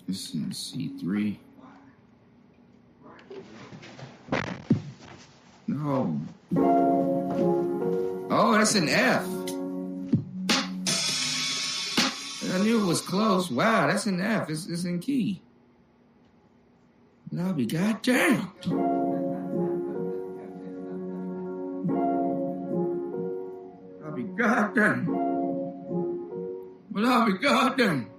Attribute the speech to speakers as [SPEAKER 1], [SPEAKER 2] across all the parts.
[SPEAKER 1] This is C3. No. Oh, that's an F. I knew it was close. Wow, that's an F. It's in key. I'll be goddamn. I'll be goddamn. Well, I'll be goddamn.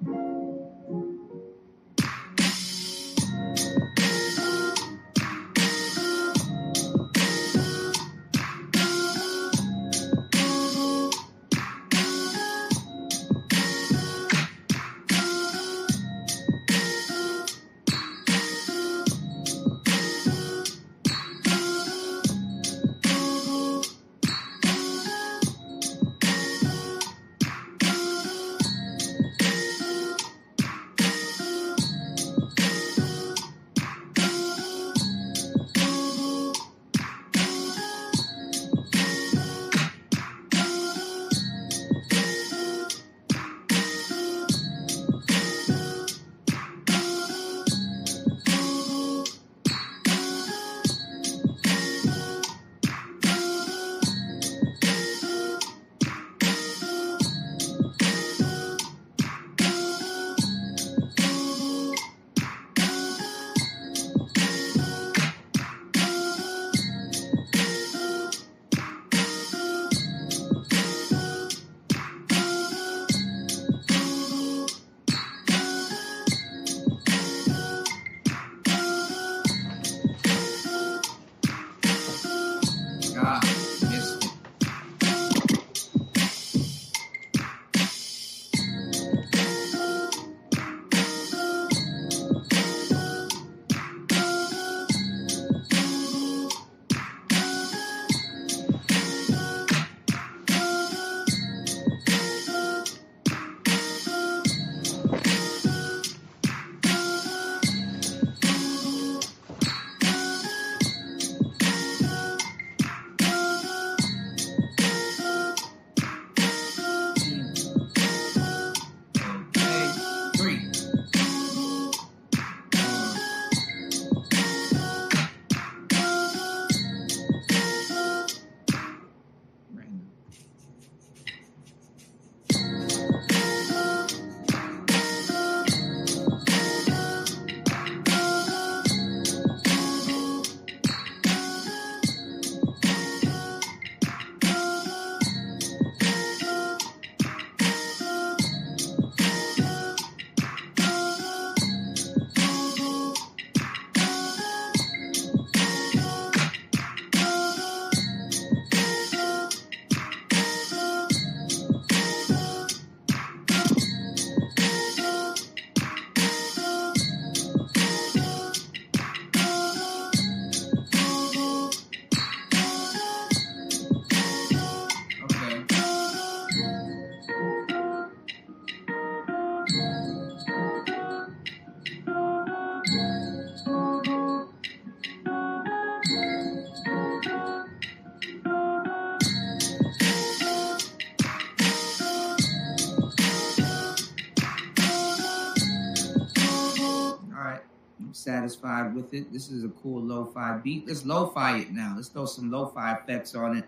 [SPEAKER 1] Satisfied with it. This is a cool lo-fi beat. Let's lo-fi it now. Let's throw some lo-fi effects on it.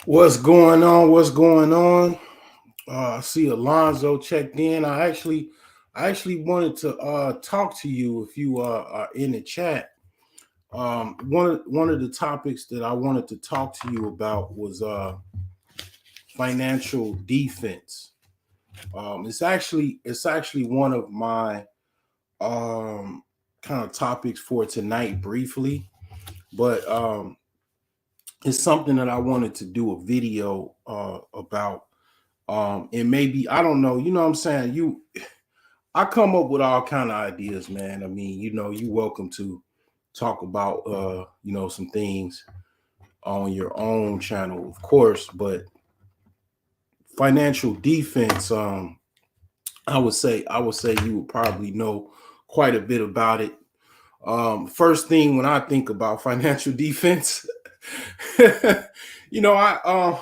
[SPEAKER 2] What's going on? What's going on? I see Alonzo checked in. I actually wanted to talk to you if you are in the chat. One of the topics that I wanted to talk to you about was financial defense. It's actually one of my kind of topics for tonight briefly, but it's something that I wanted to do a video about. And maybe, I don't know, you know what I'm saying? I come up with all kind of ideas, man. I mean, you're welcome to talk about some things on your own channel, of course, but financial defense, I would say you would probably know quite a bit about it. First thing when I think about financial defense, you know, I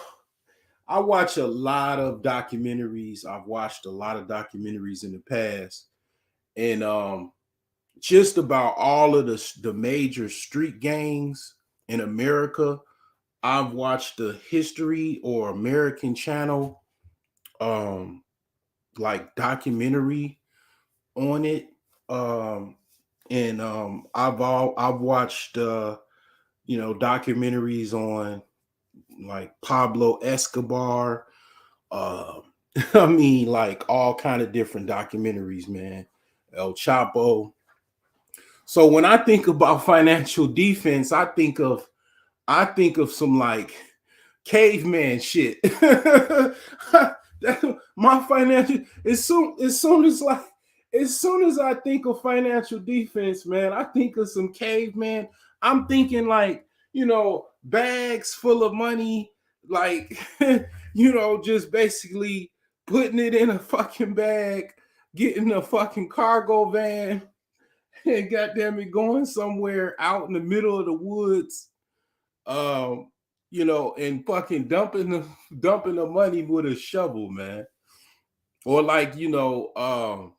[SPEAKER 2] watch a lot of documentaries. I've watched a lot of documentaries in the past, and just about all of the major street gangs in America. I've watched the History or American Channel um like documentary on it. Um and I've watched documentaries on like Pablo Escobar. Um I mean like all kind of different documentaries, man. El Chapo. So when I think about financial defense, I think of some like caveman shit. My financial as soon as I think of financial defense, man, I think of some caveman. I'm thinking like, bags full of money, like just basically putting it in a fucking bag, getting a fucking cargo van, and goddamn it going somewhere out in the middle of the woods, um, and fucking dumping the money with a shovel, man. Or like, I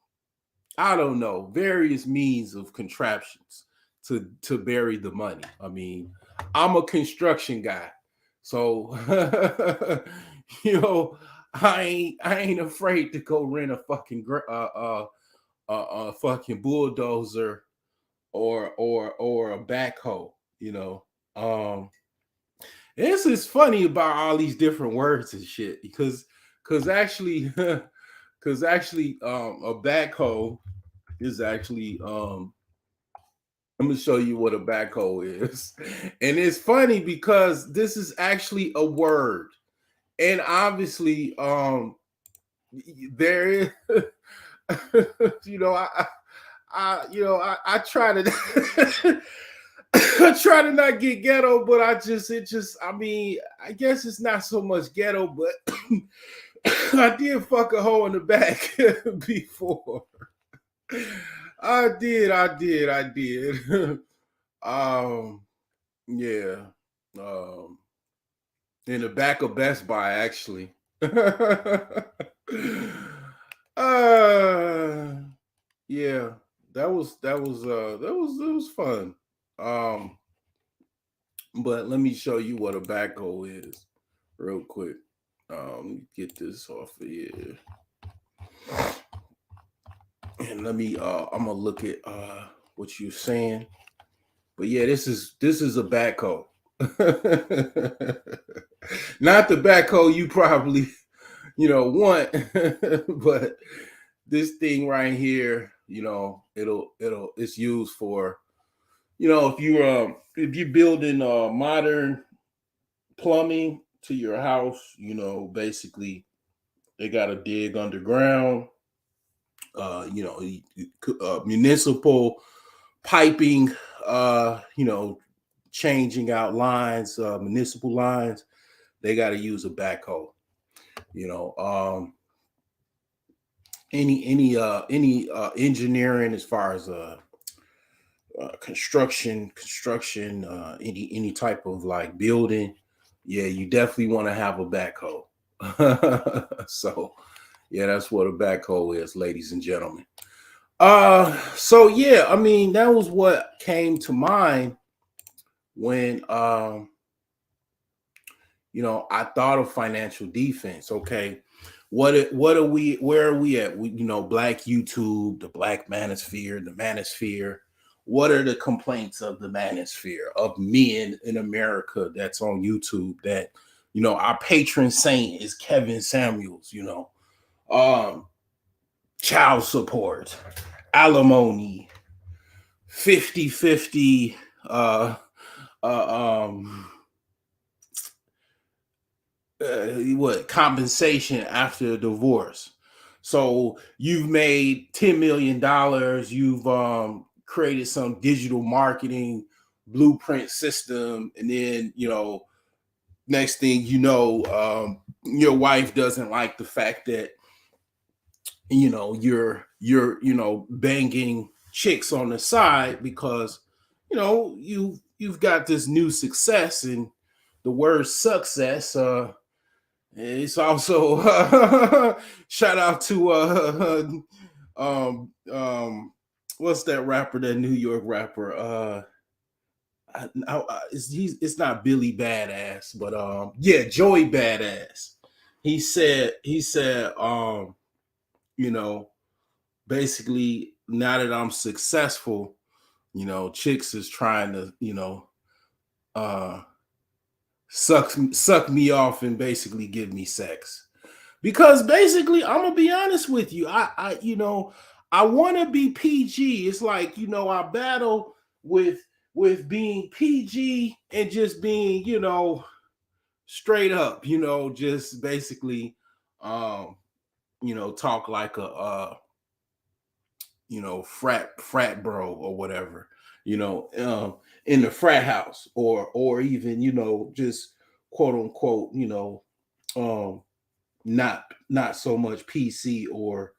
[SPEAKER 2] don't know, various means of contraptions to bury the money. I mean, I'm a construction guy. So I ain't afraid to go rent a fucking fucking bulldozer or a backhoe, Um This is funny about all these different words and shit because actually a backhoe is actually I'm gonna show you what a backhoe is. And it's funny because this is actually a word. And obviously there is I try to I try to not get ghetto, but I mean, I guess it's not so much ghetto, but I did fuck a hoe in the back before. I did. Yeah. Um, in the back of Best Buy, actually. Yeah, that was fun. Um, but let me show you what a backhoe is real quick. Get this off of here. And I'm gonna look at what you're saying. But yeah, this is a backhoe. Not the backhoe you probably want, but this thing right here, it's used for, if you're building modern plumbing to your house, basically they got to dig underground. Municipal piping, changing out lines, municipal lines, they got to use a backhoe. Any engineering as far as construction, any type of like building, yeah, you definitely want to have a backhoe. So yeah, that's what a backhoe is, ladies and gentlemen. So yeah, I mean, that was what came to mind when I thought of financial defense. Okay, where are we at? Black YouTube, the Black Manosphere, the Manosphere. What are the complaints of the Manosphere, of men in America that's on YouTube? That our patron saint is Kevin Samuels. Child support, alimony, 50-50, what compensation after a divorce. So you've made $10 million. You've created some digital marketing blueprint system, and then next thing your wife doesn't like the fact that you're banging chicks on the side because you've got this new success, and the word success it's also shout out to what's that rapper, that New York rapper, it's not Billy Badass, but yeah, Joey Badass. He said you know, basically, now that I'm successful, chicks is trying to, uh suck me off and basically give me sex. Because basically, I'm gonna be honest with you. I want to be PG. It's like, I battle with being PG and just being, straight up, just basically um, talk like a frat bro or whatever, in the frat house, or even, just quote unquote, um not so much PC or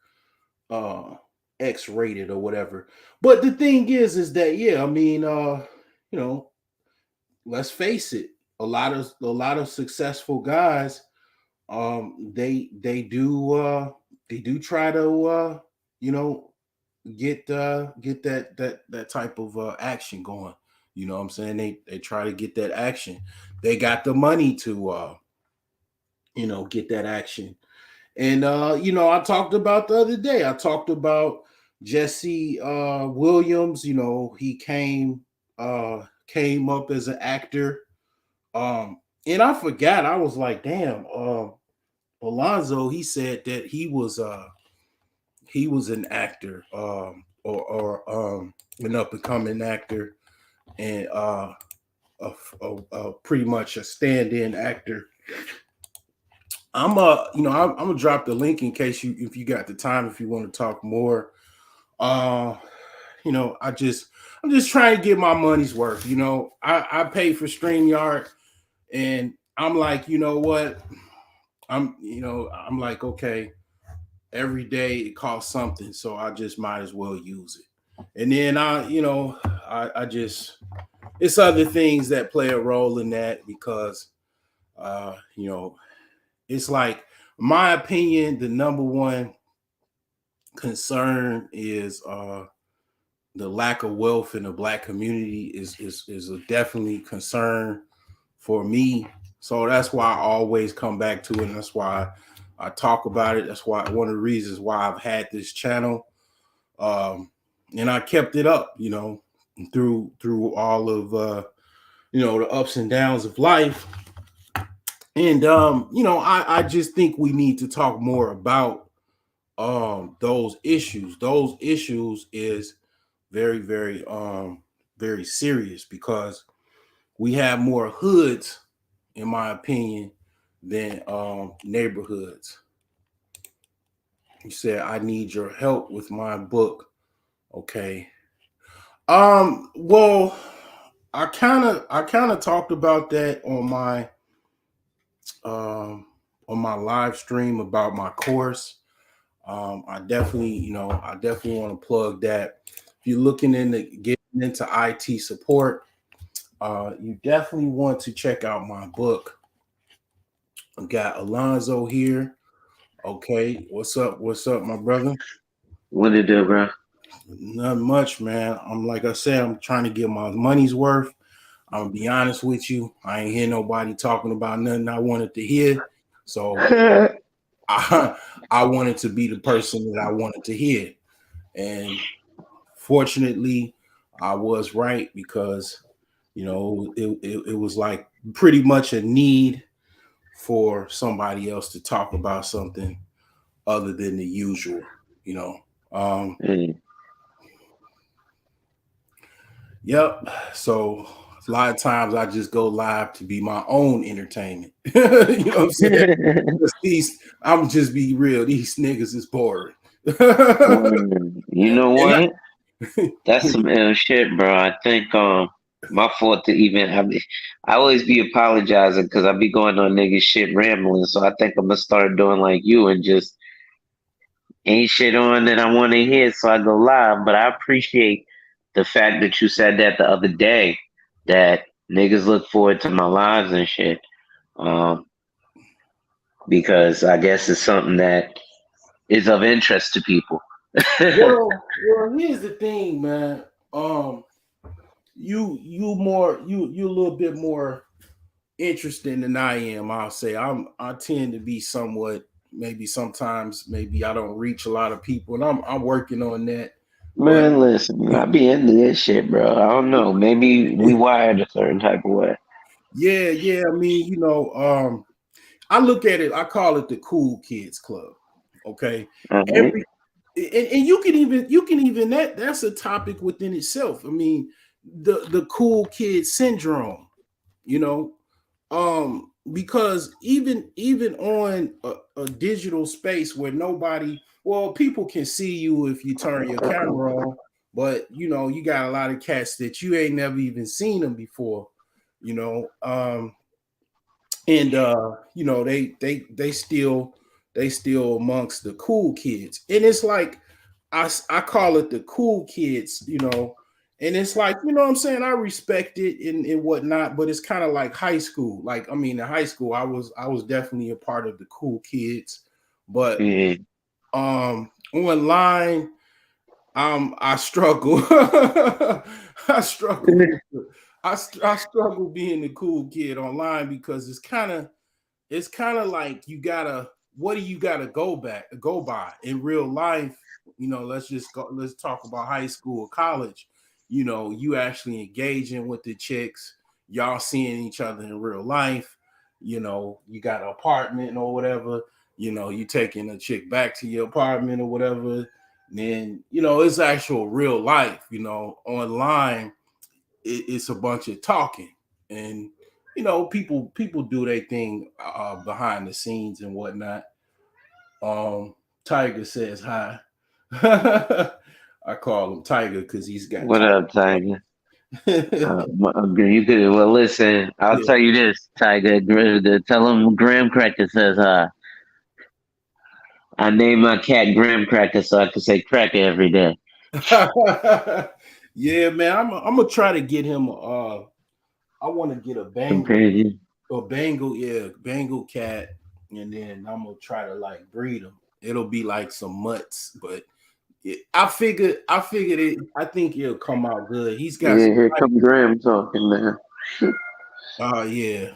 [SPEAKER 2] uh X rated or whatever. But the thing is that, yeah, I mean, you know, let's face it, a lot of successful guys, they do try to you know get that type of action going. You know what I'm saying? They try to get that action. They got the money to get that action. And I talked about the other day. I talked about Jesse Williams. He came up as an actor. And I forgot. I was like, damn. Alonzo. He said that he was an actor, or an up and coming actor, and pretty much a stand-in actor. I'm gonna drop the link in case if you got the time, if you want to talk more. Uh, I'm just trying to get my money's worth. I paid for StreamYard, and I'm like, you know what? I'm like, okay, every day it costs something, so I just might as well use it. And then I just, it's other things that play a role in that, because it's like, my opinion, the number one concern is the lack of wealth in the Black community is a definitely concern for me. So that's why I always come back to it, and that's why I talk about it. That's why, one of the reasons why I've had this channel, and I kept it up, through all of the ups and downs of life. And I just think we need to talk more about those issues. Those issues is very, very very serious, because we have more hoods, in my opinion, than neighborhoods. He said, I need your help with my book. Okay. Well, I kind of talked about that on my live stream about my course. I definitely want to plug that. If you're looking into getting into IT support, you definitely want to check out my book. I got Alonzo here. Okay, what's up? What's up, my brother?
[SPEAKER 3] What it do, bro?
[SPEAKER 2] Not much, man. Like I said, I'm trying to get my money's worth. I'm gonna be honest with you. I ain't hear nobody talking about nothing I wanted to hear. So I wanted to be the person that I wanted to hear. And fortunately, I was right, because it was like pretty much a need for somebody else to talk about something other than the usual, Yep. So a lot of times I just go live to be my own entertainment. You know what I'm saying? I'm just be real. These niggas is boring.
[SPEAKER 3] You know what? That's some ill shit, bro. I think my fault to even I always be apologizing because I be going on nigga shit rambling. So I think I'm gonna start doing like you and just ain't shit on that I want to hear, so I go live. But I appreciate the fact that you said that the other day, that niggas look forward to my lives and shit. Um, because I guess it's something that is of interest to people.
[SPEAKER 2] Well, here's the thing, man. You a little bit more interesting than I am. I'll say I tend to be somewhat, maybe sometimes maybe I don't reach a lot of people, and I'm working on that. But
[SPEAKER 3] Man, listen, I be into this shit, bro. I don't know. Maybe we wired a certain type of way.
[SPEAKER 2] yeah. I mean, I look at it. I call it the cool kids club. Okay,
[SPEAKER 3] Uh-huh.
[SPEAKER 2] every and you can even that's a topic within itself. I mean, the cool kid syndrome. You know, because even on a digital space where people can see you if you turn your camera on, but you got a lot of cats that you ain't never even seen them before, you know and they still amongst the cool kids, and it's like I call it the cool kids, and it's like, what I'm saying, I respect it and whatnot, but it's kind of like high school. Like, I mean, in high school I was definitely a part of the cool kids, but
[SPEAKER 3] Mm-hmm.
[SPEAKER 2] online I struggle. I struggle. I struggle being the cool kid online because it's kind of like what do you gotta go by in real life? Let's talk about high school or college. You actually engaging with the chicks, y'all seeing each other in real life. You got an apartment or whatever. You taking a chick back to your apartment or whatever. Then it's actual real life. Online it's a bunch of talking, and people do their thing behind the scenes and whatnot. Tiger says hi. I call him Tiger because he's got
[SPEAKER 3] What
[SPEAKER 2] Tiger.
[SPEAKER 3] up, Tiger? You could. Well, listen. I'll
[SPEAKER 2] Yeah.
[SPEAKER 3] tell you this, Tiger. Tell him Graham Cracker says hi. I named my cat Graham Cracker so I could say cracker every day.
[SPEAKER 2] Yeah, man. I'm gonna try to get him. I want to get a
[SPEAKER 3] Companion.
[SPEAKER 2] Bengal cat, and then I'm gonna try to like breed him. It'll be like some mutts, but I figured it. I think it'll come out good. He's got
[SPEAKER 3] Yeah,
[SPEAKER 2] some.
[SPEAKER 3] here come Graham talking, man.
[SPEAKER 2] Oh yeah.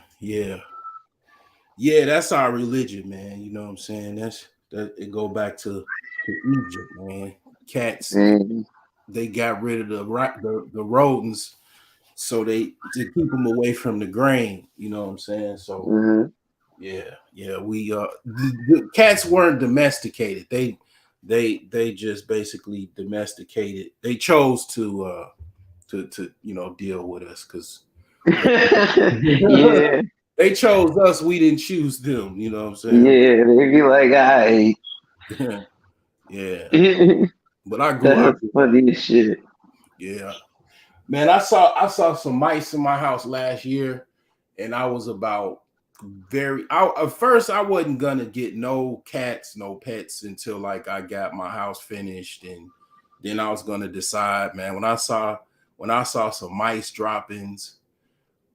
[SPEAKER 2] That's our religion, man. You know what I'm saying? That it go back to Egypt, man. Cats,
[SPEAKER 3] Mhm.
[SPEAKER 2] they got rid of the rodents, so to keep them away from the grain. You know what I'm saying? So
[SPEAKER 3] Mhm.
[SPEAKER 2] yeah. We the cats weren't domesticated. They just basically domesticated. They chose to deal with us because
[SPEAKER 3] Yeah,
[SPEAKER 2] they chose us. We didn't choose them. You know what I'm saying?
[SPEAKER 3] yeah. They be like, "I."
[SPEAKER 2] Yeah. But I grew up.
[SPEAKER 3] That's funny as shit.
[SPEAKER 2] Yeah. Man, I saw some mice in my house last year, and I was about at first I wasn't gonna get no cats, no pets until like I got my house finished, and then I was gonna decide, man. When I saw some mice droppings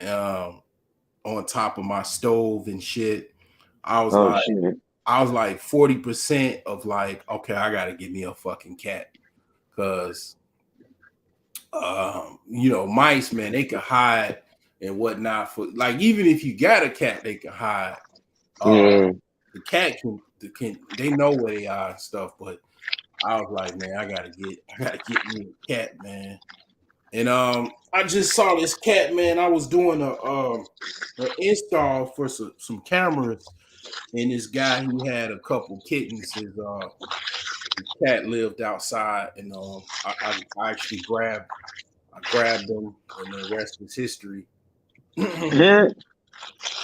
[SPEAKER 2] um on top of my stove and shit, I was
[SPEAKER 3] Oh
[SPEAKER 2] like
[SPEAKER 3] shit.
[SPEAKER 2] I was like 40% of like, okay, I gotta get me a fucking cat. Cause mice, man, they can hide and whatnot. For like, even if you got a cat, they can hide.
[SPEAKER 3] Yeah.
[SPEAKER 2] The cat can they know where they are and stuff. But I was like, man, I gotta get me a cat, man. And I just saw this cat, man. I was doing an install for some cameras, and this guy, he had a couple kittens. His cat lived outside, and I actually grabbed them, and the rest is history.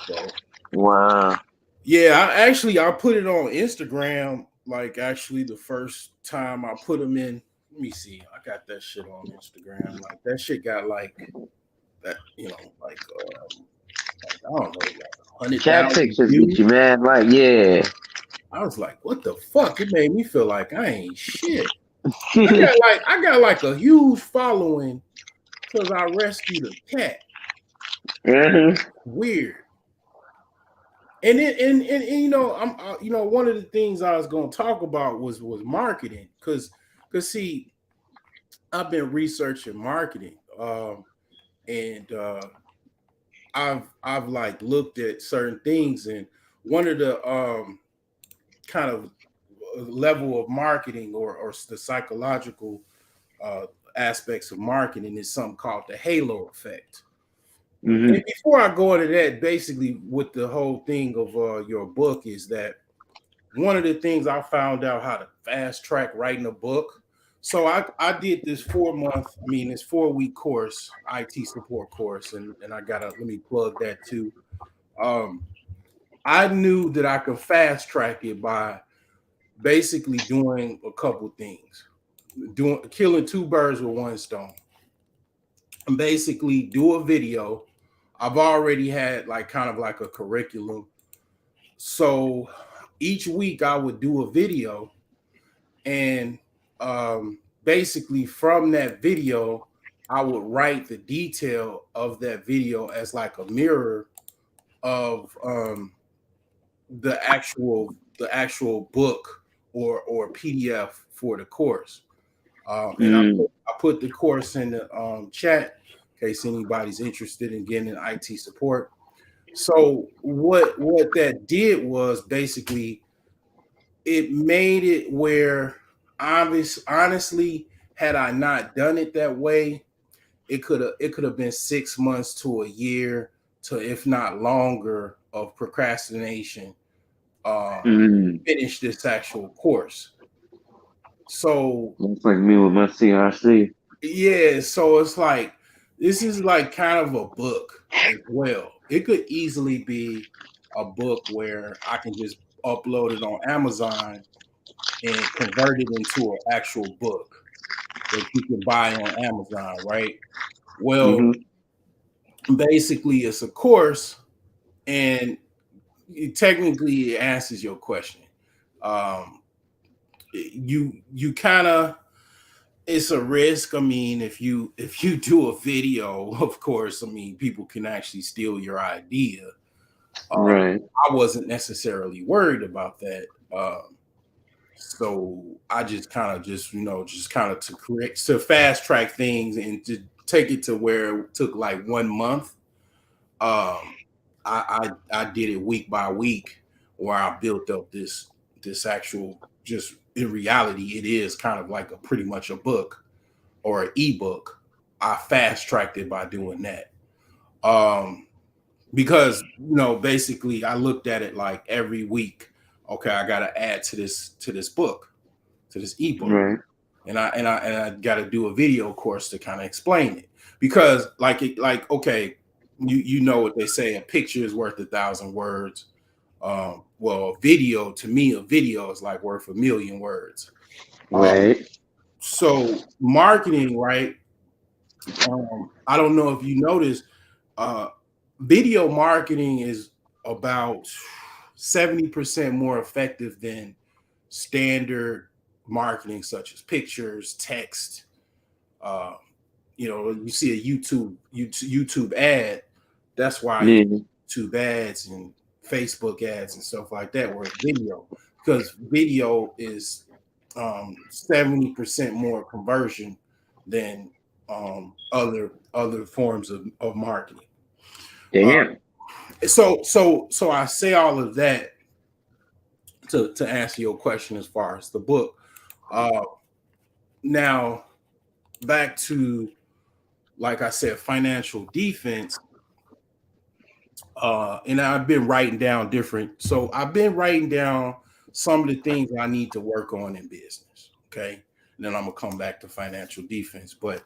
[SPEAKER 2] So
[SPEAKER 3] Wow.
[SPEAKER 2] yeah, I put it on Instagram. Like, actually, the first time I put them in, let me see, I got that shit on Instagram. Like, that shit got like that, like I don't know, like
[SPEAKER 3] Cat
[SPEAKER 2] 100,000
[SPEAKER 3] pictures get
[SPEAKER 2] views.
[SPEAKER 3] you, man. Like, yeah.
[SPEAKER 2] I was like, what the fuck? It made me feel like I ain't shit. I got like a huge following because I rescued a cat. Weird. And you know, I'm you know, one of the things I was going to talk about was marketing, because see, I've been researching marketing, and I've like looked at certain things, and one of the kind of level of marketing or the psychological aspects of marketing is something called the halo effect. And before I go into that, basically, with the whole thing of your book, is that one of the things I found out how to fast track writing a book. So I did this 4-week course, IT support course, and I gotta let me plug that too. I knew that I could fast track it by basically doing a couple things, killing two birds with one stone. And basically do a video. I've already had like kind of like a curriculum. So each week I would do a video, and basically from that video, I would write the detail of that video as like a mirror of the actual book or PDF for the course. And I put the course in the chat in case anybody's interested in getting an IT support. So what that did was basically it made it where honestly, had I not done it that way, it could have been 6 months to a year to, if not longer, of procrastination finish this actual course. So
[SPEAKER 3] it's like me with my CRC.
[SPEAKER 2] Yeah, so it's like this is like kind of a book as well. It could easily be a book where I can just upload it on Amazon and convert it into an actual book that you can buy on Amazon, right? Well, basically it's a course, and technically it answers your question. You kind of, it's a risk. I mean, if you do a video, of course, I mean, people can actually steal your idea.
[SPEAKER 3] Right.
[SPEAKER 2] I wasn't necessarily worried about that. So I just kind of to fast track things and to take it to where it took like 1 month. I did it week by week, where I built up this actual, just in reality, it is kind of like pretty much a book or an ebook. I fast tracked it by doing that. Because basically I looked at it like every week. Okay, I got to add to this book, to this ebook,
[SPEAKER 3] right?
[SPEAKER 2] And I got to do a video course to kind of explain it, because okay, you know what they say: a picture is worth 1,000 words. Well, a video is like worth 1,000,000 words.
[SPEAKER 3] Right.
[SPEAKER 2] So marketing, right? I don't know if you noticed, video marketing is about 70% more effective than standard marketing, such as pictures, text. You see a YouTube ad. That's why YouTube ads and Facebook ads and stuff like that were video, because video is 70% more conversion than other forms of marketing.
[SPEAKER 3] Damn.
[SPEAKER 2] So I say all of that to answer your question as far as the book. Now back to, like I said, financial defense. And I've been writing down some of the things I need to work on in business. Okay. And then I'm gonna come back to financial defense. But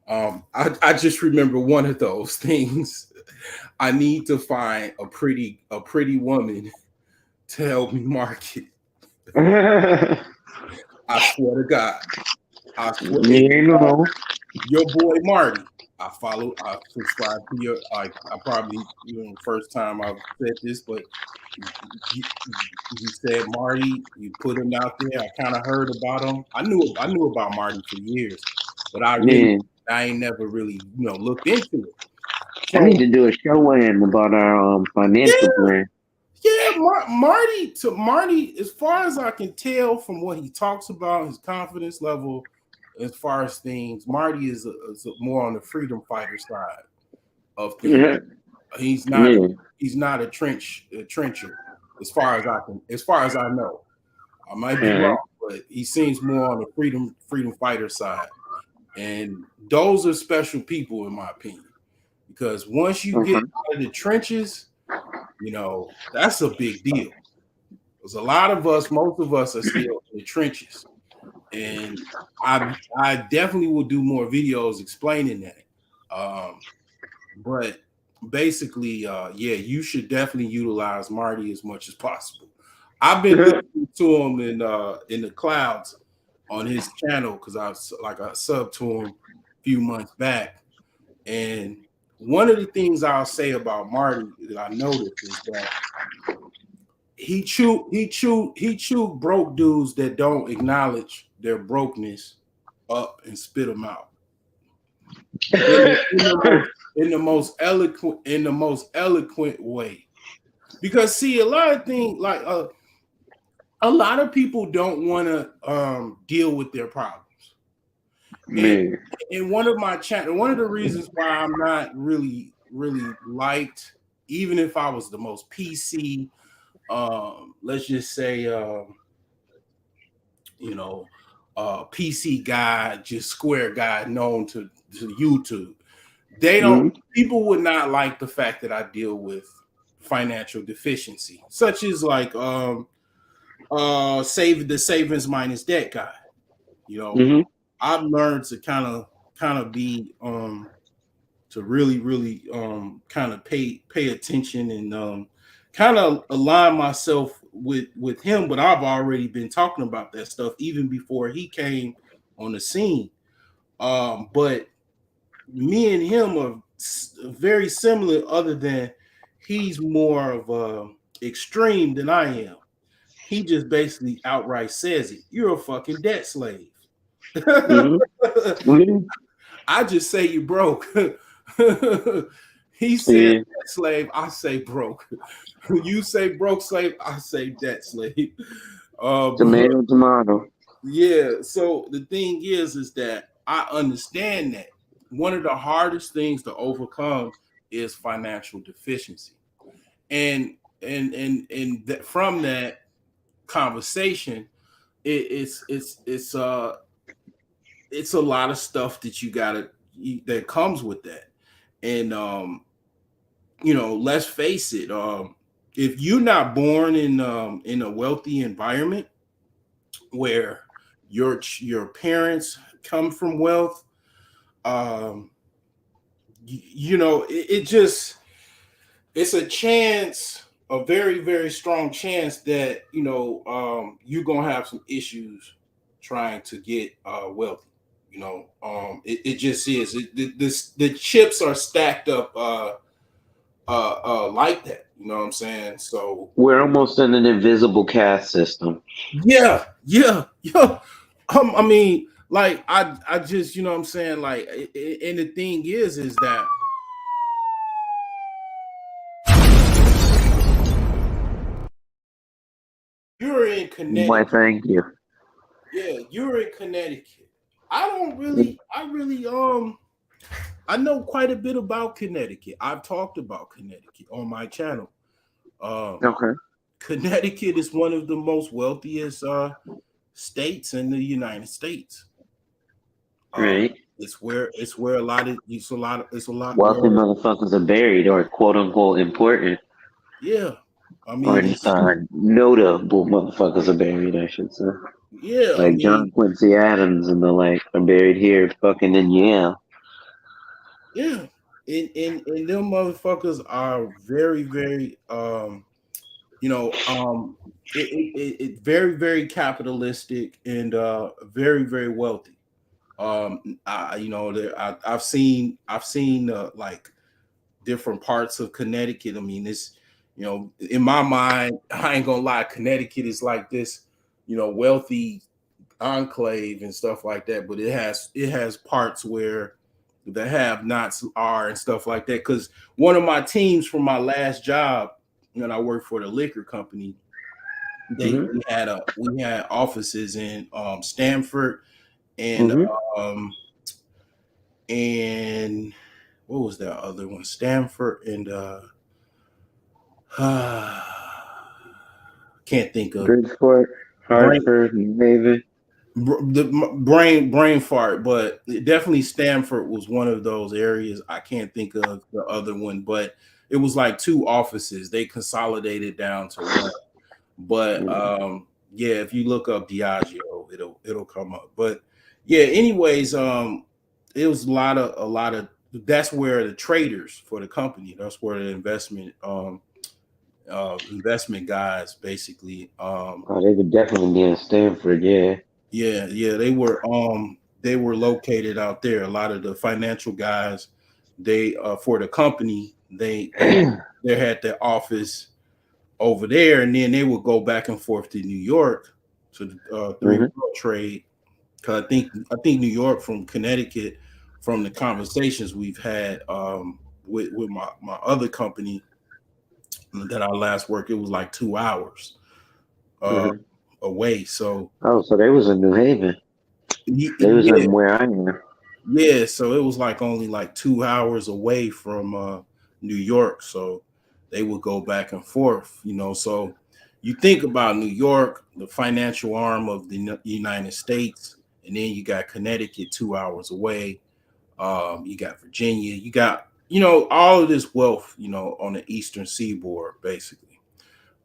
[SPEAKER 2] I just remember one of those things. I need to find a pretty woman to help me market. I swear to God. I swear.
[SPEAKER 3] Your
[SPEAKER 2] boy Marty. I subscribe to your, I probably, first time I've said this, but you said Marty, you put him out there. I kind of heard about him. I knew about Marty for years, but I ain't never really, looked into it.
[SPEAKER 3] So, I need to do a show in about our financial plan.
[SPEAKER 2] Yeah, Marty, as far as I can tell from what he talks about, his confidence level, as far as things, Marty is more on the freedom fighter side of things.
[SPEAKER 3] Yeah.
[SPEAKER 2] He's not a trencher, as far as I know. I might be wrong, but he seems more on the freedom fighter side. And those are special people, in my opinion, because once you get out of the trenches, that's a big deal. Because most of us are still in the trenches. And I definitely will do more videos explaining that. But basically, you should definitely utilize Marty as much as possible. I've been listening to him in the clouds on his channel because I subbed to him a few months back. And one of the things I'll say about Marty that I noticed is that he chewed broke dudes that don't acknowledge their brokenness up and spit them out in the most eloquent way. Because see, a lot of things like a lot of people don't want to deal with their problems. And one of the reasons why I'm not really liked, even if I was the most PC, let's just say, PC guy, just square guy known to YouTube. People would not like the fact that I deal with financial deficiency, such as like save the savings minus debt guy. I've learned to kind of be to really kind of pay attention and kind of align myself with him. But I've already been talking about that stuff even before he came on the scene. But me and him are very similar, other than he's more of a extreme than I am. He just basically outright says it. You're a fucking debt slave. I just say you broke. He said debt slave, I say broke. You say broke slave, I say debt slave.
[SPEAKER 3] Tomato.
[SPEAKER 2] Yeah, so the thing is that I understand that one of the hardest things to overcome is financial deficiency. And from that conversation, it's a lot of stuff that that comes with that. And let's face it, if you're not born in a wealthy environment where your parents come from wealth, it's a chance, a very, very strong chance that you're gonna have some issues trying to get wealthy. It just is. The chips are stacked up like that. You know what I'm saying? So
[SPEAKER 3] we're almost in an invisible caste system.
[SPEAKER 2] Yeah. I mean, like I just, you know what I'm saying? Like, and the thing is that you're in Connecticut.
[SPEAKER 3] Why, thank you.
[SPEAKER 2] Yeah, you're in Connecticut. I know quite a bit about Connecticut. I've talked about Connecticut on my channel.
[SPEAKER 3] Okay.
[SPEAKER 2] Connecticut is one of the most wealthiest states in the United States.
[SPEAKER 3] Right.
[SPEAKER 2] It's where a lot
[SPEAKER 3] wealthy motherfuckers are buried, or quote unquote important.
[SPEAKER 2] Yeah. I mean,
[SPEAKER 3] notable motherfuckers are buried, I should say.
[SPEAKER 2] Yeah.
[SPEAKER 3] Like John Quincy Adams and the like are buried here fucking in Yale.
[SPEAKER 2] Yeah. And them motherfuckers are very, very very, very capitalistic and very, very wealthy. I've seen like different parts of Connecticut. I mean, in my mind, I ain't gonna lie, Connecticut is like this, wealthy enclave and stuff like that. But it has parts where the have-nots are and stuff like that. Because one of my teams from my last job, when I worked for the liquor company, we had offices in Stamford and and what was that other one? Stanford and can't think of
[SPEAKER 3] Bridgeport, Hartford, Maven.
[SPEAKER 2] the brain fart, but definitely Stanford was one of those areas. I can't think of the other one, but it was like two offices. They consolidated down to one. But yeah, if you look up Diageo, it'll come up. But yeah, anyways, it was a lot of that's where the traders for the company, that's where the investment guys basically
[SPEAKER 3] They could definitely be in Stanford, yeah.
[SPEAKER 2] Yeah, they were located out there. A lot of the financial guys, they for the company, they had their office over there, and then they would go back and forth to New York to the three world trade. Because I think New York from Connecticut, from the conversations we've had with my other company that I last worked, it was like 2 hours away. So
[SPEAKER 3] so they was in New Haven. They was in where I am.
[SPEAKER 2] Yeah, so it was like only like 2 hours away from New York. So they would go back and forth, So you think about New York, the financial arm of the United States, and then you got Connecticut 2 hours away. You got Virginia, you got, all of this wealth, on the Eastern Seaboard, basically.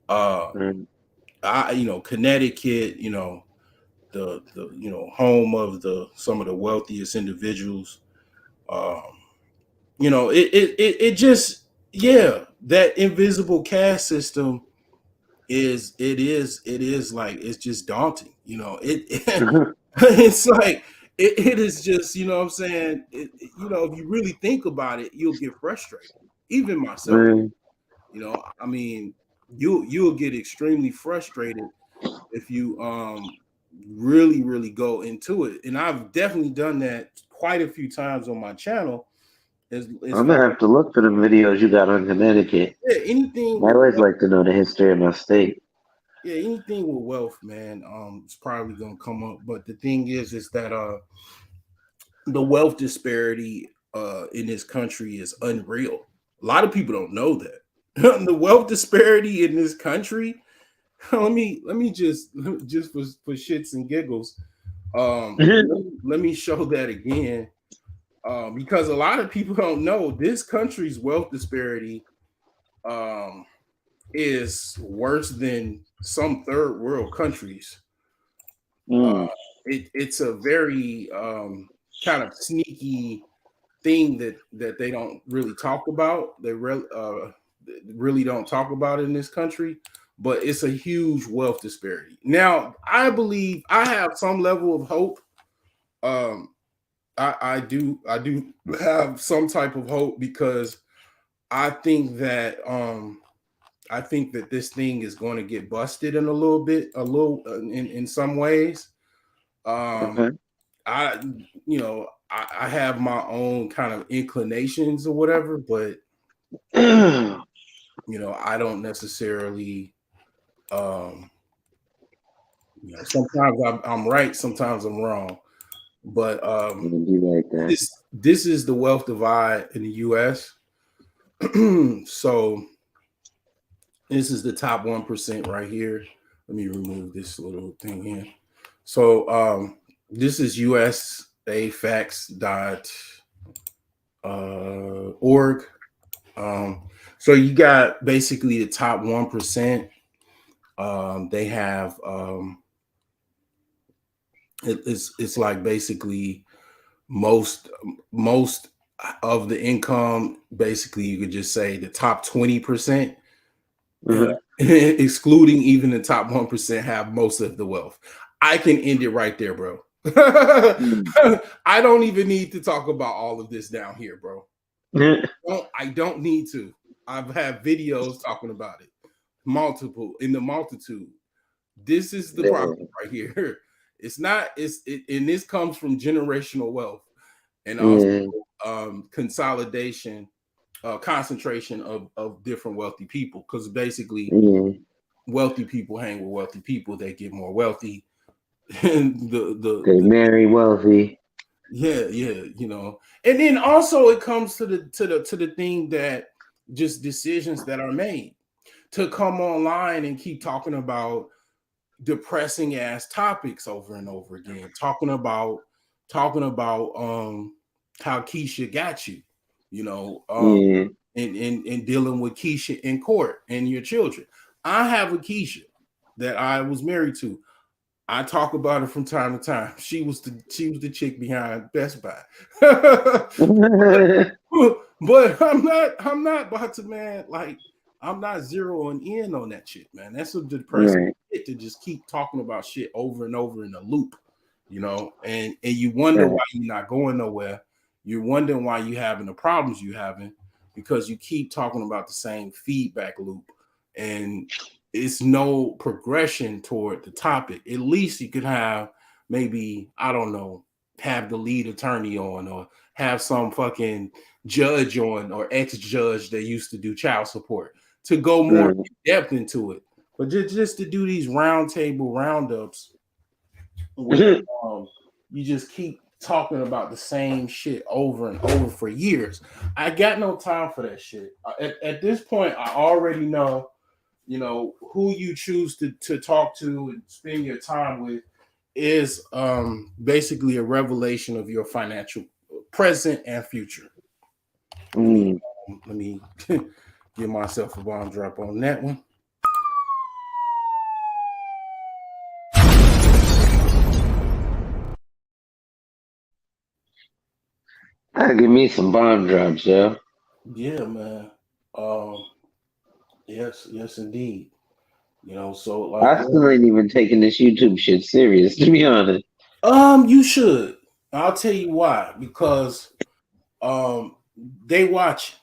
[SPEAKER 2] Connecticut, the home of some of the wealthiest individuals. It just, that invisible caste system is like, it's just daunting. It's like it is just, what I'm saying, if you really think about it, you'll get frustrated. Even myself, I mean, you'll get extremely frustrated if you really go into it. And I've definitely done that quite a few times on my channel.
[SPEAKER 3] I'm gonna have to look for the videos you got on Connecticut.
[SPEAKER 2] Yeah, anything.
[SPEAKER 3] I always like to know the history of my state.
[SPEAKER 2] Yeah, anything with wealth, man, it's probably gonna come up. But the thing is that the wealth disparity in this country is unreal. A lot of people don't know that. The wealth disparity in this country. Let me just for shits and giggles. Let me show that again. Because a lot of people don't know this country's wealth disparity is worse than some third world countries. It's a very kind of sneaky thing that they don't really talk about. They really don't talk about in this country, but it's a huge wealth disparity. Now, I believe I have some level of hope. I do have some type of hope, because I think that this thing is going to get busted in in some ways. I have my own kind of inclinations or whatever, but I don't necessarily sometimes I'm right, sometimes I'm wrong. But this is the wealth divide in the US. So this is the top 1% right here. Let me remove this little thing here. So this is usafacts.org. So you got basically the top 1%. They have it's like basically most of the income. Basically, you could just say the top 20%, excluding even the top 1%, have most of the wealth. I can end it right there, bro. I don't even need to talk about all of this down here, bro. I don't need to. I've had videos talking about it, multiple in the multitude. This is the problem right here. It's not. And this comes from generational wealth and also consolidation, concentration of different wealthy people. Because basically, wealthy people hang with wealthy people. They get more wealthy. And
[SPEAKER 3] they marry wealthy.
[SPEAKER 2] Yeah, you know. And then also it comes to the thing that just decisions that are made to come online and keep talking about depressing ass topics over and over again, talking about how Keisha got you, you know, and dealing with Keisha in court and your children. I have a Keisha that I was married to. I talk about her from time to time. She was the chick behind Best Buy. But I'm not about to, man, like I'm not zeroing in on that shit, man. That's a depressing shit to just keep talking about shit over and over in a loop, you know, and you wonder why you're not going nowhere. You're wondering why you're having the problems you're having because you keep talking about the same feedback loop and it's no progression toward the topic. At least you could have maybe, I don't know, have the lead attorney on or have some fucking judge on or ex-judge that used to do child support to go more in depth into it. But just to do these roundtable roundups where you just keep talking about the same shit over and over for years. I got no time for that shit. At this point, I already know, you know, who you choose to talk to and spend your time with is basically a revelation of your financial present and future. Let me give myself a bomb drop on that one.
[SPEAKER 3] Give me some bomb drops, yo.
[SPEAKER 2] Yeah, man. Yes, indeed. You know, so like
[SPEAKER 3] I still ain't even taking this YouTube shit serious, to be honest.
[SPEAKER 2] You should. I'll tell you why. Because they watch.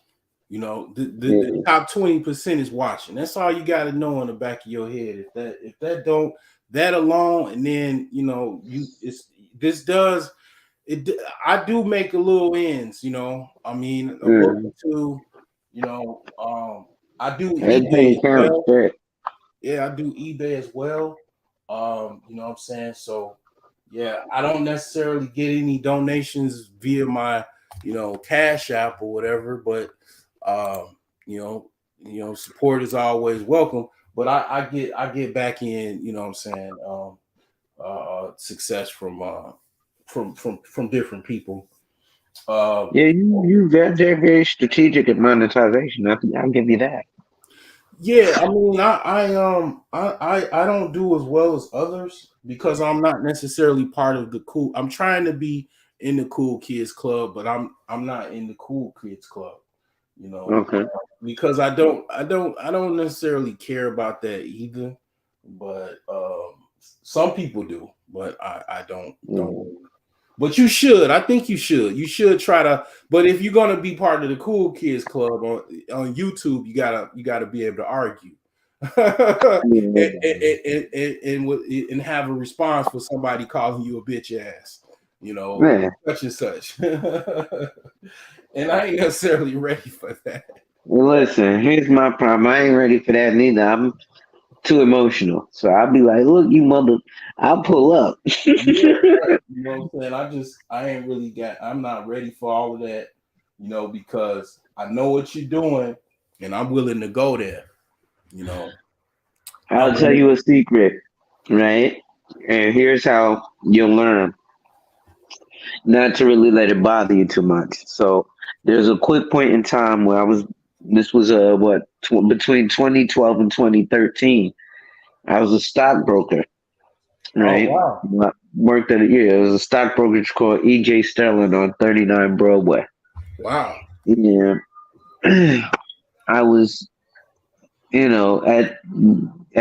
[SPEAKER 2] You know, the top 20% is watching. That's all you got to know in the back of your head. If that don't that alone, and then you know I do make a little ends. You know, I mean, to you know, I do eBay as well. Yeah, I do eBay as well. You know what I'm saying? So yeah, I don't necessarily get any donations via my, you know, Cashapp or whatever, but you know, support is always welcome. But I get back in, you know what I'm saying, success from different people.
[SPEAKER 3] Yeah, you very strategic at monetization. I'll give you that.
[SPEAKER 2] Yeah, I mean, I don't do as well as others because I'm not necessarily part of the cool. I'm trying to be in the cool kids club, but I'm not in the cool kids club. You know, because I don't necessarily care about that either. But some people do, but I don't. But you should. I think you should. You should try to. But if you're gonna be part of the cool kids club on YouTube, you gotta be able to argue and have a response for somebody calling you a bitch ass. You know, such and such. And I ain't necessarily ready for that.
[SPEAKER 3] Listen, here's my problem. I ain't ready for that neither. I'm too emotional. So I'll be like, look, you mother, I'll pull up.
[SPEAKER 2] Yeah, right. You know what I'm saying? I'm not ready for all of that, you know, because I know what you're doing and I'm willing to go there, you know.
[SPEAKER 3] I'll tell you a secret, right? And here's how you'll learn not to really let it bother you too much. So there's a quick point in time where this was between 2012 and 2013. I was a stockbroker, right?
[SPEAKER 2] Oh, wow.
[SPEAKER 3] Worked at it was a stock brokerage called EJ Sterling on 39 Broadway.
[SPEAKER 2] Wow.
[SPEAKER 3] Yeah. I was, you know, at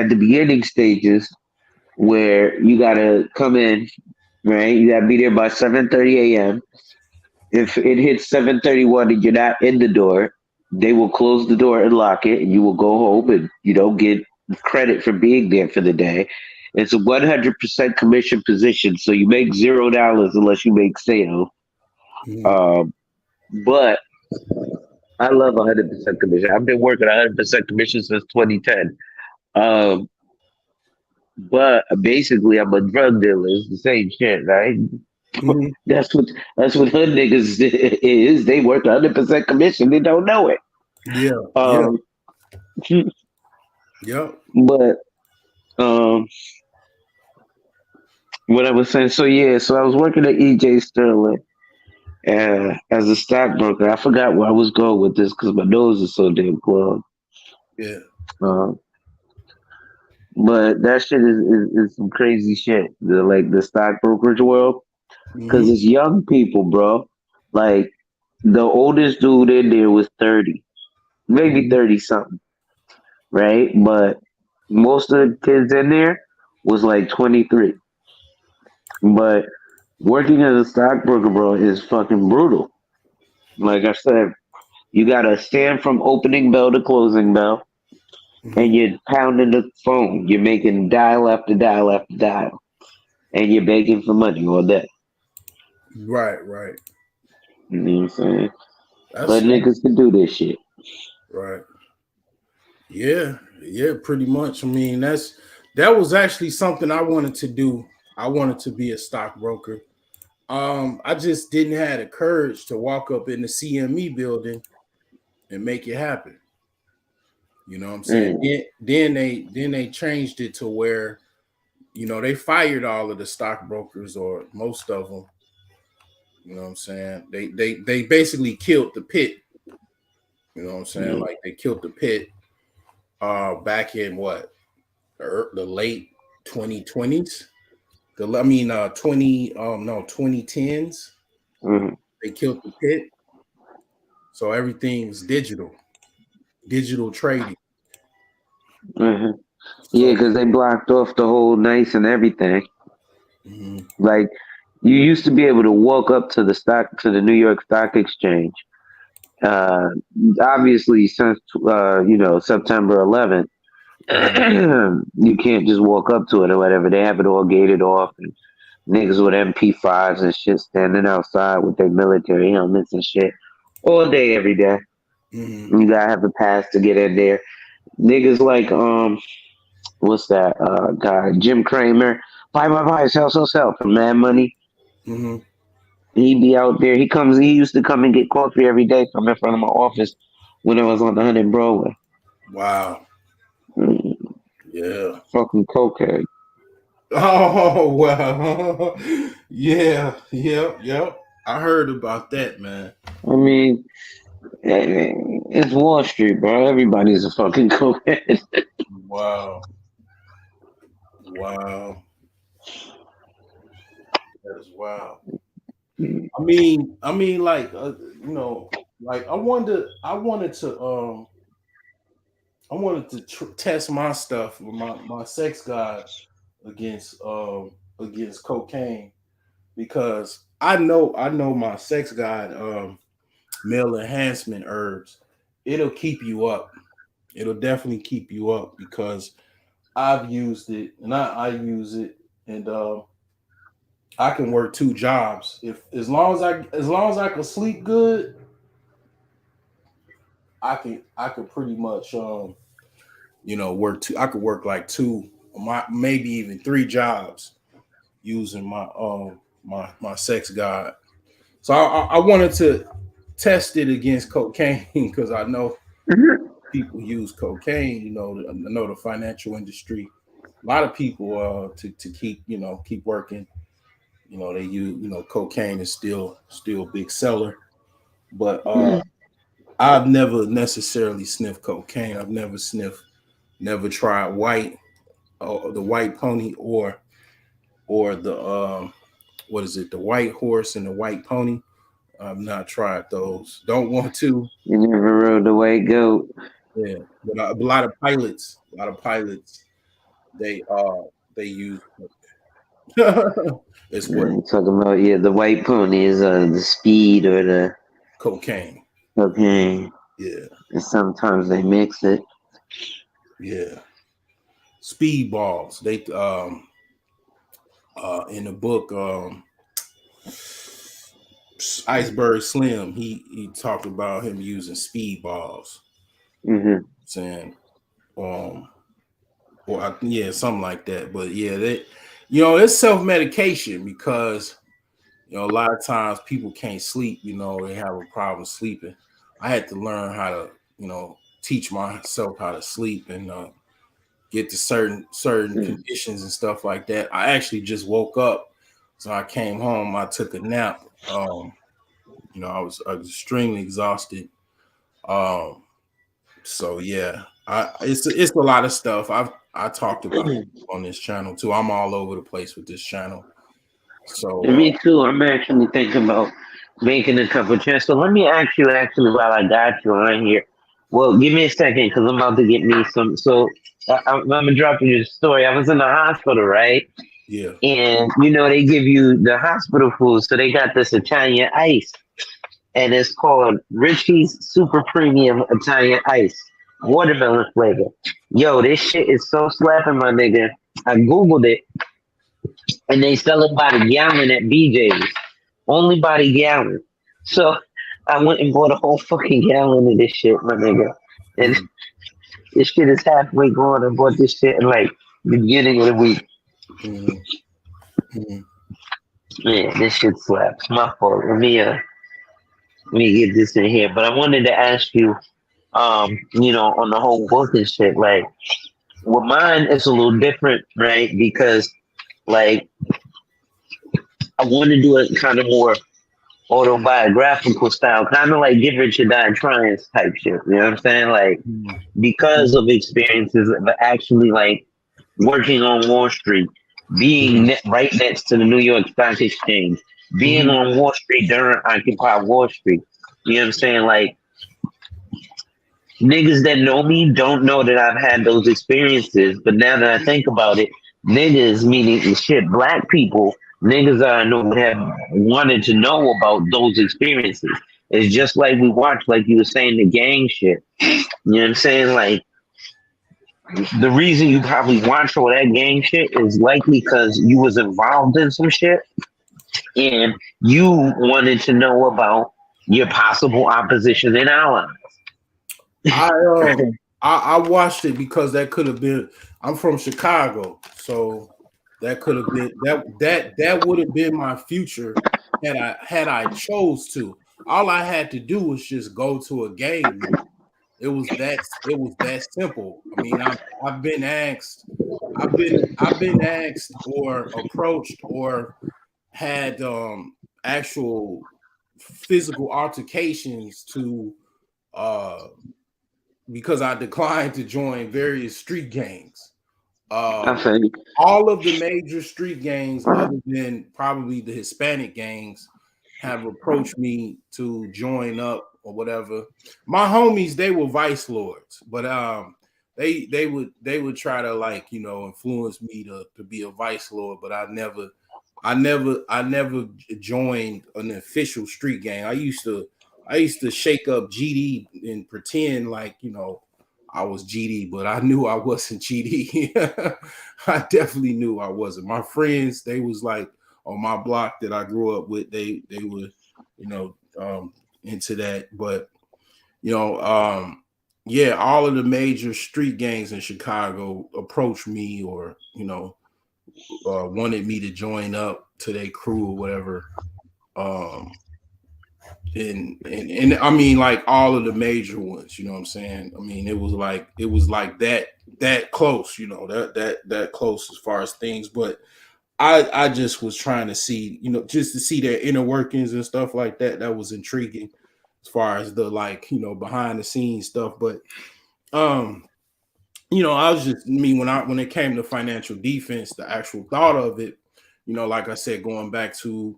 [SPEAKER 3] the beginning stages where you gotta come in right? You gotta be there by 7:30 a.m. If it hits 7:31 and you're not in the door, they will close the door and lock it, and you will go home and get credit for being there for the day. It's a 100% commission position, so you make $0 unless you make sales.
[SPEAKER 2] Mhm.
[SPEAKER 3] Um, but I love 100% commission. I've been working 100% commission since 2010. Um, but basically, I'm a drug dealer. It's the same shit, right?
[SPEAKER 2] Mhm.
[SPEAKER 3] That's what hood niggas is. They work 100% commission. They don't know it.
[SPEAKER 2] Yeah, yeah,
[SPEAKER 3] Um,
[SPEAKER 2] yeah.
[SPEAKER 3] but um, what I was saying. So yeah, so I was working at EJ Sterling as a stockbroker. I forgot where I was going with this because my nose is so damn clogged.
[SPEAKER 2] Yeah.
[SPEAKER 3] Um, but that shit is some crazy shit. The stock brokerage world, because
[SPEAKER 2] Hmm.
[SPEAKER 3] it's young people, bro. Like the oldest dude in there was 30, maybe
[SPEAKER 2] Hmm.
[SPEAKER 3] 30 something, right? But most of the kids in there was like 23. But working as a stockbroker, bro, is fucking brutal. Like I said, you gotta stand from opening bell to closing bell,
[SPEAKER 2] Hmm.
[SPEAKER 3] and you're pounding the phone. You're making dial after dial after dial, and you're begging for money all day.
[SPEAKER 2] Right, right.
[SPEAKER 3] You know what I'm saying? But
[SPEAKER 2] That's
[SPEAKER 3] niggas can do this shit.
[SPEAKER 2] right. Yeah, yeah, pretty much. I mean, that was actually something I wanted to do. I wanted to be a stockbroker. I just didn't have the courage to walk up in the CME building and make it happen. You know what I'm saying?
[SPEAKER 3] Mm,
[SPEAKER 2] Then they changed it to where they fired all of the stockbrokers or most of them. You know what I'm saying? They basically killed the pit. You know what I'm saying?
[SPEAKER 3] mm,
[SPEAKER 2] Like they killed the pit back in what the late 2020s. I mean 2010s.
[SPEAKER 3] mm,
[SPEAKER 2] They killed the pit. So everything's digital trading.
[SPEAKER 3] mm. Yeah,
[SPEAKER 2] So
[SPEAKER 3] because they blocked off the whole nights and everything.
[SPEAKER 2] mhm,
[SPEAKER 3] Like you used to be able to walk up to the New York Stock Exchange. Uh, Obviously, since September 11th,
[SPEAKER 2] mhm.
[SPEAKER 3] you can't just walk up to it or whatever. They have it all gated off, and niggas with MP5s and shit standing outside with their military helmets and shit all day, every day.
[SPEAKER 2] Mhm.
[SPEAKER 3] You gotta have a pass to get in there. Niggas like what's that guy Jim Cramer, buy, sell for Mad Money.
[SPEAKER 2] Mhm.
[SPEAKER 3] He'd be out there. He used to come and get coffee every day from in front of my office when I was on the 100 Broadway.
[SPEAKER 2] Wow.
[SPEAKER 3] Mm,
[SPEAKER 2] Yeah.
[SPEAKER 3] Fucking cokehead.
[SPEAKER 2] Oh wow. Yeah. Yep. Yep. I heard about that, man.
[SPEAKER 3] I mean, it's Wall Street, bro. Everybody's a fucking cokehead.
[SPEAKER 2] Wow. Wow. That is wow. Like like I wanted to test my stuff with my sex god against cocaine because I know my sex god male enhancement herbs. It'll keep you up. It'll definitely keep you up because I've used it and I use it and I can work two jobs if as long as I can sleep good. I can pretty much work two. I could work like two, maybe even three jobs using my sex god. So I wanted to test it against cocaine because I know people use cocaine. I know the financial industry. A lot of people to keep working. They use cocaine is still a big seller, but I've never necessarily sniffed cocaine. I've never tried the white pony or the what is it, the white horse and the white pony. I've not tried those. Don't want to.
[SPEAKER 3] You never rode the white goat.
[SPEAKER 2] Yeah, but a lot of pilots, they use. It's what?
[SPEAKER 3] Talking about the white pony is the speed or the
[SPEAKER 2] Cocaine.
[SPEAKER 3] cocaine,
[SPEAKER 2] Yeah.
[SPEAKER 3] and sometimes they mix it.
[SPEAKER 2] Yeah. Speedballs. They in the book Iceberg Slim, he talked about him using speedballs.
[SPEAKER 3] Mm-hmm.
[SPEAKER 2] Saying yeah, something like that. But yeah, it's self-medication because a lot of times people can't sleep, they have a problem sleeping. I had to learn how to, teach myself how to sleep and get to certain conditions and stuff like that. I actually just woke up. So I came home, I took a nap. I was extremely exhausted. So yeah, it's a lot of stuff I talked about on this channel too. I'm all over the place with this channel. So
[SPEAKER 3] And me too. I'm actually thinking about making a couple channels. So let me ask you actually while I got you on here. Well, give me a second because I'm about to get me some. So I'm gonna drop you a story. I was in the hospital, right?
[SPEAKER 2] yeah.
[SPEAKER 3] And they give you the hospital food, so they got this Italian ice, and it's called Richie's Super Premium Italian Ice, watermelon flavor. Yo, this shit is so slapping, my nigga. I googled it, and they sell it by the gallon at BJ's, only by the gallon. So I went and bought a whole fucking gallon of this shit, my nigga, and this shit is halfway gone. I bought this shit in like the beginning of the week. Man, this shit slaps. My fault. Let me get this in here. But I wanted to ask you, on the whole book and shit, like, with mine it's a little different, right? Because like I want to do it kind of more autobiographical style, kind of like Get Rich or Die Trying type shit. You know what I'm saying? Like because of experiences of actually like working on Wall Street, being right next to the New York Stock Exchange, being on Wall Street during Occupy Wall Street. You know what I'm saying? Like niggas that know me don't know that I've had those experiences, but now that I think about it, niggas meaning shit, black people, niggas that I know would have wanted to know about those experiences. It's just like we watch, like you were saying, the gang shit. You know what I'm saying? Like the reason you probably watch all that gang shit is likely because you was involved in some shit and you wanted to know about your possible opposition and allies.
[SPEAKER 2] I watched it because that could have been. I'm from Chicago, so that could have been that would have been my future had I chose to. All I had to do was just go to a game. It was that simple. I mean, I've been asked or approached or had actual physical altercations to because I declined to join various street gangs. All of the major street gangs, other than probably the Hispanic gangs, have approached me to join up or whatever. My homies, they were vice lords, but they would try to like influence me to be a vice lord, but I never joined an official street gang. I used to shake up GD and pretend like I was GD, but I knew I wasn't GD. I definitely knew I wasn't. My friends, they was like on my block that I grew up with. They were, into that. But yeah, all of the major street gangs in Chicago approached me or wanted me to join up to their crew or whatever. And I mean like all of the major ones, you know what I'm saying? I mean, it was like that close, that close as far as things. But I just was trying to see, just to see their inner workings and stuff like that. That was intriguing as far as the behind the scenes stuff. But I was just when it came to financial defense, the actual thought of it, like I said, going back to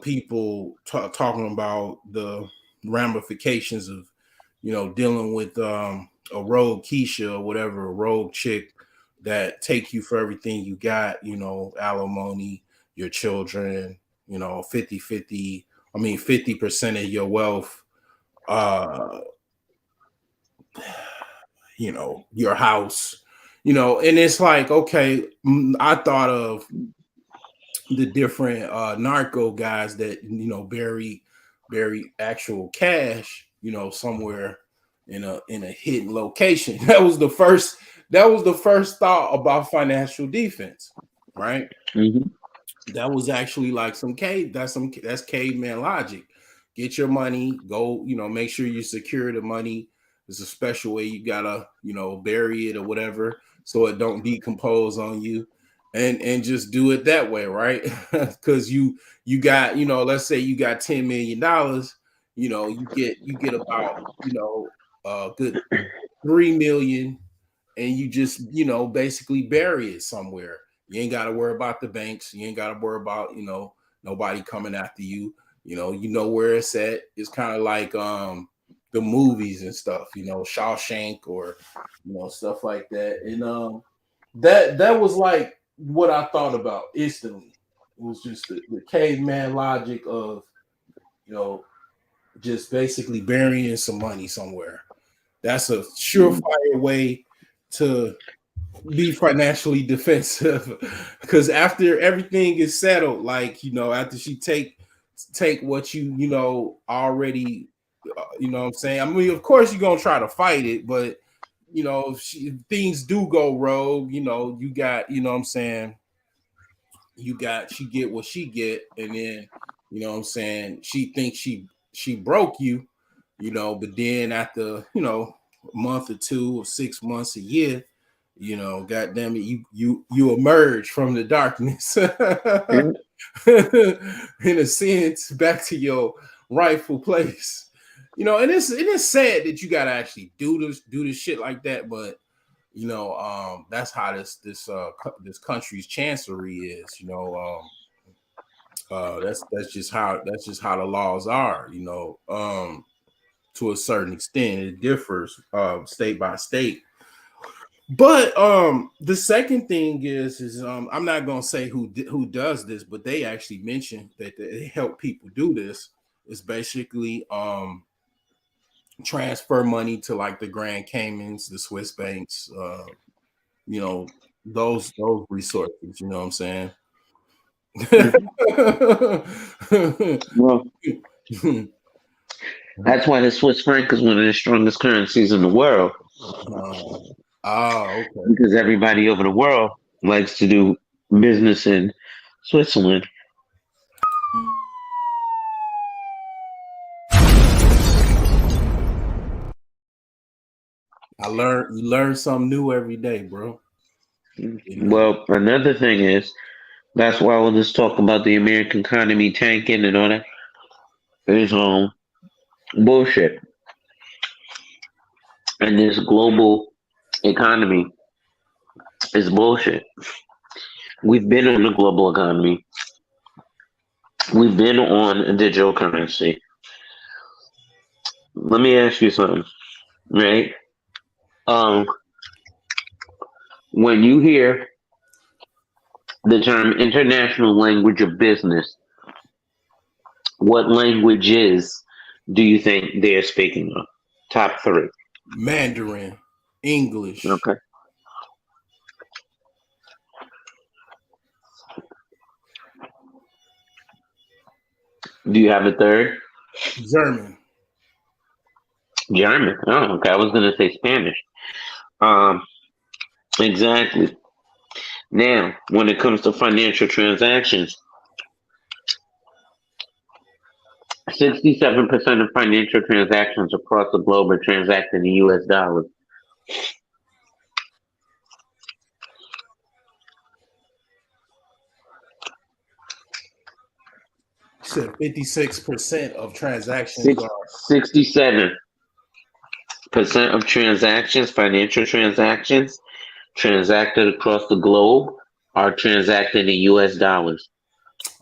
[SPEAKER 2] people talking about the ramifications of dealing with a rogue Keisha or whatever, a rogue chick, that take you for everything you got, you know, alimony, your children, you know, 50-50, 50% of your wealth, you know, your house, you know, and it's like, okay, I thought of the different narco guys that, you know, bury actual cash, you know, somewhere in a hidden location. That was the first thought about financial defense, right?
[SPEAKER 3] Mm-hmm.
[SPEAKER 2] That was actually like that's caveman logic. Get your money, go, you know, make sure you secure the money. There's a special way you gotta, you know, bury it or whatever so it don't decompose on you, and just do it that way, right? Because you got, you know, let's say you got $10 million, you know, you get about, you know, a good 3 million, and you just, you know, basically bury it somewhere. You ain't got to worry about the banks. You ain't got to worry about, you know, nobody coming after you. You know where it's at. It's kind of like the movies and stuff, you know, Shawshank or, you know, stuff like that. And that was like what I thought about instantly. It was just the caveman logic of, you know, just basically burying some money somewhere. That's a surefire way to be financially defensive, because after everything is settled, like, you know, after she take what you know already, you know what I'm saying? I mean, of course you're gonna try to fight it, but you know, if things do go rogue, you know, you got, you know what I'm saying, she get what she get, and then, you know what I'm saying, she thinks she broke you, you know, but then after, you know, a month or 2 or 6 months, a year, you know, god damn it, you emerge from the darkness in a sense, back to your rightful place. You know, and it's sad that you gotta actually do this shit like that, but you know, that's how this country's chancery is. You know, that's just how the laws are. You know, to a certain extent, it differs state by state. But the second thing is I'm not gonna say who does this, but they actually mentioned that they help people do this. It's basically transfer money to like the Grand Caymans, the Swiss banks, you know, those resources, you know what I'm saying?
[SPEAKER 3] Well, that's why the Swiss franc is one of the strongest currencies in the world,
[SPEAKER 2] Okay.
[SPEAKER 3] because everybody over the world likes to do business in Switzerland.
[SPEAKER 2] You learn something new every day, bro. You know.
[SPEAKER 3] Well, another thing is that's why all this talk about the American economy tanking and all that is bullshit. And this global economy is bullshit. We've been on the global economy. We've been on digital currency. Let me ask you something, right? Um, when you hear the term international language of business, what languages do you think they're speaking of? Top three.
[SPEAKER 2] Mandarin, English,
[SPEAKER 3] Okay. Do you have a third?
[SPEAKER 2] German.
[SPEAKER 3] German. Oh, okay. I was gonna say Spanish. Um, exactly. Now, when it comes to financial transactions, 67% of financial transactions across the globe are transacted in US dollars.
[SPEAKER 2] Said 56% of transactions
[SPEAKER 3] Six,
[SPEAKER 2] are
[SPEAKER 3] 67% of transactions, financial transactions, transacted across the globe are transacted in US dollars.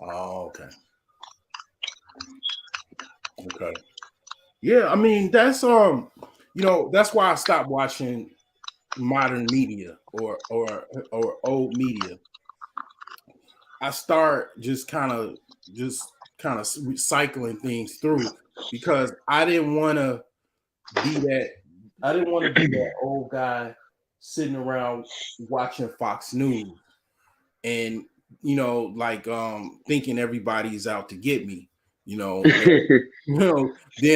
[SPEAKER 2] okay. Okay. Yeah, I mean that's you know, that's why I stopped watching modern media or old media, I start just kind of recycling things through because I didn't want to be that. I didn't want to be that old guy sitting around watching Fox News and like thinking everybody's out to get me. Then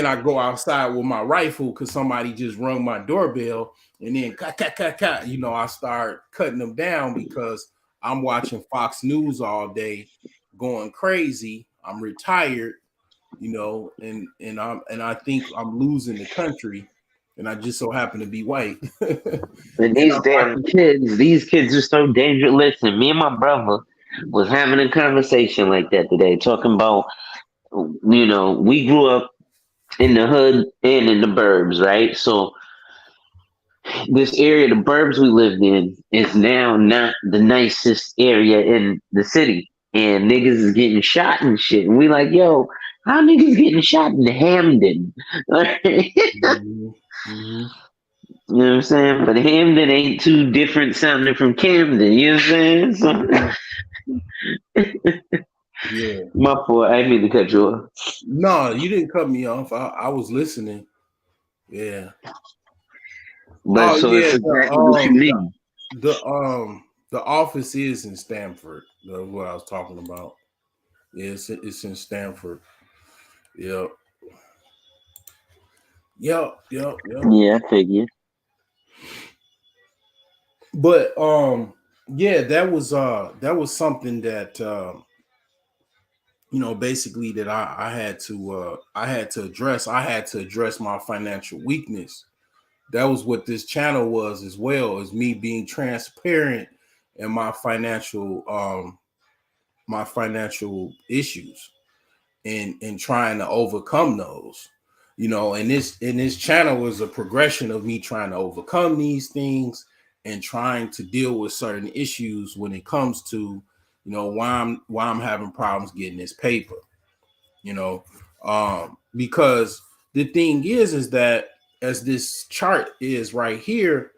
[SPEAKER 2] I go outside with my rifle because somebody just rung my doorbell, and then I start cutting them down because I'm watching Fox News all day, going crazy. I'm retired, and I think I'm losing the country, and I just so happen to be white.
[SPEAKER 3] And these these kids are so dangerous. Listen, me and my brother was having a conversation like that today, talking about, we grew up in the hood and in the burbs, right? So this area, the burbs we lived in, is now not the nicest area in the city. And niggas is getting shot and shit. And we like, yo, how niggas getting shot in Hamden?
[SPEAKER 2] Mm-hmm. Mm-hmm.
[SPEAKER 3] You know what I'm saying? But Hamden ain't too different sounding from Camden. You know what I'm saying? So,
[SPEAKER 2] yeah.
[SPEAKER 3] My fault. I didn't mean to cut you off.
[SPEAKER 2] No, you didn't cut me off. I was listening. Yeah.
[SPEAKER 3] But so it's exactly what you mean.
[SPEAKER 2] The office is in Stamford. That's what I was talking about. Yeah, it's in Stamford. Yep.
[SPEAKER 3] Yeah, I figured.
[SPEAKER 2] But yeah, that was something that basically that I had to address. I had to address my financial weakness. That was what this channel was, as well as me being transparent in my financial issues and trying to overcome those. And this channel is a progression of me trying to overcome these things and trying to deal with certain issues when it comes to why I'm having problems getting this paper. Because the thing is that, as this chart is right here,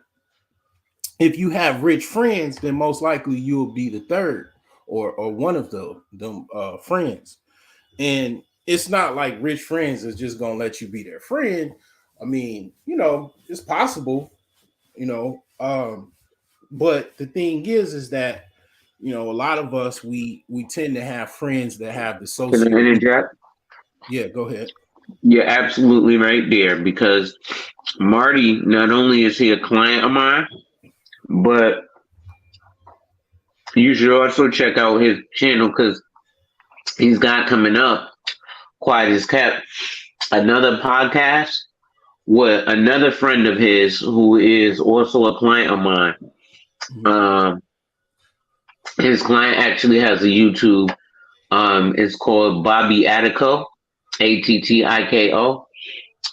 [SPEAKER 2] if you have rich friends, then most likely you'll be the third or one of them friends. And it's not like rich friends is just gonna let you be their friend. I mean, it's possible, but the thing is that a lot of us we tend to have friends that have the social.
[SPEAKER 3] Can I interject?
[SPEAKER 2] Yeah, go ahead.
[SPEAKER 3] You're absolutely right there, because Marty, not only is he a client of mine, but you should also check out his channel, because he's got coming up, Quiet as Kept, another podcast with another friend of his who is also a client of mine.
[SPEAKER 2] Mm-hmm.
[SPEAKER 3] His client actually has a YouTube. It's called Bobby Attico, Attiko.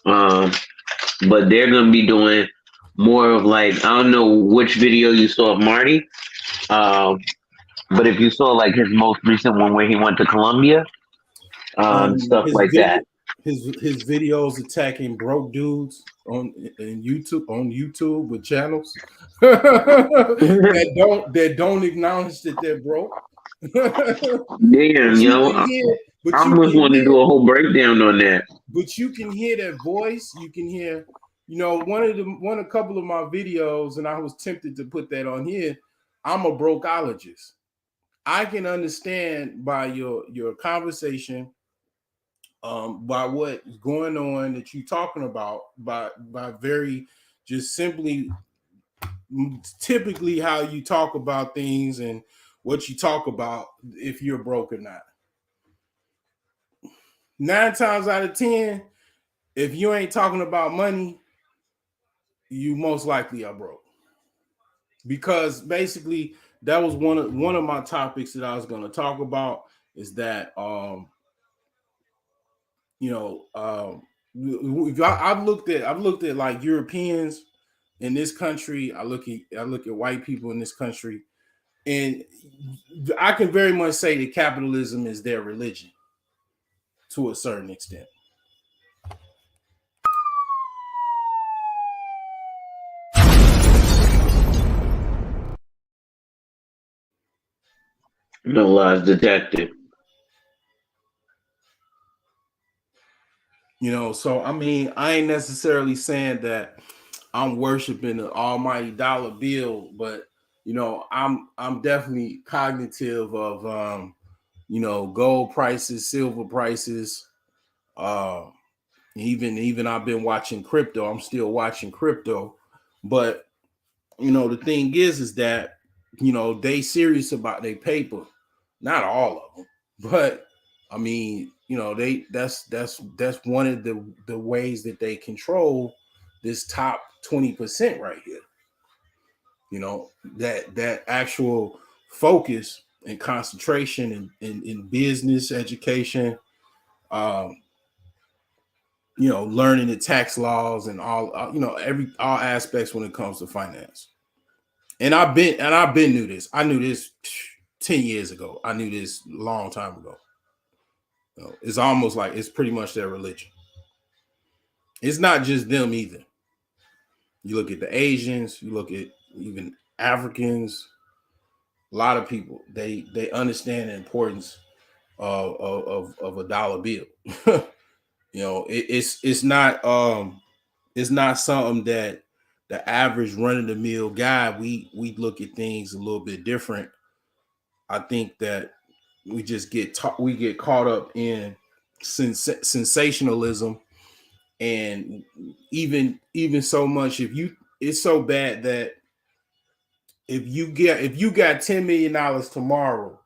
[SPEAKER 3] But they're gonna be doing more of, like, I don't know which video you saw of Marty, but if you saw like his most recent one where he went to Colombia, stuff like that.
[SPEAKER 2] His videos attacking broke dudes on YouTube with channels that don't acknowledge that they're broke.
[SPEAKER 3] Damn, I almost want to do a whole breakdown on that.
[SPEAKER 2] But you can hear that voice. You can hear, a couple of my videos, and I was tempted to put that on here. I'm a brokeologist. I can understand by your conversation, by what's going on that you're talking about, by very just simply, typically how you talk about things and what you talk about, if you're broke or not. 9 times out of 10, if you ain't talking about money, you most likely are broke. Because basically that was one of my topics that I was going to talk about, is that I've looked at like Europeans in this country. I look at white people in this country, and I can very much say that capitalism is their religion to a certain extent.
[SPEAKER 3] No lies detected.
[SPEAKER 2] You know, so I mean, I ain't necessarily saying that I'm worshiping the almighty dollar bill, but you know, I'm definitely cognitive of you know, gold prices, silver prices, uh even I've been watching crypto. I'm still watching crypto, but you know, the thing is that you know they serious about their paper. Not all of them, but I mean, you know, that's one of the ways that they control this top 20% right here. You know, that actual focus and concentration in business education, um, you know, learning the tax laws and all, you know, all aspects when it comes to finance. And I've been knew this. I knew this 10 years ago. I knew this a long time ago. You know, it's almost like it's pretty much their religion. It's not just them either. You look at the Asians, you look at even Africans, a lot of people, they understand the importance of a dollar bill. You know, it's not something that the average run of the mill guy we look at things a little bit different. I think that we get caught up in sensationalism, and even so much if you it's so bad that if you got $10 million tomorrow,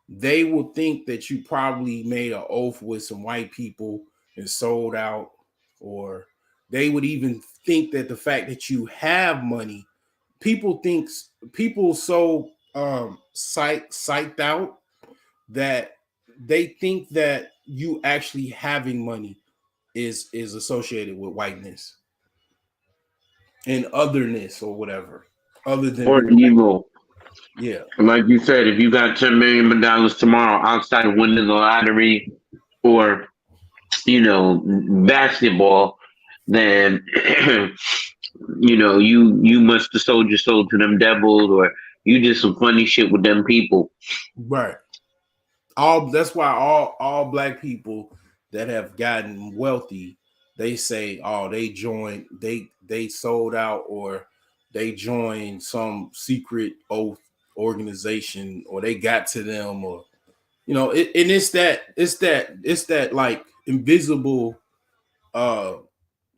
[SPEAKER 2] they will think that you probably made an oath with some white people and sold out, or they would even think that the fact that you have money, people so psyched out that they think that you actually having money is associated with whiteness and otherness or whatever, other than
[SPEAKER 3] Or
[SPEAKER 2] being black.
[SPEAKER 3] evil.
[SPEAKER 2] Yeah,
[SPEAKER 3] Like you said, if you got $10 million tomorrow outside of winning the lottery or, basketball, then you must have sold your soul to them devils, or you did some funny shit with them people.
[SPEAKER 2] right. All that's why all black people that have gotten wealthy, they say, oh, they sold out, or they joined some secret oath organization, or they got to them, or and it's that like invisible uh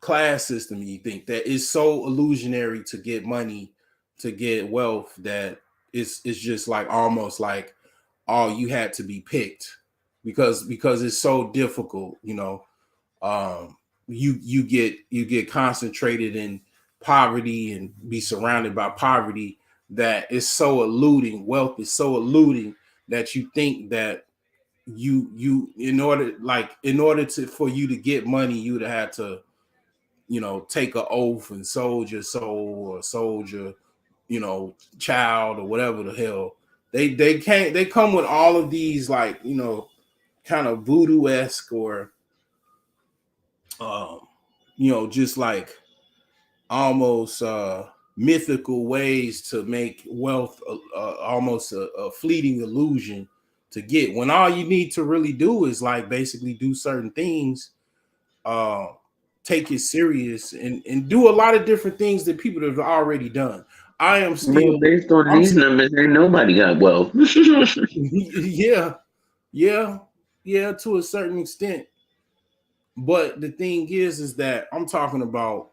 [SPEAKER 2] class system. You think that is so illusionary to get money, to get wealth, that it's just like almost like, oh, you had to be picked because it's so difficult. You get concentrated in poverty and be surrounded by poverty, that is so eluding. Wealth is so eluding that you think that you in order to for you to get money, you would have had to take an oath and sold your soul, or sold your child, or whatever the hell. They come with all of these, like, kind of voodoo-esque, or um just like almost mythical ways to make wealth almost a fleeting illusion to get, when all you need to really do is like basically do certain things, uh take it serious, and do a lot of different things that people have already done. I am still
[SPEAKER 3] Well, based on
[SPEAKER 2] I'm
[SPEAKER 3] these numbers, ain't nobody got wealth.
[SPEAKER 2] yeah, yeah, yeah, to a certain extent. But the thing is that I'm talking about,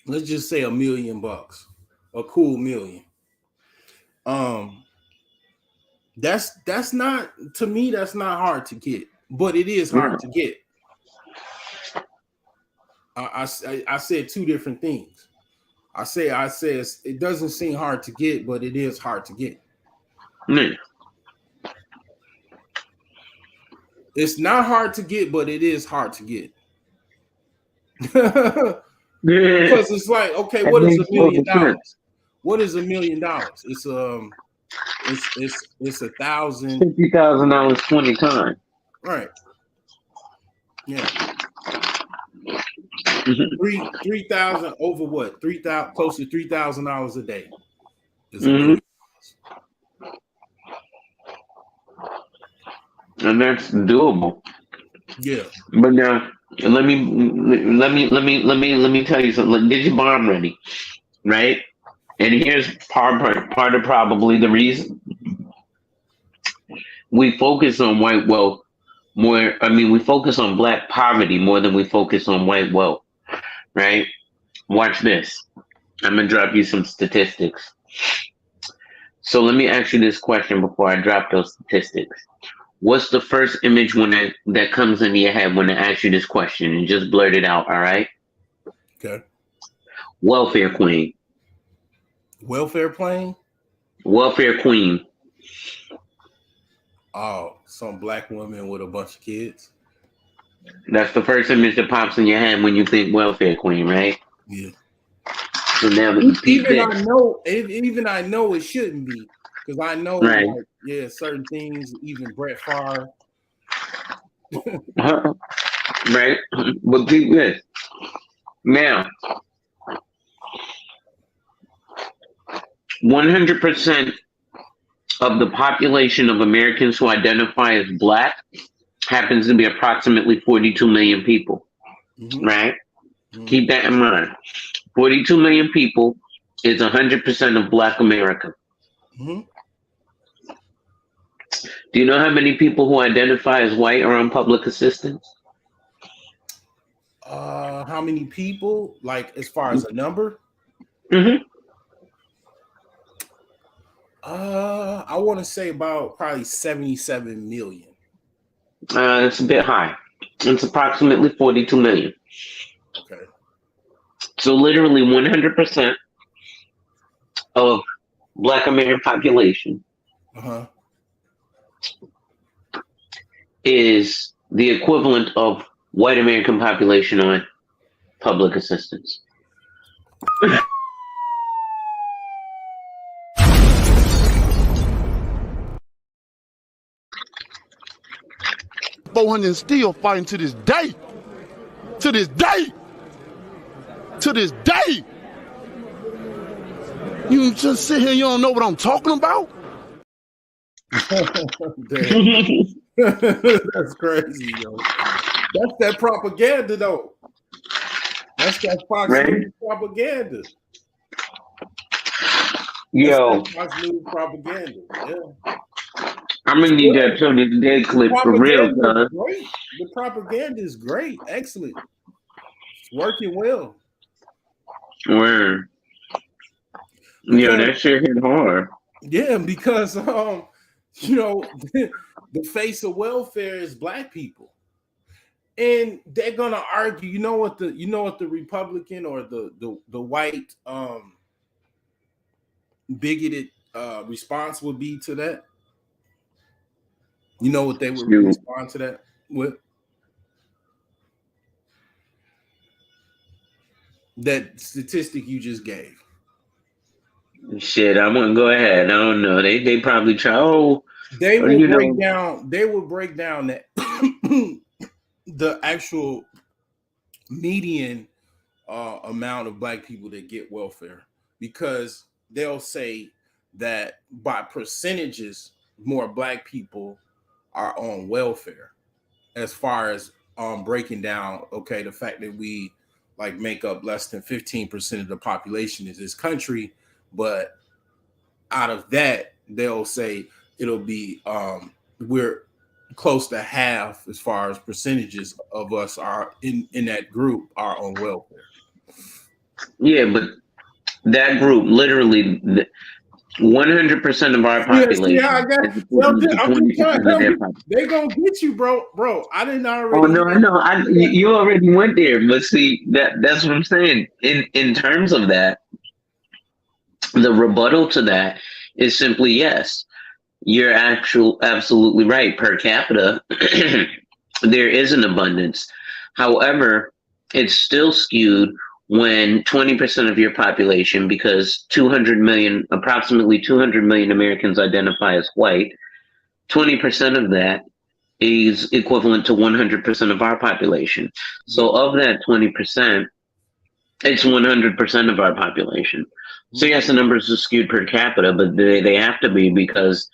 [SPEAKER 2] let's just say $1 million, a cool million. Um, that's not, to me, that's not hard to get, but it is hard
[SPEAKER 3] Yeah.
[SPEAKER 2] to get. I said two different things. I say it doesn't seem hard to get, but it is hard to get.
[SPEAKER 3] Yeah.
[SPEAKER 2] It's not hard to get, but it is hard to get. Because
[SPEAKER 3] Yeah.
[SPEAKER 2] it's like, okay,
[SPEAKER 3] That
[SPEAKER 2] what is a
[SPEAKER 3] makes
[SPEAKER 2] million
[SPEAKER 3] total sense.
[SPEAKER 2] dollars? What is $1 million? It's 1,000.
[SPEAKER 3] $50,000 20 times.
[SPEAKER 2] Right. Yeah.
[SPEAKER 3] Mm-hmm.
[SPEAKER 2] 3,000 over what? 3,000, close to $3,000 a day is $1 million.
[SPEAKER 3] Mm-hmm. and that's doable.
[SPEAKER 2] Yeah.
[SPEAKER 3] But now, let me tell you something. Like, get your bomb ready, right? And here's part of probably the reason we focus on white wealth more. I mean, we focus on black poverty more than we focus on white wealth, right? Watch this. I'm gonna drop you some statistics. So let me ask you this question before I drop those statistics. What's the first image that comes into your head when I ask you this question? And just blurt it out, all right?
[SPEAKER 2] Okay.
[SPEAKER 3] Welfare queen.
[SPEAKER 2] Welfare plane?
[SPEAKER 3] Welfare queen.
[SPEAKER 2] Oh, some black woman with a bunch of kids.
[SPEAKER 3] That's the first image that pops in your head when you think welfare queen, right?
[SPEAKER 2] Yeah.
[SPEAKER 3] So now
[SPEAKER 2] even I know it shouldn't be, because I know,
[SPEAKER 3] right?
[SPEAKER 2] Like, yeah, certain things. Even Brett Favre.
[SPEAKER 3] Right, but keep this. Now, 100% of the population of Americans who identify as black happens to be approximately 42 million people, right? Keep that in mind. 42 million people is 100% of black America. Do you know how many people who identify as white are on public assistance?
[SPEAKER 2] How many people? Like, as far as a number? I want to say about probably 77 million.
[SPEAKER 3] It's a bit high. It's approximately 42 million.
[SPEAKER 2] Okay.
[SPEAKER 3] So literally 100% of black American population is the equivalent of white American population on public assistance.
[SPEAKER 4] 400 still fighting to this day. To this day. To this day. You just sit here, you don't know what I'm talking about?
[SPEAKER 2] That's crazy, yo. That's that propaganda, though. That's that Fox News propaganda.
[SPEAKER 3] Yo.
[SPEAKER 2] That's Fox News propaganda. Yeah.
[SPEAKER 3] I'm gonna need that till this day clip for real, cuz.
[SPEAKER 2] The propaganda is great, excellent. It's working well.
[SPEAKER 3] Word. Yeah, that shit hit hard.
[SPEAKER 2] Yeah, because you know, the face of welfare is black people. And they're gonna argue, you know what the Republican or the white bigoted response would be to that? You know what they would respond to that with? That statistic you just gave.
[SPEAKER 3] Shit, I wouldn't go ahead. I don't know. They probably try.
[SPEAKER 2] They will break down. They will break down that the actual median amount of black people that get welfare, because they'll say that by percentages, more black people are on welfare, as far as breaking down. Okay, the fact that we like make up less than 15% of the population in this country, but out of that, they'll say it'll be we're close to half as far as percentages of us are in that group are on welfare.
[SPEAKER 3] Yeah, but that group literally 100% of our population.
[SPEAKER 2] Yeah, I got. They gonna get you, bro. I didn't already.
[SPEAKER 3] Oh no, I know. You already went there, but see that's what I'm saying. In terms of that, the rebuttal to that is simply yes. You're absolutely right. Per capita, there is an abundance. However, it's still skewed when 20% of your population, because approximately 200 million Americans identify as white, 20% of that is equivalent to 100% of our population. So of that 20%, it's 100% of our population. So yes, the numbers are skewed per capita, but they have to be, because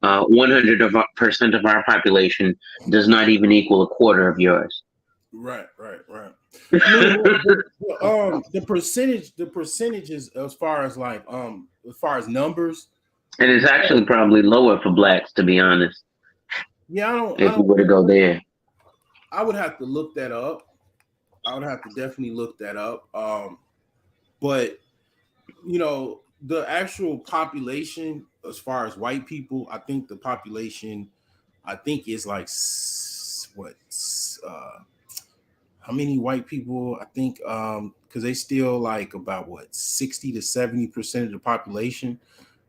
[SPEAKER 3] 100% of our population does not even equal a quarter of yours.
[SPEAKER 2] Right. I mean, the percentages as far as like as far as numbers,
[SPEAKER 3] And it's actually probably lower for blacks, to be honest.
[SPEAKER 2] yeah,
[SPEAKER 3] If you were to go there,
[SPEAKER 2] I would have to look that up. I would have to definitely look that up. But you know, the actual population as far as white people, I think the population, I think is like what how many white people? I think because they still like about what 60 to 70% of the population.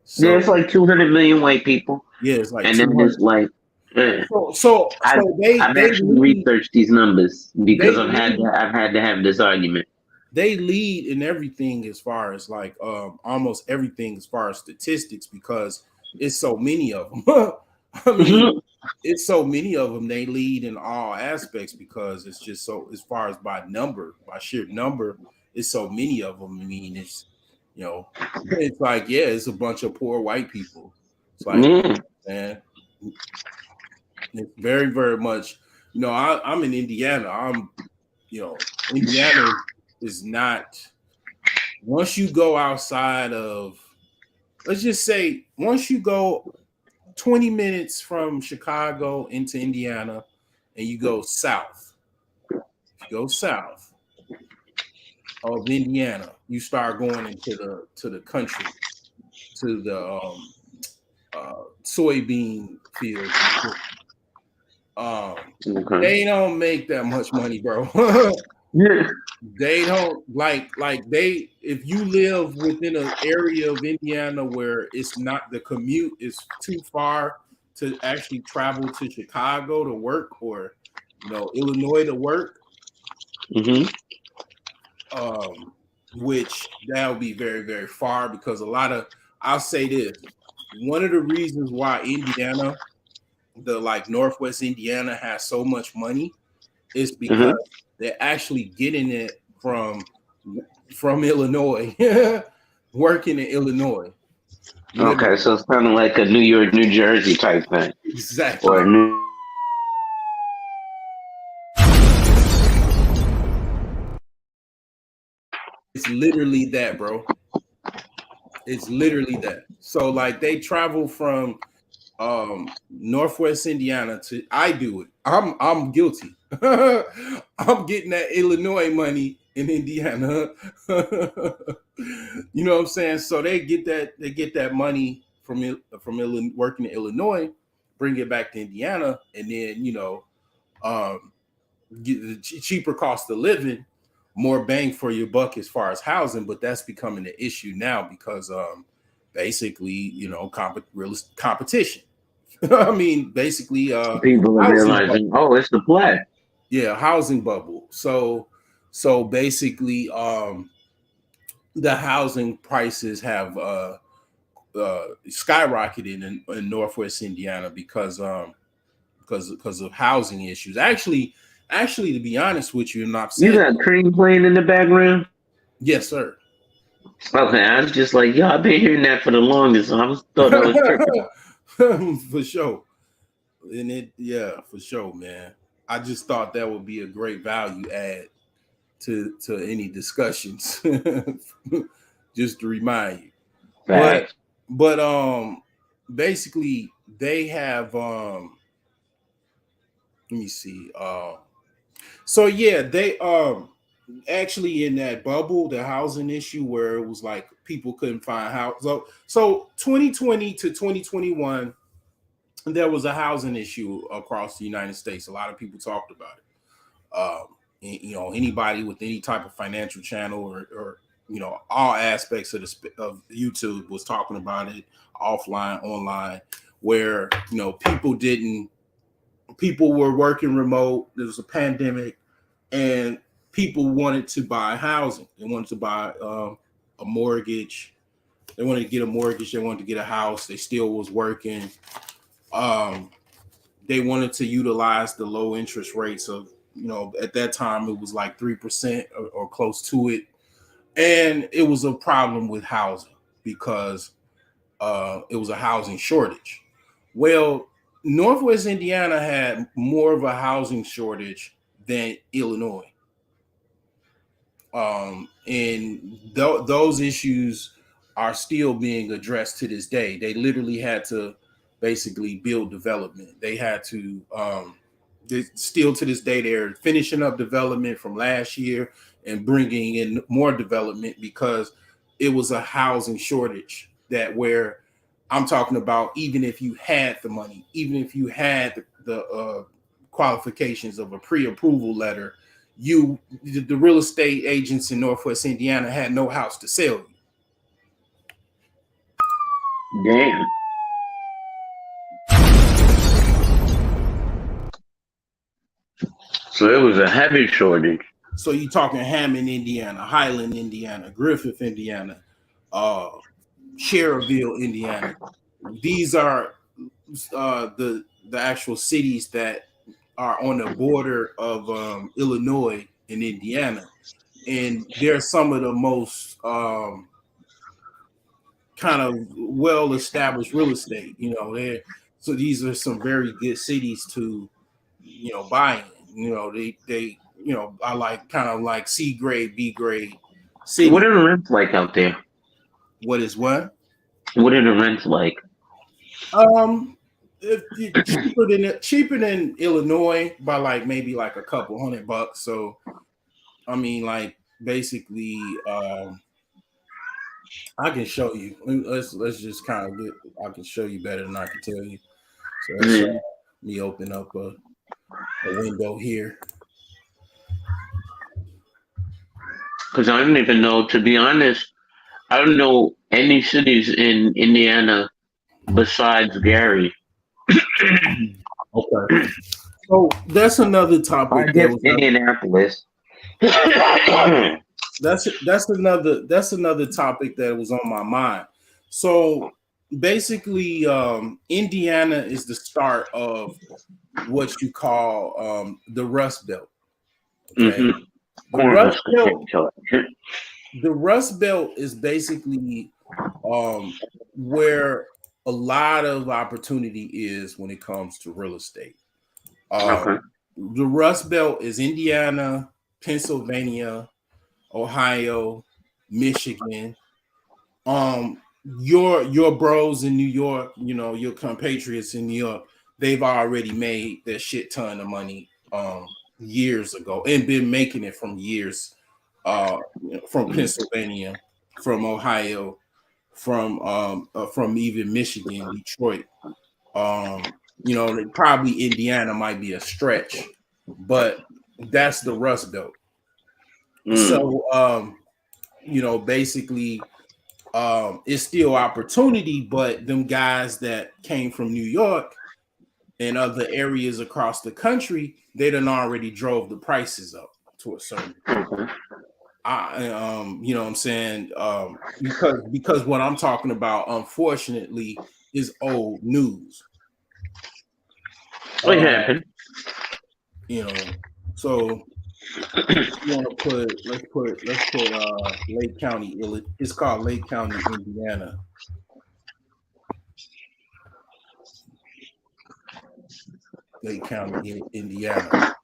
[SPEAKER 2] So
[SPEAKER 3] yeah, it's like 200 million white people,
[SPEAKER 2] yeah, it's like
[SPEAKER 3] and then
[SPEAKER 2] 200.
[SPEAKER 3] it's like, eh.
[SPEAKER 2] So
[SPEAKER 3] I've
[SPEAKER 2] they
[SPEAKER 3] actually
[SPEAKER 2] lead,
[SPEAKER 3] researched these numbers because
[SPEAKER 2] they lead
[SPEAKER 3] I've had to have this argument.
[SPEAKER 2] they lead in everything as far as like almost everything as far as statistics because it's so many of them. I mean,
[SPEAKER 3] Mhm.
[SPEAKER 2] it's so many of them. They lead in all aspects because it's just so as far as by number, by sheer number, it's so many of them. I mean, it's you know, it's like yeah, it's a bunch of poor white people. It's like
[SPEAKER 3] Yeah.
[SPEAKER 2] man, it's very very much. You know, I'm in Indiana. Indiana is not. Once you go outside of, let's just say, once you go 20 minutes from Chicago into Indiana and you go south, if you go south of Indiana, you start going into the country, to the soybean fields.
[SPEAKER 3] Okay.
[SPEAKER 2] They don't make that much money, bro.
[SPEAKER 3] Yeah.
[SPEAKER 2] They don't like they if you live within an area of Indiana where it's not the commute is too far to actually travel to Chicago to work or Illinois to work,
[SPEAKER 3] Mm-hmm.
[SPEAKER 2] which that would be very very far because a lot of I'll say this, one of the reasons why Indiana, the like Northwest Indiana has so much money is because
[SPEAKER 3] Mm-hmm.
[SPEAKER 2] they're actually getting it from Illinois, working in Illinois.
[SPEAKER 3] Okay,
[SPEAKER 2] Literally.
[SPEAKER 3] so it's kind of like a New York, New Jersey type thing, or
[SPEAKER 2] Exactly.
[SPEAKER 3] a New.
[SPEAKER 2] It's literally that, bro. It's literally that. So like they travel from Northwest Indiana to I do it. I'm guilty. I'm getting that Illinois money in Indiana. You know what I'm saying? So they get that money from working in Illinois, bring it back to Indiana, and then um, get the cheaper cost of living, more bang for your buck as far as housing. But that's becoming an issue now because basically competition. I mean, basically,
[SPEAKER 3] People are
[SPEAKER 2] housing bubble.
[SPEAKER 3] realizing, oh, it's the play.
[SPEAKER 2] Yeah, housing bubble. So basically, the housing prices have skyrocketed in Northwest Indiana because of housing issues. Actually, to be honest with you, and I've
[SPEAKER 3] You
[SPEAKER 2] said
[SPEAKER 3] got Cream playing in the background.
[SPEAKER 2] yes, sir.
[SPEAKER 3] Okay, I was just like, yo, I've been hearing that for the longest. So I thought I was tripping.
[SPEAKER 2] For sure. And for sure, man. I just thought that would be a great value add to any discussions. Just to remind you. But
[SPEAKER 3] Facts.
[SPEAKER 2] basically they have let me see. So yeah, they actually in that bubble, the housing issue where it was like people couldn't find house. So 2020 to 2021, there was a housing issue across the United States. A lot of people talked about it. Anybody with any type of financial channel or all aspects of YouTube was talking about it, offline, online, where people were working remote. There was a pandemic, and people wanted to buy housing. They wanted to buy a mortgage. They wanted to get a mortgage. They wanted to get a house. They still was working. They wanted to utilize the low interest rates of, at that time it was like 3% or close to it. And it was a problem with housing because it was a housing shortage. Well, Northwest Indiana had more of a housing shortage than Illinois. And those issues are still being addressed to this day. They literally had to basically build development. They had to, still to this day, they're finishing up development from last year and bringing in more development because it was a housing shortage that where I'm talking about, even if you had the money, even if you had the qualifications of a pre-approval letter, the real estate agents in Northwest Indiana had no house to sell you.
[SPEAKER 3] Damn. So it was a heavy shortage.
[SPEAKER 2] So you're talking Hammond, Indiana, Highland, Indiana, Griffith, Indiana, Cherville, Indiana. These are the actual cities that are on the border of Illinois and Indiana, and they're some of the most kind of well-established real estate. So these are some very good cities to buy in. They I like kind of like C grade, B grade city.
[SPEAKER 3] What are the rents like out there?
[SPEAKER 2] What is what?
[SPEAKER 3] What are the rents like?
[SPEAKER 2] Cheaper than Illinois by like maybe like a couple $100. So I mean, like basically, I can show you. Let's just kind of I can show you better than I can tell you. So let me open up a window here.
[SPEAKER 3] Because I don't even know, to be honest, I don't know any cities in Indiana besides Gary.
[SPEAKER 2] Okay. So that's another topic.
[SPEAKER 3] I guess Indianapolis.
[SPEAKER 2] That's another topic that was on my mind. So basically, Indiana is the start of what you call the Rust Belt. Okay. Mm-hmm. The Rust Belt is basically where a lot of opportunity is when it comes to real estate. The Rust Belt is Indiana, Pennsylvania, Ohio, Michigan. Your bros in New York, your compatriots in New York, they've already made their shit ton of money years ago and been making it from years from Pennsylvania, from Ohio, from even Michigan, Detroit. Probably Indiana might be a stretch, but that's the Rust Belt. So basically it's still opportunity, but them guys that came from New York and other areas across the country, they done already drove the prices up to a certain point. You know what I'm saying? Because what I'm talking about, unfortunately, is old news.
[SPEAKER 3] What happened?
[SPEAKER 2] So you want to let's put Lake County. It's called Lake County, Indiana. Lake County, Indiana.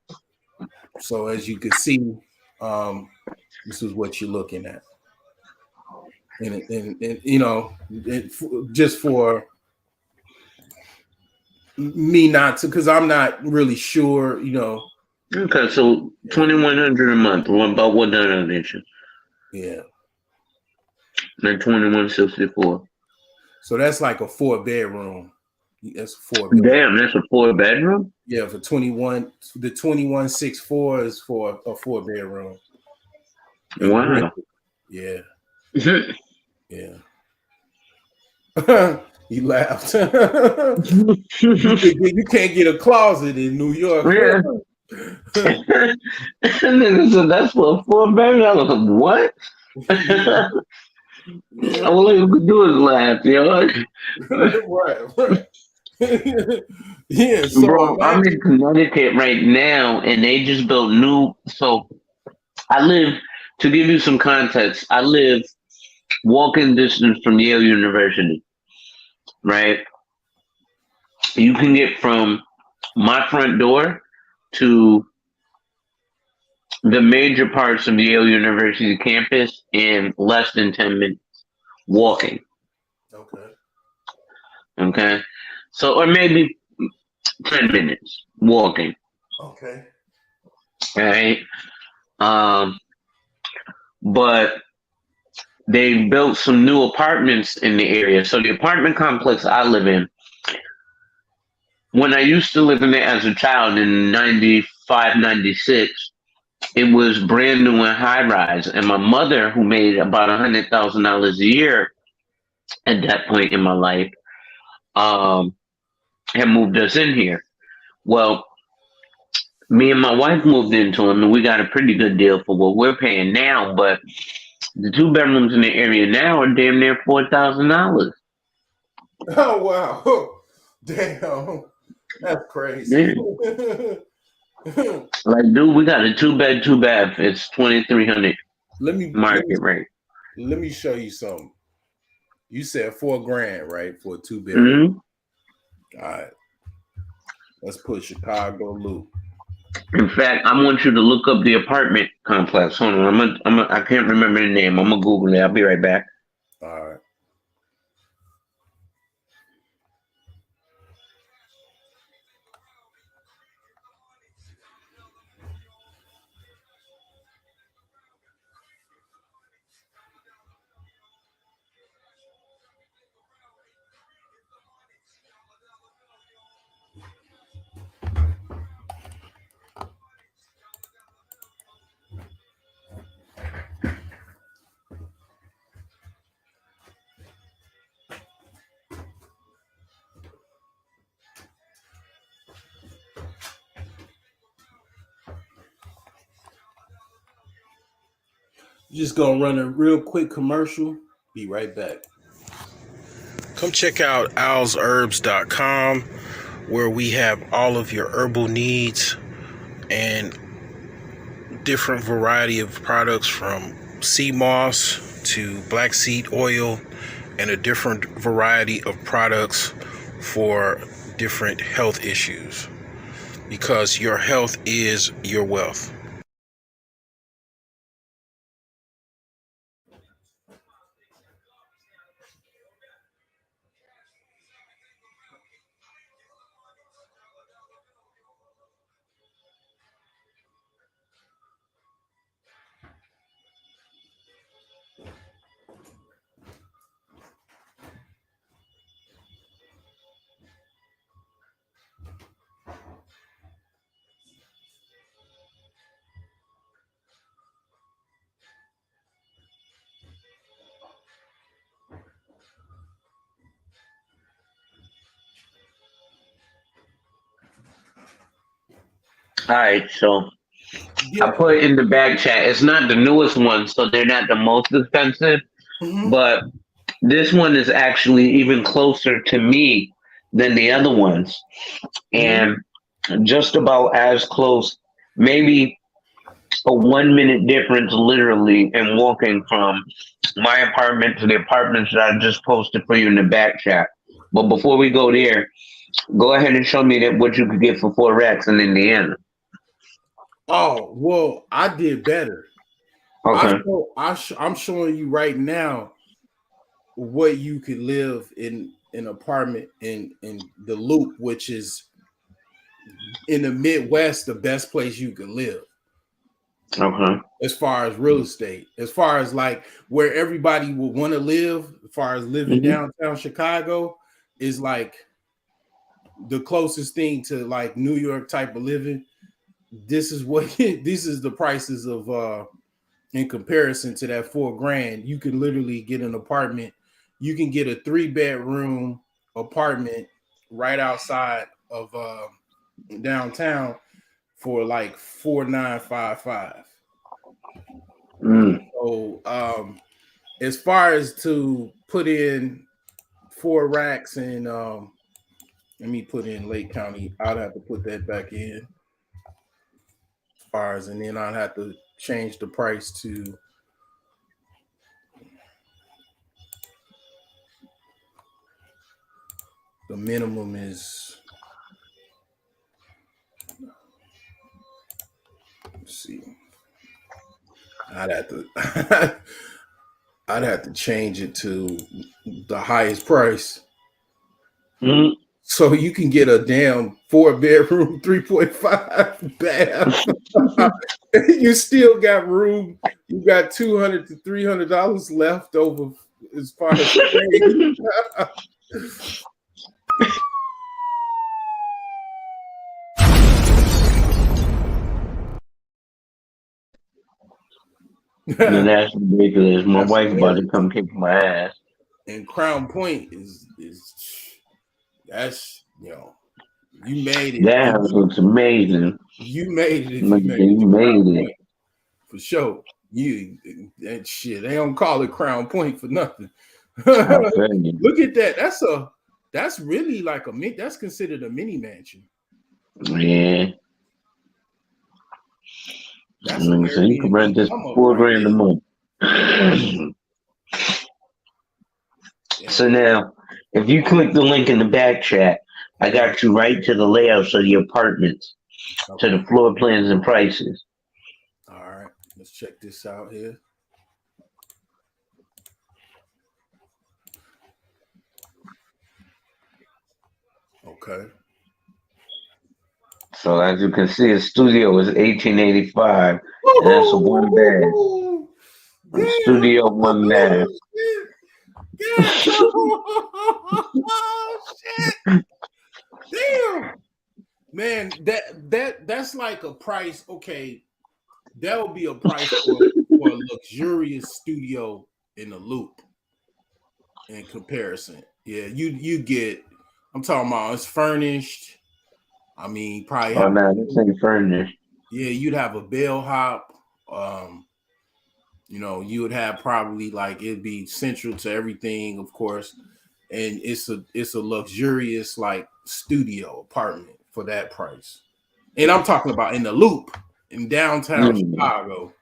[SPEAKER 2] So as you can see, this is what you're looking at, and just for me not to, because I'm not really sure,
[SPEAKER 3] Okay, so $2,100 a month. What about what done addition?
[SPEAKER 2] Yeah.
[SPEAKER 3] Then $2,164.
[SPEAKER 2] So that's like a 4-bedroom. That's 4.
[SPEAKER 3] Damn, that's a 4-bedroom?
[SPEAKER 2] Yeah, for 21. The 2,164 is for a 4-bedroom.
[SPEAKER 3] Wow.
[SPEAKER 2] Yeah. Yeah. You laughed. You can't get a closet in New York.
[SPEAKER 3] Yeah. So that's for a 4-bedroom. I was like, what? All you could do is laugh,
[SPEAKER 2] Right. Yeah, so
[SPEAKER 3] bro, I'm in Connecticut right now, and they just built new. So I live, to give you some context, I live walking distance from Yale University, right? You can get from my front door to the major parts of Yale University campus in less than 10 minutes walking.
[SPEAKER 2] Okay.
[SPEAKER 3] Okay. So, or maybe 10 minutes walking.
[SPEAKER 2] Okay.
[SPEAKER 3] All right. But they built some new apartments in the area. So the apartment complex I live in, when I used to live in it as a child in 95, 96, it was brand new and high rise. And my mother, who made about $100,000 a year at that point in my life, had moved us in here. Well, me and my wife moved into them, and we got a pretty good deal for what we're paying now. But the two bedrooms in the area now are damn near $4,000.
[SPEAKER 2] Oh wow. Damn. That's crazy.
[SPEAKER 3] Yeah. Like, dude, we got a 2-bed, 2-bath. It's 2,300 market rate.
[SPEAKER 2] Let me show you something. You said $4,000, right? For a 2-bedroom.
[SPEAKER 3] Mm-hmm.
[SPEAKER 2] All right. Let's put Chicago Loop.
[SPEAKER 3] In fact, I want you to look up the apartment complex. Hold on, I can't remember the name. I'm gonna Google it. I'll be right back.
[SPEAKER 2] All right. Just gonna run a real quick commercial. Be right back. Come check out owlsherbs.com, where we have all of your herbal needs and different variety of products, from sea moss to black seed oil, and a different variety of products for different health issues, because your health is your wealth.
[SPEAKER 3] All right, so
[SPEAKER 2] Yeah.
[SPEAKER 3] I put it in the back chat. It's not the newest one, so they're not the most expensive, but this one is actually even closer to me than the other ones, and just about as close, maybe a 1 minute difference, literally, in walking from my apartment to the apartments that I just posted for you in the back chat. But before we go there, go ahead and show me that what you could get for 4X in Indiana.
[SPEAKER 2] Oh, well, I did better.
[SPEAKER 3] Okay.
[SPEAKER 2] I'm showing you right now what you could live in an apartment in the Loop, which is in the Midwest, the best place you could live.
[SPEAKER 3] Okay.
[SPEAKER 2] As far as real estate, as far as like where everybody would want to live, as far as living downtown Chicago, is like the closest thing to like New York type of living. This is the prices of in comparison to that $4,000. You can literally get an apartment. You can get a 3-bedroom apartment right outside of downtown for like $4,955. So as far as to put in 4 racks and let me put in Lake County, I'd have to put that back in as far as, and then I'd have to change the price to The minimum is, let's see. I'd have to change it to the highest price.
[SPEAKER 3] Mm-hmm.
[SPEAKER 2] So you can get a damn 4-bedroom, 3.5 bath. You still got room. You got $200 to $300 left over as far as trade.
[SPEAKER 3] Man, that's ridiculous. My
[SPEAKER 2] That's
[SPEAKER 3] wife about to
[SPEAKER 2] hilarious.
[SPEAKER 3] come kick my ass.
[SPEAKER 2] And Crown Point is that's, you know, you made it.
[SPEAKER 3] That house looks amazing.
[SPEAKER 2] You made it if
[SPEAKER 3] Look,
[SPEAKER 2] you made
[SPEAKER 3] you
[SPEAKER 2] it to Crown
[SPEAKER 3] made it.
[SPEAKER 2] Point. For sure. That shit. They don't call it Crown Point for nothing. Look at that. That's really like that's considered a mini mansion.
[SPEAKER 3] Yeah.
[SPEAKER 2] That's
[SPEAKER 3] So you can rent this for $4,000 a month. So now, if you click the link in the back chat, I got you right to the layouts of the apartments, to the floor plans and prices.
[SPEAKER 2] All right, let's check this out here. Okay.
[SPEAKER 3] So as you can see, a studio is $1,885, and that's a one bed. A studio, one bed.
[SPEAKER 2] Oh shit! Damn, man, that's like a price. Okay, that would be a price for a luxurious studio in the Loop. In comparison, yeah, you get. I'm talking about it's furnished. I mean, probably.
[SPEAKER 3] Oh no, this ain't furnished.
[SPEAKER 2] Yeah, you'd have a bellhop. You know, you would have probably like it'd be central to everything, of course, and it's a luxurious like studio apartment for that price. And I'm talking about in the Loop in downtown Chicago.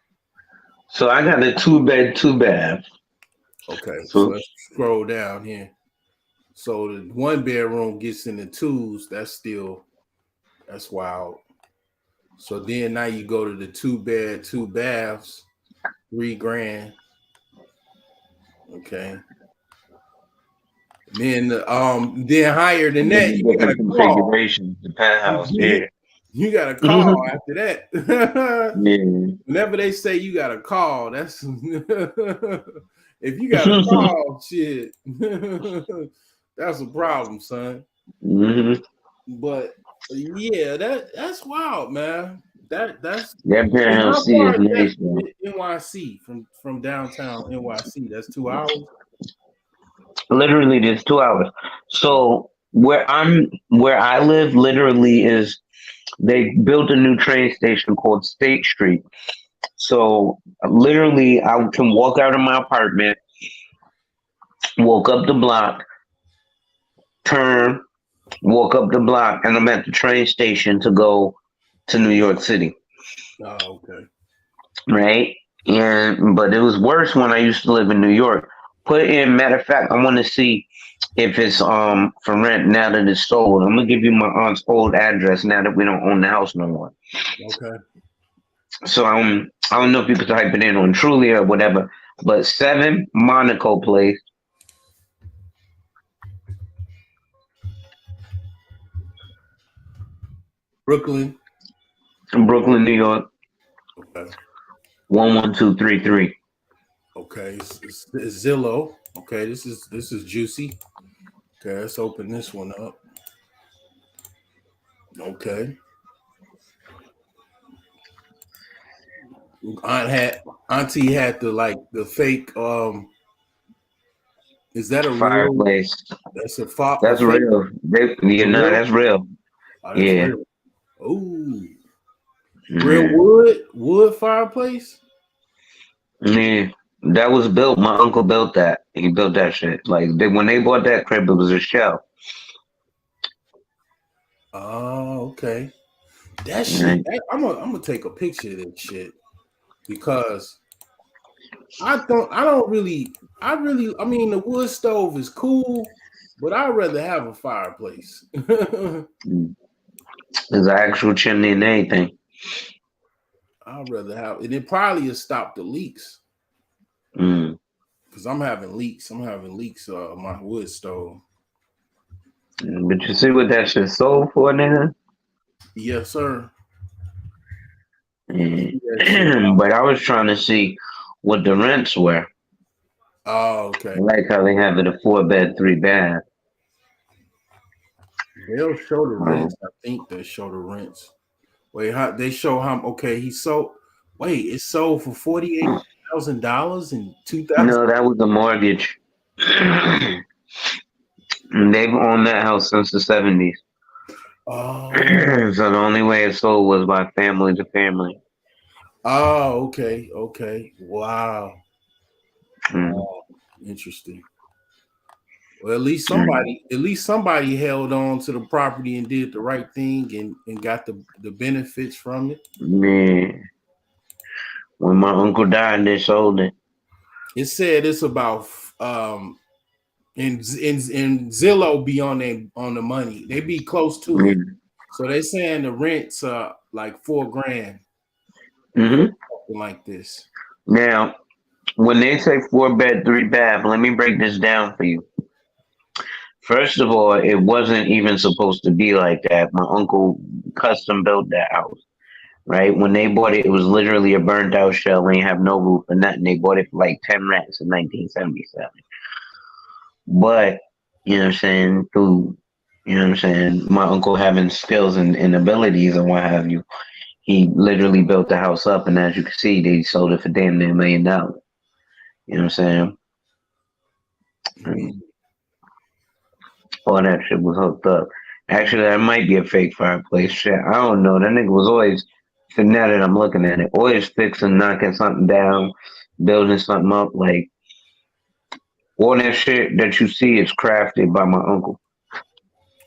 [SPEAKER 3] So I got a 2-bed, 2-bath.
[SPEAKER 2] Okay, so let's scroll down here. So the 1-bedroom gets in the 2s. That's wild. So then now you go to the 2-bed, 2 baths, $3,000. Okay. Then higher than that, you got a configuration.
[SPEAKER 3] The penthouse, yeah.
[SPEAKER 2] You got a call after that.
[SPEAKER 3] Yeah.
[SPEAKER 2] Whenever they say you got a call, that's if you got a call, shit, that's a problem, son.
[SPEAKER 3] Mm-hmm.
[SPEAKER 2] But yeah, that's wild, man. That's
[SPEAKER 3] that penthouse is nice, man.
[SPEAKER 2] NYC from downtown NYC. That's 2 hours.
[SPEAKER 3] Literally, there's 2 hours. So where I live, literally is they built a new train station called State Street. So literally, I can walk out of my apartment, walk up the block, turn, walk up the block, and I'm at the train station to go to New York City.
[SPEAKER 2] Oh, okay.
[SPEAKER 3] Right? But it was worse when I used to live in New York. Matter of fact, I want to see if it's for rent now that it's sold. I'm gonna give you my aunt's old address now that we don't own the house no more.
[SPEAKER 2] Okay.
[SPEAKER 3] So I don't know if you could type it in on Trulia or whatever, but 7 Monaco Place.
[SPEAKER 2] Brooklyn,
[SPEAKER 3] New York.
[SPEAKER 2] Okay.
[SPEAKER 3] 11233.
[SPEAKER 2] Okay, it's Zillow. Okay, this is juicy. Okay, let's open this one up. Okay. Auntie had the fake is that a
[SPEAKER 3] fireplace?
[SPEAKER 2] That's a
[SPEAKER 3] That's real. That's real.
[SPEAKER 2] Oh, that's
[SPEAKER 3] yeah.
[SPEAKER 2] Real. Ooh. Real wood fireplace?
[SPEAKER 3] Yeah. That was built. My uncle built that. He built that shit. Like when they bought that crib, it was a shell.
[SPEAKER 2] Oh, okay. That shit. I'm gonna take a picture of that shit because I mean the wood stove is cool, But I'd rather have a fireplace.
[SPEAKER 3] There's an actual chimney and anything.
[SPEAKER 2] I'd rather have, and it probably has stopped the leaks. Because I'm having leaks. I'm having leaks on my wood stove.
[SPEAKER 3] But you see what that shit sold for, nigga?
[SPEAKER 2] Yes, sir.
[SPEAKER 3] But I was trying to see what the rents were.
[SPEAKER 2] Oh, okay.
[SPEAKER 3] I like how they have it a 4-bed, 3-bath.
[SPEAKER 2] They'll show the rents. I think they show the rents. Wait, how they show how? Okay, he sold. Wait, it sold for $48,000 in 2000.
[SPEAKER 3] No, that was the mortgage. And they've owned that house since the 70s.
[SPEAKER 2] Oh,
[SPEAKER 3] So the only way it sold was by family to family.
[SPEAKER 2] oh, okay, okay. Wow. Oh, interesting. Well, at least somebody held on to the property and did the right thing and got the benefits from it.
[SPEAKER 3] Yeah. When my uncle died, they sold it.
[SPEAKER 2] It said it's about and Zillow be on the money. They be close to it. So they saying the rent's like $4,000. Something like this.
[SPEAKER 3] Now, when they say 4-bed, 3-bath, let me break this down for you. First of all, it wasn't even supposed to be like that. My uncle custom built that house, right? When they bought it, it was literally a burnt out shell. They have no roof or nothing. They bought it for like 10 racks in 1977. But, you know what I'm saying, through, you know what I'm saying, my uncle having skills and abilities and what have you, he literally built the house up. And as you can see, they sold it for damn near $1 million. You know what I'm saying? All that shit was hooked up. Actually, that might be a fake fireplace. Shit, I don't know. That nigga was always, now that I'm looking at it, always fixing, knocking something down, building something up. Like, all that shit that you see is crafted by my uncle.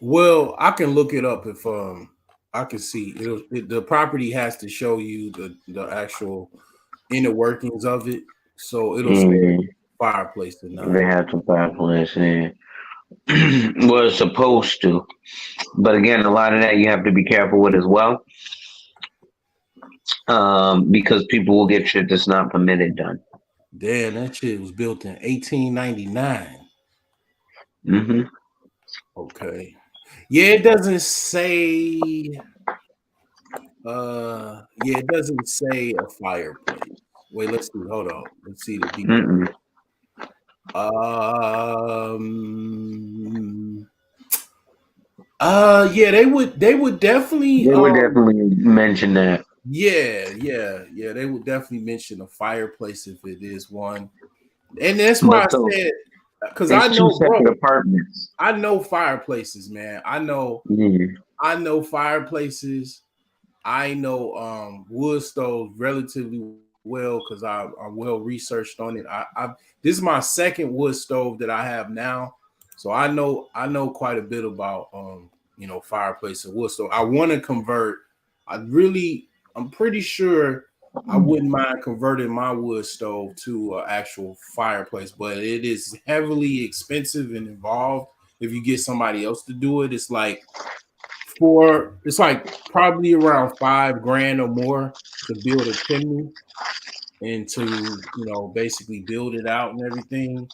[SPEAKER 2] Well, I can look it up if I can see the property has to show you the actual inner workings of it, so it'll say fireplace or not.
[SPEAKER 3] They have some fireplace, yeah. Well, it's supposed to, but again, a lot of that you have to be careful with as well, because people will get shit that's not permitted done.
[SPEAKER 2] Damn, that shit was built in 1899. Okay. Yeah, it doesn't say. Yeah, it doesn't say a fireplace. Wait, let's see. Hold on. Let's see the details. Yeah, they would definitely
[SPEAKER 3] mention that.
[SPEAKER 2] Yeah, they would definitely mention a fireplace if it is one. And that's why I said, because I know
[SPEAKER 3] apartments.
[SPEAKER 2] I know fireplaces, man. I know fireplaces. I know wood stoves relatively well because I'm well researched on it. This is my second wood stove that I have now, so I know quite a bit about fireplace and wood stove. I want to convert. I'm pretty sure I wouldn't mind converting my wood stove to an actual fireplace, but it is heavily expensive and involved. If you get somebody else to do it, it's like probably around $5,000 or more to build a chimney and to basically build it out and everything.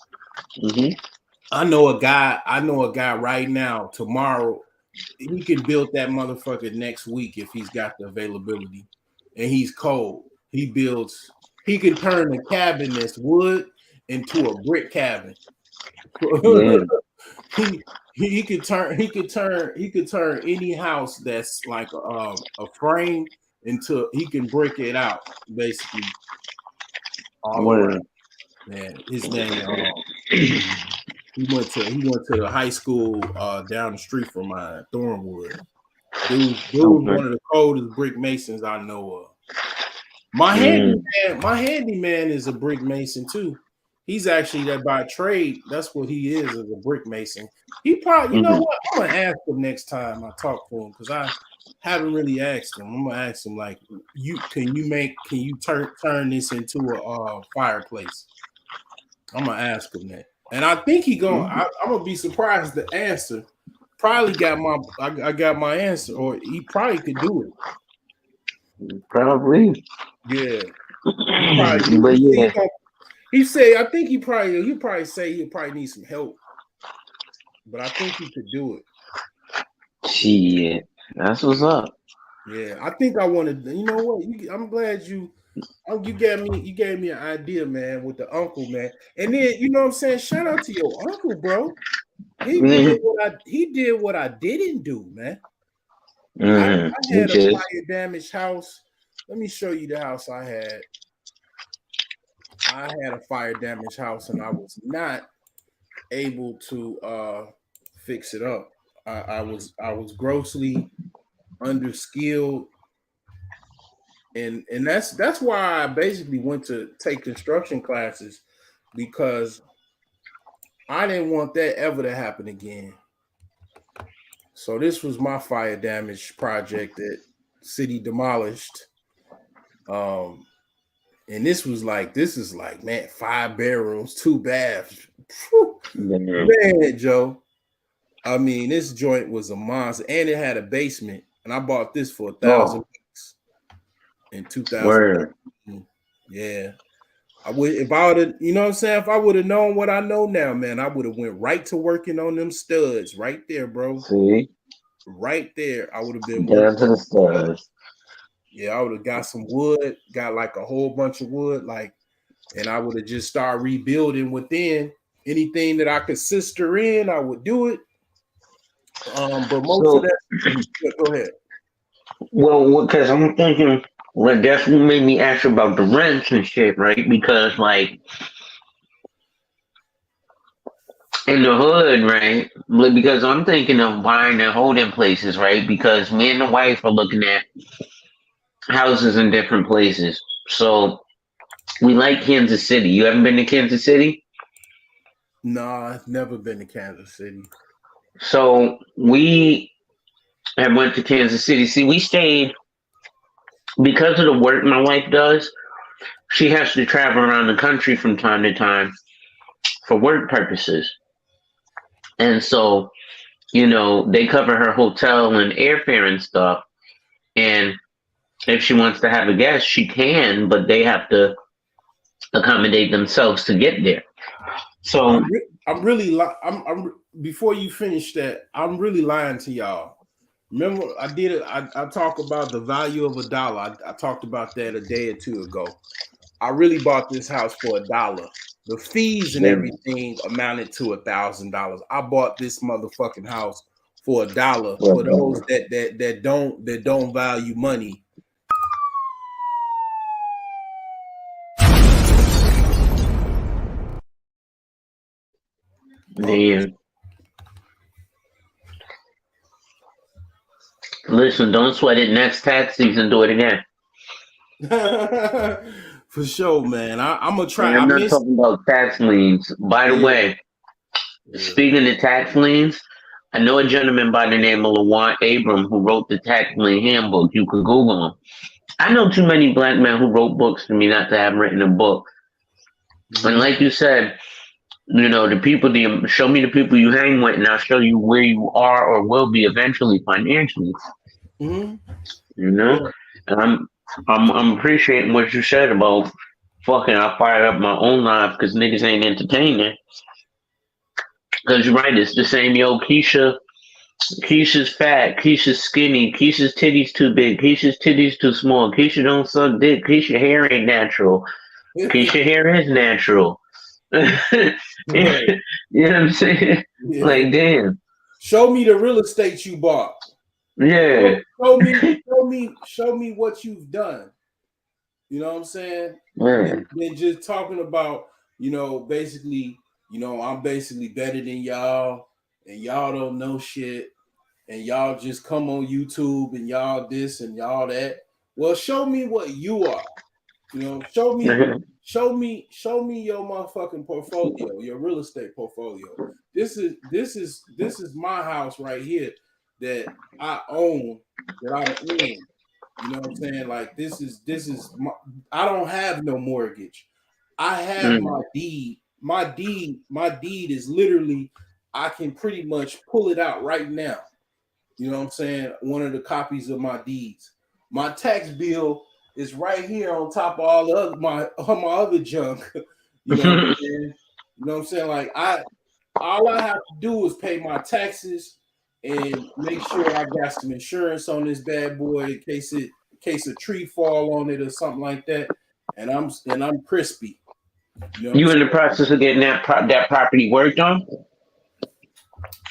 [SPEAKER 2] I know a guy right now. Tomorrow, he can build that motherfucker next week if he's got the availability, and he's cold. He can turn a cabin that's wood into a brick cabin. Yeah. He could turn any house that's like a frame into, he can brick it out basically all around. Man, his name he went to the high school down the street from mine, Thornwood. Dude was one of the coldest brick masons I know of. My handyman is a brick mason too. He's actually that by trade. That's what he is as a brick mason. He probably, you know what? I'm gonna ask him next time I talk to him because I haven't really asked him. I'm gonna ask him like, can you turn this into a fireplace? I'm gonna ask him that. And I think he going. I'm gonna be surprised the answer. Probably got I got my answer, or he probably could do it.
[SPEAKER 3] Probably.
[SPEAKER 2] Yeah, he probably.
[SPEAKER 3] But yeah,
[SPEAKER 2] He say I think he probably say he'll probably need some help, but I think he could do it.
[SPEAKER 3] shit, that's what's up.
[SPEAKER 2] Yeah, I think I wanted. You know what? I'm glad you gave me an idea, man, with the uncle, man. And then you know what I'm saying? Shout out to your uncle, bro. He did what I didn't do, man. I had a fire damaged house. Let me show you the house I had. I had a fire damaged house, and I was not able to fix it up. I was grossly underskilled, and that's why I basically went to take construction classes, because I didn't want that ever to happen again. So this was my fire damage project that city demolished. And this is like, man, 5 bedrooms, 2 baths. Man, Joe. I mean, this joint was a monster, and it had a basement. And I bought this for $1,000 in 2000. Yeah. I would, if I would have, you know what I'm saying? If I would have known what I know now, man, I would have went right to working on them studs right there, bro.
[SPEAKER 3] See?
[SPEAKER 2] Right there. I would have been
[SPEAKER 3] down to the studs.
[SPEAKER 2] Yeah, I would have got some wood, got like a whole bunch of wood, and I would have just started rebuilding within. Anything that I could sister in, I would do it. But most of that, go ahead.
[SPEAKER 3] Well, because I'm thinking, what definitely made me ask about the rents and shit, right? Because like in the hood, right? Because I'm thinking of buying and holding places, right? Because me and the wife are looking at houses in different places. So we like Kansas City. You haven't been to Kansas City?
[SPEAKER 2] No, I've never been to Kansas City.
[SPEAKER 3] So we have went to Kansas City. See, we stayed because of the work my wife does. She has to travel around the country from time to time for work purposes. And so, you know, they cover her hotel and airfare and stuff. And if she wants to have a guest, she can, but they have to accommodate themselves to get there. So
[SPEAKER 2] I'm really before you finish that, I'm really lying to y'all. Remember, I talked about the value of $1. I talked about that a day or two ago. I really bought this house for $1. The fees and everything amounted to $1,000. I bought this motherfucking house for $1. For those that don't value money.
[SPEAKER 3] Damn. Listen, don't sweat it. Next tax season, do it again.
[SPEAKER 2] For sure, man. I'm gonna try.
[SPEAKER 3] I'm not talking about tax liens. By the way, speaking of tax liens, I know a gentleman by the name of Lawan Abram who wrote the tax lien handbook. You could Google him. I know too many black men who wrote books for me not to have written a book. And like you said, you know, show me the people you hang with, and I'll show you where you are or will be eventually financially. You know, and I'm appreciating what you said about fucking. I fired up my own life because niggas ain't entertaining. Because you're right, it's the same. Yo, Keisha's fat, Keisha's skinny, Keisha's titties too big, Keisha's titties too small, Keisha don't suck dick, Keisha hair ain't natural, Keisha hair is natural. You know what I'm saying? Yeah. Like, damn.
[SPEAKER 2] Show me the real estate you bought.
[SPEAKER 3] Yeah.
[SPEAKER 2] Show me what you've done. You know what I'm saying?
[SPEAKER 3] Yeah.
[SPEAKER 2] Then just talking about, you know, basically, you know, I'm basically better than y'all, and y'all don't know shit, and y'all just come on YouTube and y'all this and y'all that. Well, show me what you are. You know, show me your motherfucking portfolio, your real estate portfolio. This is my house right here that I own, that I'm in. You know what I'm saying? Like this is I don't have no mortgage. I have my deed my deed is literally, I can pretty much pull it out right now. You know what I'm saying? One of the copies of my deeds. My tax bill is right here on top of all of my other junk. You know what I'm saying? You know what I'm saying? Like all I have to do is pay my taxes and make sure I got some insurance on this bad boy in case a tree fall on it or something like that. And I'm crispy.
[SPEAKER 3] You in the process of getting that property worked on?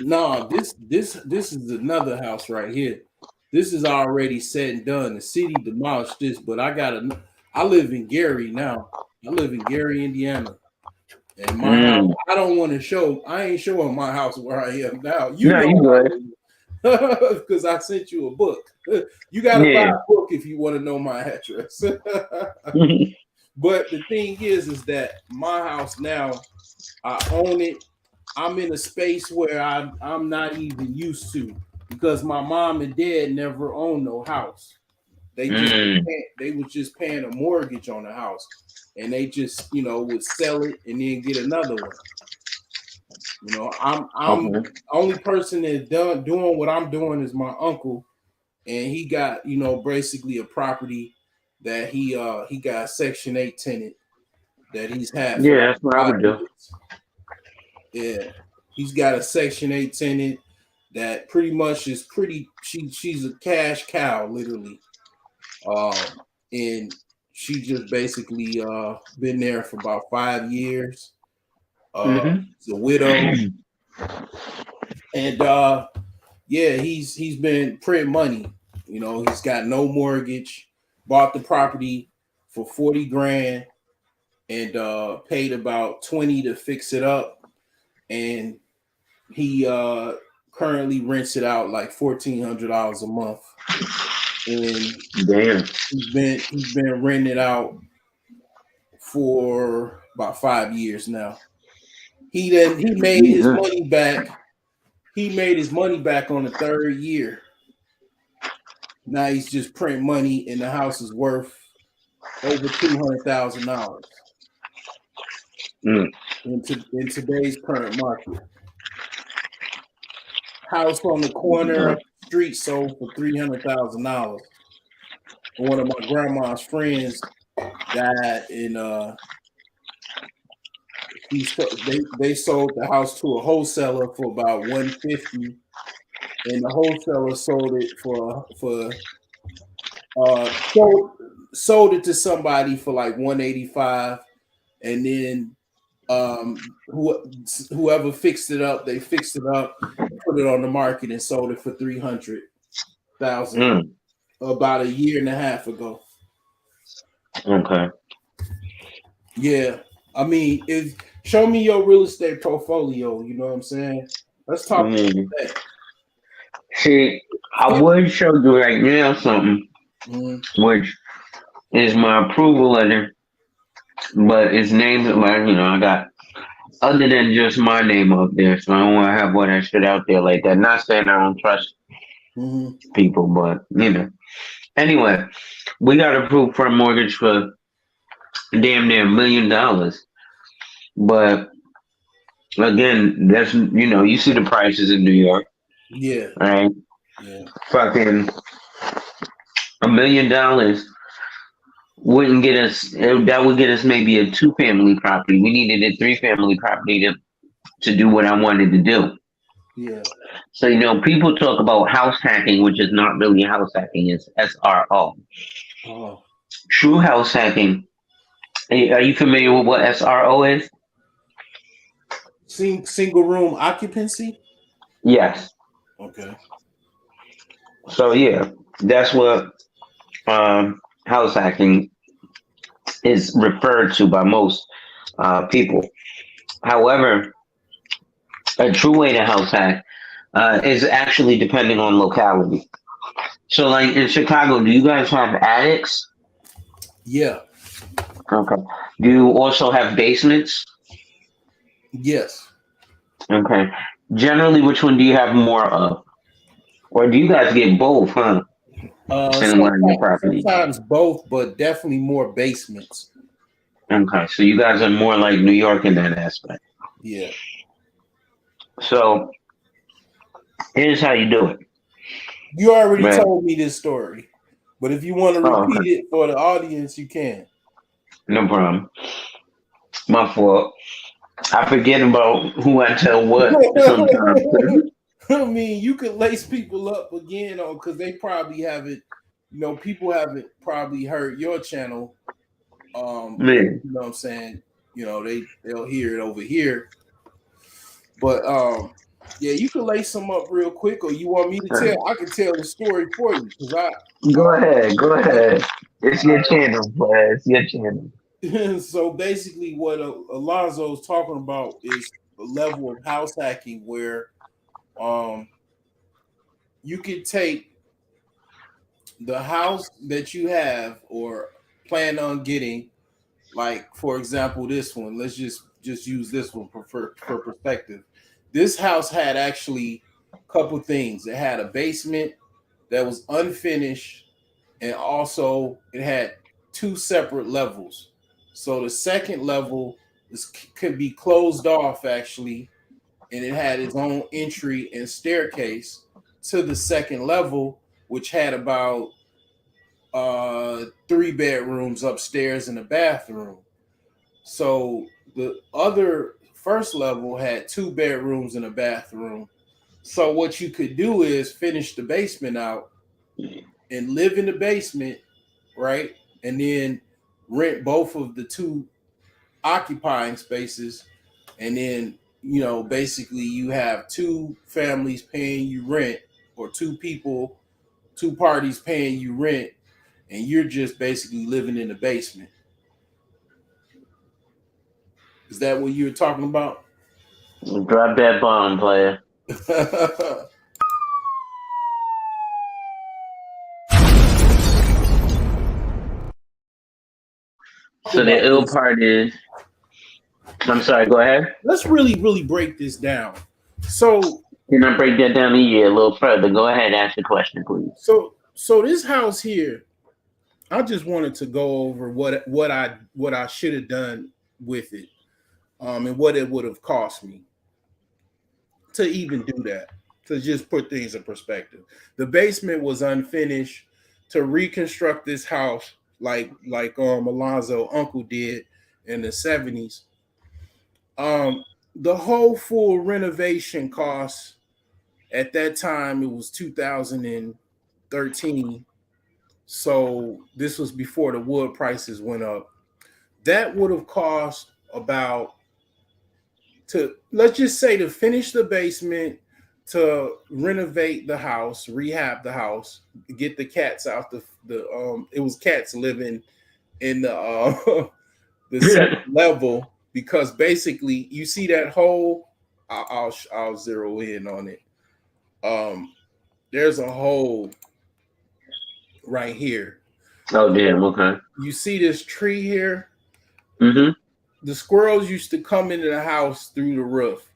[SPEAKER 2] No, this is another house right here. This is already said and done. The city demolished this, but I live in Gary now. I live in Gary, Indiana. And my house, I don't want to show. I ain't showing my house where I am now. You good. Because I sent you a book. You got to buy a book if you want to know my address. But the thing is that my house now, I own it. I'm in a space where I'm not even used to, because my mom and dad never owned no house. They was just paying a mortgage on the house, and they just would sell it and then get another one. I'm the only person that's doing what I'm doing is my uncle, and he got basically a property that he got a Section 8 tenant that he's had.
[SPEAKER 3] Yeah, that's what I would do.
[SPEAKER 2] Yeah, he's got a Section 8 tenant that pretty much is she's a cash cow, literally. And she just basically been there for about 5 years. He's a widow. And he's been printing money. He's got no mortgage, bought the property for $40,000 and paid about $20,000 to fix it up. And he currently rents it out like $1,400 a month. And
[SPEAKER 3] damn,
[SPEAKER 2] he's been renting it out for about 5 years now. He made his money back. He made his money back on the 3rd year. Now he's just printing money, and the house is worth over $200,000 in today's current market. House on the corner of the street sold for $300,000. One of my grandma's friends died, and they sold the house to a wholesaler for about $150,000, and the wholesaler sold it sold it to somebody for like $185,000, and then whoever fixed it up, they fixed it up, put it on the market, and sold it for $300,000 about 1.5 years ago.
[SPEAKER 3] Okay.
[SPEAKER 2] Yeah, I mean, show me your real estate portfolio. You know what I'm saying? Let's talk about that.
[SPEAKER 3] See, I would show you right now something, which is my approval letter, but it's named like I got other than just my name up there, so I don't want to have all that shit out there like that. Not saying I don't trust people, but Anyway, we got approved for a mortgage for damn near $1 million, but again, that's you see the prices in New York.
[SPEAKER 2] Yeah.
[SPEAKER 3] Right.
[SPEAKER 2] Yeah.
[SPEAKER 3] Fucking $1 million wouldn't get us. That would get us maybe a 2-family property. We needed a 3-family property to do what I wanted to do.
[SPEAKER 2] Yeah.
[SPEAKER 3] So people talk about house hacking, which is not really house hacking. It's SRO.
[SPEAKER 2] Oh.
[SPEAKER 3] True house hacking. Are you familiar with what SRO is?
[SPEAKER 2] Single room occupancy?
[SPEAKER 3] Yes.
[SPEAKER 2] Okay.
[SPEAKER 3] So yeah, that's what house hacking is referred to by most people. However, a true way to house hack is actually depending on locality. So like in Chicago, do you guys have attics?
[SPEAKER 2] Yeah.
[SPEAKER 3] Okay. Do you also have basements?
[SPEAKER 2] Yes.
[SPEAKER 3] Okay. Generally, which one do you have more of? Or do you guys get both, huh?
[SPEAKER 2] Sometimes both, but definitely more basements.
[SPEAKER 3] Okay, so you guys are more like New York in that aspect.
[SPEAKER 2] Yeah.
[SPEAKER 3] So here's how you do it.
[SPEAKER 2] You already
[SPEAKER 3] Right.
[SPEAKER 2] told me this story, but if you want to
[SPEAKER 3] Oh,
[SPEAKER 2] repeat
[SPEAKER 3] okay.
[SPEAKER 2] it for the audience, you can.
[SPEAKER 3] No problem. My fault. I forget about who I tell what sometimes.
[SPEAKER 2] I mean, you could lace people up again on because they probably haven't, people haven't probably heard your channel.
[SPEAKER 3] Man,
[SPEAKER 2] You know what I'm saying? They'll hear it over here. But yeah, you can lace them up real quick, or you want me to tell? I can tell the story for you because
[SPEAKER 3] go ahead. Go ahead. It's your channel, boy. It's your channel.
[SPEAKER 2] So basically, what Alonzo is talking about is a level of house hacking where you could take the house that you have or plan on getting, like for example, this one. Let's just use this one for perspective. This house had actually a couple things. It had a basement that was unfinished, and also it had two separate levels. So the second level could be closed off actually, and it had its own entry and staircase to the second level, which had about 3 bedrooms upstairs and a bathroom. So the other first level had 2 bedrooms and a bathroom. So what you could do is finish the basement out and live in the basement, right? And then rent both of the two occupying spaces. And then, basically you have two families paying you rent, or two parties paying you rent, and you're just basically living in the basement. Is that what you were talking about?
[SPEAKER 3] Drop that bomb, player. So the ill part is, I'm sorry, go ahead.
[SPEAKER 2] Let's really break this down. So
[SPEAKER 3] Can I break that down to you a little further? Go ahead, ask your question, please.
[SPEAKER 2] so this house here, I just wanted to go over what I should have done with it, and what it would have cost me to even do that. To just put things in perspective, the basement was unfinished. To reconstruct this house, like Alonzo uncle did in the 70s, the whole full renovation cost at that time, it was 2013. So this was before the wood prices went up. That would have cost about, to let's just say, to finish the basement, to renovate the house, rehab the house, get the cats out the it was cats living in the the second level, because basically you see that hole. I'll zero in on it. There's a hole right here.
[SPEAKER 3] Oh, damn, okay.
[SPEAKER 2] You see this tree here?
[SPEAKER 3] Mm-hmm.
[SPEAKER 2] The squirrels used to come into the house through the roof.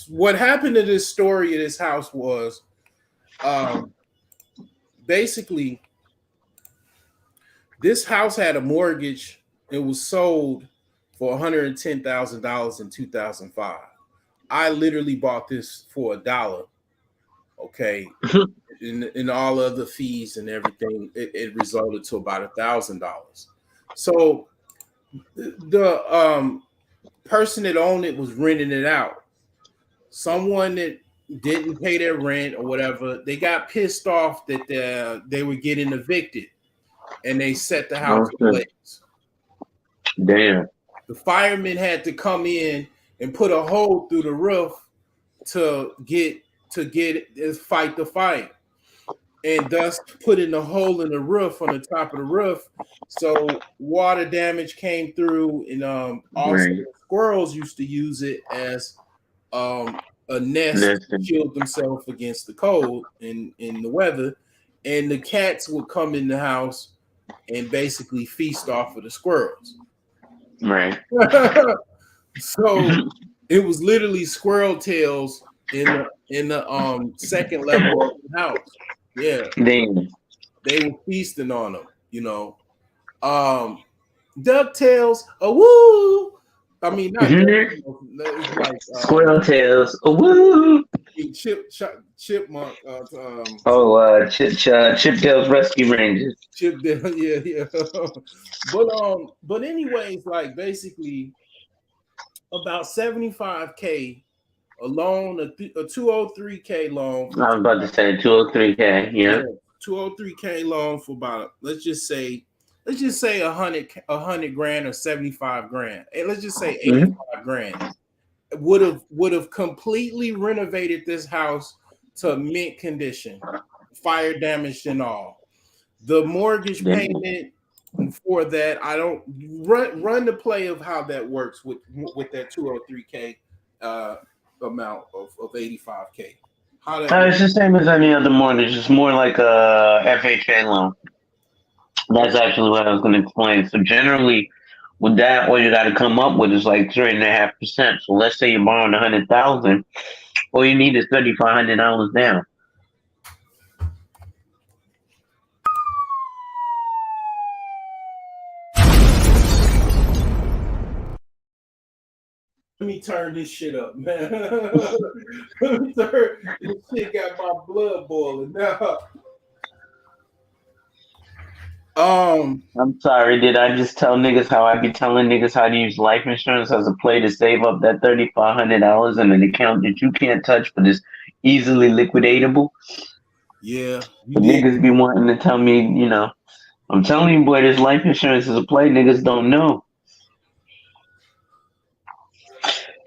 [SPEAKER 2] What happened to this story of this house was, basically, this house had a mortgage. It was sold for $110,000 in 2005. I literally bought this for $1. Okay. In all of the fees and everything, it resulted to about $1,000. So the person that owned it was renting it out. Someone that didn't pay their rent or whatever, they got pissed off that they were getting evicted, and they set the house ablaze.
[SPEAKER 3] Damn.
[SPEAKER 2] The firemen had to come in and put a hole through the roof to fight the fire, and thus putting the hole in the roof on the top of the roof. So water damage came through, and also
[SPEAKER 3] Right.
[SPEAKER 2] squirrels used to use it as a nest to shield themselves against the cold in the weather. And the cats would come in the house and basically feast off of the squirrels.
[SPEAKER 3] Right.
[SPEAKER 2] So it was literally squirrel tails in the second level of the house. Yeah.
[SPEAKER 3] Damn.
[SPEAKER 2] They were feasting on them, DuckTales, a woo. I mean, not DuckTales. It's like
[SPEAKER 3] Squirrel tails. Woo!
[SPEAKER 2] Chipmunk.
[SPEAKER 3] Chip Tails Rescue Rangers.
[SPEAKER 2] Yeah. But anyways, like basically about 75K a loan, a 203K loan.
[SPEAKER 3] I was about to say 203K. Yeah.
[SPEAKER 2] 203K loan for about let's just say 100 grand or 75 grand. And let's just say 85 grand. Would have completely renovated this house to mint condition, fire damaged and all. The mortgage payment for that, I don't run the play of how that works with that 203K amount of 85K. How that
[SPEAKER 3] it's the same as any other mortgage. It's more like a FHA loan. That's actually what I was going to explain. So generally, with that, what you got to come up with is like 3.5%. So let's say you're borrowing $100,000, all you need is $3,500 down.
[SPEAKER 2] Let me turn this shit up, man. Let me turn this shit got my blood boiling now.
[SPEAKER 3] I'm sorry, did I just tell niggas how I be telling niggas how to use life insurance as a play to save up that $3,500 in an account that you can't touch but is easily liquidatable?
[SPEAKER 2] Yeah.
[SPEAKER 3] The niggas be wanting to tell me, you know, I'm telling you, boy, this life insurance is a play niggas don't know.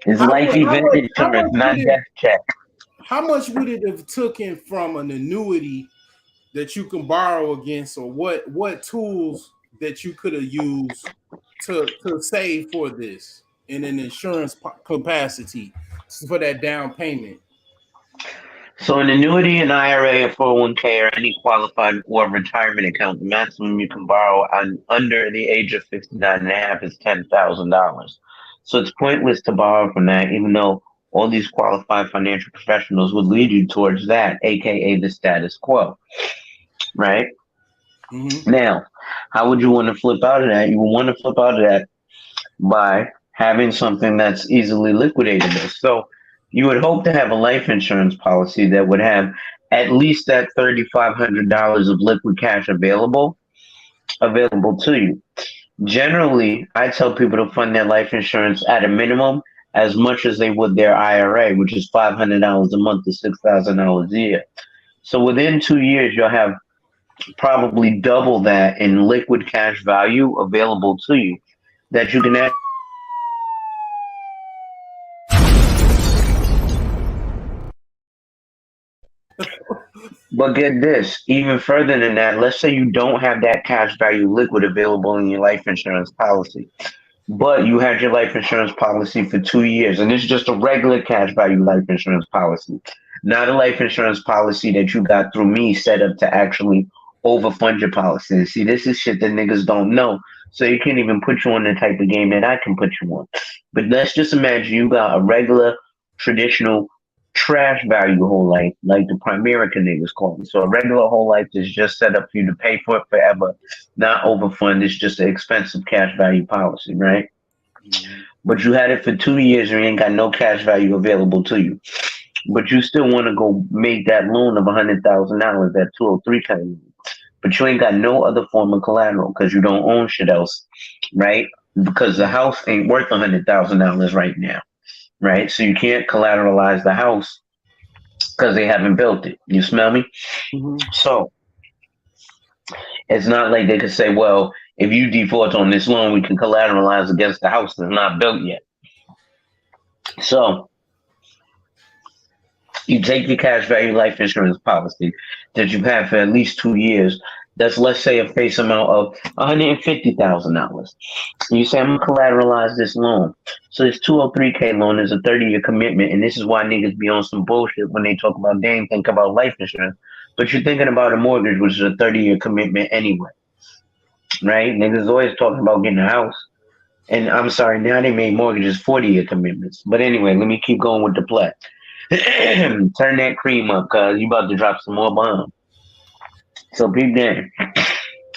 [SPEAKER 3] It's life event insurance, not death check.
[SPEAKER 2] How much would it have taken from an annuity that you can borrow against, or what tools that you could have used to save for this in an insurance capacity for that down payment?
[SPEAKER 3] So an annuity, an IRA, a 401k, or any qualified or retirement account, the maximum you can borrow under the age of 59 and a half is $10,000. So it's pointless to borrow from that, even though all these qualified financial professionals would lead you towards that, aka the status quo, right?
[SPEAKER 2] Mm-hmm.
[SPEAKER 3] Now, how would you want to flip out of that? You would want to flip out of that by having something that's easily liquidatable. So you would hope to have a life insurance policy that would have at least that $3,500 of liquid cash available to you. Generally, I tell people to fund their life insurance at a minimum as much as they would their IRA, which is $500 a month to $6,000 a year. So within 2 years, you'll have probably double that in liquid cash value available to you that you can actually. But get this, even further than that, let's say you don't have that cash value liquid available in your life insurance policy, but you had your life insurance policy for 2 years, and it's just a regular cash value life insurance policy, not a life insurance policy that you got through me set up to actually overfund your policy. And see, this is shit that niggas don't know, so you can't even put you on the type of game that I can put you on. But let's just imagine you got a regular, traditional trash value whole life, like the Primerica niggas call it. So a regular whole life is just set up for you to pay for it forever, not overfund. It's just an expensive cash value policy, right?
[SPEAKER 2] Mm-hmm.
[SPEAKER 3] But you had it for 2 years and you ain't got no cash value available to you. But you still want to go make that loan of $100,000, that 203K, but you ain't got no other form of collateral because you don't own shit else, right? Because the house ain't worth $100,000 right now. Right, so you can't collateralize the house because they haven't built it. You smell me?
[SPEAKER 2] Mm-hmm.
[SPEAKER 3] So it's not like they could say, well, if you default on this loan, we can collateralize against the house that's not built yet. So you take your cash value life insurance policy that you've had for at least 2 years. That's, let's say, a face amount of $150,000. You say, I'm going to collateralize this loan. So this 203K loan is a 30-year commitment, and this is why niggas be on some bullshit when they talk about, they ain't think about life insurance. But you're thinking about a mortgage, which is a 30-year commitment anyway, right? Niggas always talking about getting a house. And I'm sorry, now they made mortgages 40-year commitments. But anyway, let me keep going with the play. Turn that cream up, cuz you about to drop some more bombs. So peep game.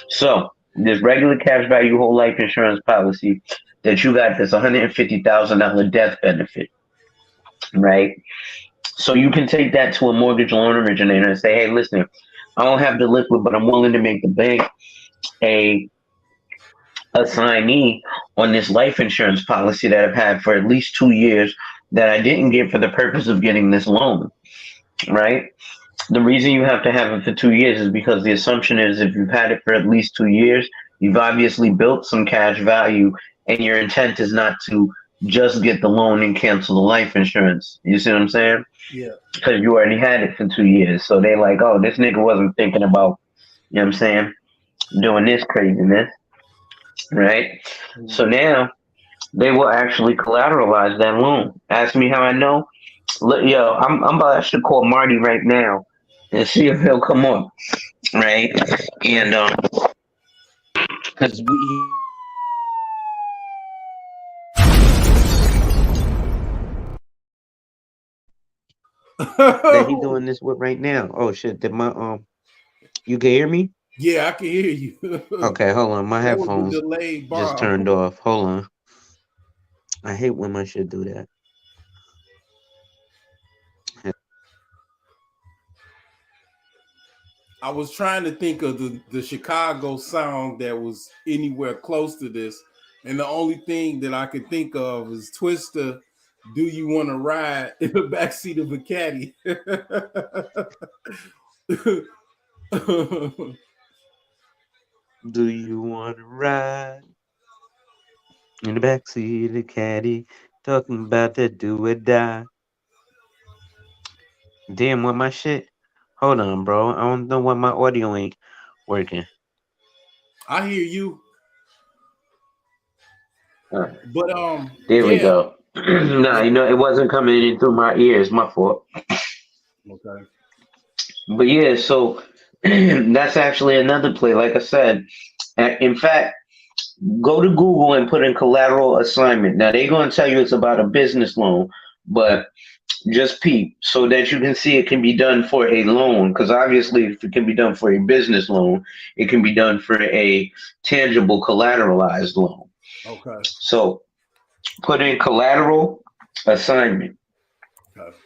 [SPEAKER 3] So this regular cash value whole life insurance policy that you got this $150,000 death benefit, right? So you can take that to a mortgage loan originator and say, hey, listen, I don't have the liquid, but I'm willing to make the bank a assignee on this life insurance policy that I've had for at least 2 years that I didn't get for the purpose of getting this loan, right? The reason you have to have it for 2 years is because the assumption is if you've had it for at least 2 years, you've obviously built some cash value, and your intent is not to just get the loan and cancel the life insurance. You see what I'm saying?
[SPEAKER 2] Yeah.
[SPEAKER 3] Because you already had it for 2 years. So they're like, oh, this nigga wasn't thinking about, you know what I'm saying, doing this craziness, right?
[SPEAKER 2] Mm-hmm.
[SPEAKER 3] So now they will actually collateralize that loan. Ask me how I know. Look, yo, I'm about to call Marty right now and see if he'll come on, right? And because that he doing this with right now. Oh shit! Did my you can hear me?
[SPEAKER 2] Yeah, I can hear you.
[SPEAKER 3] Okay, hold on. My
[SPEAKER 2] That was a
[SPEAKER 3] headphones
[SPEAKER 2] delayed
[SPEAKER 3] just
[SPEAKER 2] bomb.
[SPEAKER 3] turned off. Hold on. I hate when my shit do that.
[SPEAKER 2] I was trying to think of the Chicago song that was anywhere close to this, and the only thing that I could think of is Twister, Do You Want to Ride in the Backseat of a Caddy?
[SPEAKER 3] Do you want to ride in the backseat of the caddy? Talking about that do or die. Damn, what my shit? Hold on, bro. I don't know why my audio ain't working.
[SPEAKER 2] I hear you. But
[SPEAKER 3] there we
[SPEAKER 2] yeah.
[SPEAKER 3] go. Nah, you know, it wasn't coming in through my ears. My fault.
[SPEAKER 2] Okay.
[SPEAKER 3] But yeah, so that's actually another play. Like I said, in fact, go to Google and put in collateral assignment. Now they're going to tell you it's about a business loan, but just peep so that you can see it can be done for a loan. Because obviously, if it can be done for a business loan, it can be done for a tangible collateralized loan.
[SPEAKER 2] Okay.
[SPEAKER 3] So put in collateral assignment.
[SPEAKER 2] Okay.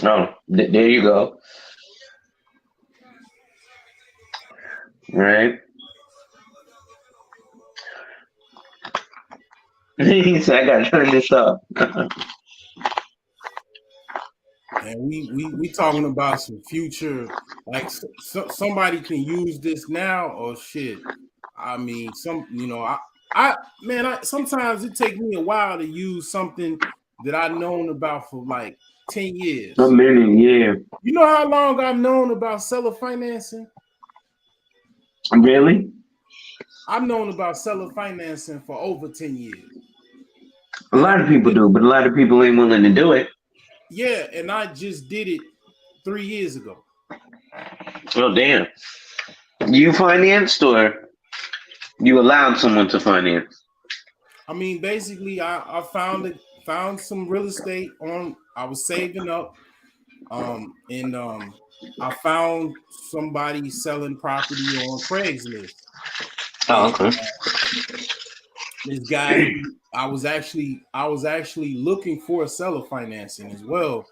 [SPEAKER 3] Oh, there you go. Right. He said, I gotta turn this up.
[SPEAKER 2] And we talking about some future, like somebody can use this now or shit. I mean, sometimes it takes me a while to use something that I've known about for like 10 years.
[SPEAKER 3] A minute, yeah.
[SPEAKER 2] You know how long I've known about seller financing?
[SPEAKER 3] Really?
[SPEAKER 2] I've known about seller financing for over 10 years.
[SPEAKER 3] A lot of people do, but a lot of people ain't willing to do it.
[SPEAKER 2] Yeah, and I just did it 3 years ago.
[SPEAKER 3] Oh, damn. You financed or you allowed someone to finance?
[SPEAKER 2] I mean, basically, I found some real estate I was saving up, and I found somebody selling property on Craigslist.
[SPEAKER 3] Oh, okay.
[SPEAKER 2] This guy, I was actually looking for seller financing as well,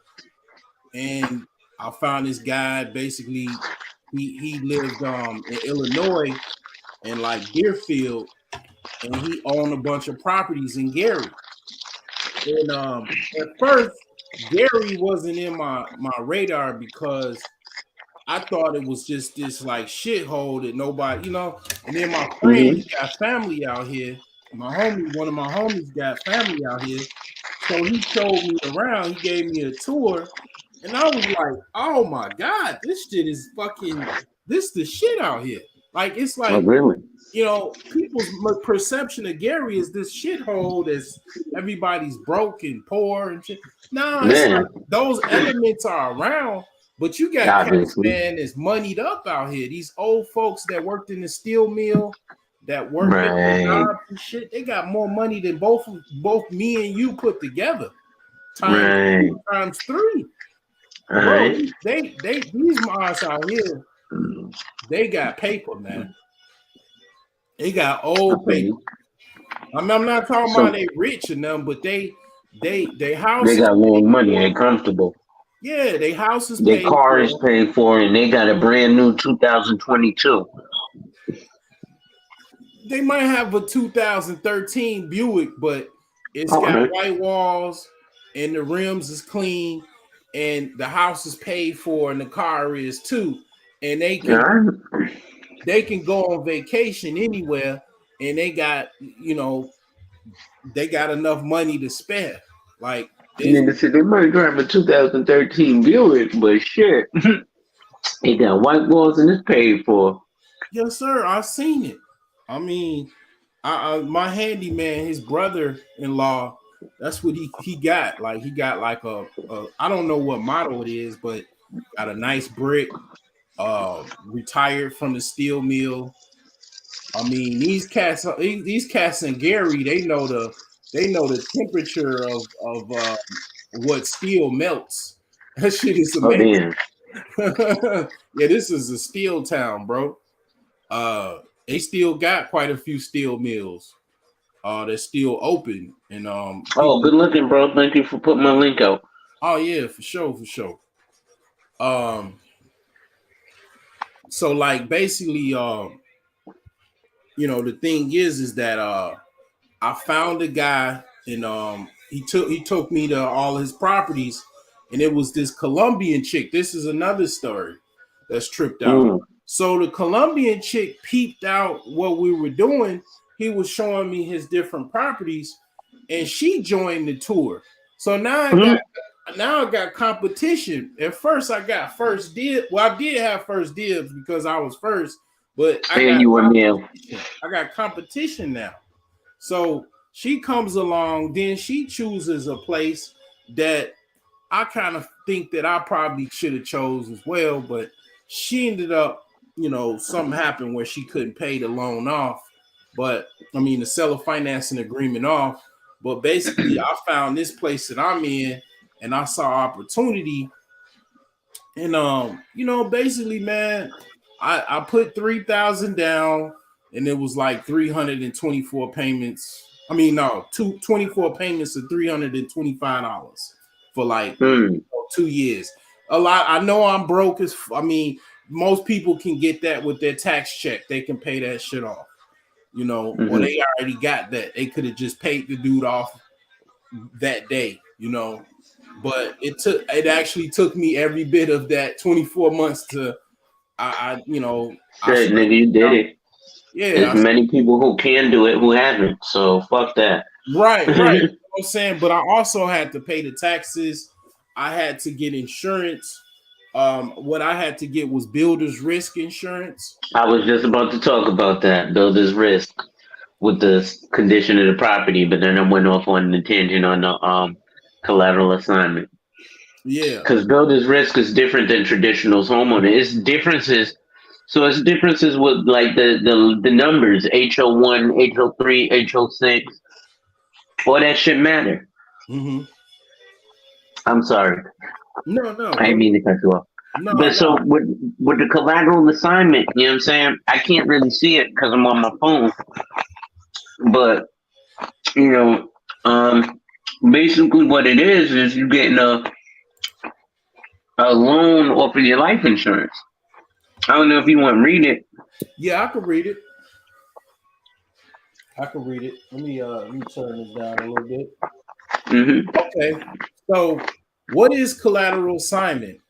[SPEAKER 2] and I found this guy. Basically, he lived in Illinois and like Deerfield, and he owned a bunch of properties in Gary. And at first, Gary wasn't in my radar because I thought it was just this like shithole that nobody, And then my friend, he got family out here. One of my homies got family out here. So he showed me around. He gave me a tour. And I was like, oh my God, this shit is this the shit out here. Like, it's like,
[SPEAKER 3] oh, really?
[SPEAKER 2] People's perception of Gary is this shithole that's everybody's broke and poor and shit. Nah, it's like those elements are around, but you got cats, man, that's moneyed up out here. These old folks that worked in the steel mill, that worked at the jobs and shit, they got more money than both me and you put together. Times 3. Bro, these mods out here, they got paper, man. They got old paper. I'm not talking about they rich and them, but they house.
[SPEAKER 3] They got long money. They're comfortable.
[SPEAKER 2] Yeah, they house is
[SPEAKER 3] Their
[SPEAKER 2] paid
[SPEAKER 3] car
[SPEAKER 2] for.
[SPEAKER 3] is paid for, and they got a brand new 2022.
[SPEAKER 2] They might have a 2013 Buick, but it's got white walls and the rims is clean and the house is paid for and the car is too. And they can go on vacation anywhere and they got, they got enough money to spare. Like
[SPEAKER 3] they might drive a 2013 Buick, but shit, they got white walls and it's paid for.
[SPEAKER 2] Yes, sir. I've seen it. I mean, my handyman, his brother-in-law, that's what he got. Like he got like a I don't know what model it is, but got a nice brick. Retired from the steel mill. I mean, these cats in Gary, they know the temperature of what steel melts. That shit is amazing. Yeah, this is a steel town, bro. They still got quite a few steel mills that's still open. And
[SPEAKER 3] good looking, bro. Thank you for putting my link out.
[SPEAKER 2] Oh yeah, for sure. So like basically the thing is that I found a guy and he took me to all his properties, and it was this Colombian chick. This is another story that's tripped out. So the Colombian chick peeped out what we were doing. He was showing me his different properties, and she joined the tour. So now I got competition. At first, I got first dibs. Well, I did have first dibs because I was first, but I got competition now. So she comes along, then she chooses a place that I kind of think that I probably should have chose as well, but she ended up, something happened where she couldn't pay the loan off. But I mean, the seller financing agreement off. But basically, I found this place that I'm in, and I saw opportunity. And basically, man, I put $3,000 down, and it was like 324 payments. I mean, no, 24 payments of $325 for like 2 years. A lot. I know I'm broke as. I mean, most people can get that with their tax check. They can pay that shit off. Or they already got that. They could have just paid the dude off that day. But it actually took me every bit of that 24 months to.
[SPEAKER 3] Nigga, you did it.
[SPEAKER 2] Yeah,
[SPEAKER 3] there's many people who can do it who haven't. So fuck that.
[SPEAKER 2] Right. You know what I'm saying, but I also had to pay the taxes. I had to get insurance. What I had to get was builder's risk insurance.
[SPEAKER 3] I was just about to talk about that, builder's risk, with the condition of the property, but then I went off on the tangent on the collateral assignment.
[SPEAKER 2] Yeah,
[SPEAKER 3] because builder's risk is different than traditional homeowner. It's differences. So it's differences with like the numbers HO1, HO3, HO6. All that shit matter. I'm sorry.
[SPEAKER 2] No.
[SPEAKER 3] I didn't mean to cut you off. So with the collateral assignment, you know what I'm saying? I can't really see it because I'm on my phone. But basically what it is you getting a loan off of your life insurance. I don't know if you want to read it.
[SPEAKER 2] Yeah, I could read it. Let me turn this down a little bit. Okay. So what is collateral assignment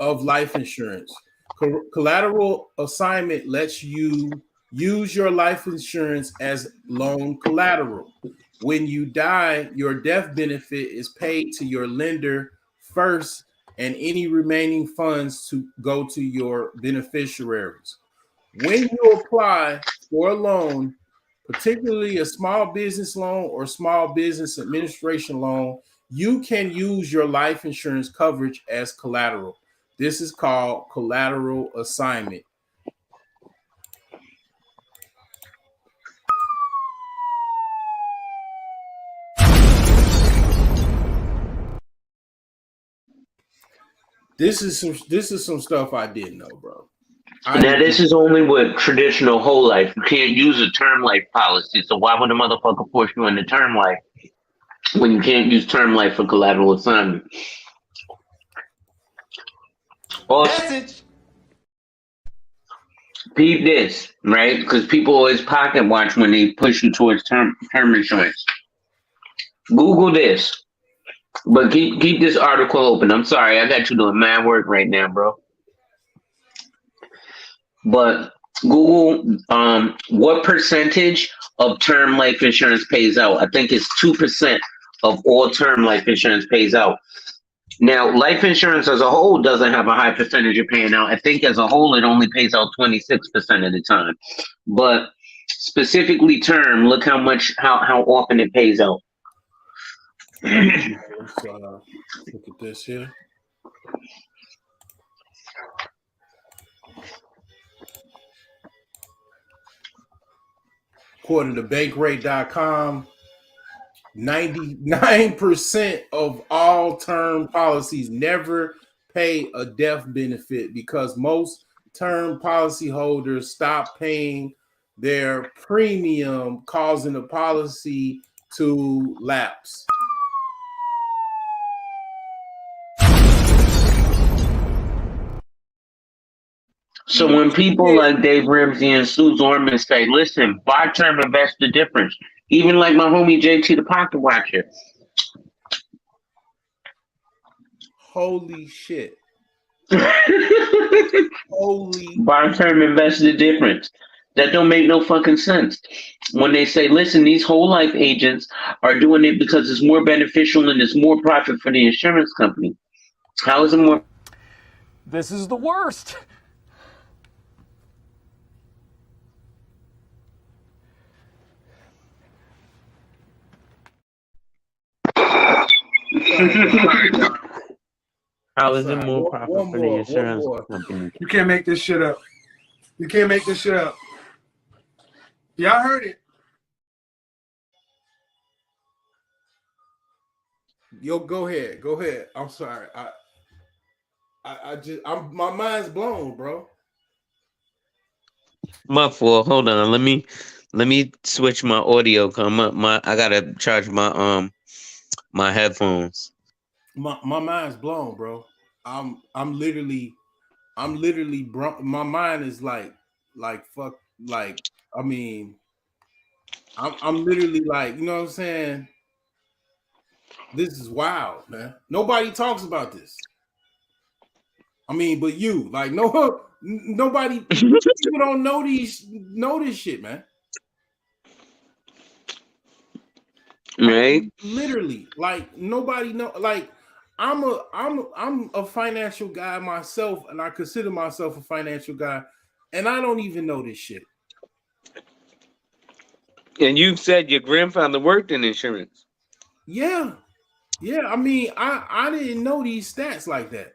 [SPEAKER 2] of life insurance? Collateral assignment lets you use your life insurance as loan collateral. When you die, your death benefit is paid to your lender first, and any remaining funds to go to your beneficiaries. When you apply for a loan, particularly a small business loan or small business administration loan, you can use your life insurance coverage as collateral. This is called collateral assignment. This is some stuff I didn't know, bro.
[SPEAKER 3] Now, this is only with traditional whole life. You can't use a term life policy. So why would a motherfucker force you into term life when you can't use term life for collateral assignment? Also, peep this, right? Because people always pocket watch when they push you towards term insurance. Google this. But keep this article open. I'm sorry, I got you doing mad work right now, bro. But Google, what percentage of term life insurance pays out? I think it's 2% of all term life insurance pays out. Now, life insurance as a whole doesn't have a high percentage of paying out. I think as a whole, it only pays out 26% of the time. But specifically term, look how often it pays out.
[SPEAKER 2] Let's look at this here. According to bankrate.com, 99% of all term policies never pay a death benefit because most term policyholders stop paying their premium, causing the policy to lapse.
[SPEAKER 3] So when people like Dave Ramsey and Sue Zorman say, listen, buy term, invest the difference. Even like my homie JT the Pocket Watcher.
[SPEAKER 2] Holy shit. Holy.
[SPEAKER 3] Buy term, invest the difference. That don't make no fucking sense. When they say, listen, these whole life agents are doing it because it's more beneficial and it's more profit for the insurance company. How is it more?
[SPEAKER 5] This is the worst.
[SPEAKER 3] How is it more profit for the insurance company?
[SPEAKER 6] You can't make this shit up. You can't make this shit up. Y'all heard it.
[SPEAKER 2] Yo, go ahead. Go ahead. I'm sorry. My mind's blown, bro.
[SPEAKER 3] My fault. Hold on. Let me switch my audio. I gotta charge my my headphones.
[SPEAKER 2] My mind's blown, bro. I'm literally my mind is like fuck, like, I mean, I'm literally like, you know what I'm saying? This is wild, man. Nobody talks about this. I mean, but you, like, nobody, people don't know this shit, man.
[SPEAKER 3] Right?
[SPEAKER 2] Literally, like, nobody know. Like, I'm a financial guy myself, and I consider myself a financial guy, and I don't even know this shit.
[SPEAKER 3] And you said your grandfather worked in insurance.
[SPEAKER 2] Yeah. I mean, I didn't know these stats like that.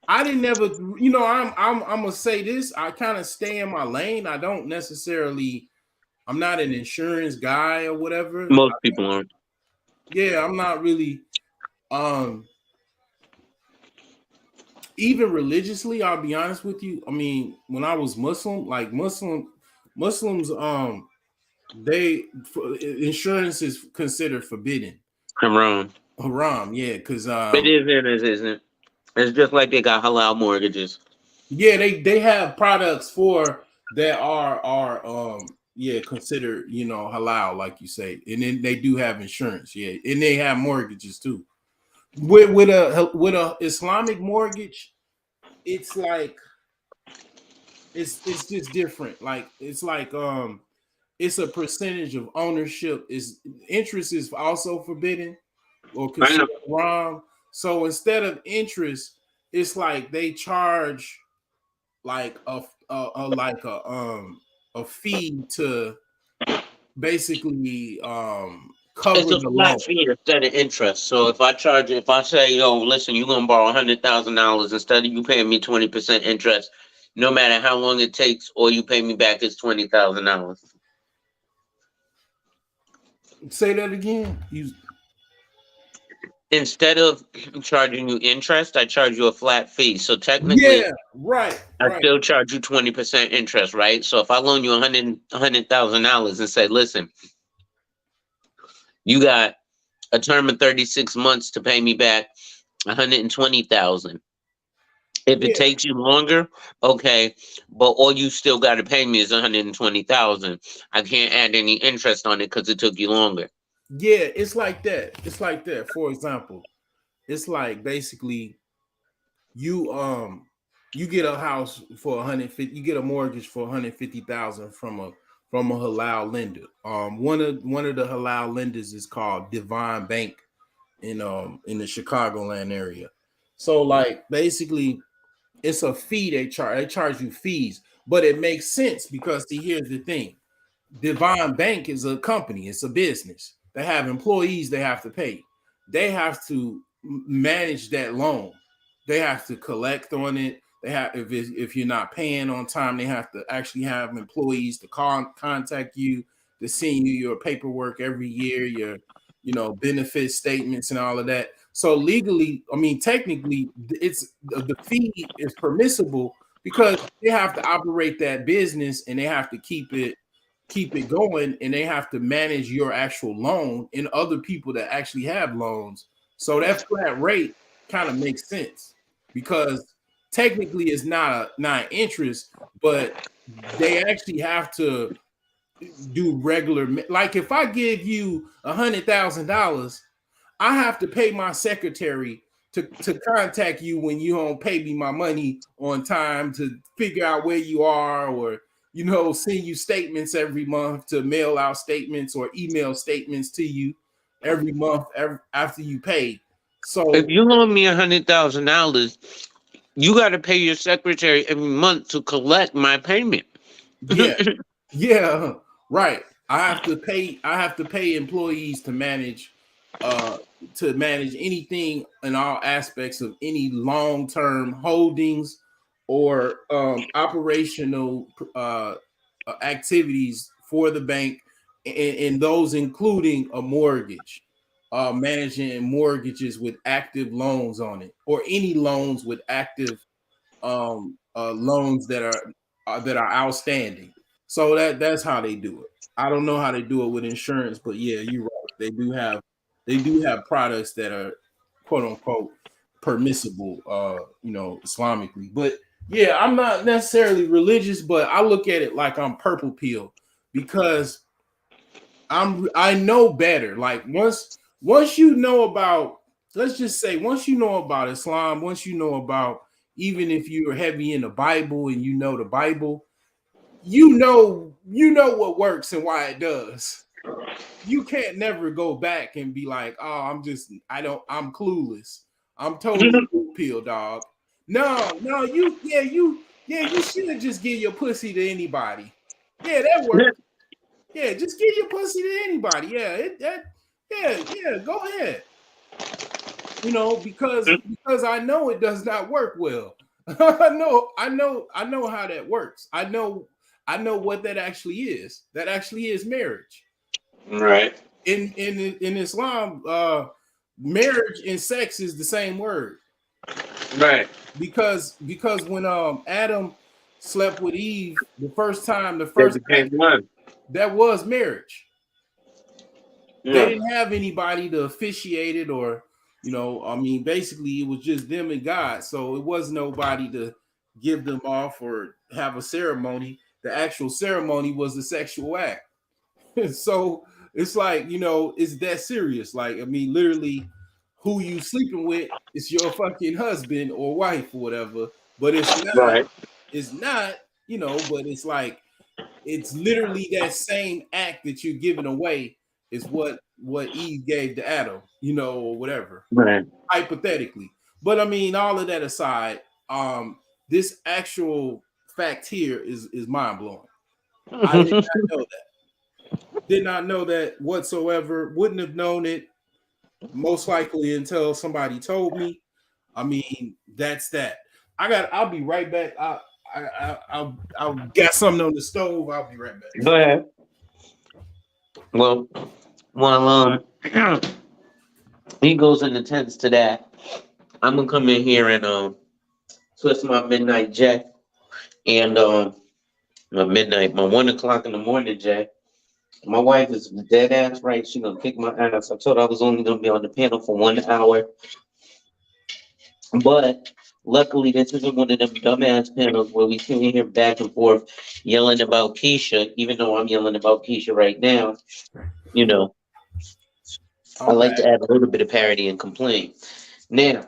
[SPEAKER 2] I didn't ever, you know, I'm gonna say this. I kind of stay in my lane. I don't necessarily. I'm not an insurance guy or whatever.
[SPEAKER 3] Most people aren't.
[SPEAKER 2] Yeah, I'm not really. Even religiously, I'll be honest with you. I mean, when I was Muslim, like Muslims, insurance is considered forbidden. Haram, yeah, because
[SPEAKER 3] it is and it isn't. It's just like they got halal mortgages.
[SPEAKER 2] Yeah, they have products for that are considered, you know, halal, like you say, and then they do have insurance, yeah, and they have mortgages too. With a Islamic mortgage, it's like it's just different. Like it's like it's a percentage of ownership. Is interest is also forbidden or considered haram. So instead of interest, it's like they charge like a fee to basically cover
[SPEAKER 3] it's a
[SPEAKER 2] the
[SPEAKER 3] flat
[SPEAKER 2] loan.
[SPEAKER 3] fee instead of interest. So if I say, yo, listen, you're gonna borrow $100,000 instead of you paying me 20% interest, no matter how long it takes, or you pay me back, it's $20,000.
[SPEAKER 2] Say that again.
[SPEAKER 3] instead of charging you interest, I charge you a flat fee. So technically,
[SPEAKER 2] Yeah, right,
[SPEAKER 3] I
[SPEAKER 2] right.
[SPEAKER 3] still charge you 20% interest, right? So if I loan you $100,000 and say, listen, you got a term of 36 months to pay me back 120,000. If it
[SPEAKER 2] Yeah,
[SPEAKER 3] takes you longer, okay, but all you still got to pay me is 120,000. I can't add any interest on it because it took you longer.
[SPEAKER 2] yeah, it's like that. It's like that. For example, it's like basically you get a house for 150, you get a mortgage for 150,000 from a halal lender. One of the halal lenders is called Divine Bank in the Chicagoland area. So like basically it's a fee they charge you fees, but it makes sense because see, here's the thing. Divine Bank is a company, it's a business. They have employees they have to pay. They have to manage that loan. They have to collect on it. They have if you're not paying on time, they have to actually have employees to contact you to send you your paperwork every year, your benefit statements and all of that. So legally, I mean technically, it's the fee is permissible because they have to operate that business and they have to keep it going and they have to manage your actual loan and other people that actually have loans. So that flat rate kind of makes sense because technically it's not interest, but they actually have to do regular. Like if I give you $100,000, I have to pay my secretary to contact you when you don't pay me my money on time to figure out where you are or send you statements every month to mail out statements or email statements to you every month after you pay. So
[SPEAKER 3] If you loan me $100,000, you got to pay your secretary every month to collect my payment.
[SPEAKER 2] yeah, yeah, right. I have to pay employees to manage anything in all aspects of any long-term holdings or operational activities for the bank, and those including a mortgage, managing mortgages with active loans on it, or any loans with active loans that are outstanding. So that's how they do it. I don't know how they do it with insurance, but yeah, you're right. They do have products that are quote unquote permissible, Islamically. But yeah, I'm not necessarily religious, but I look at it like I'm purple pill because I know better. Like once you know about, let's just say, once you know about Islam, once you know about, even if you're heavy in the Bible and you know the Bible, you know what works and why it does. You can't never go back and be like, oh, I'm clueless. I'm totally blue pill, dog. No, you shouldn't just give your pussy to anybody. Yeah, that works. Yeah, just give your pussy to anybody. Yeah, go ahead. Because I know it does not work well. I know how that works. I know what that actually is. That actually is marriage.
[SPEAKER 3] Right.
[SPEAKER 2] In Islam, marriage and sex is the same word.
[SPEAKER 3] Right.
[SPEAKER 2] Because when Adam slept with Eve the first time, the
[SPEAKER 3] They
[SPEAKER 2] first
[SPEAKER 3] became
[SPEAKER 2] act,
[SPEAKER 3] one.
[SPEAKER 2] that was marriage. They
[SPEAKER 3] Yeah.
[SPEAKER 2] didn't have anybody to officiate it, or basically it was just them and God. So it was nobody to give them off or have a ceremony. The actual ceremony was the sexual act. So it's like, it's that serious. Like, I mean, literally, who you sleeping with is your fucking husband or wife or whatever. But
[SPEAKER 3] Right.
[SPEAKER 2] it's not, but it's like, it's literally that same act that you're giving away is what Eve gave to Adam, or whatever,
[SPEAKER 3] Right.
[SPEAKER 2] hypothetically. But I mean, all of that aside, this actual fact here is mind blowing. I did not know that. Did not know that whatsoever. Wouldn't have known it most likely until somebody told me. I mean, that's that. I'll be right back. I'll get something on the stove. I'll be right back.
[SPEAKER 3] Go ahead. Well, He goes and attends to that. I'm gonna come in here and twist my midnight jack and my midnight, my 1 o'clock in the morning jack. My wife is dead ass right. She gonna kick my ass. I told her I was only gonna be on the panel for 1 hour, but luckily this isn't one of them dumbass panels where we sitting here back and forth yelling about Keisha. Even though I'm yelling about Keisha right now, you know, I
[SPEAKER 2] I'm
[SPEAKER 3] like
[SPEAKER 2] back.
[SPEAKER 3] to add a little bit of parody and complain. Now,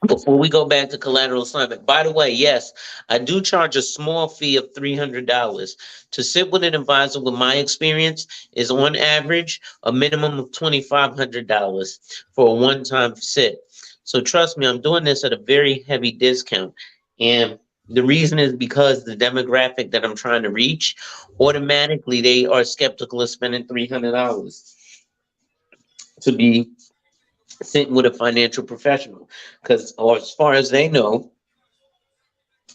[SPEAKER 3] before we go back to collateral assignment, by the way, yes, I do charge a small fee of $300 to sit with an advisor. With my experience, is on average a minimum of $2,500 for a one-time sit. So trust me, I'm doing this at a very heavy discount, and the reason is because the demographic that I'm trying to reach, automatically they are skeptical of spending $300 to be sitting with a financial professional, because, or as far as they know,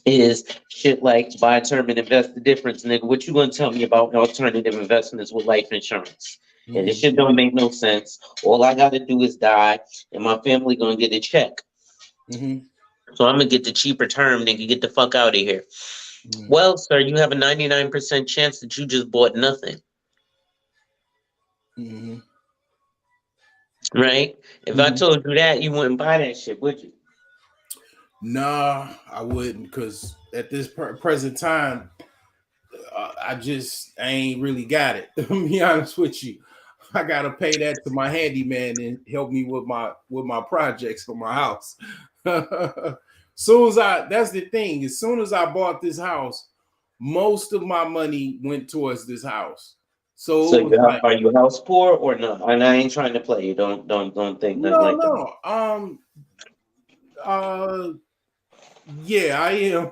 [SPEAKER 3] is shit like buy term and invest the difference. Nigga, what you gonna tell me about alternative investments with life insurance? And this shit don't make no sense. All I gotta do is die, and my family gonna get a check. So I'm gonna get the cheaper term, nigga. Get the fuck out of here. Well, sir, you have a 99% chance that you just bought nothing. Right? If I told you that, you wouldn't buy that shit, would you?
[SPEAKER 2] Nah, I wouldn't, because at this present time, I ain't really got it. To be honest with you, I gotta pay that to my handyman and help me with my projects for my house. That's the thing. As soon as I bought this house, most of my money went towards this house. So it was like,
[SPEAKER 3] are you house poor or not? And I ain't trying to play you. Don't think nothing like that.
[SPEAKER 2] Yeah, I am.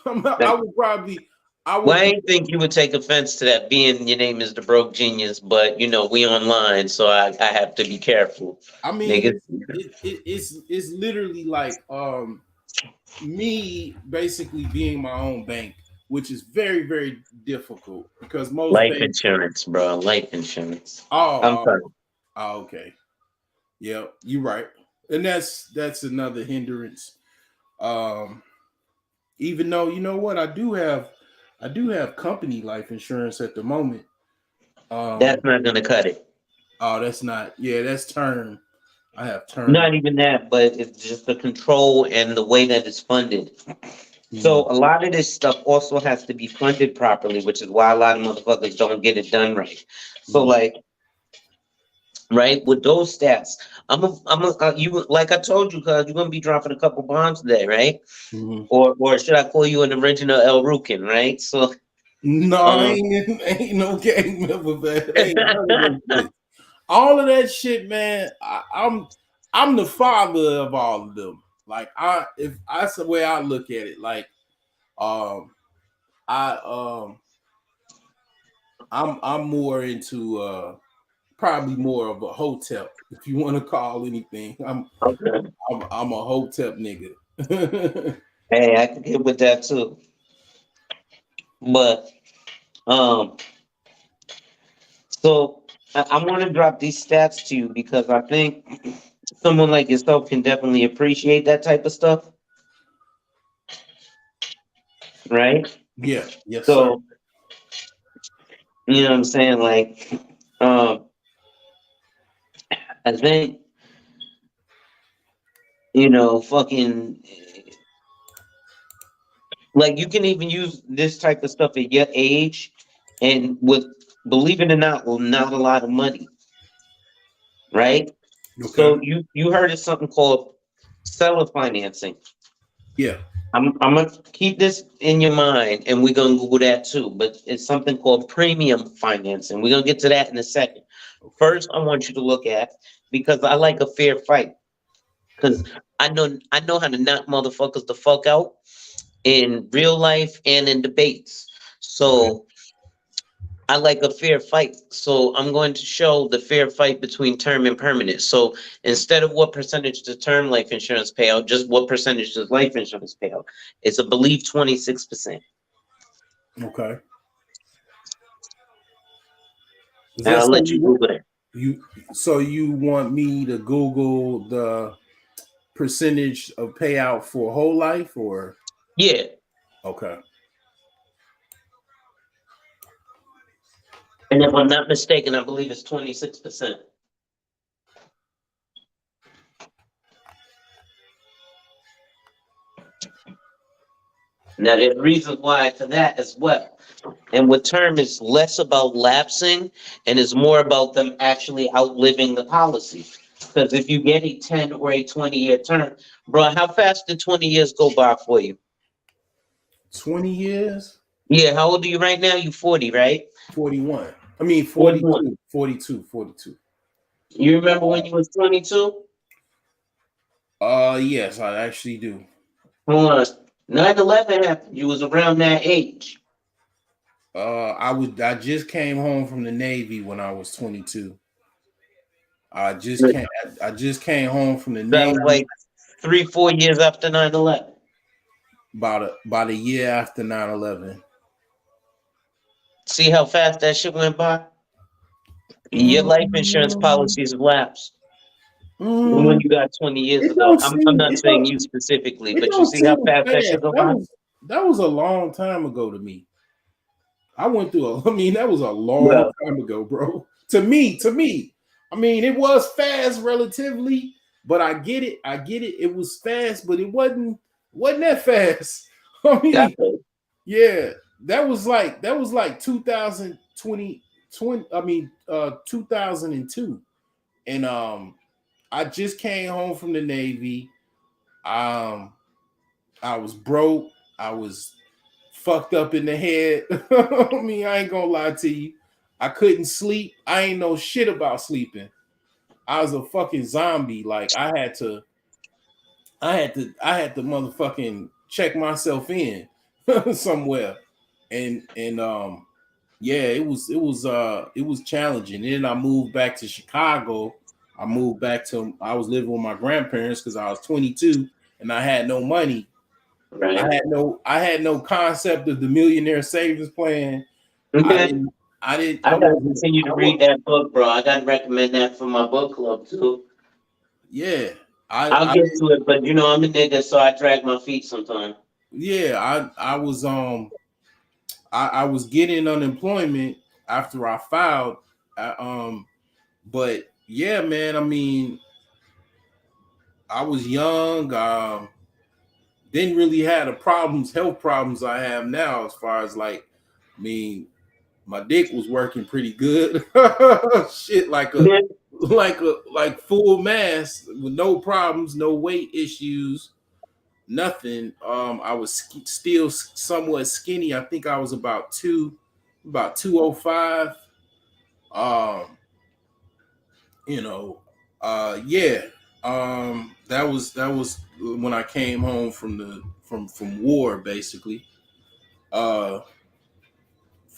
[SPEAKER 2] I would probably.
[SPEAKER 3] Well, I ain't think you would take offense to that, being your name is the broke genius, but you know we online, so I have to be careful.
[SPEAKER 2] I mean, it's literally like me basically being my own bank, which is very, very difficult because most
[SPEAKER 3] life
[SPEAKER 2] banks,
[SPEAKER 3] insurance, bro, life insurance.
[SPEAKER 2] I'm
[SPEAKER 3] sorry.
[SPEAKER 2] Okay. Yeah, you're right, and that's another hindrance. Even though, you know what, I do have company life insurance at the moment.
[SPEAKER 3] That's not gonna cut it.
[SPEAKER 2] Oh, that's not. Yeah, that's term. I have term.
[SPEAKER 3] Not even that, but it's just the control and the way that it's funded. So a lot of this stuff also has to be funded properly, which is why a lot of motherfuckers don't get it done right. So like, right, with those stats, you, like I told you, cuz you're gonna be dropping a couple bombs today, right? Or should I call you an original El Rukin, right? So
[SPEAKER 2] no, ain't no gang member, man. Ain't none of them. All of that shit, man. I'm the father of all of them. Like if that's the way I look at it. Like I'm more into probably more of a hotel, if you want to call anything. I'm a hotel nigga.
[SPEAKER 3] Hey, I can get with that too. But so I want to drop these stats to you because I think someone like yourself can definitely appreciate that type of stuff. Right?
[SPEAKER 2] Yeah, yes,
[SPEAKER 3] so,
[SPEAKER 2] sir.
[SPEAKER 3] You know what I'm saying? Like, I think, you know, fucking, like, you can even use this type of stuff at your age and with, believe it or not a lot of money. Right? Okay. So you heard of something called seller financing.
[SPEAKER 2] Yeah.
[SPEAKER 3] I'm gonna keep this in your mind, and we're gonna Google that too. But it's something called premium financing. We're gonna get to that in a second. Okay. First, I want you to look at, because I like a fair fight. Because I know how to knock motherfuckers the fuck out in real life and in debates. So I like a fair fight. So I'm going to show the fair fight between term and permanent. So instead of what percentage does term life insurance pay out, just what percentage does life insurance pay out? It's a believe 26%.
[SPEAKER 2] Okay.
[SPEAKER 3] Now I'll let you Google it.
[SPEAKER 2] So you want me to Google the percentage of payout for whole life, or?
[SPEAKER 3] Yeah.
[SPEAKER 2] Okay.
[SPEAKER 3] And if I'm not mistaken, I believe it's 26%. Now, there's reasons why for that as well. And what term is less about lapsing and is more about them actually outliving the policy. Because if you get a 10 or a 20-year term, bro, how fast did 20 years go by for you?
[SPEAKER 2] 20 years?
[SPEAKER 3] Yeah, how old are you right now? You 40, right?
[SPEAKER 2] 41. I mean
[SPEAKER 3] 41.
[SPEAKER 2] 42.
[SPEAKER 3] You remember when you was 22?
[SPEAKER 2] Yes, I actually do.
[SPEAKER 3] Hold on. 9/11 happened. You was around that age.
[SPEAKER 2] I just came home from the Navy when I was 22. I just came home from the
[SPEAKER 3] That was
[SPEAKER 2] Navy
[SPEAKER 3] like 3-4 years after 9/11.
[SPEAKER 2] about a year after 9/11.
[SPEAKER 3] See how fast that shit went by? Your life insurance policies have lapsed. When you got 20 years
[SPEAKER 2] It
[SPEAKER 3] ago.
[SPEAKER 2] don't
[SPEAKER 3] I'm
[SPEAKER 2] seem
[SPEAKER 3] not
[SPEAKER 2] it
[SPEAKER 3] saying
[SPEAKER 2] don't
[SPEAKER 3] you specifically,
[SPEAKER 2] it
[SPEAKER 3] but you
[SPEAKER 2] don't
[SPEAKER 3] see how
[SPEAKER 2] seem
[SPEAKER 3] fast that
[SPEAKER 2] fast.
[SPEAKER 3] shit go by?
[SPEAKER 2] That was a long time ago to me. I went through that was a long
[SPEAKER 3] Well,
[SPEAKER 2] time ago, bro. To me. I mean, it was fast relatively, but I get it. It was fast, but it wasn't that fast. I mean,
[SPEAKER 3] definitely.
[SPEAKER 2] yeah, that was like 2020, 2002. And I just came home from the Navy. I was broke. I was fucked up in the head. I mean, I ain't gonna lie to you. I couldn't sleep. I ain't know shit about sleeping. I was a fucking zombie. Like I had to motherfucking check myself in somewhere. And yeah, it was challenging. And then I moved back to Chicago. I was living with my grandparents because I was 22 and I had no money.
[SPEAKER 3] Right.
[SPEAKER 2] I had no concept of the millionaire savings plan.
[SPEAKER 3] Okay. I
[SPEAKER 2] I
[SPEAKER 3] gotta
[SPEAKER 2] wasn't
[SPEAKER 3] continue to read that book, bro. I gotta recommend that for my book club too.
[SPEAKER 2] yeah.
[SPEAKER 3] I'll
[SPEAKER 2] I
[SPEAKER 3] get to it, but you know I'm a nigga, so I drag my feet sometimes.
[SPEAKER 2] yeah, I was getting unemployment after I filed. But yeah, man, I mean, I was young, didn't really have the health problems I have now, as far as like, I mean, my dick was working pretty good. Shit, like full mass with no problems, no weight issues, nothing. I was still somewhat skinny. I think I was about 205. Um, you know, yeah. That was when I came home from war, basically. Uh,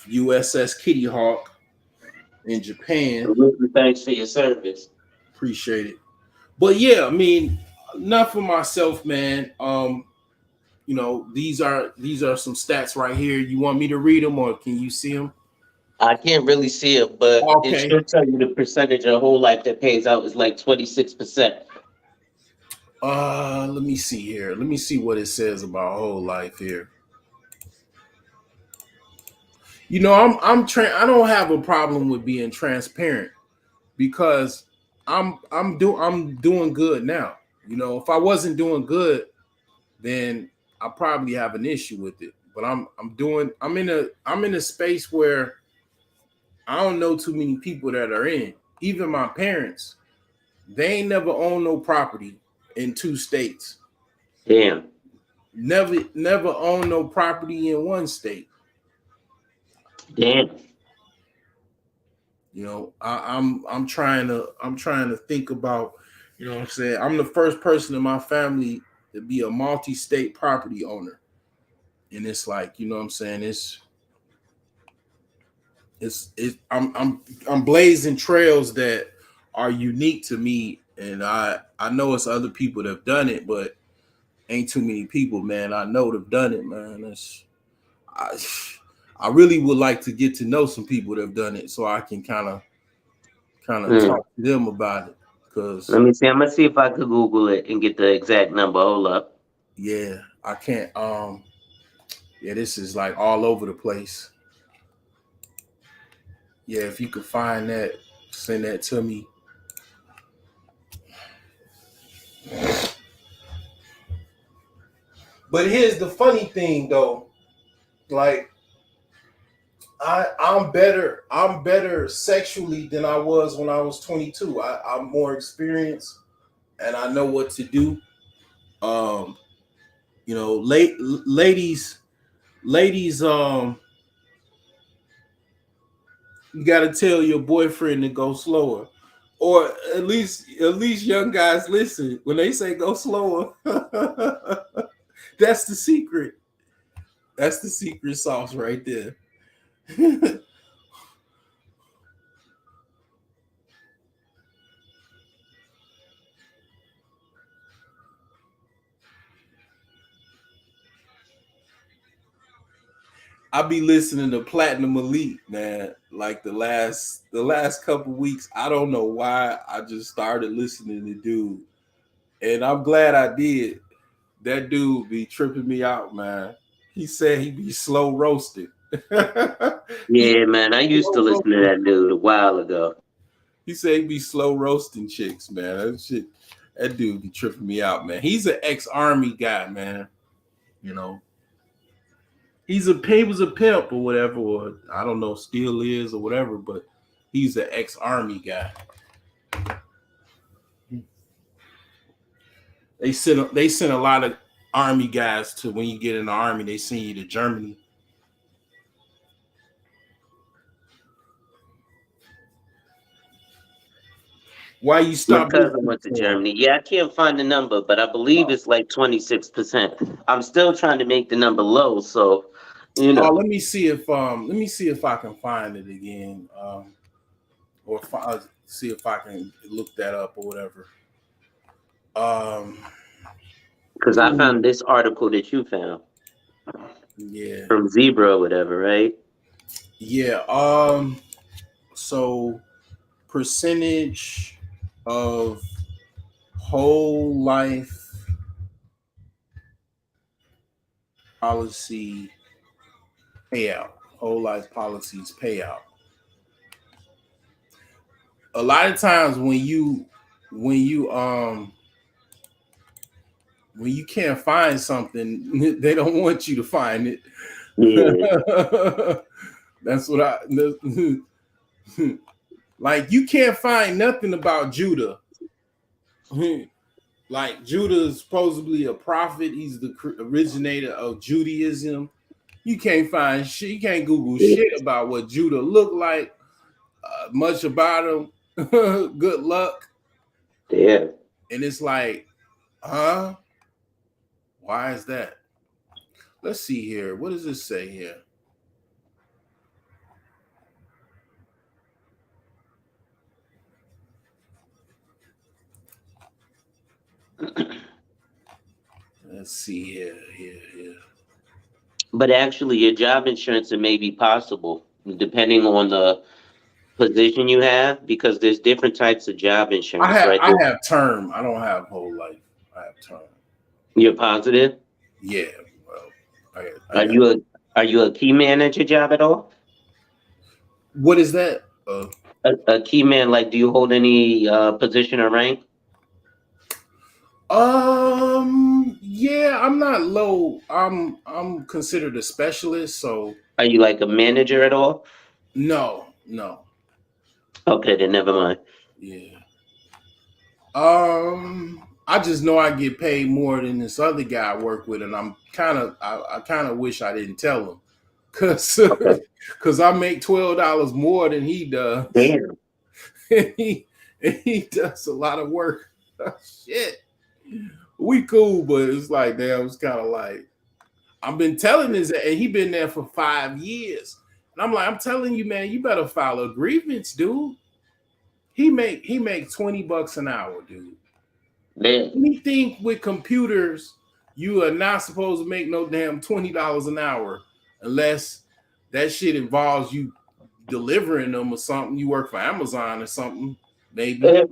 [SPEAKER 2] USS Kitty Hawk in Japan.
[SPEAKER 3] Thanks for your service.
[SPEAKER 2] Appreciate it. But yeah, I mean, enough for myself, man. These are some stats right here. You want me to read them, or can you see them?
[SPEAKER 3] I can't really see it, but it
[SPEAKER 2] Okay.
[SPEAKER 3] should tell you the percentage of whole life that pays out is like 26%.
[SPEAKER 2] Let me see here. Let me see what it says about whole life here. I don't have a problem with being transparent because I'm doing good now. If I wasn't doing good, then I probably have an issue with it. But I'm in a space where I don't know too many people that are in. Even my parents, they ain't never owned no property in 2 states.
[SPEAKER 3] Damn.
[SPEAKER 2] Never owned no property in 1 state.
[SPEAKER 3] Damn.
[SPEAKER 2] I'm trying to think about, what I'm saying. I'm the first person in my family to be a multi-state property owner. And it's like, what I'm saying, I'm blazing trails that are unique to me, and I know it's other people that have done it, but ain't too many people, man. I know they've done it, man. I really would like to get to know some people that have done it, so I can kind kind of talk to them about it. Cause
[SPEAKER 3] let me see. I'm gonna see if I could Google it and get the exact number. Hold up.
[SPEAKER 2] yeah, I can't. Yeah, this is like all over the place. Yeah, if you could find that, send that to me. But here's the funny thing, though. Like, I'm better sexually than I was when I was 22. I'm more experienced, and I know what to do. You know, ladies, you got to tell your boyfriend to go slower, or at least young guys listen when they say go slower. That's the secret. That's the secret sauce right there. I be listening to Platinum Elite, man. Like the last couple weeks, I don't know why I just started listening to dude, and I'm glad I did. That dude be tripping me out, man. He said he be slow roasted.
[SPEAKER 3] Yeah, man. I used to listen to that dude a while ago.
[SPEAKER 2] He said he be slow roasting chicks, man. That dude be tripping me out, man. He's an ex-army guy, man. You know. He was a pimp or whatever, or I don't know, still is or whatever, but he's an ex-army guy. They sent a lot of army guys to, when you get in the army, they send you to Germany. Why you stop?
[SPEAKER 3] My cousin went to Germany. Yeah, I can't find the number, but I believe it's like 26%. I'm still trying to make the number low, so you know.
[SPEAKER 2] Let me see if I can find it again, or see if I can look that up or whatever.
[SPEAKER 3] Because I found this article that you found.
[SPEAKER 2] Yeah.
[SPEAKER 3] From Zebra or whatever, right?
[SPEAKER 2] Yeah. So percentage of whole life policy payout. Whole life policies payout. A lot of times when you can't find something, they don't want you to find it.
[SPEAKER 3] Yeah.
[SPEAKER 2] That's what like, you can't find nothing about Judah. Like, Judah is supposedly a prophet. He's the originator of Judaism. You can't find shit. You can't Google shit about what Judah looked like. Much about him. Good luck.
[SPEAKER 3] Yeah.
[SPEAKER 2] And it's like, huh? Why is that? Let's see here. What does this say here? Let's see here.
[SPEAKER 3] But actually, your job insurance, it may be possible depending on the position you have, because there's different types of job insurance.
[SPEAKER 2] I have term. I don't have whole life. I have term.
[SPEAKER 3] You're positive?
[SPEAKER 2] Yeah. Well,
[SPEAKER 3] Are you a key man at your job at all?
[SPEAKER 2] What is that?
[SPEAKER 3] A key man, like, do you hold any position or rank?
[SPEAKER 2] Yeah, I'm not low. I'm considered a specialist, so.
[SPEAKER 3] Are you like a manager at all?
[SPEAKER 2] No.
[SPEAKER 3] Okay, then never mind.
[SPEAKER 2] Yeah. I just know I get paid more than this other guy I work with, and I kind of wish I didn't tell him, cause I make $12 more than he does.
[SPEAKER 3] Damn.
[SPEAKER 2] and he does a lot of work. Shit. We cool, but it's like, damn, it's kind of like, I've been telling this, and he been there for 5 years. And I'm like, I'm telling you, man, you better file a grievance, dude. He make $20 an hour, dude.
[SPEAKER 3] Man.
[SPEAKER 2] Anything with computers, you are not supposed to make no damn $20 an hour unless that shit involves you delivering them or something. You work for Amazon or something, maybe.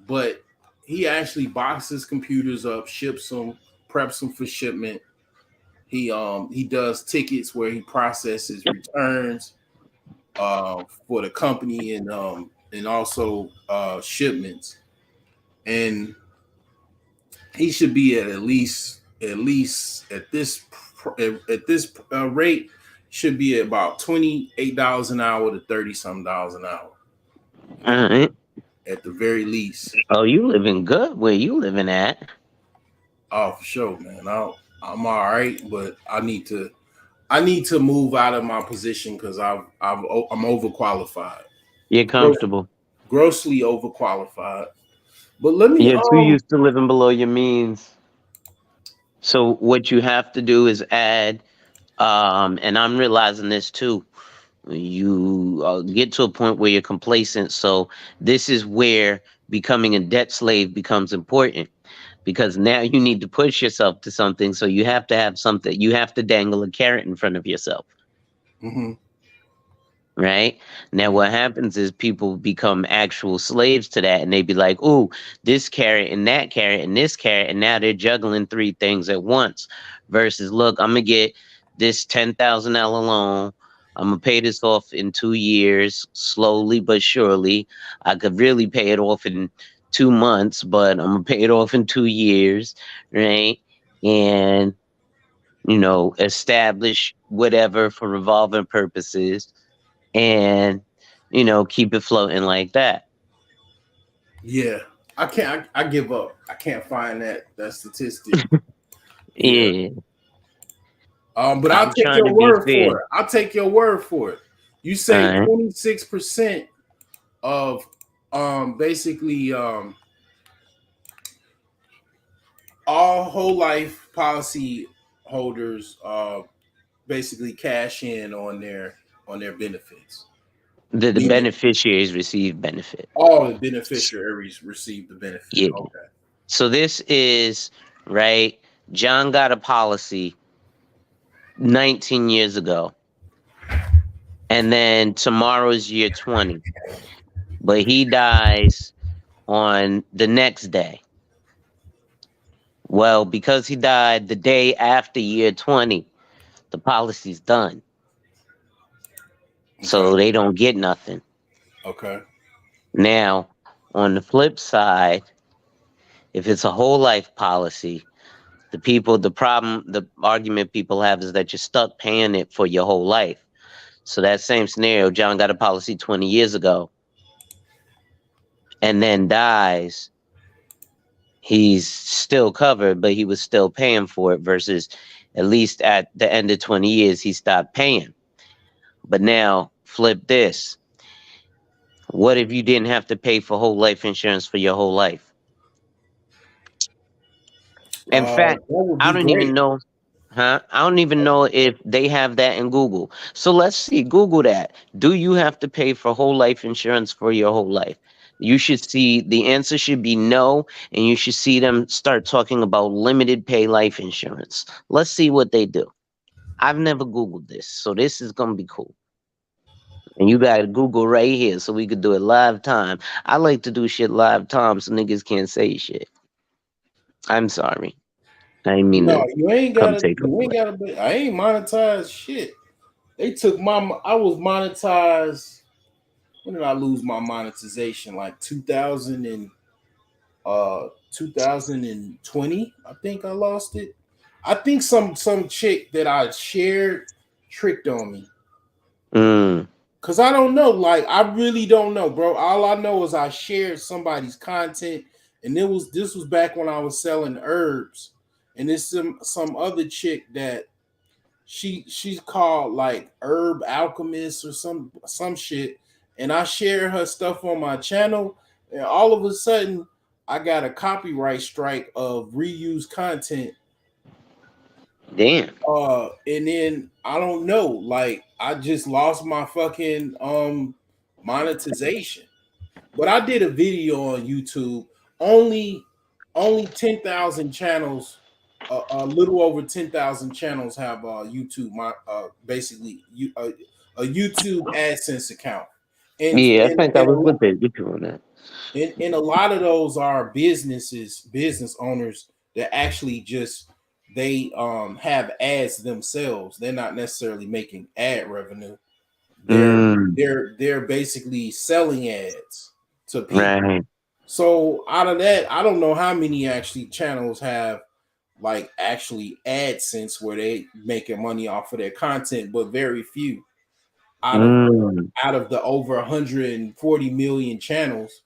[SPEAKER 2] But he actually boxes computers up, ships them, preps them for shipment. He does tickets where he processes returns for the company and also shipments. And he should be at least at this rate should be at about $28 an hour to $30-some an hour.
[SPEAKER 3] All right.
[SPEAKER 2] At the very least.
[SPEAKER 3] Oh, you living good where you living at?
[SPEAKER 2] Oh, for sure, man. I'm all right, but I need to move out of my position because I'm overqualified.
[SPEAKER 3] You're comfortable.
[SPEAKER 2] Grossly overqualified. But let me
[SPEAKER 3] You're too used to living below your means. So what you have to do is add, and I'm realizing this too. You get to a point where you're complacent. So this is where becoming a debt slave becomes important because now you need to push yourself to something. So you have to have something. You have to dangle a carrot in front of yourself.
[SPEAKER 2] Mm-hmm.
[SPEAKER 3] Right now, what happens is people become actual slaves to that, and they be like, "Oh, this carrot and that carrot and this carrot," and now they're juggling three things at once. Versus, look, I'm gonna get this $10,000 loan. I'm gonna pay this off in 2 years, slowly but surely. I could really pay it off in 2 months, but I'm gonna pay it off in 2 years, right? And establish whatever for revolving purposes and keep it floating like that.
[SPEAKER 2] Yeah, I can't. I give up. I can't find that statistic.
[SPEAKER 3] Yeah.
[SPEAKER 2] But
[SPEAKER 3] I'm
[SPEAKER 2] I'll take
[SPEAKER 3] trying
[SPEAKER 2] your
[SPEAKER 3] to be
[SPEAKER 2] word
[SPEAKER 3] fair.
[SPEAKER 2] for it. I'll take your word for it. You say
[SPEAKER 3] All right.
[SPEAKER 2] 26% of basically all whole life policy holders basically cash in on their benefits.
[SPEAKER 3] The
[SPEAKER 2] Meaning
[SPEAKER 3] beneficiaries receive benefit.
[SPEAKER 2] all the beneficiaries receive the benefit.
[SPEAKER 3] Yeah.
[SPEAKER 2] Okay.
[SPEAKER 3] So this is right. John got a policy 19 years ago. And then tomorrow's year 20. But he dies on the next day. Well, because he died the day after year 20, the policy's done. So they don't get nothing.
[SPEAKER 2] Okay.
[SPEAKER 3] Now, on the flip side, if it's a whole life policy, the argument people have is that you're stuck paying it for your whole life. So that same scenario, John got a policy 20 years ago and then dies. He's still covered, but he was still paying for it versus at least at the end of 20 years, he stopped paying. But now flip this. What if you didn't have to pay for whole life insurance for your whole life? In fact,
[SPEAKER 2] that would
[SPEAKER 3] I
[SPEAKER 2] be
[SPEAKER 3] don't
[SPEAKER 2] great.
[SPEAKER 3] even know. I don't even know if they have that in Google. So let's see. Google that. Do you have to pay for whole life insurance for your whole life? You should see the answer should be no, and you should see them start talking about limited pay life insurance. Let's see what they do. I've never Googled this, so this is gonna be cool. And you got Google right here, so we could do it live time. I like to do shit live time, so niggas can't say shit. I'm sorry. I didn't mean
[SPEAKER 2] No,
[SPEAKER 3] to
[SPEAKER 2] you ain't
[SPEAKER 3] come
[SPEAKER 2] gotta.
[SPEAKER 3] take
[SPEAKER 2] You
[SPEAKER 3] over.
[SPEAKER 2] ain't gotta. I ain't monetized shit. They took my. I was monetized. When did I lose my monetization? Like 2020. I think I lost it. I think some chick that I shared tricked on me. Cause I don't know. Like I really don't know, bro. All I know is I shared somebody's content, and this was back when I was selling herbs, and it's some other chick that she's called like Herb Alchemist or some shit, and I share her stuff on my channel, and all of a sudden I got a copyright strike of reused content.
[SPEAKER 3] Damn.
[SPEAKER 2] And then I don't know, like I just lost my fucking monetization. But I did a video on YouTube. Only 10,000 channels, a little over 10,000 channels have YouTube. Basically, a YouTube AdSense account. And
[SPEAKER 3] Yeah, I
[SPEAKER 2] and,
[SPEAKER 3] think I
[SPEAKER 2] and
[SPEAKER 3] was
[SPEAKER 2] a,
[SPEAKER 3] with it. With you on that.
[SPEAKER 2] and a lot of those are business owners that actually just they have ads themselves. They're not necessarily making ad revenue. They're
[SPEAKER 3] Mm,
[SPEAKER 2] they're basically selling ads to people.
[SPEAKER 3] right.
[SPEAKER 2] So out of that, I don't know how many actually channels have like actually AdSense where they making money off of their content, but very few
[SPEAKER 3] Mm,
[SPEAKER 2] out of the over 140 million channels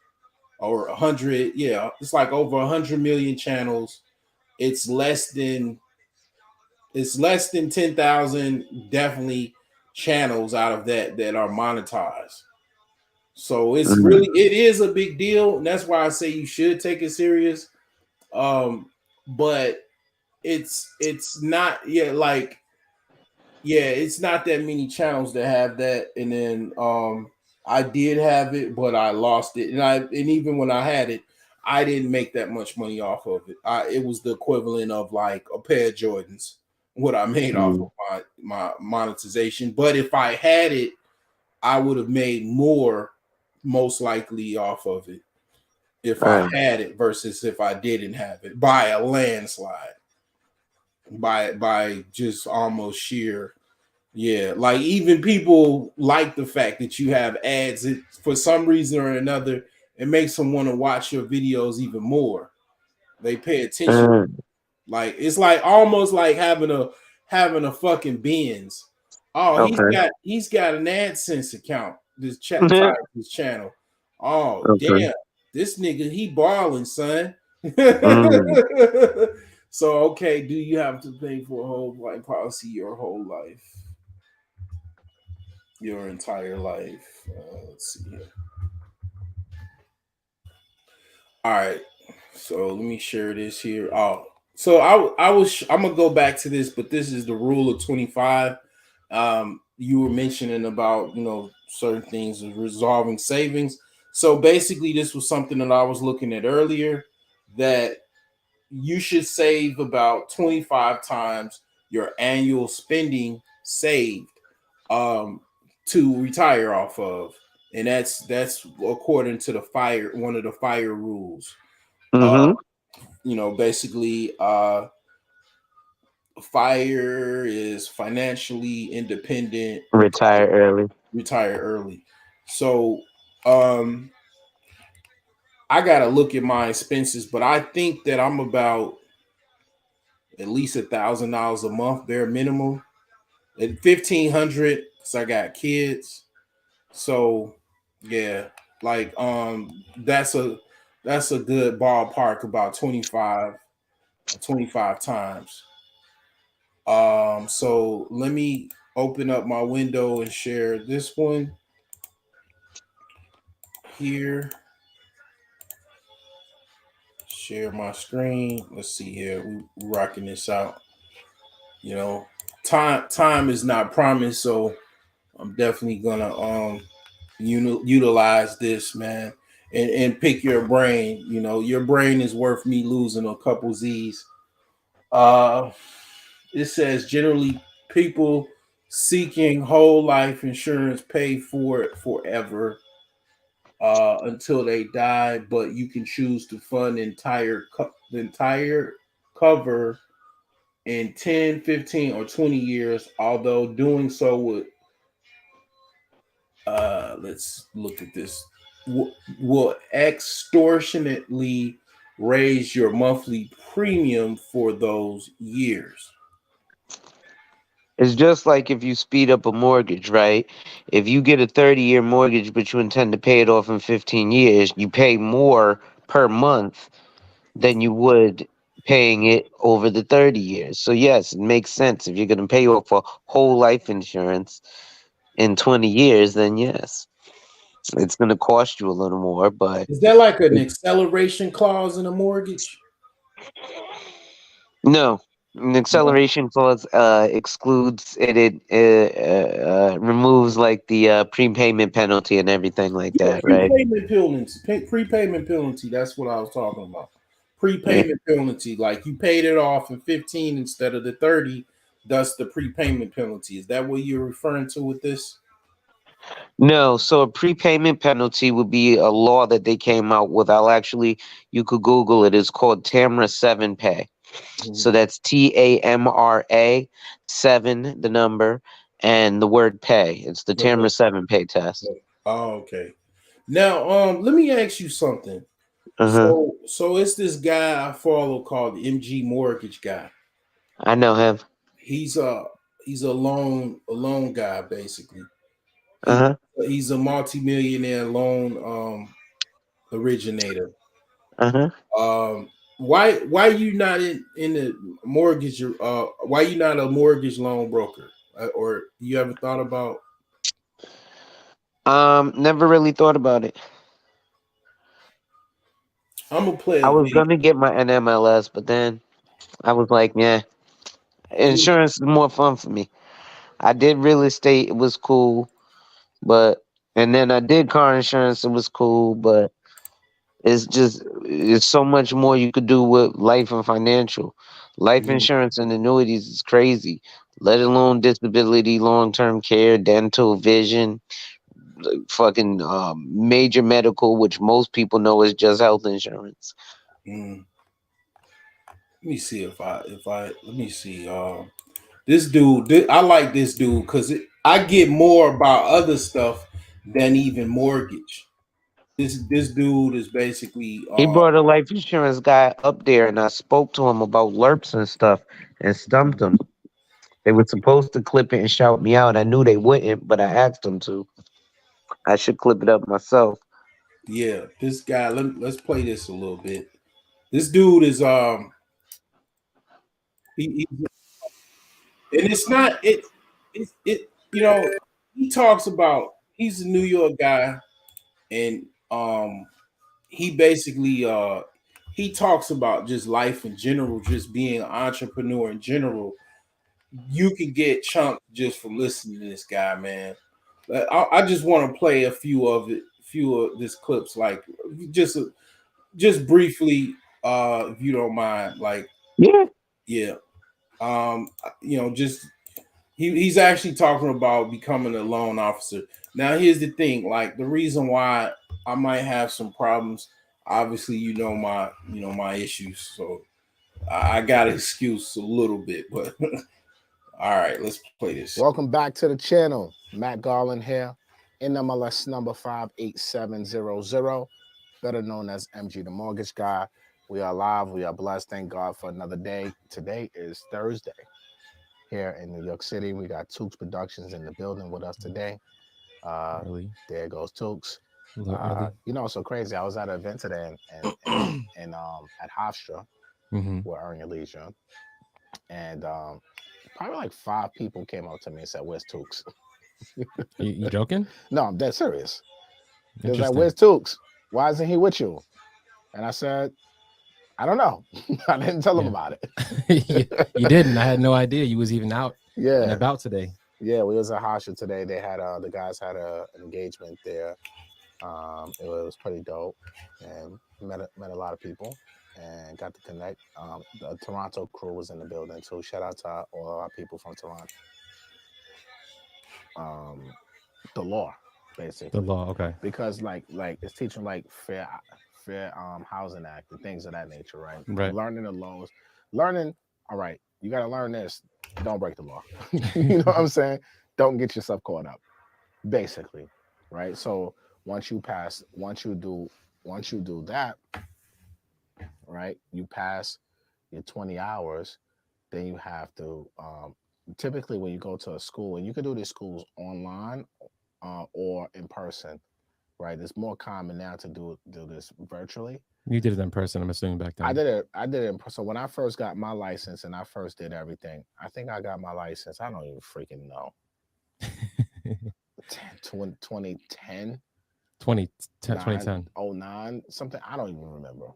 [SPEAKER 2] or 100, yeah, it's like over 100 million channels. It's less than 10,000 definitely channels out of that are monetized. So
[SPEAKER 3] mm,
[SPEAKER 2] it is a big deal, and that's why I say you should take it serious. But it's not it's not that many channels that have that. And then I did have it, but I lost it. And even when I had it, I didn't make that much money off of it. It was the equivalent of like a pair of Jordans, what I made off
[SPEAKER 3] mm,
[SPEAKER 2] of my monetization. But if I had it, I would have made more most likely off of it if I
[SPEAKER 3] right.
[SPEAKER 2] had it versus if I didn't have it by a landslide, by just almost sheer. Yeah, like even people like the fact that you have ads. For some reason or another, it makes them want to watch your videos even more. They pay attention.
[SPEAKER 3] Mm,
[SPEAKER 2] Like it's like almost like having a fucking Benz. Oh,
[SPEAKER 3] okay.
[SPEAKER 2] he's got an AdSense account. This chat type this channel. Oh
[SPEAKER 3] Okay.
[SPEAKER 2] damn, this nigga he balling, son.
[SPEAKER 3] Mm,
[SPEAKER 2] So okay, do you have to pay for a whole life policy your whole life? Your entire life. Let's see here. All right. So let me share this here. Oh, so I'm gonna go back to this, but this is the rule of 25. You were mentioning about certain things of resolving savings. So basically, this was something that I was looking at earlier that you should save about 25 times your annual spending saved um, to retire off of, and that's according to the fire one of the fire rules. Uh,
[SPEAKER 3] mm-hmm.
[SPEAKER 2] Basically, fire is financially independent,
[SPEAKER 3] Retire early.
[SPEAKER 2] retire early. So, I gotta look at my expenses, but I think that I'm about at least $1,000 a month bare minimum. At 1,500, because I got kids. So yeah, like that's a good ballpark, about 25 times. So let me open up my window and share this one here. Share my screen. Let's see here. We rocking this out. You know, time is not promised, so I'm definitely gonna utilize this, man, and pick your brain. Your brain is worth me losing a couple Z's. Uh, it says generally people seeking whole life insurance pay for it forever until they die, but you can choose to fund the entire cover in 10, 15, or 20 years, although doing so would let's look at this, will extortionately raise your monthly premium for those years.
[SPEAKER 3] It's just like if you speed up a mortgage, right? If you get a 30-year mortgage, but you intend to pay it off in 15 years, you pay more per month than you would paying it over the 30 years. So, yes, it makes sense. If you're going to pay off for whole life insurance in 20 years, then yes, it's going to cost you a little more, but
[SPEAKER 2] Is that like an acceleration clause in a mortgage?
[SPEAKER 3] no. An
[SPEAKER 2] No.
[SPEAKER 3] acceleration clause excludes it. It removes like the prepayment penalty and everything like
[SPEAKER 2] Yeah,
[SPEAKER 3] that, right?
[SPEAKER 2] prepayment penalty. That's what I was talking about.
[SPEAKER 3] Yeah.
[SPEAKER 2] Prepayment penalty, like you paid it off in 15 instead of the 30. Thus, the prepayment penalty. Is that what you're referring to with this?
[SPEAKER 3] No, so a prepayment penalty would be a law that they came out with. You could Google it. It's called Tamra 7 Pay. So that's TAMRA 7, the number, and the word pay. It's the Tamra 7 Pay test.
[SPEAKER 2] Oh, okay. Now, let me ask you something.
[SPEAKER 3] Uh-huh.
[SPEAKER 2] So it's this guy I follow called the MG Mortgage guy.
[SPEAKER 3] I know him.
[SPEAKER 2] He's a loan guy basically.
[SPEAKER 3] Uh-huh.
[SPEAKER 2] He's a multimillionaire loan originator.
[SPEAKER 3] Uh-huh.
[SPEAKER 2] Why you not in the mortgage? Why you not a mortgage loan broker? Or you ever thought about?
[SPEAKER 3] Never really thought about it.
[SPEAKER 2] I'm gonna play
[SPEAKER 3] I
[SPEAKER 2] a
[SPEAKER 3] was
[SPEAKER 2] video.
[SPEAKER 3] gonna get my NMLS, but then I was like, yeah, insurance is more fun for me. I did real estate, it was cool, and then I did car insurance, it was cool, but it's so much more you could do with life and financial. Life insurance and annuities is crazy, let alone disability, long term care, dental, vision, fucking major medical, which most people know is just health insurance.
[SPEAKER 2] Let me see if I let me see. This dude, I like this dude because I get more about other stuff than even mortgage. This dude is basically
[SPEAKER 3] He brought a life insurance guy up there, and I spoke to him about LERPs and stuff and stumped him. They were supposed to clip it and shout me out. I knew they wouldn't, but I asked them to. I should clip it up myself.
[SPEAKER 2] yeah, this guy. Let's play this a little bit. This dude is he and it's not it you know he talks about he's a New York guy and he basically he talks about just life in general, just being an entrepreneur in general. You can get chunked just from listening to this guy, man. I just want to play a few of this clips, like just just briefly, if you don't mind, like
[SPEAKER 3] Yeah.
[SPEAKER 2] yeah, just he's actually talking about becoming a loan officer. Now, here's the thing: like the reason why I might have some problems. Obviously, my issues, so I got an excuse a little bit, but all right, let's play this.
[SPEAKER 7] Welcome back to the channel. Matt Garland here, NMLS number 58700, better known as MG the Mortgage Guy. We are live. We are blessed. Thank God for another day. Today is Thursday here in New York City. We got Tukes Productions in the building with us today. There goes Tukes. It's so crazy. I was at an event today and at Hofstra, where Earn Your Leisure, and probably like 5 people came up to me and said, "Where's Tukes?"
[SPEAKER 8] You joking?
[SPEAKER 7] No, I'm dead serious. They was like, "Where's Tukes? Why isn't he with you?" And I said, "I don't know." I didn't tell him about
[SPEAKER 8] it. You didn't. I had no idea you was even out and about today.
[SPEAKER 7] Yeah, we was at Hofstra today. They had the guys had an engagement there. It was pretty dope, and met a lot of people and got to connect. The Toronto crew was in the building too. Shout out to all our people from Toronto. The law, basically.
[SPEAKER 8] The law, okay.
[SPEAKER 7] Because like it's teaching like fair housing act and things of that nature, right?
[SPEAKER 8] Right.
[SPEAKER 7] Learning the laws, all right, you got to learn this. Don't break the law. You know what I'm saying? Don't get yourself caught up, basically, right? So once you do that, right, you pass your 20 hours, then you have to typically when you go to a school, and you can do these schools online or in person, right? It's more common now to do this virtually.
[SPEAKER 8] You did it in person, I'm assuming, back then.
[SPEAKER 7] I did it in person. So when I first got my license and I first did everything, I think I got my license, I don't even freaking know. 2010?
[SPEAKER 8] 2010.
[SPEAKER 7] 09, something, I don't even remember.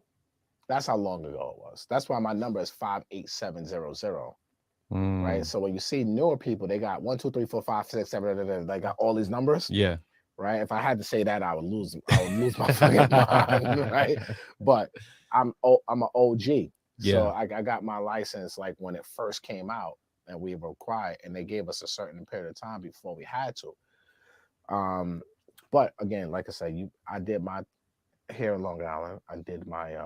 [SPEAKER 7] That's how long ago it was. That's why my number is 58700. Right. So when you see newer people, they got 1, 2, 3, 4, 5, 6, 7, they got all these numbers.
[SPEAKER 8] Yeah.
[SPEAKER 7] Right. If I had to say that, I would lose my fucking mind. Right. But I'm an OG.
[SPEAKER 8] Yeah.
[SPEAKER 7] So I got my license like when it first came out and we were required, and they gave us a certain period of time before we had to. But again, like I said, I did my here in Long Island. I did my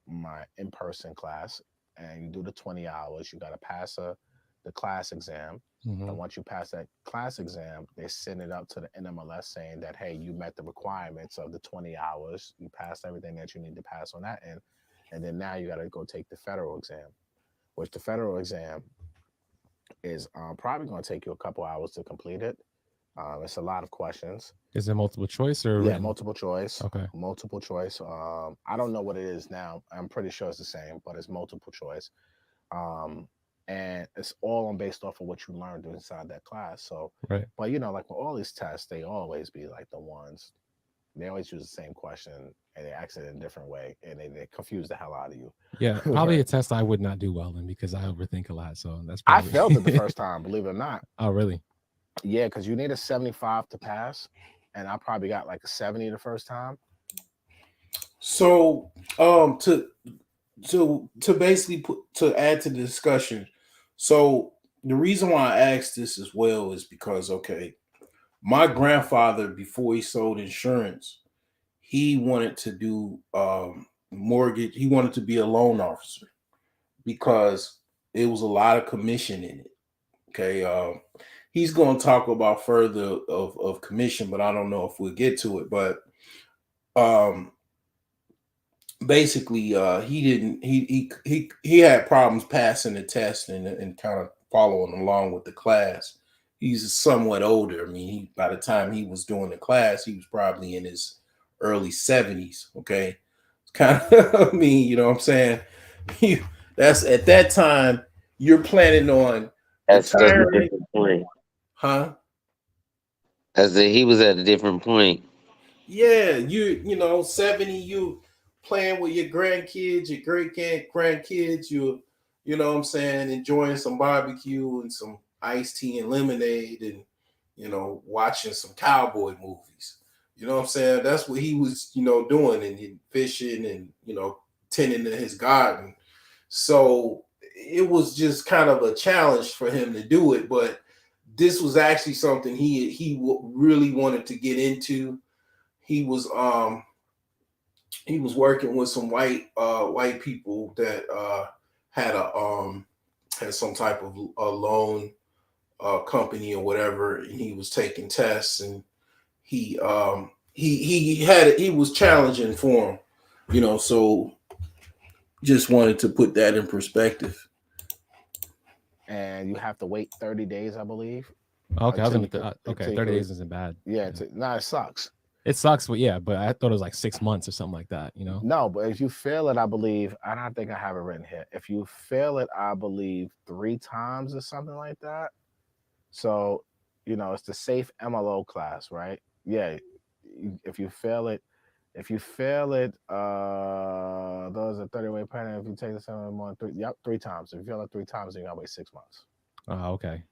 [SPEAKER 7] my in-person class, and you do the 20 hours. You got to pass the class exam. And once you pass that class exam, they send it up to the NMLS saying that, hey, you met the requirements of the 20 hours. You passed everything that you need to pass on that end. And then now you got to go take the federal exam, which the federal exam is probably going to take you a couple hours to complete it. It's a lot of questions.
[SPEAKER 8] Is it multiple choice or
[SPEAKER 7] written? Multiple choice.
[SPEAKER 8] Okay.
[SPEAKER 7] Multiple choice. I don't know what it is now. I'm pretty sure it's the same, but it's multiple choice. And it's all based off of what you learned inside that class. So,
[SPEAKER 8] right.
[SPEAKER 7] But you know, like with all these tests, they always be like the ones. They always use the same question and they ask it in a different way, and they confuse the hell out of you.
[SPEAKER 8] Yeah, probably
[SPEAKER 7] right.
[SPEAKER 8] A test I would not do well in because I overthink a lot. So that's
[SPEAKER 7] probably... I failed it the first time, believe it or not.
[SPEAKER 8] Oh, really?
[SPEAKER 7] Yeah, because you need a 75 to pass, and I probably got like a 70 the first time.
[SPEAKER 2] So, to basically to add to the discussion, so the reason why I asked this as well is because, okay, my grandfather, before he sold insurance, he wanted to do mortgage. He wanted to be a loan officer because it was a lot of commission in it. Okay. He's going to talk about further of commission, but I don't know if we'll get to it. But basically, he had problems passing the test and kind of following along with the class. He's somewhat older. I mean, by the time he was doing the class, he was probably in his early 70s. Okay. It's kind of, I mean, you know what I'm saying? That's at that time, you're planning on
[SPEAKER 3] that's a different point.
[SPEAKER 2] Huh?
[SPEAKER 3] He was at a different point.
[SPEAKER 2] Yeah, you know, 70, you playing with your grandkids, your great grandkids, you know what I'm saying, enjoying some barbecue and some iced tea and lemonade and, you know, watching some cowboy movies. You know what I'm saying? That's what he was, you know, doing, and fishing and, you know, tending to his garden. So it was just kind of a challenge for him to do it, but this was actually something he really wanted to get into. He was working with some white people that had some type of a loan company or whatever, and he was taking tests, and he was challenging for him, you know. So just wanted to put that in perspective.
[SPEAKER 7] And you have to wait 30 days, I believe.
[SPEAKER 8] Okay, 30 days isn't bad.
[SPEAKER 7] Yeah, it sucks.
[SPEAKER 8] It sucks, but I thought it was like 6 months or something like that, you know?
[SPEAKER 7] No, but if you fail it, I believe, and I think I have it written here. If you fail it, I believe 3 times or something like that. So, you know, it's the safe MLO class, right? Yeah. If you fail it, those are 30-way penalty. If you take the 7 more, 3 times. If you fail it 3 times, then you gotta wait 6 months.
[SPEAKER 8] Oh, okay.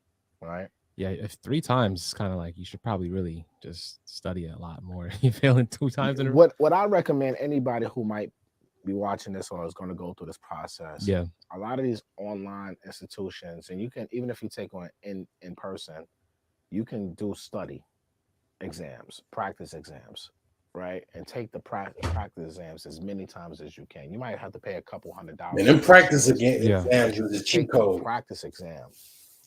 [SPEAKER 7] Right.
[SPEAKER 8] Yeah, if 3 times, it's kind of like you should probably really just study it a lot more. You failing 2 times in a row.
[SPEAKER 7] What I recommend anybody who might be watching this or is going to go through this process.
[SPEAKER 8] Yeah.
[SPEAKER 7] A lot of these online institutions, and you can, even if you take on in person, you can do study exams, practice exams, right? And take the practice exams as many times as you can. You might have to pay a couple $100.
[SPEAKER 2] And then practice exams is a cheat code.
[SPEAKER 7] Practice exam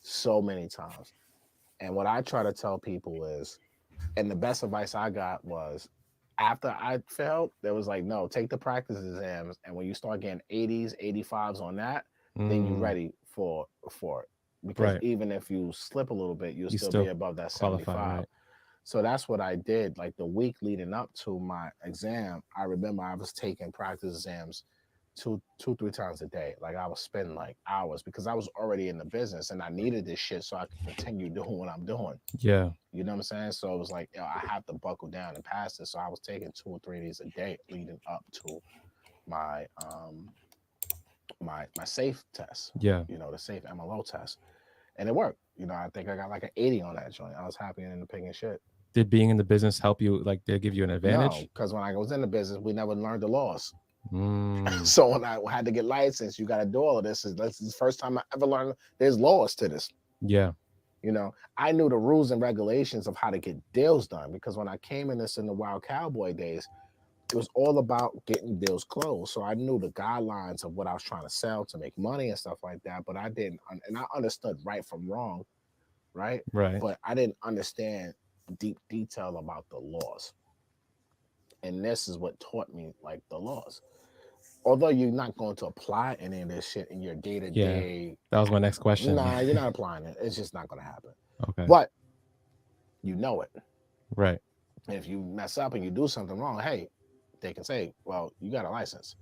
[SPEAKER 7] so many times. And what I try to tell people is, and the best advice I got was, after I failed, there was like, no, take the practice exams, and when you start getting 80s, 85s on that, then you're ready for it. Because even if you slip a little bit, you'll still be above that 75. Right. So that's what I did. Like the week leading up to my exam, I remember I was taking practice exams 2-3 times a day. Like I was spending like hours because I was already in the business and I needed this shit so I could continue doing what I'm doing.
[SPEAKER 8] Yeah.
[SPEAKER 7] You know what I'm saying? So it was like, I have to buckle down and pass this. So I was taking 2 or 3 of these a day leading up to my my safe test.
[SPEAKER 8] Yeah.
[SPEAKER 7] You know, the safe MLO test. And it worked. You know, I think I got like an 80 on that joint. I was happy and in the pig and shit.
[SPEAKER 8] Did being in the business help you? Like, did it give you an advantage?
[SPEAKER 7] No, because when I was in the business, we never learned the laws. So when I had to get licensed, you got to do all of this. This is the first time I ever learned there's laws to this.
[SPEAKER 8] Yeah.
[SPEAKER 7] You know, I knew the rules and regulations of how to get deals done because when I came in this in the Wild Cowboy days, it was all about getting deals closed. So I knew the guidelines of what I was trying to sell to make money and stuff like that. But I didn't, and I understood right from wrong, right?
[SPEAKER 8] Right.
[SPEAKER 7] But I didn't understand deep detail about the laws. And this is what taught me like the laws. Although you're not going to apply any of this shit in your day to
[SPEAKER 8] Yeah.
[SPEAKER 7] day,
[SPEAKER 8] That was my next question.
[SPEAKER 7] nah, you're not applying it. It's just not going to happen.
[SPEAKER 8] Okay.
[SPEAKER 7] But you know it.
[SPEAKER 8] Right.
[SPEAKER 7] And if you mess up and you do something wrong, hey, they can say, well, you got a license.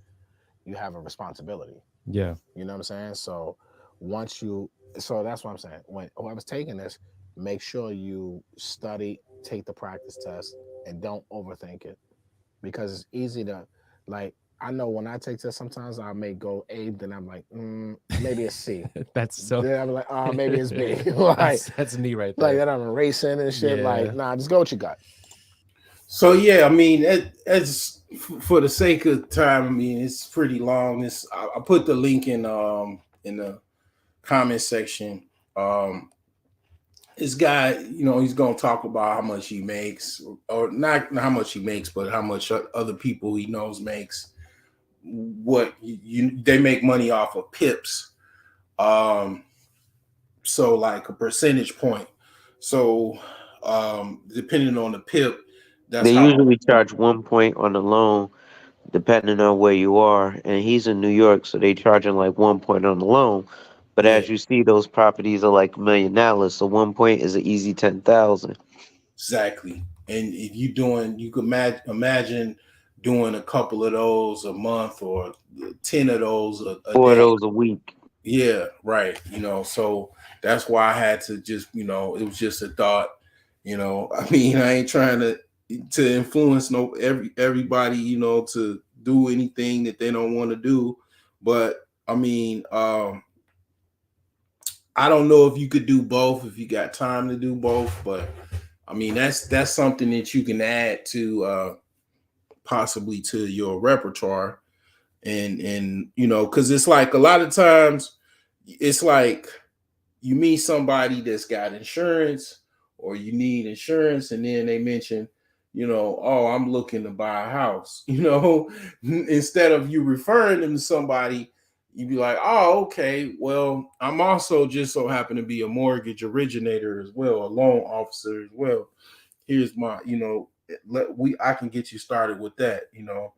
[SPEAKER 7] You have a responsibility.
[SPEAKER 8] Yeah.
[SPEAKER 7] You know what I'm saying? So once you, so that's what I'm saying. When whoever's taking this, make sure you study, take the practice test, and don't overthink it because it's easy to, like, I know when I take this, sometimes I may go A, then I'm like, maybe it's C.
[SPEAKER 8] That's so.
[SPEAKER 7] Then I'm like, oh, maybe it's B. Like,
[SPEAKER 8] that's me right there.
[SPEAKER 7] like that I'm racing and shit.
[SPEAKER 8] Yeah.
[SPEAKER 7] Like, nah, just go what you got.
[SPEAKER 2] So yeah, I mean, as for the sake of time, I mean, it's pretty long. I put the link in the comment section. This guy, you know, he's gonna talk about how much he makes, or not how much he makes, but how much other people he knows makes. What they make money off of pips. So like a percentage point. So depending on the pip, that's
[SPEAKER 3] They
[SPEAKER 2] how.
[SPEAKER 3] usually charge 1 point on the loan, depending on where you are. And he's in New York, so they charging like 1 point on the loan. But
[SPEAKER 2] Yeah,
[SPEAKER 3] as you see, those properties are like $1,000,000. So 1 point is an easy 10,000.
[SPEAKER 2] exactly. And if you doing, you could imagine doing a couple of those a month or 10 of those a
[SPEAKER 3] 4 of
[SPEAKER 2] day.
[SPEAKER 3] those a week.
[SPEAKER 2] Yeah, right. You know, so that's why I had to just, you know, it was just a thought. You know, I mean, I ain't trying to influence everybody, you know, to do anything that they don't want to do. But I mean, I don't know if you could do both if you got time to do both, but I mean that's something that you can add to possibly to your repertoire, and you know, because it's like a lot of times it's like you meet somebody that's got insurance or you need insurance, and then they mention, you know, oh, I'm looking to buy a house, you know, instead of you referring them to somebody, you'd be like, oh, okay, well, I'm also just so happen to be a mortgage originator as well, a loan officer as well. Here's my, you know, I can get you started with that, you know.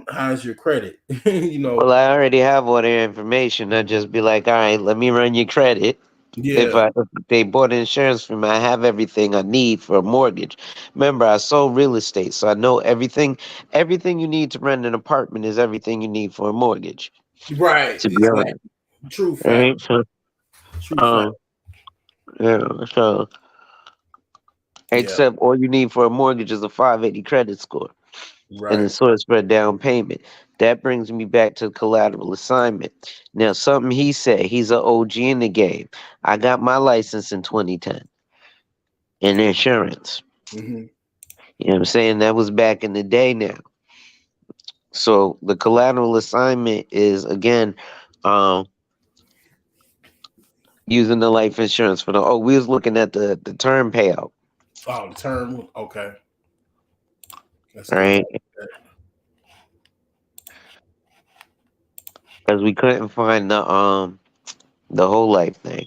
[SPEAKER 2] How's your credit? You
[SPEAKER 3] Well,
[SPEAKER 2] know,
[SPEAKER 3] I already have all their information. I'd just be like, all right, let me run your credit.
[SPEAKER 2] yeah,
[SPEAKER 3] If they bought insurance from me, I have everything I need for a mortgage. Remember, I sold real estate, so I know everything. Everything you need to rent an apartment is everything you need for a mortgage.
[SPEAKER 2] right,
[SPEAKER 3] To be
[SPEAKER 2] exactly.
[SPEAKER 3] honest,
[SPEAKER 2] True fact.
[SPEAKER 3] right? So,
[SPEAKER 2] True fact.
[SPEAKER 3] um, yeah. So,
[SPEAKER 2] Yeah,
[SPEAKER 3] except all you need for a mortgage is a 580 credit score and a
[SPEAKER 2] right.
[SPEAKER 3] source for a down payment. That brings me back to collateral assignment. Now, something he said, he's an OG in the game. I got my license in 2010 in insurance.
[SPEAKER 2] Mm-hmm.
[SPEAKER 3] You know what I'm saying? That was back in the day now. So the collateral assignment is again um using the life insurance for the we was looking at the term payout,
[SPEAKER 2] Oh, the term. Okay, let's take a
[SPEAKER 3] right?
[SPEAKER 2] look at
[SPEAKER 3] Because we couldn't find the whole life thing.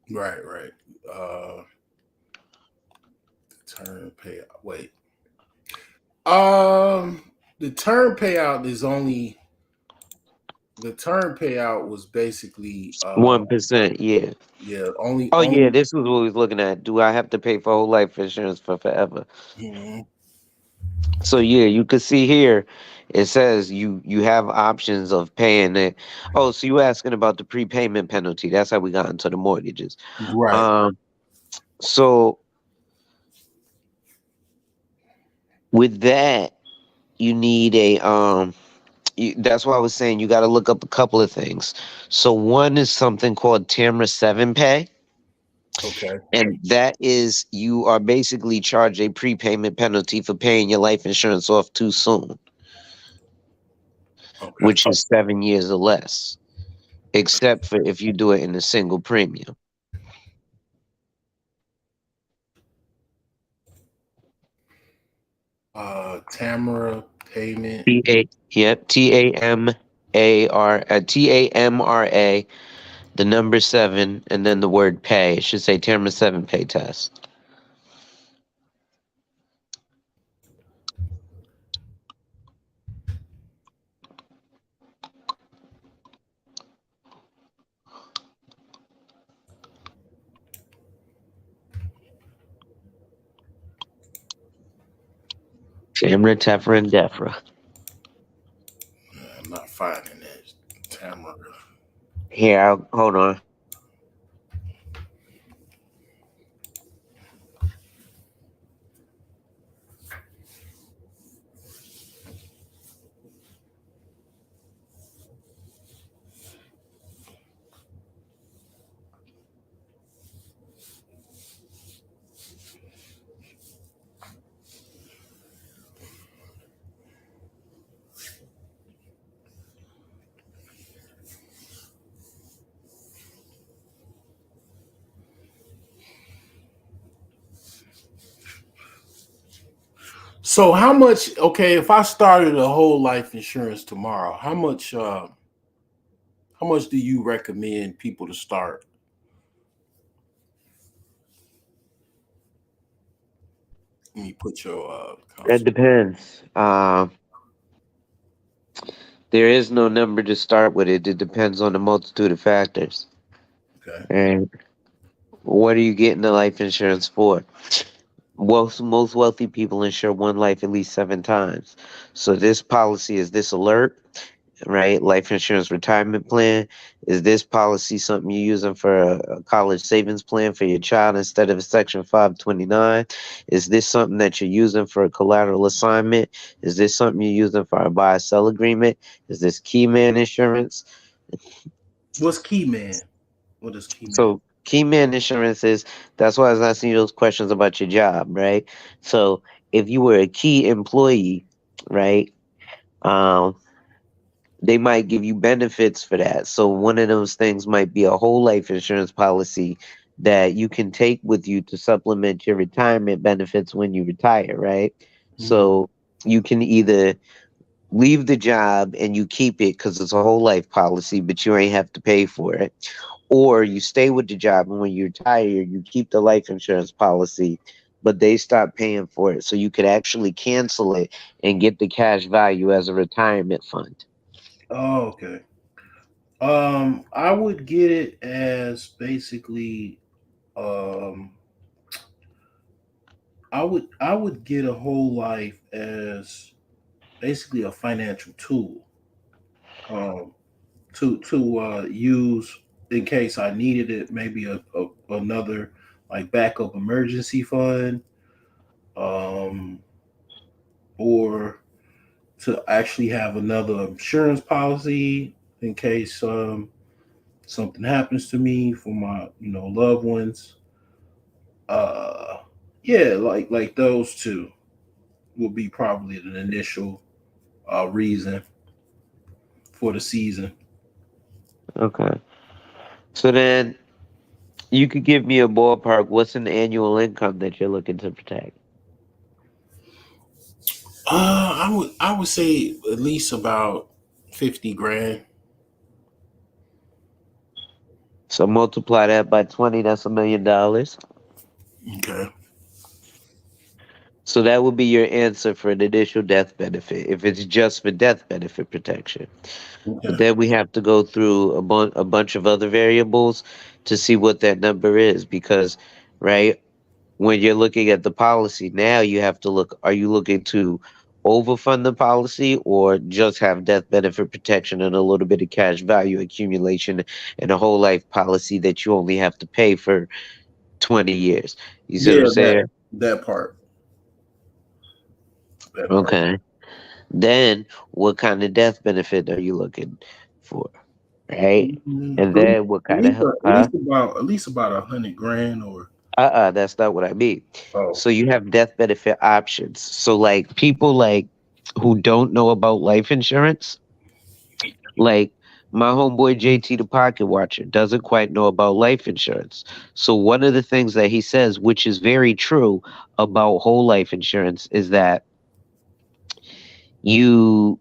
[SPEAKER 2] that. Right, right. Uh, term payout. Wait. The term payout is only the term payout was basically
[SPEAKER 3] 1%, yeah.
[SPEAKER 2] yeah, only
[SPEAKER 3] Oh yeah,
[SPEAKER 2] only
[SPEAKER 3] this was what we was looking at. Do I have to pay for whole life insurance for forever?
[SPEAKER 2] mhm.
[SPEAKER 3] So yeah, you can see here it says you have options of paying it. Oh, so you asking about the prepayment penalty. That's how we got into the mortgages.
[SPEAKER 2] Right.
[SPEAKER 3] Um so with that, you need a that's why I was saying you got to look up a couple of things. So one is something called Tamra 7 Pay,
[SPEAKER 2] Okay.
[SPEAKER 3] and that is you are basically charged a prepayment penalty for paying your life insurance off too soon,
[SPEAKER 2] Okay.
[SPEAKER 3] which is 7 years or less, except for if you do it in a single premium.
[SPEAKER 2] Tamara payment.
[SPEAKER 3] Yep, TAMRA, the number 7, and then the word pay. It should say Tamara 7 pay test. Tamara, Tefra, and Defra.
[SPEAKER 2] I'm not finding it. Tamara.
[SPEAKER 3] Here, hold on.
[SPEAKER 2] So how much? Okay, if I started a whole life insurance tomorrow, how much? How much do you recommend people to start? Let me put your
[SPEAKER 3] That depends. There is no number to start with it. It depends on a multitude of factors.
[SPEAKER 2] Okay.
[SPEAKER 3] And what are you getting the life insurance for? Most wealthy people insure one life at least 7 times. So this policy is this alert, right? Life insurance retirement plan. Is this policy something you're using for a college savings plan for your child instead of a Section 529? Is this something that you're using for a collateral assignment? Is this something you're using for a buy-sell agreement? Is this key man insurance?
[SPEAKER 2] What's key man? What is key man?
[SPEAKER 3] So key man insurance is, that's why I was asking you those questions about your job, right? So if you were a key employee, right? Um, they might give you benefits for that. So one of those things might be a whole life insurance policy that you can take with you to supplement your retirement benefits when you retire, right? So you can either leave the job and you keep it because it's a whole life policy, but you ain't have to pay for it. Or you stay with the job and when you retire, you keep the life insurance policy, but they stop paying for it. So you could actually cancel it and get the cash value as a retirement fund.
[SPEAKER 2] Oh, okay. I would get it as basically um I would get a whole life as basically a financial tool um to use in case I needed it, maybe a another like backup emergency fund, um or to actually have another insurance policy in case something happens to me for my loved ones. uh yeah, like those two will be probably the initial reason for the season.
[SPEAKER 3] Okay. So then you could give me a ballpark. What's an annual income that you're looking to protect?
[SPEAKER 2] I would say at least about 50 grand.
[SPEAKER 3] So multiply that by 20, that's $1 million.
[SPEAKER 2] Okay.
[SPEAKER 3] So that would be your answer for an initial death benefit if it's just for death benefit protection. But
[SPEAKER 2] Okay.
[SPEAKER 3] then we have to go through a bunch of other variables to see what that number is because, right, when you're looking at the policy now, you have to look, are you looking to overfund the policy or just have death benefit protection and a little bit of cash value accumulation and a whole life policy that you only have to pay for 20 years? You see what
[SPEAKER 2] Yeah,
[SPEAKER 3] I'm
[SPEAKER 2] that
[SPEAKER 3] saying?
[SPEAKER 2] that part. That part.
[SPEAKER 3] Okay. Then what kind of death benefit are you looking for? Right? And
[SPEAKER 2] At least,
[SPEAKER 3] then what
[SPEAKER 2] at
[SPEAKER 3] kind
[SPEAKER 2] least,
[SPEAKER 3] of
[SPEAKER 2] about 100 grand or
[SPEAKER 3] that's not what I mean.
[SPEAKER 2] oh
[SPEAKER 3] So you have death benefit options. So like people like who don't know about life insurance, like my homeboy JT the Pocket Watcher doesn't quite know about life insurance. So one of the things that he says, which is very true about whole life insurance, is that your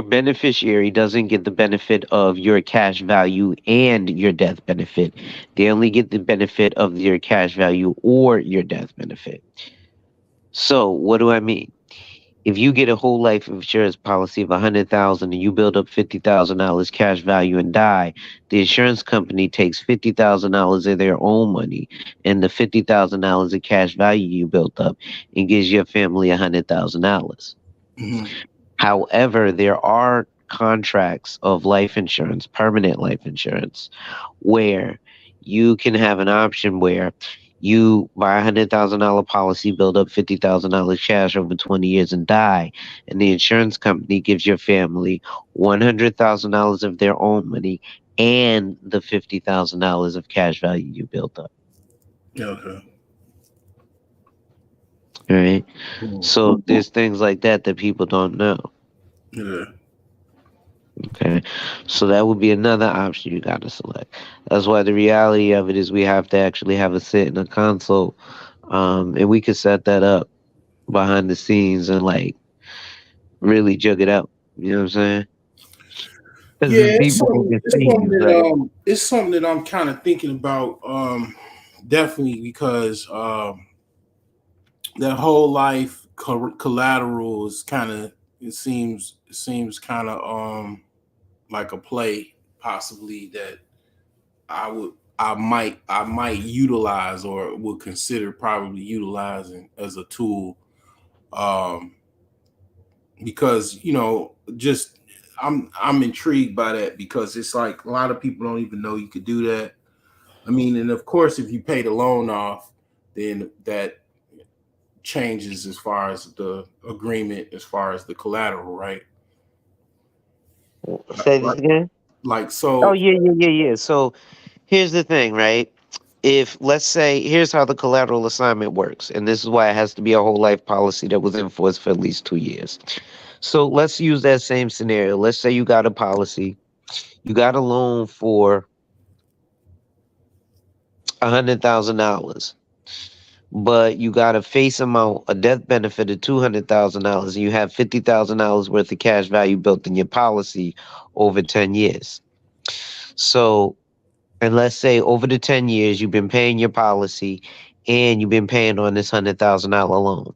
[SPEAKER 3] beneficiary doesn't get the benefit of your cash value and your death benefit. They only get the benefit of your cash value or your death benefit. So, what do I mean? If you get a whole life insurance policy of 100,000 and you build up $50,000 cash value and die, the insurance company takes $50,000 of their own money and the $50,000 of cash value you built up and gives your family $100,000.
[SPEAKER 2] Mhm.
[SPEAKER 3] However, there are contracts of life insurance, permanent life insurance, where you can have an option where you buy $100,000 policy, build up $50,000 cash over 20 years and die, and the insurance company gives your family $100,000 of their own money and the $50,000 of cash value you built up.
[SPEAKER 2] Okay.
[SPEAKER 3] All right.
[SPEAKER 2] Cool.
[SPEAKER 3] So there's things like that that people don't know.
[SPEAKER 2] Yeah.
[SPEAKER 3] Okay, so that would be another option you got to select. That's why the reality of it is we have to actually have a sit in a console, and we could set that up behind the scenes and like really jug it out. You know what I'm saying? Because
[SPEAKER 2] Yeah,
[SPEAKER 3] the people who can see you, right?
[SPEAKER 2] it's something that I'm kind of thinking about, definitely because that whole life collateral is kind of it seems kind of like a play possibly that I might utilize or would consider probably utilizing as a tool, um because just I'm intrigued by that because it's like a lot of people don't even know you could do that. I mean, and of course if you pay the loan off, then that changes as far as the agreement, as far as the collateral, right?
[SPEAKER 3] Say this
[SPEAKER 2] Like,
[SPEAKER 3] again.
[SPEAKER 2] like
[SPEAKER 3] Oh
[SPEAKER 2] so.
[SPEAKER 3] yeah. So here's the thing, right? If let's say here's how the collateral assignment works, and this is why it has to be a whole life policy that was in force for at least 2 years. So let's use that same scenario. Let's say you got a policy, you got a loan for $100,000, but you got a face amount, a death benefit of $200,000, and you have $50,000 worth of cash value built in your policy over 10 years. So, and let's say over the 10 years, you've been paying your policy and you've been paying on this $100,000 loan.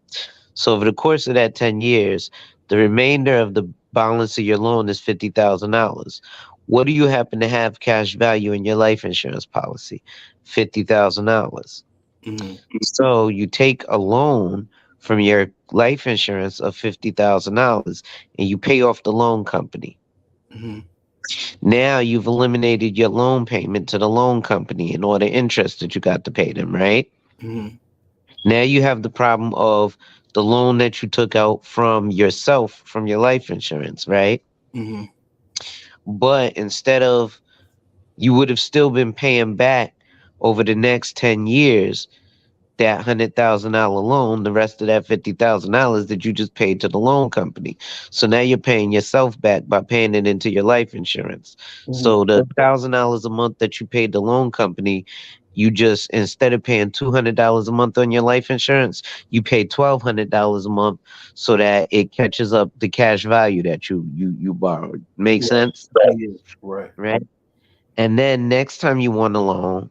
[SPEAKER 3] So over the course of that 10 years, the remainder of the balance of your loan is $50,000. What do you happen to have cash value in your life insurance policy? $50,000.
[SPEAKER 2] Mhm,
[SPEAKER 3] So you take a loan from your life insurance of $50,000 and you pay off the loan company.
[SPEAKER 2] mhm,
[SPEAKER 3] Now you've eliminated your loan payment to the loan company and all the interest that you got to pay them, right?
[SPEAKER 2] mhm,
[SPEAKER 3] Now you have the problem of the loan that you took out from yourself from your life insurance, right?
[SPEAKER 2] mhm,
[SPEAKER 3] But instead of you would have still been paying back over the next 10 years that $100,000 loan, the rest of that $50,000 that you just paid to the loan company. So now you're paying yourself back by paying it into your life insurance.
[SPEAKER 2] mhm,
[SPEAKER 3] So the $1,000 a month that you paid the loan company, you just instead of paying $200 a month on your life insurance, you pay $1,200 a month so that it catches up the cash value that you borrowed. Make
[SPEAKER 2] right,
[SPEAKER 3] sense?
[SPEAKER 2] yeah, right,
[SPEAKER 3] Right. And then next time you want a loan,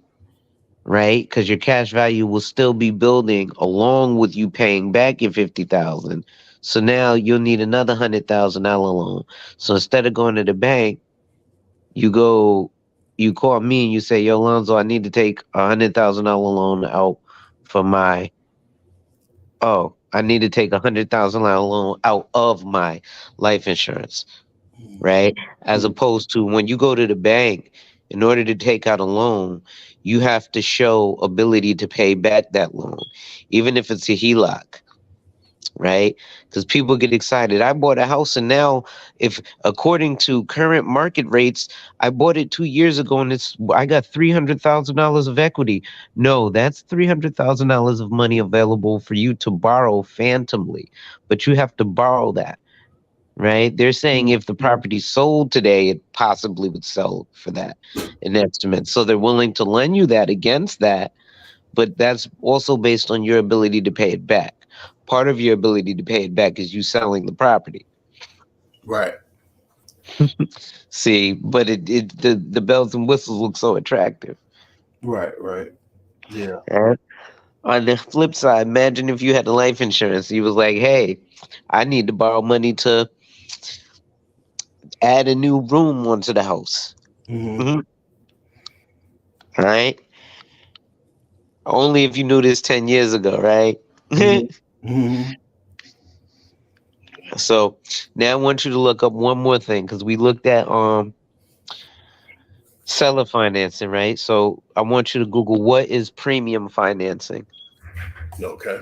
[SPEAKER 3] right? Because your cash value will still be building along with you paying back your 50,000. So now you'll need another $100,000 loan. So instead of going to the bank, you go, you call me and you say, "Yo, Lonzo, I need to take $100,000 loan out for my. Oh, I need to take $100,000 loan out of my life insurance."
[SPEAKER 2] mhm,
[SPEAKER 3] Right? As
[SPEAKER 2] mhm,
[SPEAKER 3] opposed to when you go to the bank, in order to take out a loan, you have to show ability to pay back that loan, even if it's a HELOC, right? Because people get excited. I bought a house, and now, if according to current market rates, I bought it 2 years ago, and I got $300,000 of equity. No, that's $300,000 of money available for you to borrow phantomly, but you have to borrow that. Right? They're saying
[SPEAKER 2] mhm,
[SPEAKER 3] if the property sold today, it possibly would sell for that an estimate. So they're willing to lend you that against that, but that's also based on your ability to pay it back. part of your ability to pay it back is you selling the property.
[SPEAKER 2] Right.
[SPEAKER 3] See, but the bells and whistles look so attractive.
[SPEAKER 2] Right. Yeah.
[SPEAKER 3] And on the flip side, imagine if you had the life insurance. You was like, hey, I need to borrow money to add a new room onto the house.
[SPEAKER 2] Mm-hmm.
[SPEAKER 3] Right? Only if you knew this 10 years ago, right?
[SPEAKER 2] Mm-hmm.
[SPEAKER 3] So now I want you to look up one more thing because we looked at seller financing, right? So I want you to Google what is premium financing.
[SPEAKER 2] Okay.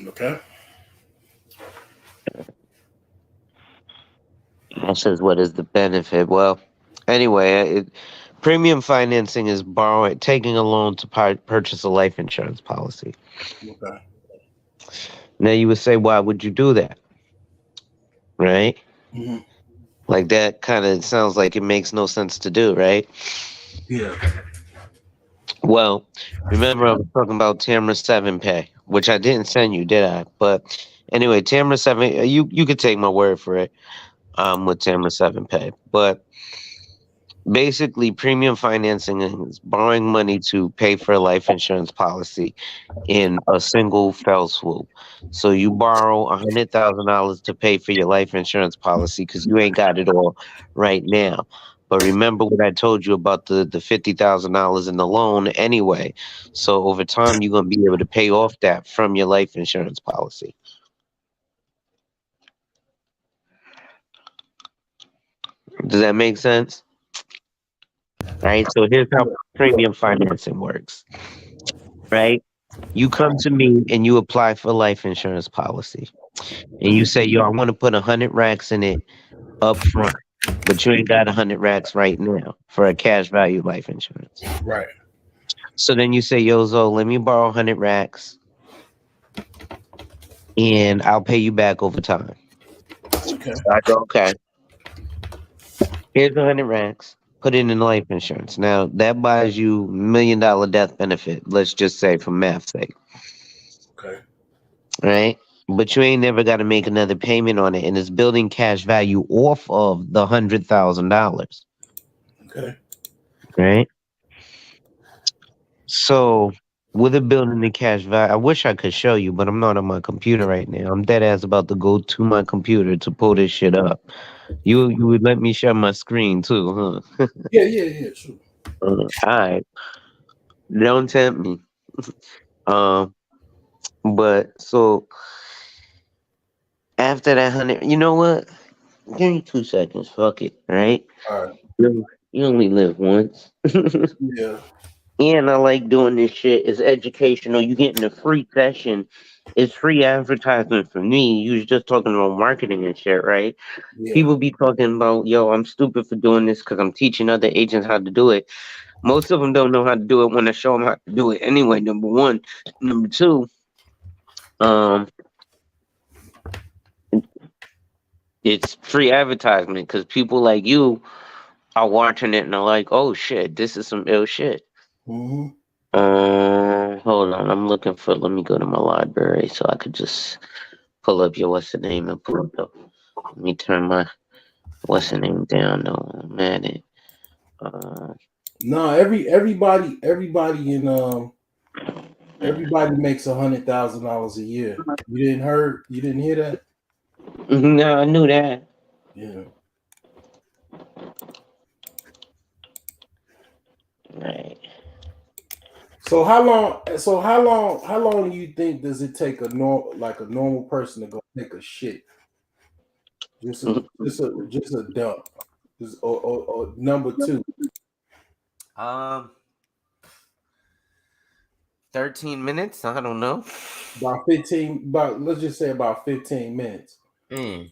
[SPEAKER 2] Okay.
[SPEAKER 3] That says what is the benefit? Well, anyway, premium financing is taking a loan to purchase a life insurance policy.
[SPEAKER 2] Okay.
[SPEAKER 3] Now you would say, why would you do that? Right?
[SPEAKER 2] Mm-hmm.
[SPEAKER 3] Like that kind of sounds like it makes no sense to do, right?
[SPEAKER 2] Yeah.
[SPEAKER 3] Well, remember I was talking about Tamra 7 Pay, which I didn't send you, did I? But anyway, Tamra 7, you could take my word for it with Tamra 7 Pay. But basically, premium financing is borrowing money to pay for a life insurance policy in a single fell swoop. So you borrow $100,000 to pay for your life insurance policy because you ain't got it all right now. But remember what I told you about the $50,000 in the loan anyway. So over time, you're going to be able to pay off that from your life insurance policy. Does that make sense? Right. So here's how premium financing works. Right. You come to me and you apply for a life insurance policy. And you say, yo, I want to put 100 racks in it up front, but you ain't got 100 racks right now for a cash value life insurance.
[SPEAKER 2] Right.
[SPEAKER 3] So then you say, yo, Zo, let me borrow 100 racks and I'll pay you back over time.
[SPEAKER 2] Okay.
[SPEAKER 3] So I go, okay, here's 100 racks. Put it in life insurance. Now, that buys you $1 million death benefit, let's just say for math's sake.
[SPEAKER 2] Okay.
[SPEAKER 3] Right? But you ain't never got to make another payment on it, and it's building cash value off of the $100,000.
[SPEAKER 2] Okay.
[SPEAKER 3] Right? So with it building the cash value, I wish I could show you, but I'm not on my computer right now. I'm dead ass about to go to my computer to pull this shit up. You would let me share my screen too, huh?
[SPEAKER 2] Yeah. Sure.
[SPEAKER 3] All right. Don't tempt me. But so after that 100, you know what? Give me 2 seconds. Fuck it. Right?
[SPEAKER 2] All right.
[SPEAKER 3] You only live once.
[SPEAKER 2] Yeah.
[SPEAKER 3] And I like doing this shit. It's educational. You getting a free session. It's free advertisement for me. You was just talking about marketing and shit, right?
[SPEAKER 2] Yeah.
[SPEAKER 3] People be talking about, yo, I'm stupid for doing this because I'm teaching other agents how to do it. Most of them don't know how to do it when I show them how to do it anyway, number one. Number two, it's free advertisement because people like you are watching it and are like, oh shit, this is some ill shit.
[SPEAKER 2] Mm-hmm.
[SPEAKER 3] Hold on. I'm looking for. Let me go to my library so I could just pull up your what's the name and pull up the. Let me turn my what's the name down though. I'm at it.
[SPEAKER 2] No, everybody everybody makes $100,000 a year. You didn't hear that?
[SPEAKER 3] No, I knew that.
[SPEAKER 2] Yeah.
[SPEAKER 3] Right.
[SPEAKER 2] So how long do you think does it take a normal person to go take a shit? Just a dump. Or number two.
[SPEAKER 3] 13 minutes. I don't know.
[SPEAKER 2] About 15. About let's just say about 15 minutes. I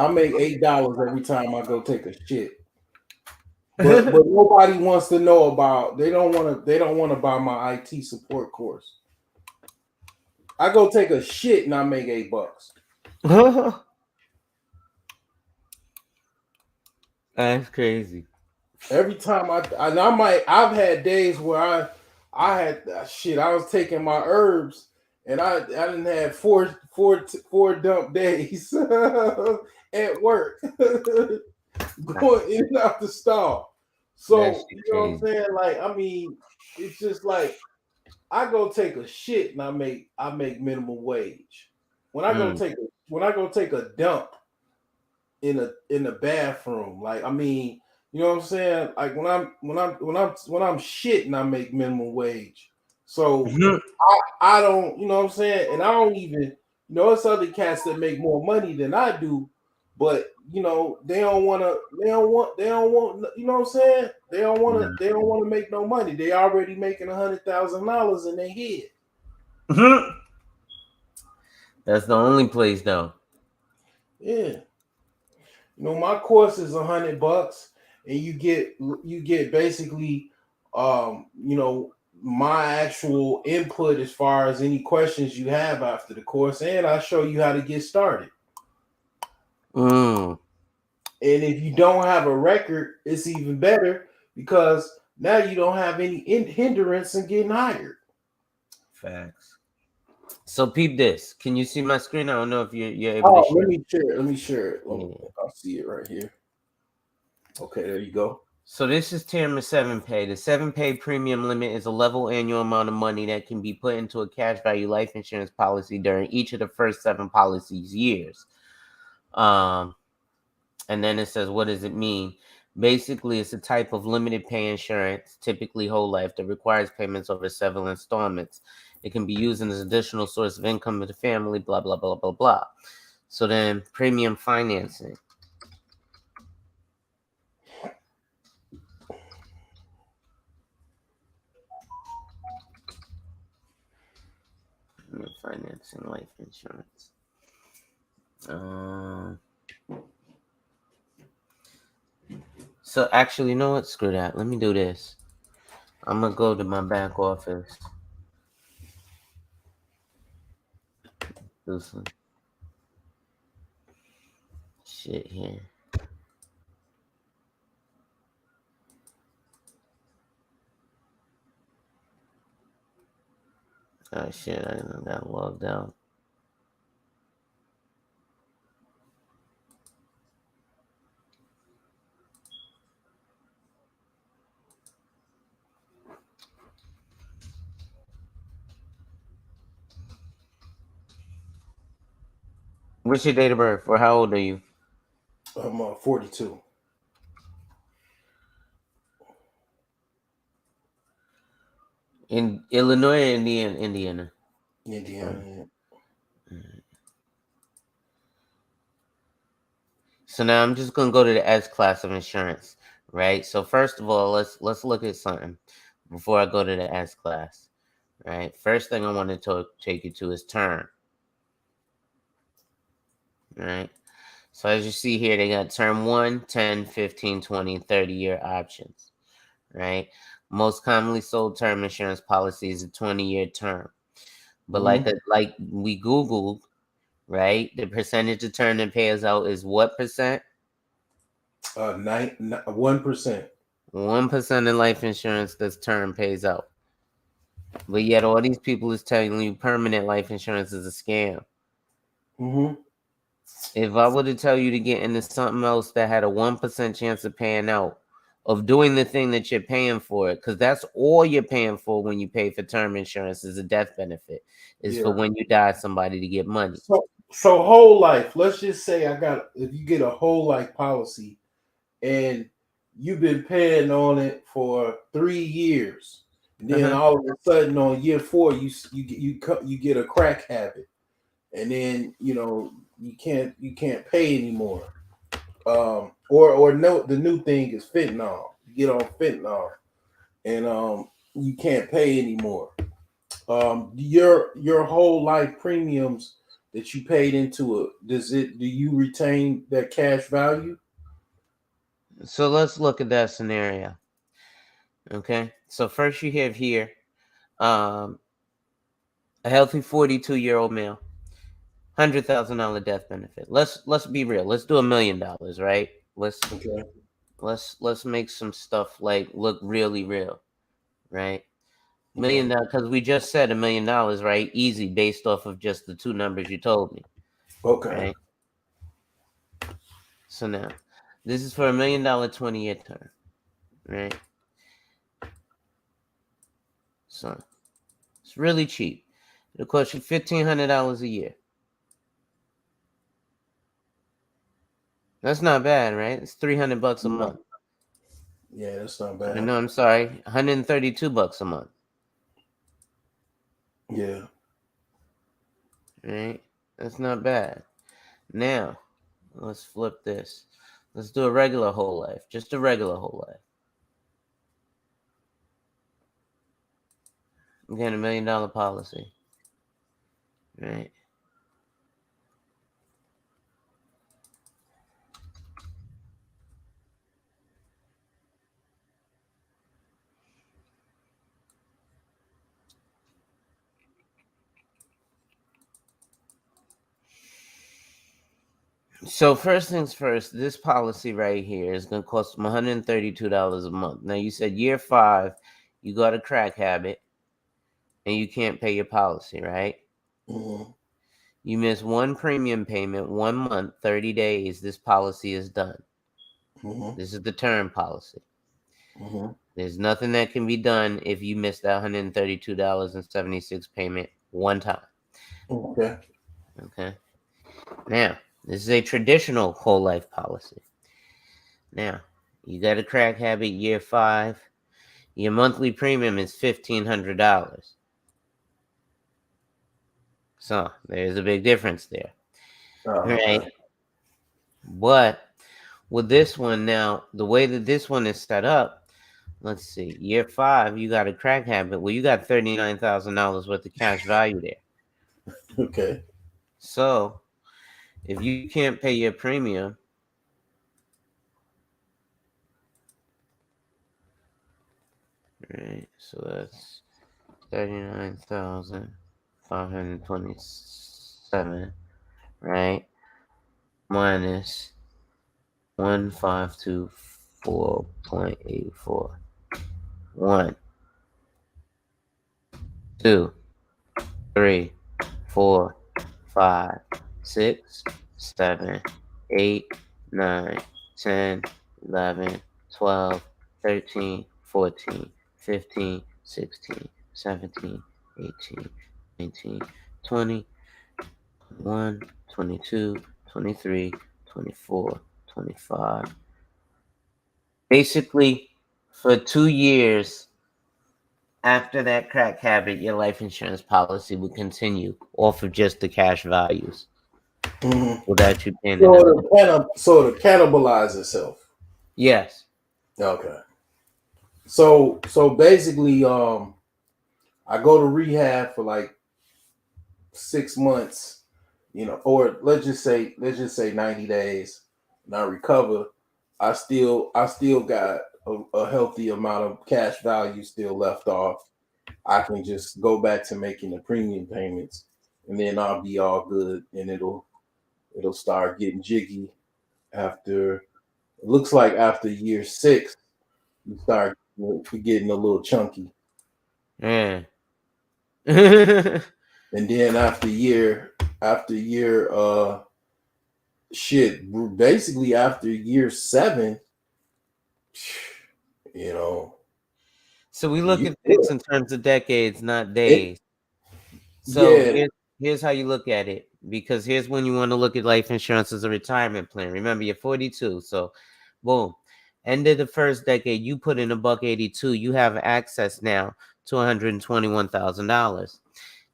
[SPEAKER 2] make $8 every time I go take a shit. But nobody wants to know about. They don't want to buy my IT support course. I go take a shit and I make $8.
[SPEAKER 3] That's crazy.
[SPEAKER 2] Every time I've had days where I had shit. I was taking my herbs and I didn't have four dump days at work, going in and out the stall. So you know what I'm saying? Like, I mean, it's just like I go take a shit and I make minimum wage. When I go take a dump in a bathroom, like, I mean, you know what I'm saying? Like when I'm shitting, I make minimum wage. So I don't, you know what I'm saying? And I don't even, you know, it's other cats that make more money than I do, but you know, they don't want, you know what I'm saying? They don't want to make no money. They already making $100,000 in their head.
[SPEAKER 3] That's the only place though.
[SPEAKER 2] Yeah. You know, my course is $100, and you get basically, you know, my actual input as far as any questions you have after the course, and I show you how to get started. And if you don't have a record, it's even better because now you don't have any hindrance in getting hired.
[SPEAKER 3] Facts. So peep this. Can you see my screen? I don't know if you're able to share.
[SPEAKER 2] Let me share it. I'll see it right here. Okay, there you go.
[SPEAKER 3] So this is Tier 7 pay. The 7 pay premium limit is a level annual amount of money that can be put into a cash value life insurance policy during each of the first 7 policies years. And then it says, what does it mean? Basically, it's a type of limited pay insurance, typically whole life, that requires payments over several installments. It can be used as an additional source of income to the family, blah, blah, blah, blah, blah. So then premium financing. Financing life insurance. So actually, you know what? Screw that. Let me do this. I'm gonna go to my back office. Do some shit here. Oh shit! I got logged out. What's your date of birth, or how old are you?
[SPEAKER 2] I'm 42.
[SPEAKER 3] In Illinois or Indiana?
[SPEAKER 2] Indiana.
[SPEAKER 3] So now I'm just gonna go to the S class of insurance, right? So first of all, let's look at something before I go to the S class, right? First thing I want to take you to is term, right? So as you see here, they got term 1, 10, 15, 20, and 30-year options, right? Most commonly sold term insurance policy is a 20-year term. But like we Googled, right? The percentage of term that pays out is what percent?
[SPEAKER 2] 1%.
[SPEAKER 3] 1% of life insurance that's term pays out. But yet all these people is telling you permanent life insurance is a scam. If I were to tell you to get into something else that had a 1% chance of paying out, of doing the thing that you're paying for it, because that's all you're paying for when you pay for term insurance is a death benefit. Is for when you die, somebody to get money.
[SPEAKER 2] So whole life, let's just say if you get a whole life policy and you've been paying on it for 3 years, and then all of a sudden on year 4 you get a crack habit, and then you know you can't pay anymore. Or no, the new thing is fentanyl. You get on fentanyl, and you can't pay anymore. Your whole life premiums that you paid into it, do you retain that cash value?
[SPEAKER 3] So let's look at that scenario. Okay. So first you have here a healthy 42-year-old male, $100,000 death benefit. Let's be real. Let's do $1 million, right?
[SPEAKER 2] Okay.
[SPEAKER 3] Let's make some stuff like look really real, right? $1 million, because we just said $1 million, right? Easy, based off of just the two numbers you told me.
[SPEAKER 2] Okay.
[SPEAKER 3] Right. So now, this is for $1 million 20-year term, right? So it's really cheap. It'll cost you $1,500 a year. That's not bad, right? It's $300 a month.
[SPEAKER 2] Yeah, that's not bad.
[SPEAKER 3] No, I'm sorry, $132 a month.
[SPEAKER 2] Yeah.
[SPEAKER 3] Right? That's not bad. Now, let's flip this. Let's do a regular whole life. Just a regular whole life. Again, $1 million policy. Right? So first things first, this policy right here is going to cost them $132 a month. Now, you said year 5, you got a crack habit, and you can't pay your policy, right?
[SPEAKER 2] Mm-hmm.
[SPEAKER 3] You miss one premium payment, 1 month, 30 days, this policy is done.
[SPEAKER 2] Mm-hmm.
[SPEAKER 3] This is the term policy.
[SPEAKER 2] Mm-hmm.
[SPEAKER 3] There's nothing that can be done if you miss that $132.76 payment one time.
[SPEAKER 2] Okay.
[SPEAKER 3] Okay. Now, this is a traditional whole life policy. Now, you got a crack habit year 5. Your monthly premium is $1,500. So there's a big difference there. Right? But with this one now, the way that this one is set up, let's see, year 5, you got a crack habit. Well, you got $39,000 worth of cash value there.
[SPEAKER 2] Okay.
[SPEAKER 3] So if you can't pay your premium, right? So that's 39,527, right? Minus 1524.84. 1, 2, 3, 4, 5, 6, 7, 8, 9, 10, 11, 12, 13, 14, 15, 16, 17, 18, 19, 20, 21, 22, 23, 24, 25. Basically, for 2 years after that crack habit, your life insurance policy would continue off of just the cash values.
[SPEAKER 2] Mm-hmm.
[SPEAKER 3] Without you paying
[SPEAKER 2] so to cannibalize itself.
[SPEAKER 3] Yes.
[SPEAKER 2] Okay. So basically, I go to rehab for like 6 months, or let's just say 90 days, and I recover. I still got a healthy amount of cash value still left off. I can just go back to making the premium payments, and then I'll be all good, and it'll start getting jiggy after. It looks like after year 6, you start getting a little chunky.
[SPEAKER 3] Yeah.
[SPEAKER 2] And then after year, basically after year 7,
[SPEAKER 3] So we look at this in terms of decades, not days. So
[SPEAKER 2] yeah.
[SPEAKER 3] here's how you look at it, because here's when you want to look at life insurance as a retirement plan. Remember, you're 42, so boom. End of the first decade, you put in $182. You have access now to $121,000.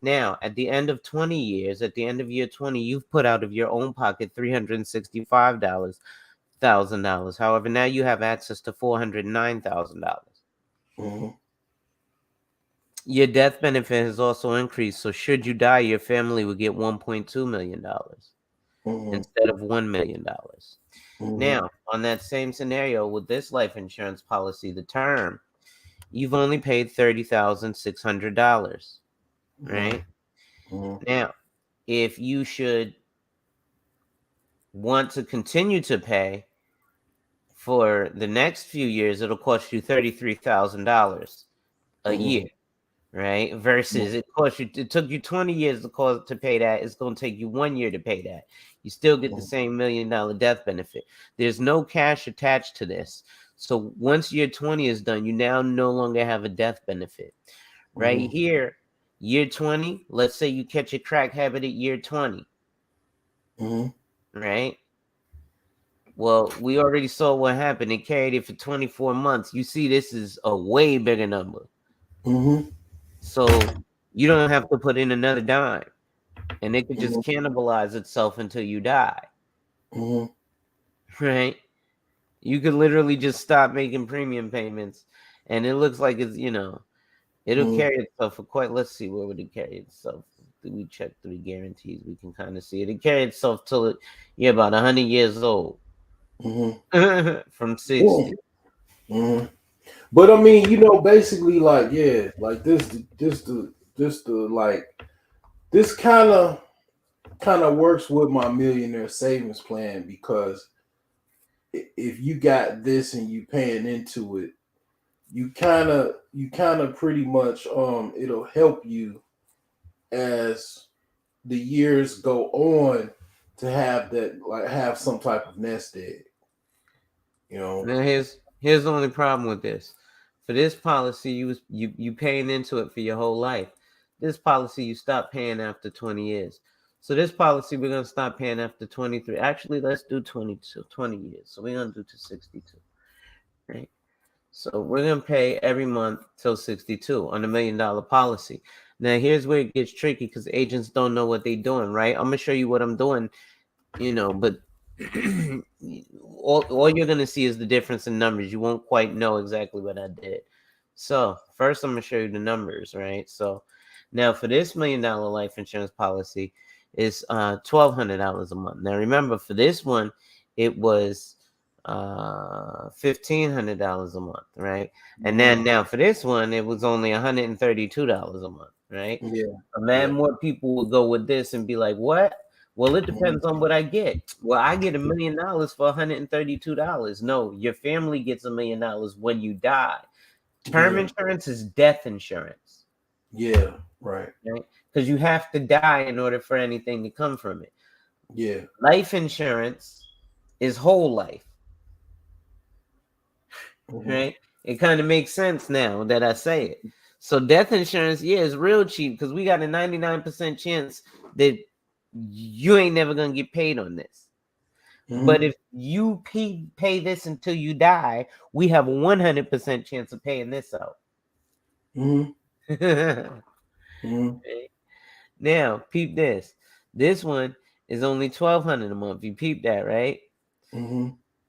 [SPEAKER 3] Now, at the end of 20 years, at the end of year 20, you've put out of your own pocket $365,000. However, now you have access to $409,000.
[SPEAKER 2] Mhm.
[SPEAKER 3] Your death benefit has also increased. So should you die, your family would get $1.2 million
[SPEAKER 2] Mhm.
[SPEAKER 3] instead of $1 million.
[SPEAKER 2] Mhm.
[SPEAKER 3] Now, on that same scenario with this life insurance policy, the term, you've only paid $30,600, right?
[SPEAKER 2] Mhm.
[SPEAKER 3] Now, if you should want to continue to pay for the next few years, it'll cost you $33,000 a year, right? Versus it took you 20 years to pay that. It's going to take you 1 year to pay that. You still get the same $1 million death benefit. There's no cash attached to this. So once year 20 is done, you now no longer have a death benefit. Right here, year 20, let's say you catch a crack habit at year 20, right? Well, we already saw what happened. It carried it for 24 months. You see, this is a way bigger number. So you don't have to put in another dime. And it could just cannibalize itself until you die. Right? You could literally just stop making premium payments. And it looks like it's, it'll carry itself for quite, let's see, where would it carry itself? We check through the guarantees. We can kind of see it. It carried itself till you're about 100 years old. From 60.
[SPEAKER 2] But I mean, basically, like, yeah, like this kind of works with my millionaire savings plan, because if you got this and you paying into it, you kind of pretty much it'll help you as the years go on to have some type of nest egg.
[SPEAKER 3] Now here's the only problem with this. For this policy, you paying into it for your whole life. This policy you stop paying after 20 years. So this policy we're gonna stop paying after 23. Actually, let's do 20 years. So we're gonna do to 62. Right? So we're gonna pay every month till 62 on $1 million policy. Now here's where it gets tricky because agents don't know what they're doing, right? I'm gonna show you what I'm doing, but all you're gonna see is the difference in numbers. You won't quite know exactly what I did. So first I'm gonna show you the numbers, right? So now for this $1 million life insurance policy is $1,200 a month. Now remember, for this one it was $1,500 a month, right? And then now for this one it was only $132 a month, right? Man, more people will go with this and be like, what? Well, it depends on what I get. Well, I get $1 million for $132. No, your family gets $1 million when you die. Term insurance is death insurance.
[SPEAKER 2] Yeah, right.
[SPEAKER 3] Because you have to die in order for anything to come from it.
[SPEAKER 2] Yeah.
[SPEAKER 3] Life insurance is whole life. Right? It kind of makes sense now that I say it. So death insurance, is real cheap because we got a 99% chance that you ain't never gonna get paid on this. But if you pay this until you die, we have a 100% chance of paying this out. Now, peep this. This one is only $1,200 a month. You peep that, right?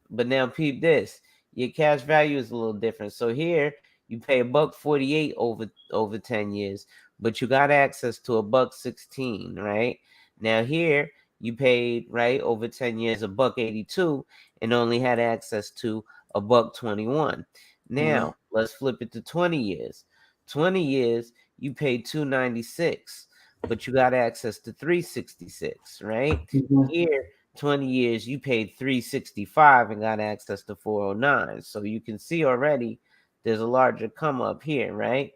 [SPEAKER 3] But now peep this. Your cash value is a little different. So here you pay $1.48 over 10 years, but you got access to $1.16, right? Now here you paid, right, over 10 years $1.82 and only had access to $1.21. Now let's flip it to 20 years. 20 years you paid $2.96, but you got access to $3.66, right? Here 20 years you paid $3.65 and got access to $4.09. So you can see already there's a larger come up here, right?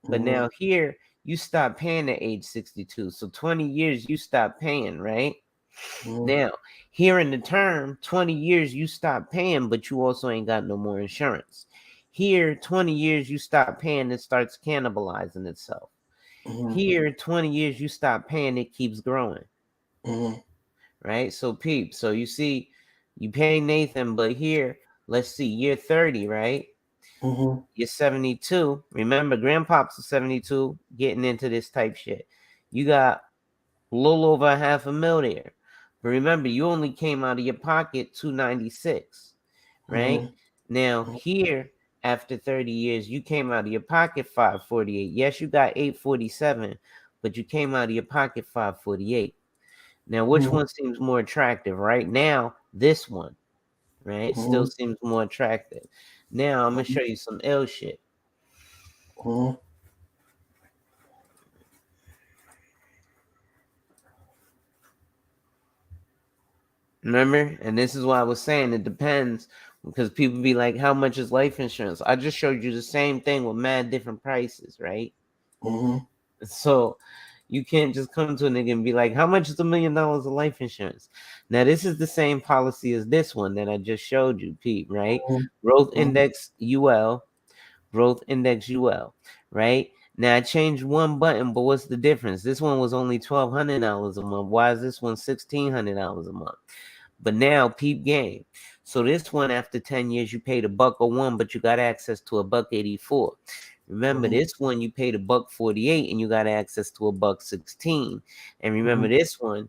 [SPEAKER 3] But now here you stop paying at age 62. So 20 years you stop paying, right? Now here in the term, 20 years you stop paying, but you also ain't got no more insurance. Here 20 years you stop paying, it starts cannibalizing itself. Here 20 years you stop paying, it keeps growing. Right? So peep. So you see, you pay Nathan, but here, let's see, year 30, right? You're 72. Remember, grandpops are 72, getting into this type shit. You got a little over $500,000 there. But remember, you only came out of your pocket $296, right? Now here, after 30 years, you came out of your pocket 548. Yes, you got 847, but you came out of your pocket 548. Now, which one seems more attractive? Right now, this one, right? Still seems more attractive. Now, I'm going to show you some ill shit. Remember? And this is why I was saying it depends, because people be like, how much is life insurance? I just showed you the same thing with mad different prices, right? So you can't just come to a nigga and be like, how much is $1 million of life insurance? Now, this is the same policy as this one that I just showed you, Pete, right? Growth index UL, growth index UL, right? Now, I changed one button, but what's the difference? This one was only $1,200 a month. Why is this one $1,600 a month? But now, peep game. So this one, after 10 years, you paid $101, but you got access to $184. Remember, this one you paid $148 and you got access to $116. And remember, this one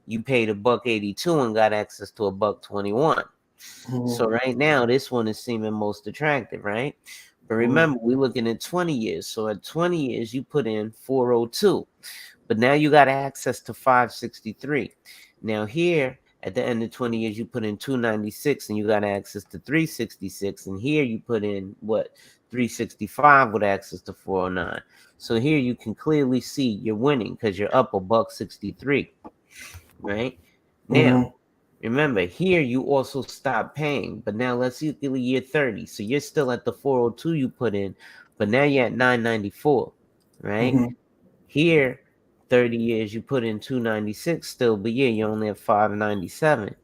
[SPEAKER 3] you paid $182 and got access to $121. So right now, this one is seeming most attractive, right? But remember, we're looking at 20 years. So at 20 years, you put in 402, but now you got access to 563. Now here, at the end of 20 years, you put in 296 and you got access to 366. And here you put in what? 365 with access to 409. So here you can clearly see you're winning because you're up $163, right? Now, remember, here you also stop paying, but now let's look at year 30. So you're still at the 402 you put in, but now you're at 994, right? Here, 30 years, you put in 296 still, but yeah, you only have 597.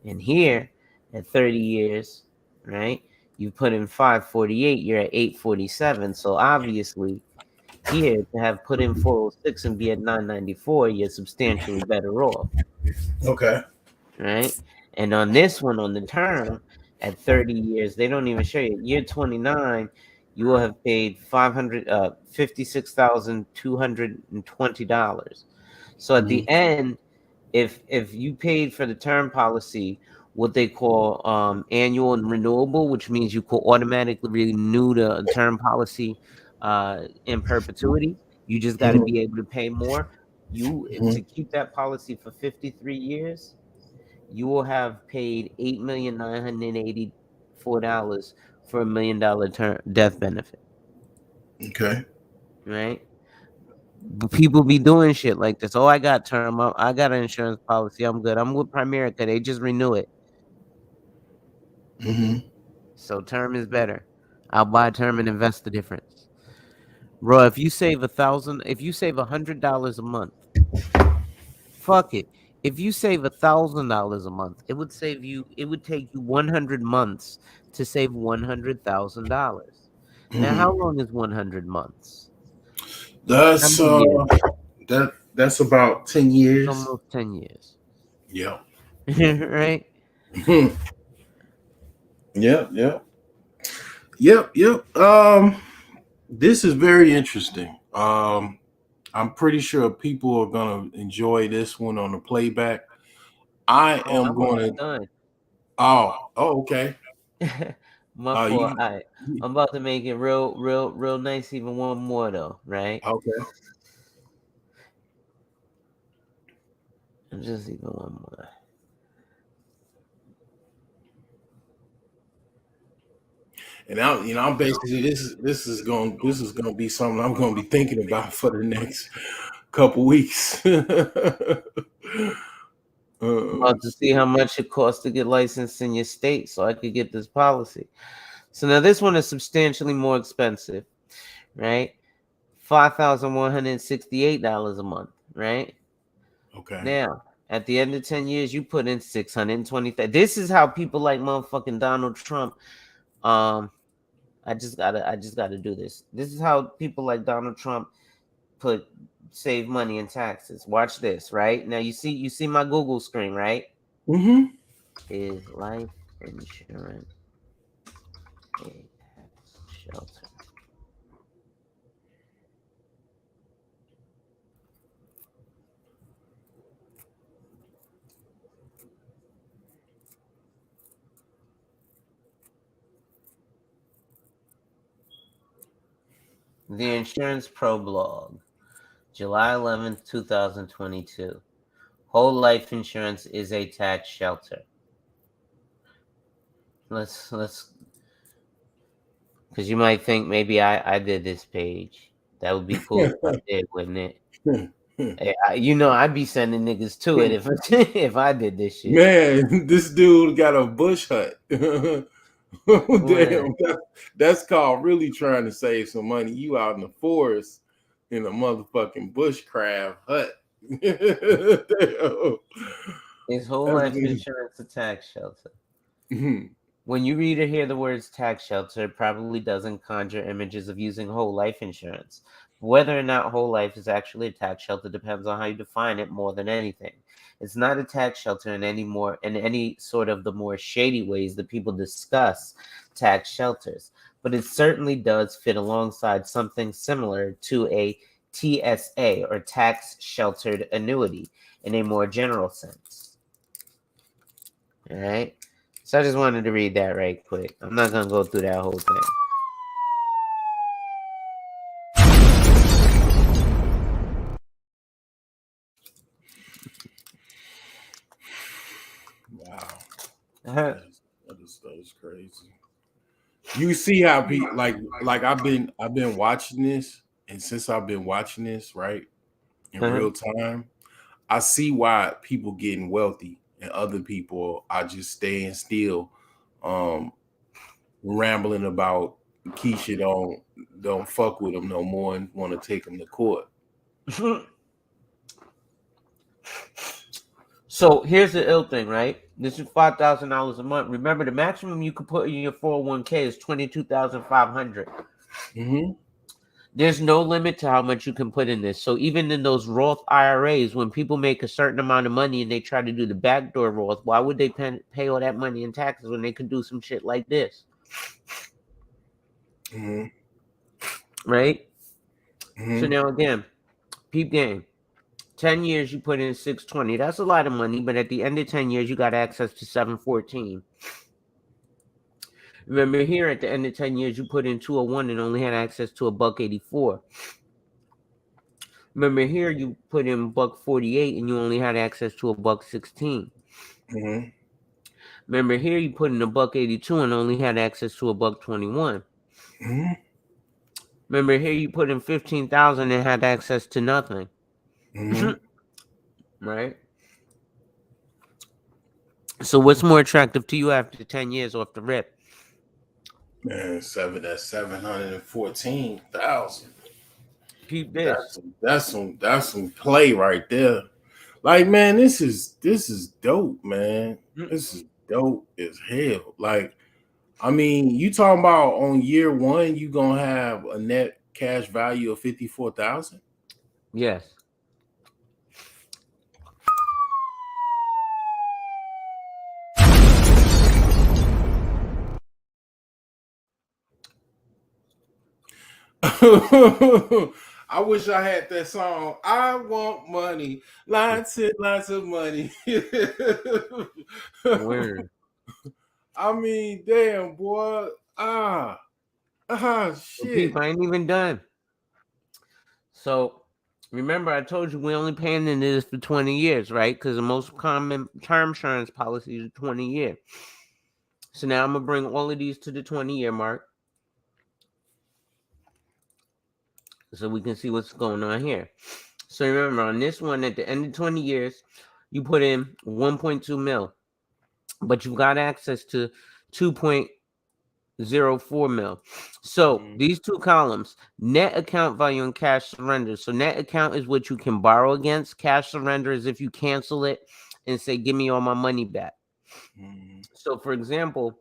[SPEAKER 3] And here, at 30 years, right, you put in 548, you're at 847. So obviously, here, to have put in 406 and be at 994, you're substantially better off.
[SPEAKER 2] Okay.
[SPEAKER 3] Right? And on this one, on the term, at 30 years, they don't even show you. Year 29, you will have paid $56,220. So at the end, if you paid for the term policy, what they call annual and renewable, which means you could automatically renew the term policy in perpetuity. You just got to be able to pay more. To keep that policy for 53 years, you will have paid $8,984 for $1 million term death benefit.
[SPEAKER 2] Okay.
[SPEAKER 3] Right? But people be doing shit like this. Oh, I got term. I got an insurance policy. I'm good. I'm with Primerica. They just renew it. So term is better. I'll buy term and invest the difference. Bro, if you save $100 a month, fuck it. If you save $1,000 a month, it would take you 100 months to save $100,000. Now, how long is 100 months?
[SPEAKER 2] That's that's about 10 years.
[SPEAKER 3] It's almost 10 years.
[SPEAKER 2] Yeah.
[SPEAKER 3] Right?
[SPEAKER 2] Yep. This is very interesting. I'm pretty sure people are gonna enjoy this one on the playback. I am going to. Oh, okay.
[SPEAKER 3] My fault. I'm about to make it real nice. Even one more though, right?
[SPEAKER 2] Okay.
[SPEAKER 3] Just even one more.
[SPEAKER 2] And I'm basically this is going to be something I'm going to be thinking about for the next couple weeks.
[SPEAKER 3] About to see how much it costs to get licensed in your state, so I could get this policy. So now this one is substantially more expensive, right? $5,168 a month, right?
[SPEAKER 2] Okay.
[SPEAKER 3] Now, at the end of 10 years, you put in $620,000. This is how people like motherfucking Donald Trump. I just gotta do this. This is how people like Donald Trump save money in taxes. Watch this, right? Now you see my Google screen, right? Is life insurance a tax shelter? The Insurance Pro blog, July 11th, 2022. Whole life insurance is a tax shelter. Let's because you might think maybe I did this page. That would be cool if I did, wouldn't it? I'd be sending niggas to it if I did this shit.
[SPEAKER 2] Man, this dude got a bush hut. Damn, that's called really trying to save some money. You out in the forest in a motherfucking bushcraft hut.
[SPEAKER 3] His whole life insurance a tax shelter. When you read or hear the words tax shelter, it probably doesn't conjure images of using whole life insurance. Whether or not whole life is actually a tax shelter depends on how you define it more than anything. It's not a tax shelter in any sort of the more shady ways that people discuss tax shelters, but it certainly does fit alongside something similar to a TSA or tax sheltered annuity in a more general sense. All right. So I just wanted to read that right quick. I'm not going to go through that whole thing.
[SPEAKER 2] Wow. That is crazy. You see how people like I've been watching this, and since I've been watching this, right, in real time, I see why people getting wealthy and other people are just staying still, rambling about Keisha don't fuck with them no more and want to take them to court.
[SPEAKER 3] So here's the ill thing, right? This is $5,000 a month. Remember, the maximum you could put in your 401k is $22,500. There's no limit to how much you can put in this. So even in those Roth IRAs, when people make a certain amount of money and they try to do the backdoor Roth, why would they pay all that money in taxes when they could do some shit like this? Right? So now again, peep game. 10 years you put in 620. That's a lot of money, but at the end of 10 years, you got access to 714. Remember here at the end of 10 years, you put in 201 and only had access to $1.84. Remember here, you put in $1.48 and you only had access to $1.16. Remember here, you put in $1.82 and only had access to $1.21. Remember here, you put in 15,000 and had access to nothing. Right? So what's more attractive to you after 10 years off the rip?
[SPEAKER 2] Man, that's 714,000.
[SPEAKER 3] Keep this.
[SPEAKER 2] That's some play right there. Like, man, this is dope, man. This is dope as hell. Like, I mean, you talking about on year one, you gonna have a net cash value of 54,000?
[SPEAKER 3] Yes.
[SPEAKER 2] I wish I had that song. I want money, lots and lots of money.
[SPEAKER 3] Word.
[SPEAKER 2] I mean, damn, boy. Shit.
[SPEAKER 3] People, I ain't even done. So remember, I told you we only paying in this for 20 years, right? Because the most common term insurance policy is 20 years. So now I'm gonna bring all of these to the 20-year mark, so we can see what's going on here. So remember, on this one, at the end of 20 years, you put in 1.2 mil, but you've got access to 2.04 mil. So these two columns, net account value and cash surrender. So net account is what you can borrow against. Cash surrender is if you cancel it and say, give me all my money back. So for example,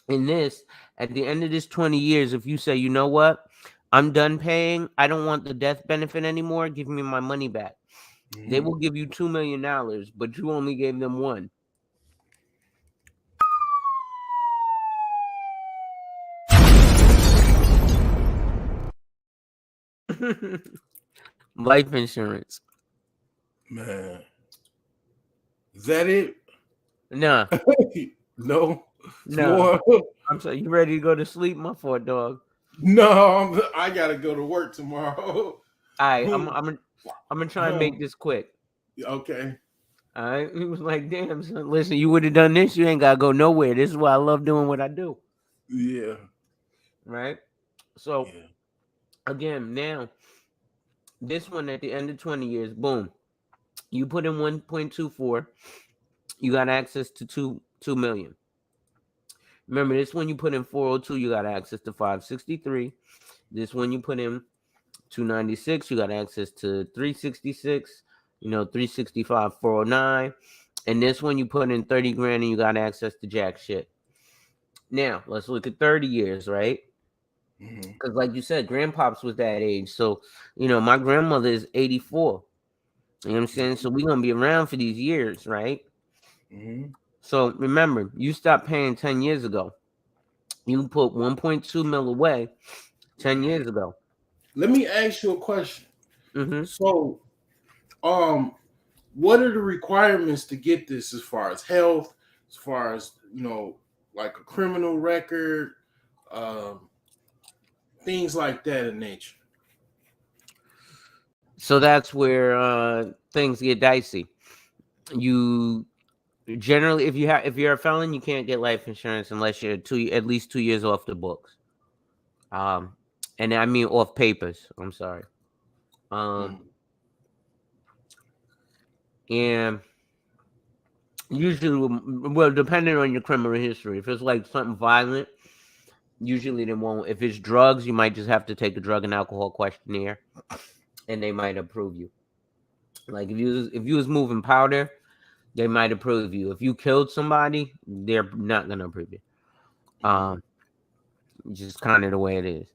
[SPEAKER 3] in this, at the end of this 20 years, if you say, you know what, I'm done paying, I don't want the death benefit anymore, give me my money back. They will give you $2 million, but you only gave them $1 million. Life insurance.
[SPEAKER 2] Man. Is that it?
[SPEAKER 3] Nah.
[SPEAKER 2] No.
[SPEAKER 3] No. I'm sorry. You ready to go to sleep, my 4 dog?
[SPEAKER 2] No, I gotta go to work tomorrow.
[SPEAKER 9] All right, I'm gonna try and make this quick.
[SPEAKER 2] Okay.
[SPEAKER 9] All right. He was like, "Damn, son, listen, you would have done this. You ain't gotta go nowhere. This is why I love doing what I do."
[SPEAKER 2] Yeah.
[SPEAKER 9] Right. So
[SPEAKER 2] Yeah.
[SPEAKER 9] again, now this one at the end of 20 years, boom, you put in 1.24, you got access to 2 million. Remember, this one you put in 402, you got access to 563. This one you put in 296, you got access to 366, 365, 409. And this one you put in 30 grand and you got access to jack shit. Now, let's look at 30 years, right? Because like you said, grandpops was that age. So, my grandmother is 84. You know what I'm saying? So we're going to be around for these years, right? So remember, you stopped paying 10 years ago. You put 1.2 mil away 10 years ago.
[SPEAKER 2] Let me ask you a question.
[SPEAKER 9] Mm-hmm.
[SPEAKER 2] So, what are the requirements to get this as far as health, as far as, like a criminal record, things like that in nature?
[SPEAKER 9] So that's where things get dicey. You generally, if you're a felon, you can't get life insurance unless you're at least 2 years off the books. And I mean off papers. I'm sorry. And usually, well, depending on your criminal history, if it's like something violent, usually they won't. If it's drugs, you might just have to take a drug and alcohol questionnaire, and they might approve you. Like if you was moving powder, they might approve you. If you killed somebody, they're not gonna approve you. Just kind of the way it is.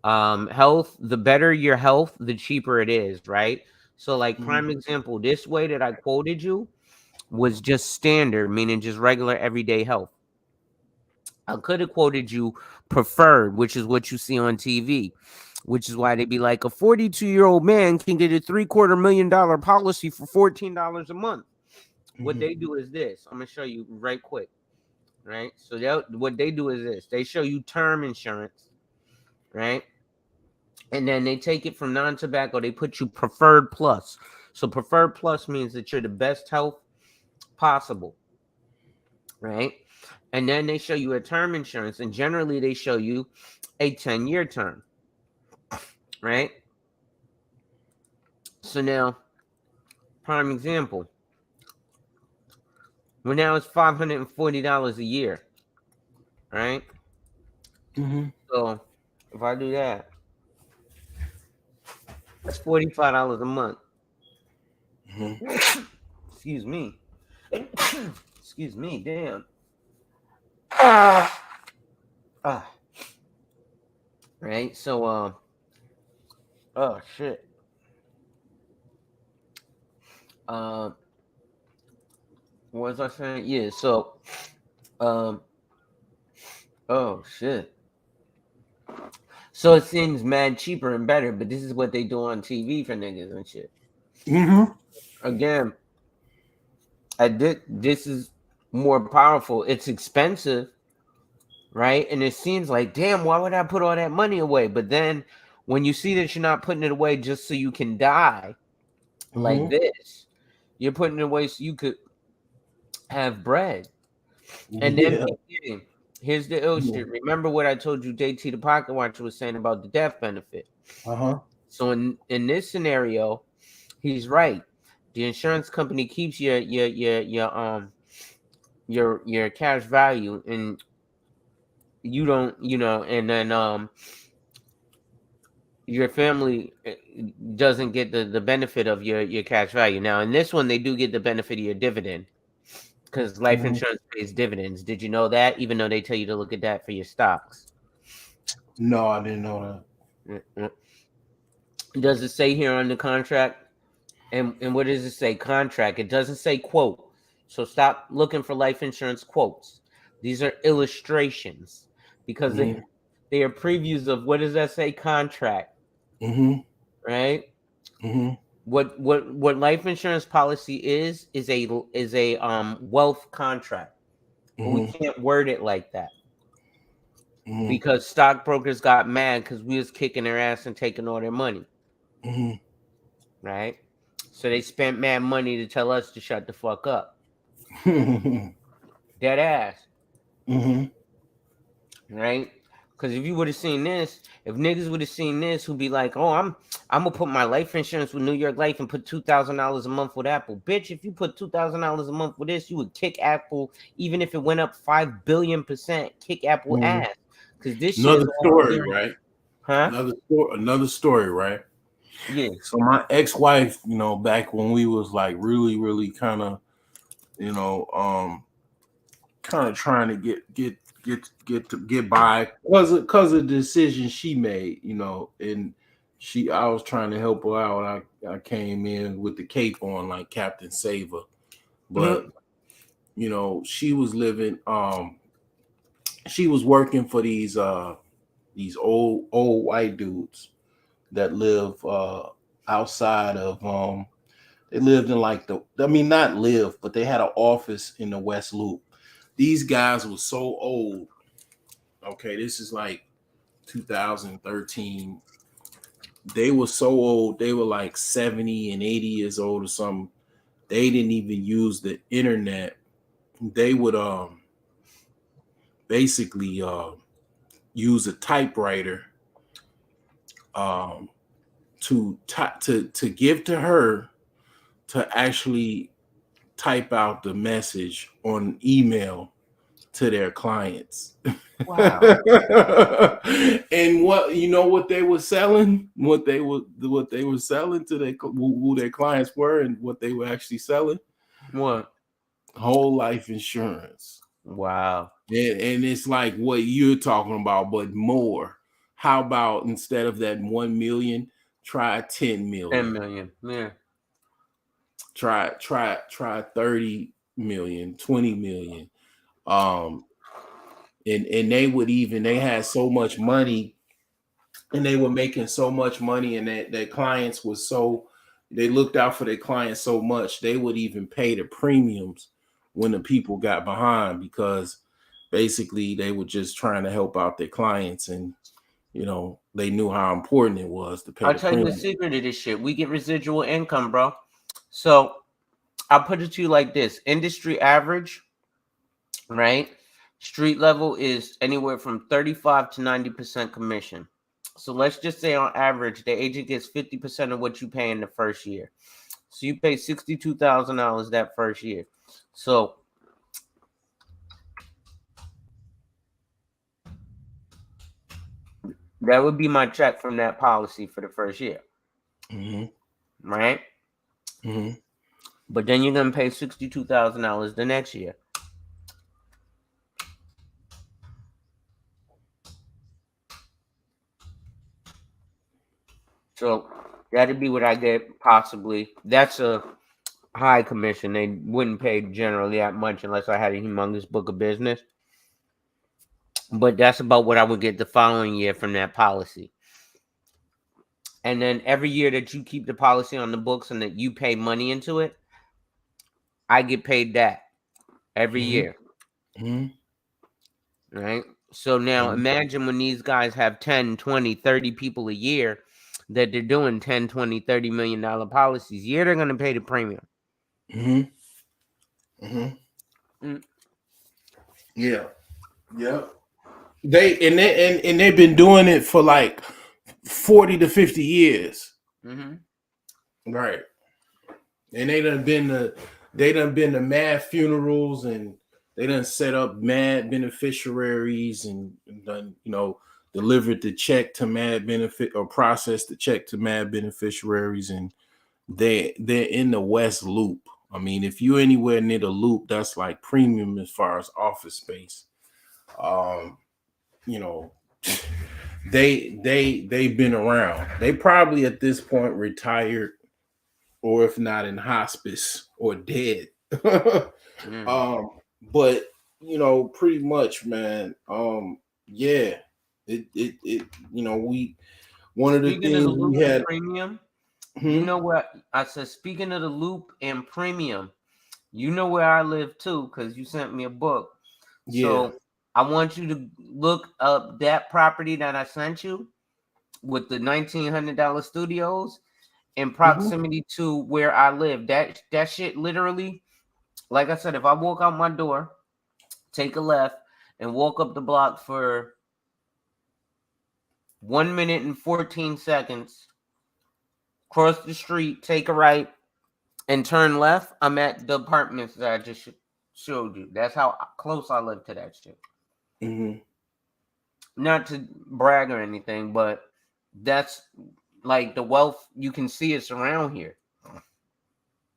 [SPEAKER 9] Health, the better your health, the cheaper it is, right? So like prime example, this way that I quoted you was just standard, meaning just regular everyday health. I could have quoted you preferred, which is what you see on TV, which is why they be like, a 42-year-old man can get a $750,000 policy for $14 a month. What they do is this. I'm gonna show you right quick. Right? So what they do is this. They show you term insurance, right? And then they take it from non-tobacco. They put you preferred plus. So preferred plus means that you're the best health possible, right? And then they show you a term insurance, and generally they show you a 10-year term, right? So now, prime example. Well, now it's $540 a year, right? So if I do that, that's $45 a month. Excuse me. Excuse me. Damn. Right. So, oh shit. What was I saying? Yeah. So, oh shit. So it seems mad cheaper and better, but this is what they do on TV for niggas and shit. Again, this is more powerful. It's expensive, right? And it seems like, damn, why would I put all that money away? But then when you see that you're not putting it away just so you can die like this, you're putting it away so you could have bread. And then here's the illustrator. Remember what I told you JT the Pocket Watcher was saying about the death benefit. So in this scenario, he's right. The insurance company keeps your cash value, and you don't, and then your family doesn't get the benefit of your cash value. Now in this one, they do get the benefit of your dividend, because life insurance pays dividends. Did you know that? Even though they tell you to look at that for your stocks.
[SPEAKER 2] No, I didn't know
[SPEAKER 9] that. Does it say here on the contract? And what does it say? Contract. It doesn't say quote. So stop looking for life insurance quotes. These are illustrations, because they are previews of, what does that say? Contract. Right? What life insurance policy is a wealth contract. But we can't word it like that. because stockbrokers got mad because we was kicking their ass and taking all their money. Right? So they spent mad money to tell us to shut the fuck up. Dead ass. Right? Because if you would have seen this, if niggas would have seen this, who'd be like, oh, I'm gonna put my life insurance with New York Life and put $2,000 a month with Apple. Bitch, if you put $2,000 a month with this, you would kick Apple, even if it went up 5 billion%, kick Apple ass. Because this shit
[SPEAKER 2] another story, right?
[SPEAKER 9] Huh?
[SPEAKER 2] Another story, right?
[SPEAKER 9] Yeah.
[SPEAKER 2] So my ex-wife, you know, back when we was like really, really kind of, you know, kind of trying to get by because of the decision she made, you know, and I was trying to help her out. I came in with the cape on like Captain Saver, but you know, she was living, she was working for these old white dudes that live outside of they lived in like not live, but they had an office in the West Loop. These guys were so old. Okay, this is like 2013. They were so old, they were like 70 and 80 years old or something. They didn't even use the internet. They would basically use a typewriter to give to her to actually type out the message on email to their clients.
[SPEAKER 9] Wow.
[SPEAKER 2] And what they were selling, what they were selling to who their clients were, and what they were actually selling.
[SPEAKER 9] What?
[SPEAKER 2] Whole life insurance.
[SPEAKER 9] Wow.
[SPEAKER 2] And it's like what you're talking about, but more. How about instead of that 1 million, try 10 million?
[SPEAKER 9] 10 million. Yeah.
[SPEAKER 2] Try 30 million, 20 million. And they had so much money, and they were making so much money, and their clients was they looked out for their clients so much, they would even pay the premiums when the people got behind, because basically they were just trying to help out their clients, and you know, they knew how important it was to pay.
[SPEAKER 9] I'll tell you the secret of this shit. We get residual income, bro. So I'll put it to you like this: industry average, right? Street level is anywhere from 35 to 90% commission. So let's just say on average, the agent gets 50% of what you pay in the first year. So you pay $62,000 that first year. So that would be my check from that policy for the first year. Right? But then you're going to pay $62,000 the next year. So that'd be what I get possibly. That's a high commission. They wouldn't pay generally that much unless I had a humongous book of business. But that's about what I would get the following year from that policy. And then every year that you keep the policy on the books and that you pay money into it, I get paid that every year. Right? So now imagine when these guys have 10, 20, 30 people a year that they're doing 10, 20, $30 million policies. Yeah, they're going to pay the premium.
[SPEAKER 2] Yeah. They've been doing it for like 40 to 50 years. Right. And they done been to mad funerals, and they done set up mad beneficiaries, and done, you know, delivered the check to mad benefit, or processed the check to mad beneficiaries, and they're in the West Loop. I mean, if you're anywhere near the Loop, that's like premium as far as office space. You know, they've been around. They probably at this point retired, or if not in hospice or dead. But you know, pretty much, man. Yeah, it you know, one of the things we had
[SPEAKER 9] premium. You know what I said? Speaking of the Loop and premium, you know where I live too, because you sent me a book.
[SPEAKER 2] Yeah.
[SPEAKER 9] So I want you to look up that property that I sent you with the $1,900 studios in proximity to where I live. That shit literally, like I said, if I walk out my door, take a left, and walk up the block for 1 minute and 14 seconds, cross the street, take a right, and turn left, I'm at the apartments that I just showed you. That's how close I live to that shit. Not to brag or anything, but that's like the wealth. You can see it's around here.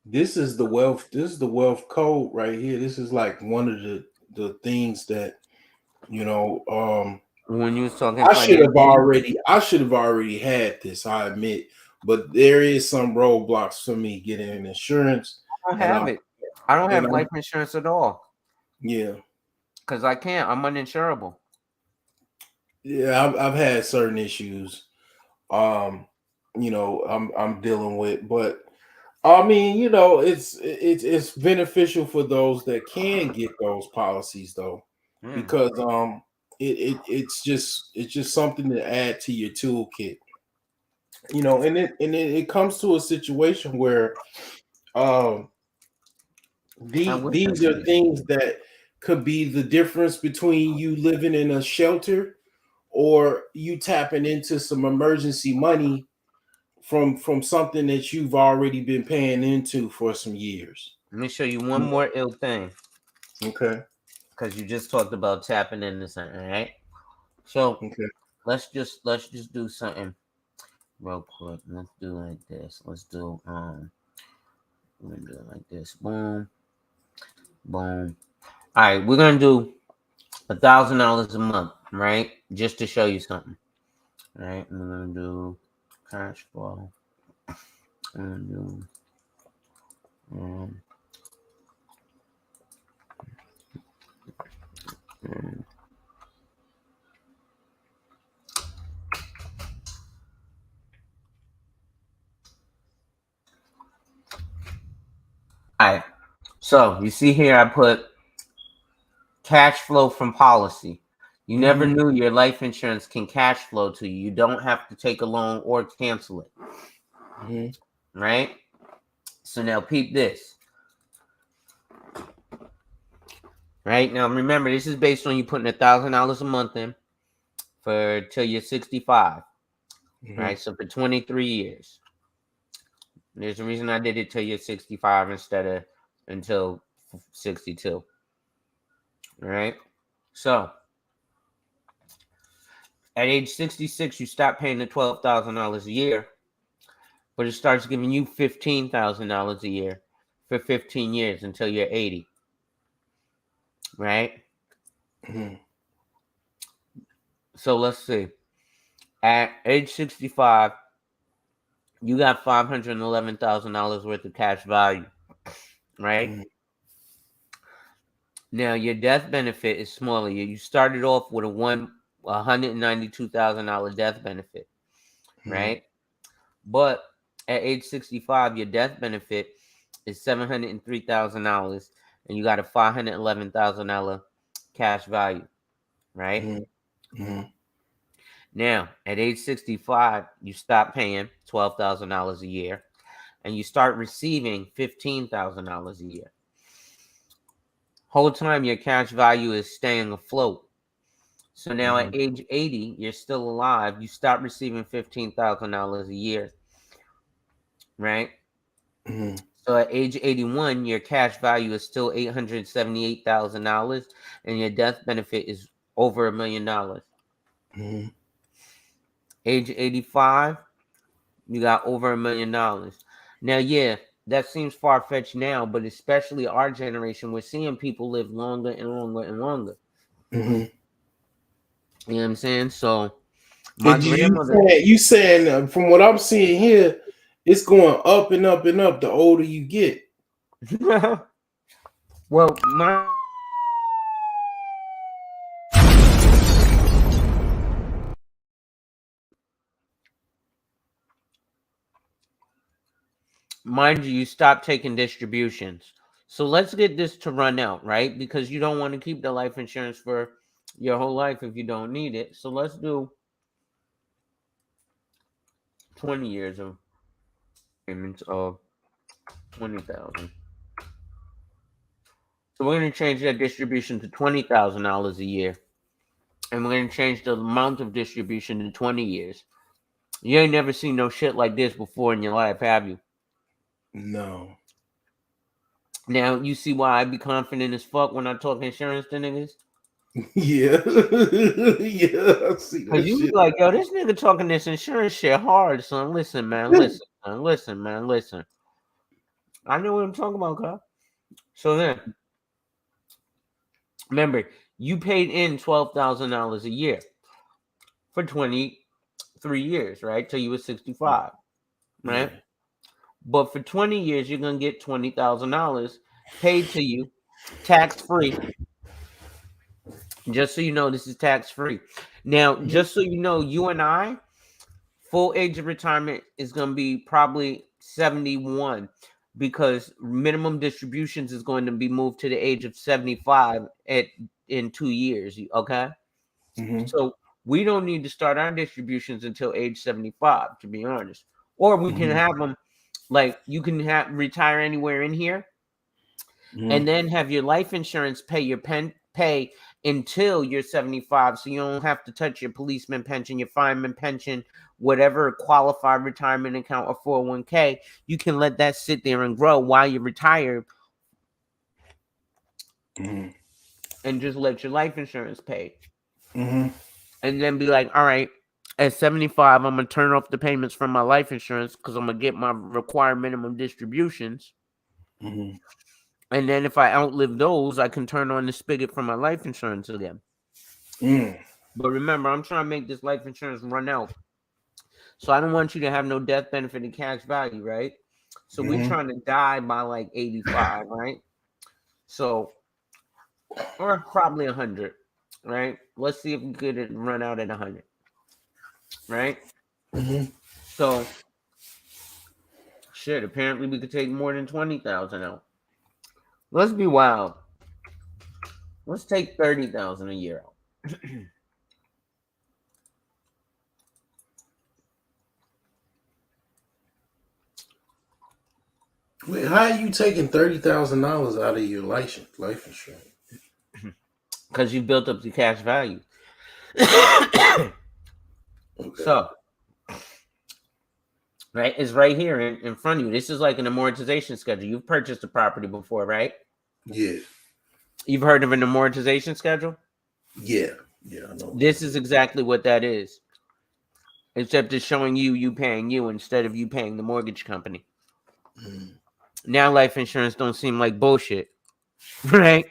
[SPEAKER 2] This is the wealth. This is the wealth code right here. This is like one of the things that, you know,
[SPEAKER 9] when you was talking,
[SPEAKER 2] I should have already had this, I admit, but there is some roadblocks for me getting an insurance.
[SPEAKER 9] I don't have it. I don't have life insurance at all.
[SPEAKER 2] Yeah,
[SPEAKER 9] because I can't. I'm uninsurable.
[SPEAKER 2] Yeah, I've had certain issues, you know, I'm dealing with, but I mean, you know, it's beneficial for those that can get those policies though, because it's just something to add to your toolkit, you know, and it comes to a situation where these are things that could be the difference between you living in a shelter or you tapping into some emergency money from something that you've already been paying into for some years.
[SPEAKER 9] Let me show you one more ill thing.
[SPEAKER 2] Okay.
[SPEAKER 9] Because you just talked about tapping into something, right? So let's just do something real quick. Let's do like this. Let's do we're gonna do it like this. Boom. Boom. All right, we're gonna do $1,000 a month, right? Just to show you something. All right, we're gonna do cash flow. I'm gonna do all right. So you see here, I put cash flow from policy. You never knew your life insurance can cash flow to you. You don't have to take a loan or cancel it. Right? So now peep this. Right? Now remember, this is based on you putting $1,000 a month in for till you're 65. Right? So for 23 years. There's a reason I did it till you're 65 instead of until 62. All right? So at age 66, you stop paying the $12,000 a year, but it starts giving you $15,000 a year for 15 years until you're 80. Right? So let's see. At age 65, you got $511,000 worth of cash value. Right? Now, your death benefit is smaller. You started off with a $192,000 death benefit, right? But at age 65, your death benefit is $703,000, and you got a $511,000 cash value, right? Now, at age 65, you stop paying $12,000 a year, and you start receiving $15,000 a year. Whole time your cash value is staying afloat. So now at age 80, you're still alive. You stop receiving $15,000 a year, right? So at age 81, your cash value is still $878,000, and your death benefit is over $1 million. Age 85, you got over $1 million. Now, yeah, that seems far-fetched now, but especially our generation, we're seeing people live longer and longer and longer. You know what I'm saying? So my grandmother,
[SPEAKER 2] you saying from what I'm seeing here, it's going up and up and up the older you get.
[SPEAKER 9] Well, mind you, you stop taking distributions. So let's get this to run out, right? Because you don't want to keep the life insurance for your whole life if you don't need it. So let's do 20 years of payments of 20,000. So we're going to change that distribution to $20,000 a year. And we're going to change the amount of distribution to 20 years. You ain't never seen no shit like this before in your life, have you?
[SPEAKER 2] No.
[SPEAKER 9] Now, you see why I be confident as fuck when I talk insurance to niggas?
[SPEAKER 2] Yeah. Yeah, I see that
[SPEAKER 9] Because you be
[SPEAKER 2] shit.
[SPEAKER 9] like, yo, this nigga talking this insurance shit hard, son. Listen, man. Listen, son. Listen, man. Listen. I know what I'm talking about, cuz. So then, remember, you paid in $12,000 a year for 23 years, right? Till you were 65, right?
[SPEAKER 2] Yeah.
[SPEAKER 9] But for 20 years, you're going to get $20,000 paid to you tax-free. Just so you know, this is tax-free. Now, just so you know, you and I, full age of retirement is going to be probably 71 because minimum distributions is going to be moved to the age of 75 in 2 years. Okay?
[SPEAKER 2] Mm-hmm.
[SPEAKER 9] So we don't need to start our distributions until age 75, to be honest. Or we can have them, like you can retire anywhere in here and then have your life insurance pay your pay until you're 75, so you don't have to touch your policeman pension, your fireman pension, whatever qualified retirement account or 401k. You can let that sit there and grow while you retire and just let your life insurance pay. And then be like, all right, at 75, I'm going to turn off the payments from my life insurance because I'm going to get my required minimum distributions. And then if I outlive those, I can turn on the spigot for my life insurance again. But remember, I'm trying to make this life insurance run out. So I don't want you to have no death benefit and cash value, right? So we're trying to die by like 85, right? So, or probably 100, right? Let's see if we could run out at 100, right? So, shit, apparently we could take more than 20,000 out. Let's be wild. Let's take 30,000 a year out.
[SPEAKER 2] Wait, how are you taking $30,000 out of your life insurance?
[SPEAKER 9] Because you built up the cash value. So, right, it's right here in front of you. This is like an amortization schedule. You've purchased a property before, right?
[SPEAKER 2] Yeah.
[SPEAKER 9] You've heard of an amortization schedule?
[SPEAKER 2] Yeah. Yeah, I know.
[SPEAKER 9] This is exactly what that is. Except it's showing you paying you instead of you paying the mortgage company. Now life insurance don't seem like bullshit. Right?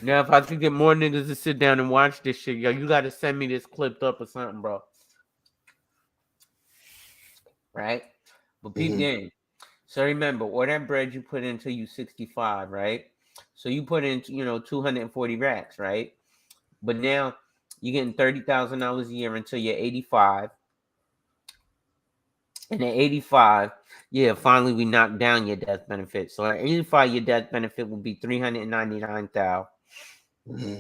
[SPEAKER 9] Now if I could get more niggas to sit down and watch this shit, yo, you gotta send me this clipped up or something, bro. Right? But peep game. So remember, all that bread you put in until you 65, right? So you put in, 240 racks, right? But now you're getting $30,000 a year until you're 85. And at 85, finally we knocked down your death benefit. So at 85, your death benefit will be $399,000.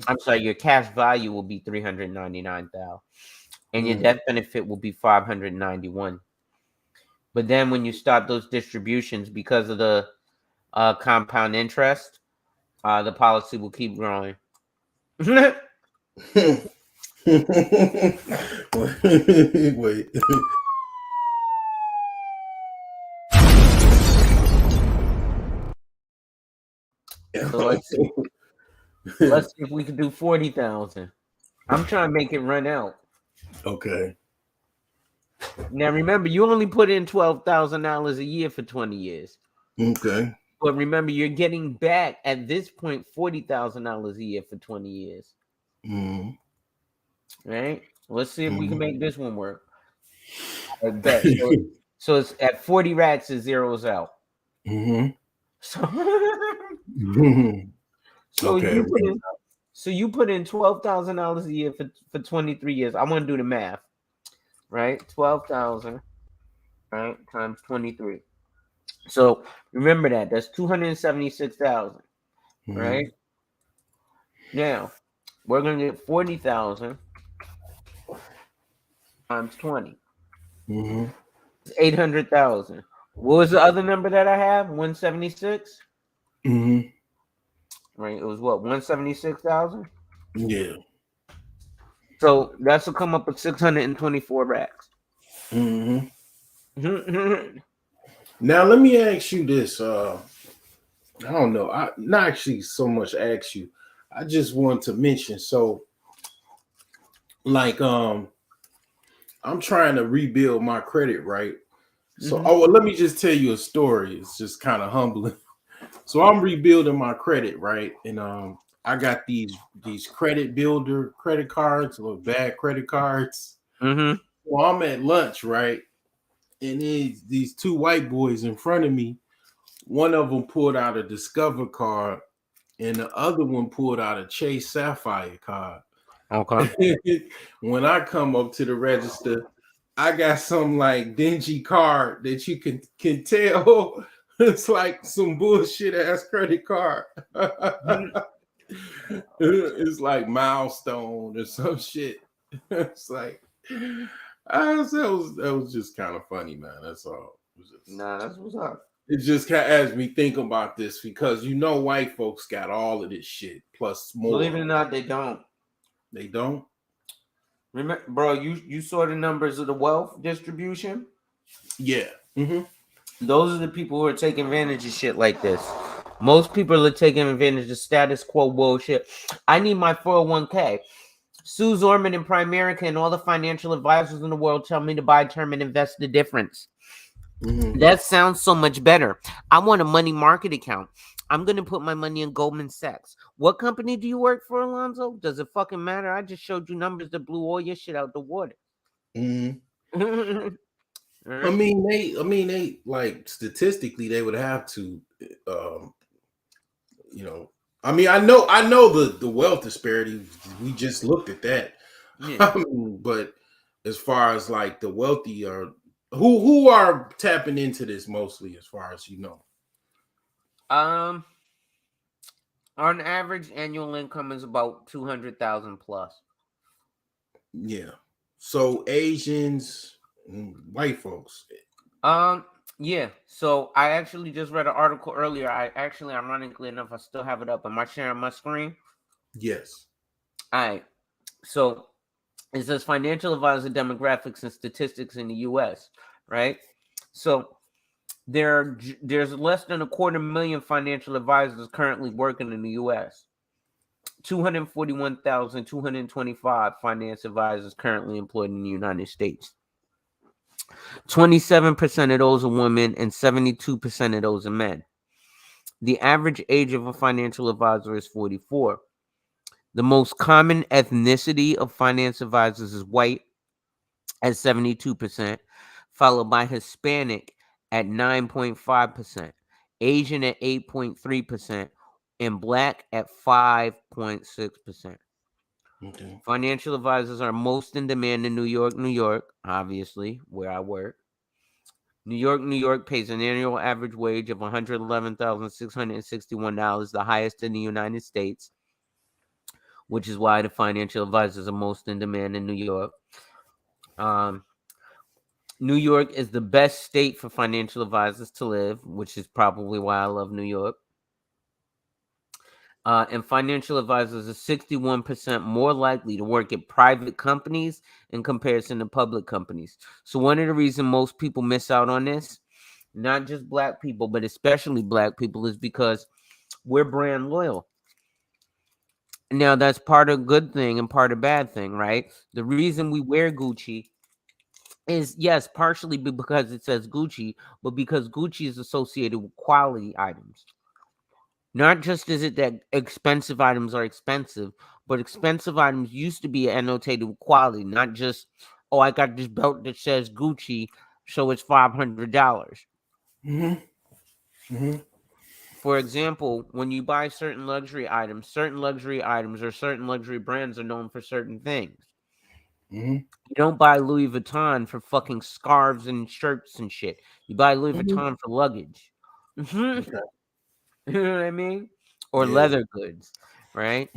[SPEAKER 9] I'm sorry, your cash value will be $399,000. And your death benefit will be $591. But then when you stop those distributions, because of the compound interest, the policy will keep growing.
[SPEAKER 2] Wait.
[SPEAKER 9] So let's see. Let's see if we can do 40,000. I'm trying to make it run out.
[SPEAKER 2] Okay.
[SPEAKER 9] Now remember, you only put in $12,000 a year for 20 years.
[SPEAKER 2] Okay.
[SPEAKER 9] But remember, you're getting back at this point $40,000 a year for 20 years. Right? Let's see if we can make this one work. I bet. So it's at 40 racks, it zeroes out. So,
[SPEAKER 2] Okay.
[SPEAKER 9] you put in $12,000 a year for 23 years. I want to do the math. Right? 12,000, right, times 23. So remember that's 276,000, right? Now we're gonna get 40,000 times 20.
[SPEAKER 2] Mm-hmm.
[SPEAKER 9] 800,000. What was the other number that I have? 176.
[SPEAKER 2] Mm-hmm.
[SPEAKER 9] Right. It was what, 176,000.
[SPEAKER 2] Yeah.
[SPEAKER 9] So that's will come up with 624 racks.
[SPEAKER 2] Mm-hmm. Now let me ask you this. I don't know. I not actually so much ask you. I just want to mention. So, like, I'm trying to rebuild my credit, right? So, well, let me just tell you a story. It's just kind of humbling. So I'm rebuilding my credit, right? And I got these credit builder credit cards or bad credit cards.
[SPEAKER 9] Mm-hmm.
[SPEAKER 2] Well, I'm at lunch, right? And these two white boys in front of me. One of them pulled out a Discover card, and the other one pulled out a Chase Sapphire card.
[SPEAKER 9] Okay.
[SPEAKER 2] When I come up to the register, I got some like dingy card that you can tell it's like some bullshit ass credit card. It's like Milestone or some shit. It's like that was just kind of funny, man. That's all.
[SPEAKER 9] Nah, that's what's up.
[SPEAKER 2] It just kind of has me think about this because white folks got all of this shit plus more.
[SPEAKER 9] Believe it or not, they don't.
[SPEAKER 2] They don't.
[SPEAKER 9] Remember, bro, you saw the numbers of the wealth distribution?
[SPEAKER 2] Yeah. Mm-hmm.
[SPEAKER 9] Those are the people who are taking advantage of shit like this. Most people are taking advantage of status quo bullshit. I need my 401k. Sue Zorman and Primerica and all the financial advisors in the world tell me to buy term and invest the difference.
[SPEAKER 2] Mm-hmm.
[SPEAKER 9] That sounds so much better. I want a money market account. I'm going to put my money in Goldman Sachs. What company do you work for, Alonzo? Does it fucking matter? I just showed you numbers that blew all your shit out the water.
[SPEAKER 2] Mm-hmm. I mean, they like statistically they would have to, I mean, I know the wealth disparity. We just looked at that.
[SPEAKER 9] Yeah.
[SPEAKER 2] I mean, but as far as like the wealthy are, who are tapping into this mostly, as far as you know.
[SPEAKER 9] On average, annual income is about 200,000 plus.
[SPEAKER 2] Yeah. So Asians, white folks.
[SPEAKER 9] Yeah. So I actually just read an article earlier. Ironically enough, I still have it up. Am I sharing my screen?
[SPEAKER 2] Yes.
[SPEAKER 9] All right. So it says financial advisor demographics and statistics in the U.S. Right. So there's less than 250,000 financial advisors currently working in the U.S. 241,225 finance advisors currently employed in the United States. 27% of those are women and 72% of those are men. The average age of a financial advisor is 44. The most common ethnicity of finance advisors is white at 72%, followed by Hispanic at 9.5%, Asian at 8.3%, and Black at 5.6%.
[SPEAKER 2] Okay.
[SPEAKER 9] Financial advisors are most in demand in New York, obviously, where I work. New York pays an annual average wage of $111,661, the highest in the United States, which is why the financial advisors are most in demand in New York. New York is the best state for financial advisors to live, which is probably why I love New York. And financial advisors are 61% more likely to work at private companies in comparison to public companies. So one of the reasons most people miss out on this, not just black people, but especially black people, is because we're brand loyal. Now, that's part of good thing and part of bad thing, right? The reason we wear Gucci is, yes, partially because it says Gucci, but because Gucci is associated with quality items. Not just is it that expensive items are expensive, but expensive items used to be annotated with quality, not just, oh, I got this belt that says Gucci, so it's $500.
[SPEAKER 2] Mm-hmm. Mm-hmm.
[SPEAKER 9] For example, when you buy certain luxury items or certain luxury brands are known for certain things.
[SPEAKER 2] Mm-hmm.
[SPEAKER 9] You don't buy Louis Vuitton for fucking scarves and shirts and shit. You buy Louis Vuitton for luggage.
[SPEAKER 2] Okay.
[SPEAKER 9] You know what I mean? Or
[SPEAKER 2] Yeah.
[SPEAKER 9] leather goods, right?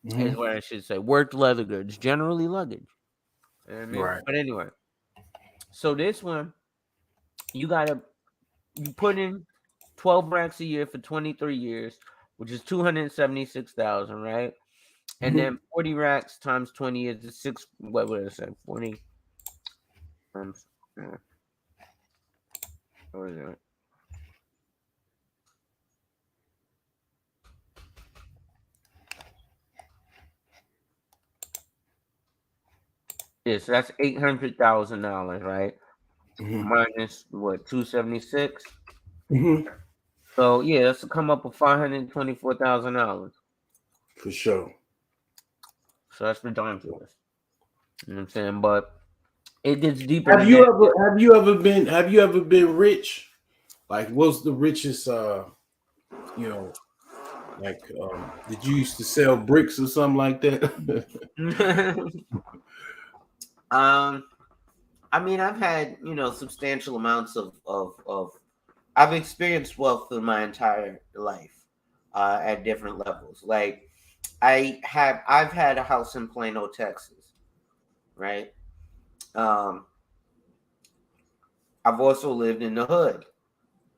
[SPEAKER 9] is what I should say. Worked leather goods, generally luggage. You know what I mean?
[SPEAKER 2] Right.
[SPEAKER 9] But anyway, so this one, you put in 12 racks a year for 23 years, which is 276,000, right? And then 40 racks times 20 years is what would I say? 40 times, what is it? Yeah, so that's $800,000, right? Minus what, 276? So yeah, that's to come up with $524,000.
[SPEAKER 2] For sure.
[SPEAKER 9] So that's ridiculous. You know what I'm saying? But it gets deeper.
[SPEAKER 2] Have you ever been rich? Like, what's the richest? You know, like, did you used to sell bricks or something like that?
[SPEAKER 9] I mean, I've had substantial amounts of I've experienced wealth through my entire life, at different levels. Like, I've had a house in Plano, Texas, right? I've also lived in the hood,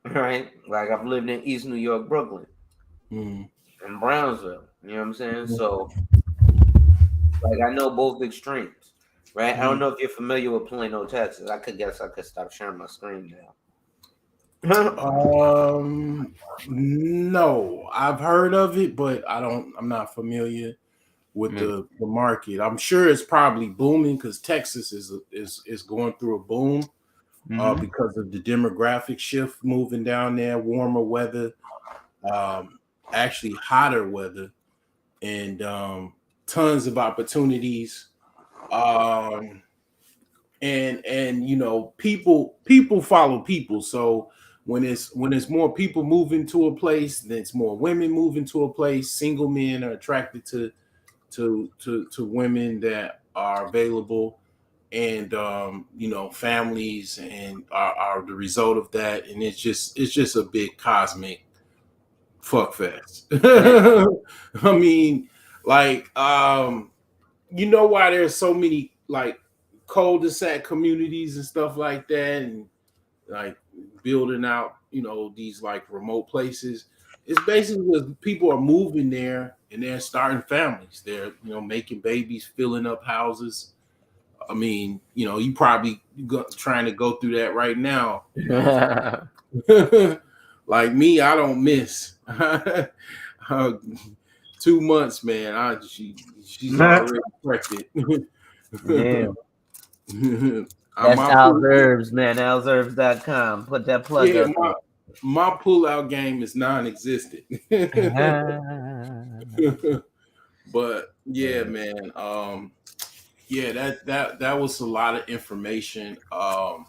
[SPEAKER 9] right? Like, I've lived in East New York, Brooklyn, and Brownsville. You know what I'm saying? So, like, I know both extremes, right? I don't know if you're familiar with Plano, Texas. I could stop sharing my screen now.
[SPEAKER 2] No, I've heard of it, but I'm not familiar with the market. I'm sure it's probably booming because Texas is going through a boom because of the demographic shift, moving down there, warmer weather, actually hotter weather, and tons of opportunities. And people follow people. So when it's more people moving to a place, then it's more women moving to a place. Single men are attracted to women that are available, and families and are the result of that. And it's just a big cosmic fuck fest. I mean, like, you know why there's so many like cul-de-sac communities and stuff like that, and like building out, these like remote places. It's basically because people are moving there and they're starting families. They're making babies, filling up houses. I mean, you probably trying to go through that right now. Like me, I don't miss 2 months, man. She's already pregnant.
[SPEAKER 9] Damn. That's Al's Herbs, man. AlsHerbs.com. Put that plug up.
[SPEAKER 2] My pullout game is non-existent. But yeah, man. That was a lot of information. I'm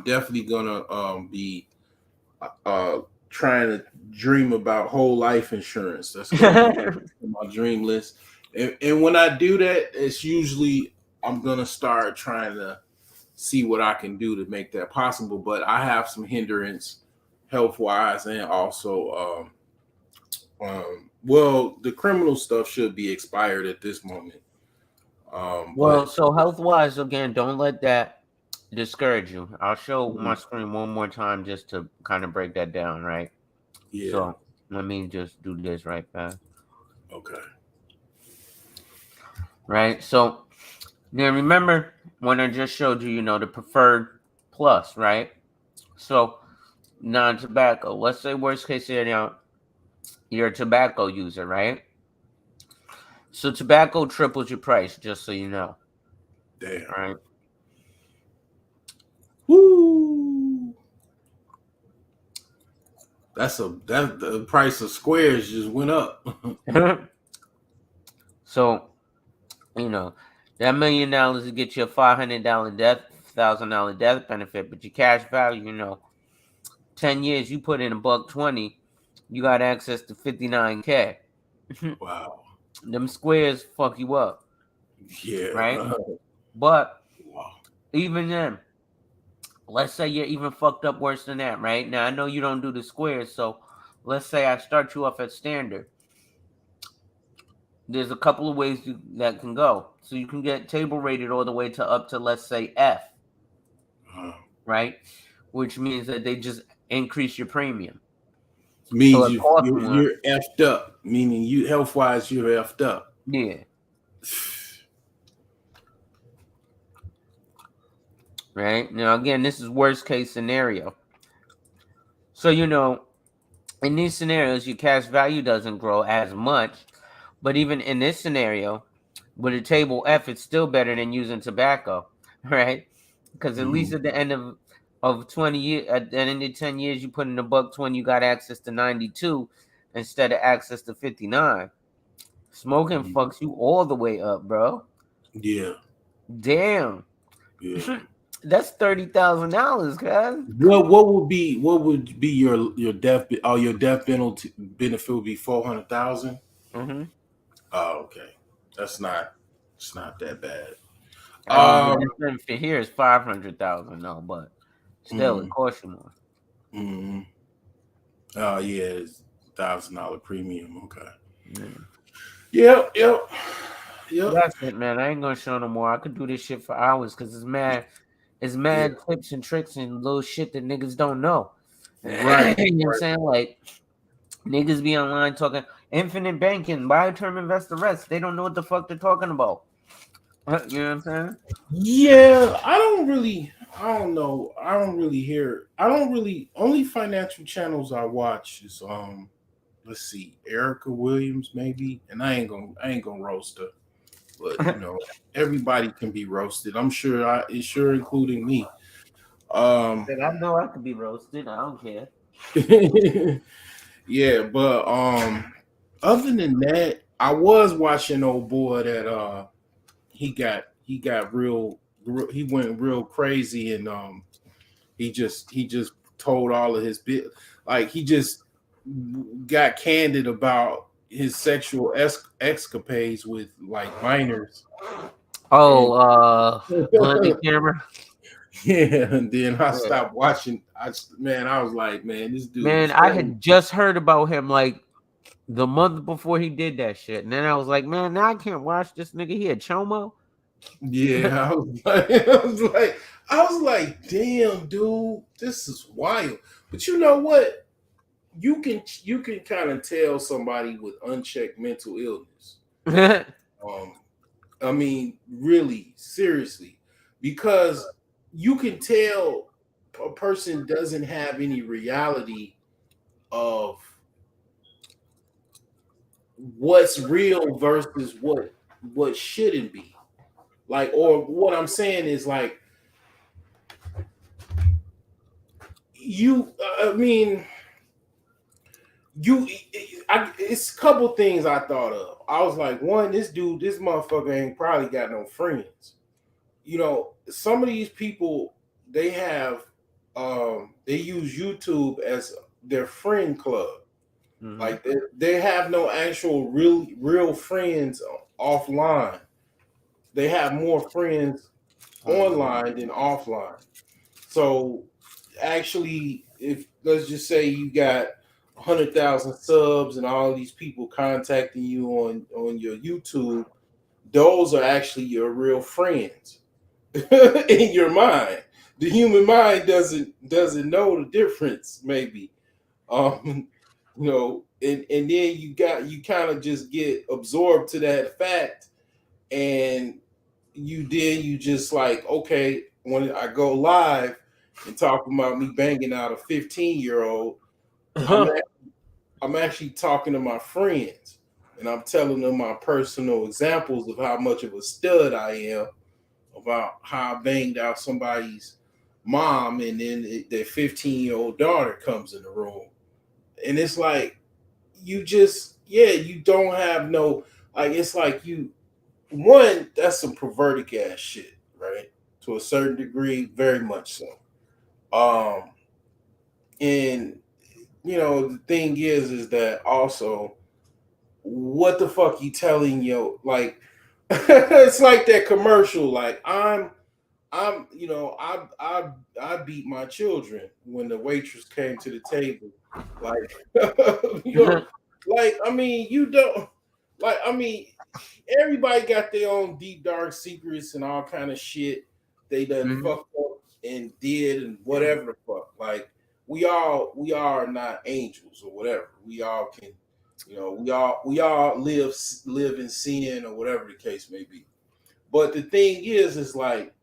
[SPEAKER 2] definitely gonna be trying to dream about whole life insurance. That's gonna be my dream list. And when I do that, it's usually I'm gonna start trying to see what I can do to make that possible. But I have some hindrance health-wise, and also well, the criminal stuff should be expired at this moment.
[SPEAKER 9] So health-wise, again, don't let that discourage you. I'll show my screen one more time just to kind of break that down, right?
[SPEAKER 2] Yeah.
[SPEAKER 9] So let me just do this right back.
[SPEAKER 2] Okay.
[SPEAKER 9] Right. So now remember when I just showed you, the preferred plus, right? So non-tobacco. Let's say worst case scenario, you're a tobacco user, right? So tobacco triples your price, just so you know.
[SPEAKER 2] Damn.
[SPEAKER 9] Right.
[SPEAKER 2] Woo. That the price of squares just went up.
[SPEAKER 9] So, that $1 million to get you a $1,000 death benefit, but your cash value, 10 years, you put in $120, you got access to $59K.
[SPEAKER 2] Wow.
[SPEAKER 9] Them squares fuck you up.
[SPEAKER 2] Yeah.
[SPEAKER 9] Right? But even then, let's say you're even fucked up worse than that, right? Now, I know you don't do the squares, so let's say I start you off at standard. there's a couple of ways that can go. So you can get table rated all the way to up to, let's say, F, right? Which means that they just increase your premium.
[SPEAKER 2] Means
[SPEAKER 9] so it costs more.
[SPEAKER 2] you're effed up, meaning you health wise you're effed up.
[SPEAKER 9] Yeah. Right now, again, this is worst case scenario. So in these scenarios, your cash value doesn't grow as much, but even in this scenario, with a table F, it's still better than using tobacco, right? Because at least at the end of 20 years, at the end of 10 years, you put in $120, you got access to 92 instead of access to 59. Smoking fucks you all the way up, bro.
[SPEAKER 2] Yeah.
[SPEAKER 9] Damn.
[SPEAKER 2] Yeah.
[SPEAKER 9] That's $30,000, cuz.
[SPEAKER 2] What would be your death your death benefit would be 400,000?
[SPEAKER 9] Mm-hmm.
[SPEAKER 2] Oh, okay. It's not that bad.
[SPEAKER 9] The benefit here is 500,000 though, but still it costs you more.
[SPEAKER 2] Mm-hmm. Oh yeah, it's $1,000 premium. Okay. Yep.
[SPEAKER 9] That's it, man. I ain't gonna show no more. I could do this shit for hours because it's mad tips and tricks and little shit that niggas don't know.
[SPEAKER 2] Right.
[SPEAKER 9] You know what I'm saying? Like niggas be online talking infinite banking, buy term invest the rest. They don't know what the fuck they're talking about. You know what I'm saying?
[SPEAKER 2] Yeah, only financial channels I watch is let's see, Erica Williams maybe, and I ain't gonna roast her, but everybody can be roasted. I'm sure including me.
[SPEAKER 9] I know I could be roasted. I don't care.
[SPEAKER 2] Yeah, but other than that, I was watching old boy that he went real crazy, and he just told all of his bit, like he just got candid about his sexual escapades with like minors.
[SPEAKER 9] Bluntly camera.
[SPEAKER 2] Yeah, and then I stopped watching. I was like, man, this dude.
[SPEAKER 9] Man, I had just heard about him like the month before he did that shit, and then I was like, man, now I can't watch this nigga. He had chomo.
[SPEAKER 2] Yeah, I was like, damn, dude, this is wild. But you know what? You can kind of tell somebody with unchecked mental illness. I mean, really, seriously, because you can tell a person doesn't have any reality of what's real versus what shouldn't be. Like, or what I'm saying is like, it's a couple things I thought of. I was like, one, this motherfucker ain't probably got no friends. Some of these people, they have, they use YouTube as their friend club. Mm-hmm. Like they have no actual real friends offline. They have more friends online than offline. So actually, if let's just say you got 100,000 subs and all these people contacting you on your YouTube, those are actually your real friends in your mind. The human mind doesn't know the difference, maybe. And then you kind of just get absorbed to that fact, and you just like, okay, when I go live and talk about me banging out a 15-year-old, I'm actually talking to my friends, and I'm telling them my personal examples of how much of a stud I am, about how I banged out somebody's mom, and then their 15-year-old daughter comes in the room. And it's like, you don't have no, like, it's like that's some perverted ass shit, right? To a certain degree, very much so. And the thing is that also, what the fuck you telling like, it's like that commercial, like I beat my children when the waitress came to the table. Like, like, I mean, you don't, like, I mean, everybody got their own deep dark secrets and all kind of shit they done fucked up and did and whatever the fuck. Like we all are not angels or whatever. We all can, we all live in sin or whatever the case may be. But the thing is like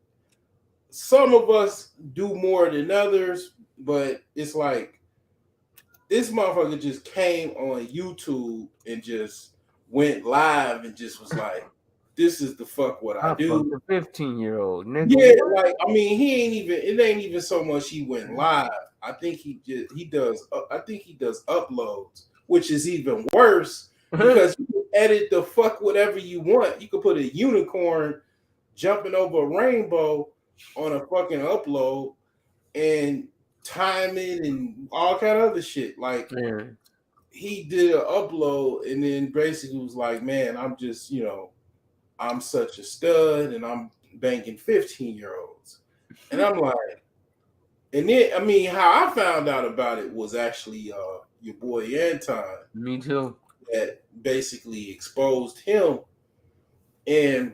[SPEAKER 2] some of us do more than others, but it's like this motherfucker just came on YouTube and just went live and just was like, this is the fuck what I do.
[SPEAKER 9] The 15-year-old nigga.
[SPEAKER 2] Yeah, like I mean, it ain't even so much he went live. I think he does uploads, which is even worse because you can edit the fuck whatever you want. You could put a unicorn jumping over a rainbow on a fucking upload and time it and all kind of other shit. Like he did an upload and then basically was like, man, I'm just, I'm such a stud and I'm banking 15-year-olds. And I'm like, and then I mean, how I found out about it was actually your boy Anton.
[SPEAKER 9] Me too.
[SPEAKER 2] That basically exposed him. And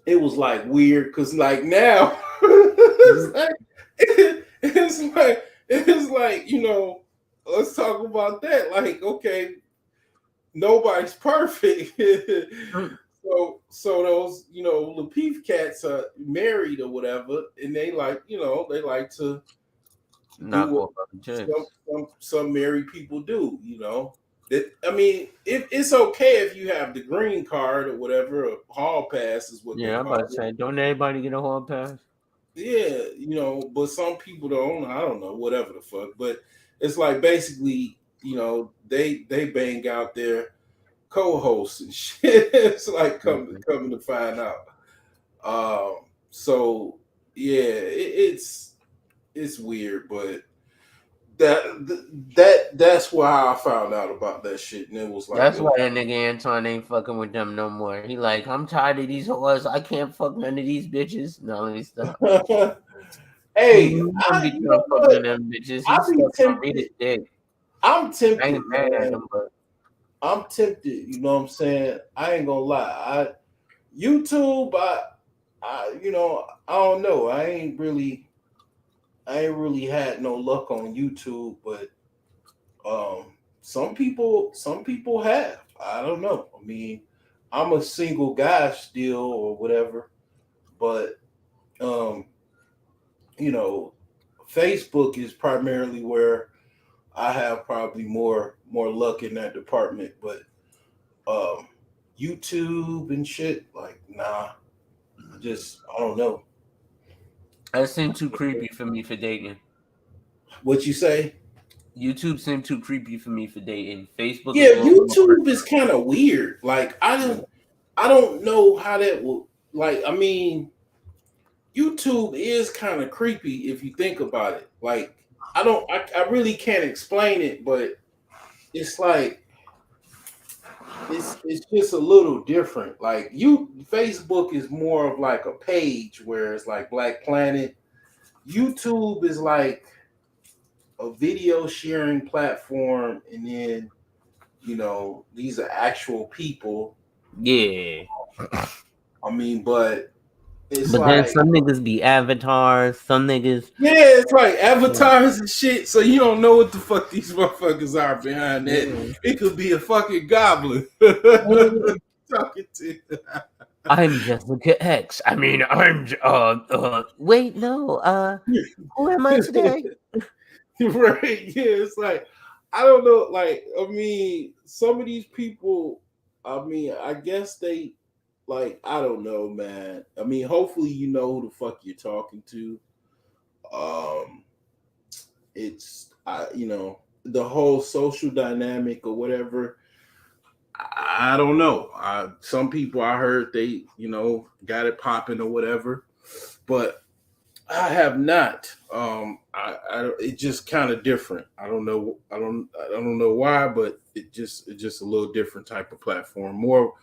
[SPEAKER 2] it was like weird because like now it's like, let's talk about that. Like, okay, nobody's perfect. So those, Lapeef cats are married or whatever, and they like, they like to do what some married people do, That I mean, it's okay if you have the green card or whatever, a hall pass is what.
[SPEAKER 9] Yeah, I'm about to say, don't everybody get a hall pass?
[SPEAKER 2] Yeah, but some people don't. I don't know, whatever the fuck. But it's like basically, they bang out their co-hosts and shit. It's like coming to find out. So yeah, it's weird, but that's why I found out about that shit, and it was like
[SPEAKER 9] that's why that nigga Anton ain't fucking with them no more. He like, I'm tired of these whores. I can't fuck none of these bitches. No, let me stop.
[SPEAKER 2] Hey,
[SPEAKER 9] I'm
[SPEAKER 2] tempted. I'm tempted. You know what I'm saying? I ain't gonna lie. YouTube, I don't know. I ain't really had no luck on YouTube, but some people have. I don't know. I mean, I'm a single guy still or whatever, but Facebook is primarily where I have probably more luck in that department, but YouTube and shit, like, nah. I don't know.
[SPEAKER 9] That seemed too creepy for me for dating.
[SPEAKER 2] What you say?
[SPEAKER 9] YouTube seemed too creepy for me for dating. Facebook.
[SPEAKER 2] Yeah, YouTube is kind of weird. Like I don't know how that will. Like, I mean, YouTube is kind of creepy if you think about it. Like, I really can't explain it, but it's like it's just a little different. Like Facebook is more of like a page where it's like Black Planet. YouTube is like a video sharing platform, and then these are actual people.
[SPEAKER 9] Yeah.
[SPEAKER 2] I mean, but it's
[SPEAKER 9] but then some niggas be avatars, some niggas.
[SPEAKER 2] Yeah, it's like avatars and shit. So you don't know what the fuck these motherfuckers are behind that. Yeah. It could be a fucking goblin talking to.
[SPEAKER 9] I'm Jessica X. I mean, I'm wait, no. Who am I today?
[SPEAKER 2] Right? Yeah, it's like I don't know. Like, I mean, some of these people. I mean, I guess they. Like, I don't know, man. I mean, hopefully you know who the fuck you're talking to. It's the whole social dynamic or whatever. I don't know. Some people I heard they, got it popping or whatever, but I have not. It's just kind of different. I don't know. I don't know why, but it's just a little different type of platform. More.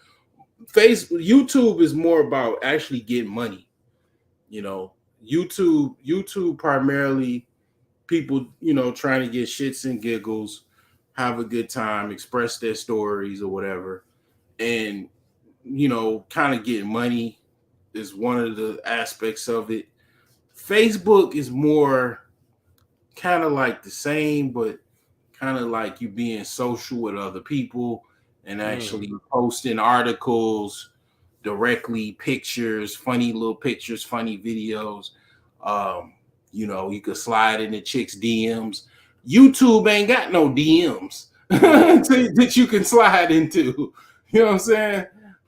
[SPEAKER 2] YouTube is more about actually getting money. YouTube primarily people, trying to get shits and giggles, have a good time, express their stories or whatever. And kind of getting money is one of the aspects of it. Facebook is more kind of like the same, but kind of like you being social with other people and actually posting articles directly, pictures, funny little pictures, funny videos. You could slide into chicks' DMs. YouTube ain't got no DMs that you can slide into. You know what I'm saying?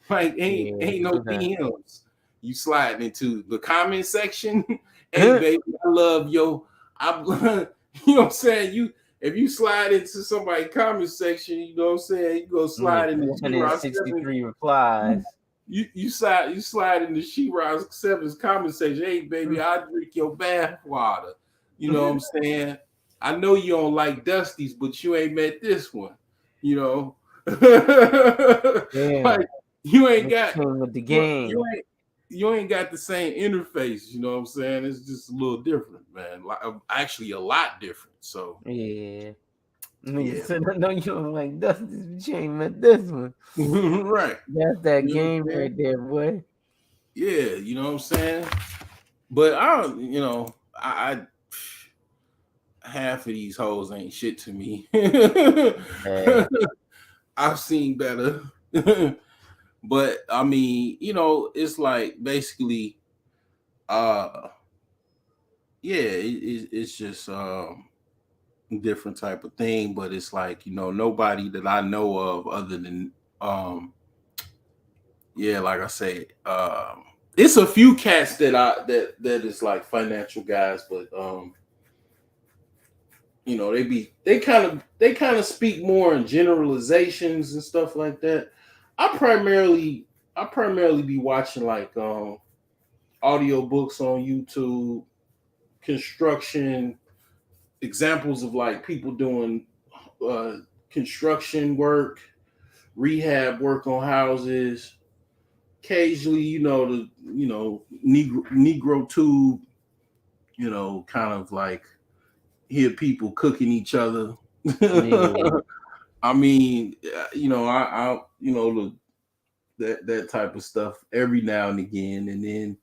[SPEAKER 2] Like ain't no DMs. You slide into the comment section. Hey baby, I love yo. You know what I'm saying? If you slide into somebody's comment section, you know what I'm saying, you go slide into
[SPEAKER 9] 163 replies.
[SPEAKER 2] You slide into She-Rock 7's comment section. Hey baby, I drink your bath water. You know what I'm saying? I know you don't like Dusties, but you ain't met this one. You know, like you ain't got
[SPEAKER 9] with the game.
[SPEAKER 2] You ain't got the same interface. You know what I'm saying? It's just a little different, man. Actually, a lot different. So
[SPEAKER 9] yeah. Nigga said, I know you don't like Dusties, but you ain't met this one.
[SPEAKER 2] Right.
[SPEAKER 9] That's that game right there, boy.
[SPEAKER 2] Yeah, you know what I'm saying? But I half of these hoes ain't shit to me. I've seen better. But I mean, it's like basically it's just different type of thing, but it's like, nobody that I know of other than like I said, it's a few cats that is like financial guys, but they kind of speak more in generalizations and stuff like that. I primarily be watching like audiobooks on YouTube, construction, examples of like people doing construction work, rehab work on houses. Occasionally, the Negro tube, kind of like hear people cooking each other. I mean, I that type of stuff every now and again, and then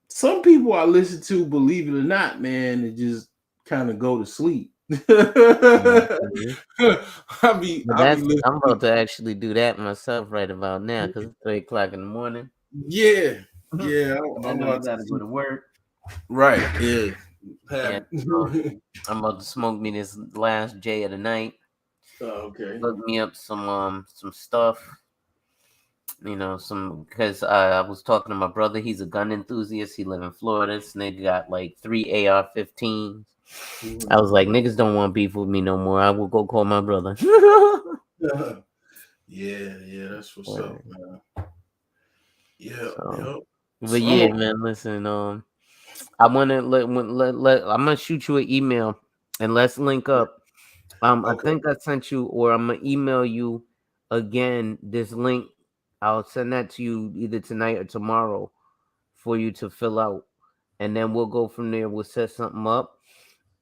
[SPEAKER 2] some people I listen to, believe it or not, man, it just kind of go to sleep.
[SPEAKER 9] I'm about to actually do that myself right about now because it's 3:00 in the morning.
[SPEAKER 2] Yeah.
[SPEAKER 9] I know I gotta go to work.
[SPEAKER 2] Right. Yeah.
[SPEAKER 9] I'm about to smoke me this last J of the night.
[SPEAKER 2] Okay.
[SPEAKER 9] Look me up some stuff. Because I was talking to my brother. He's a gun enthusiast. He live in Florida. This nigga got like 3 AR-15s. I was like, niggas don't want beef with me no more. I will go call my brother.
[SPEAKER 2] Yeah, that's what's up, man. Yeah.
[SPEAKER 9] But yeah, man, listen, I'm gonna shoot you an email and let's link up. I think I sent you, or I'm gonna email you again this link. I'll send that to you either tonight or tomorrow for you to fill out, and then we'll go from there. We'll set something up,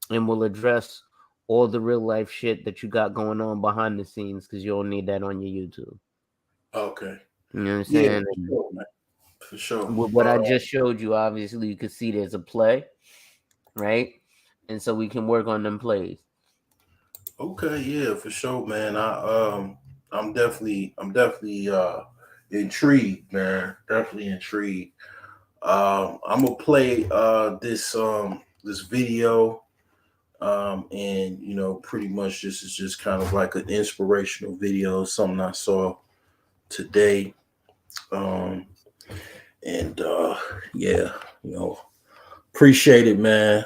[SPEAKER 9] and we'll address all the real life shit that you got going on behind the scenes because you'll need that on your YouTube.
[SPEAKER 2] Okay.
[SPEAKER 9] You know what I'm saying?
[SPEAKER 2] Yeah, for sure.
[SPEAKER 9] What I just showed you, obviously, you can see there's a play, right? And so we can work on them plays.
[SPEAKER 2] Okay, yeah, for sure, man. I'm definitely intrigued, man. Definitely intrigued. I'm gonna play this video, and pretty much this is just kind of like an inspirational video, something I saw today. Appreciate it, man.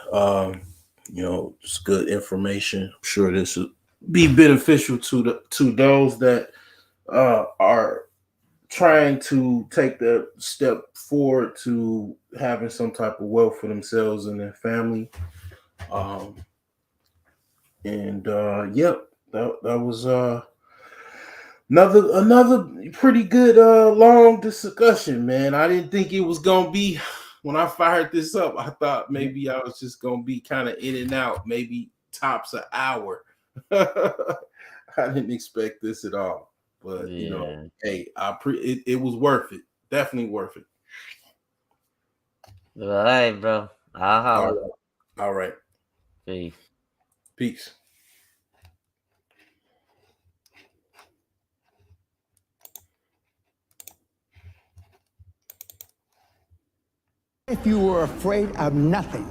[SPEAKER 2] It's good information. I'm sure this will be beneficial to those that are trying to take that step forward to having some type of wealth for themselves and their family. That was another pretty good long discussion, man. I didn't think it was gonna be. When I fired this up, I thought maybe I was just gonna be kind of in and out, maybe tops an hour. I didn't expect this at all. But you know, hey, it was worth it. Definitely worth it.
[SPEAKER 9] All right, bro. I'll holler.
[SPEAKER 2] All right.
[SPEAKER 9] Peace.
[SPEAKER 2] Peace.
[SPEAKER 10] If you were afraid of nothing,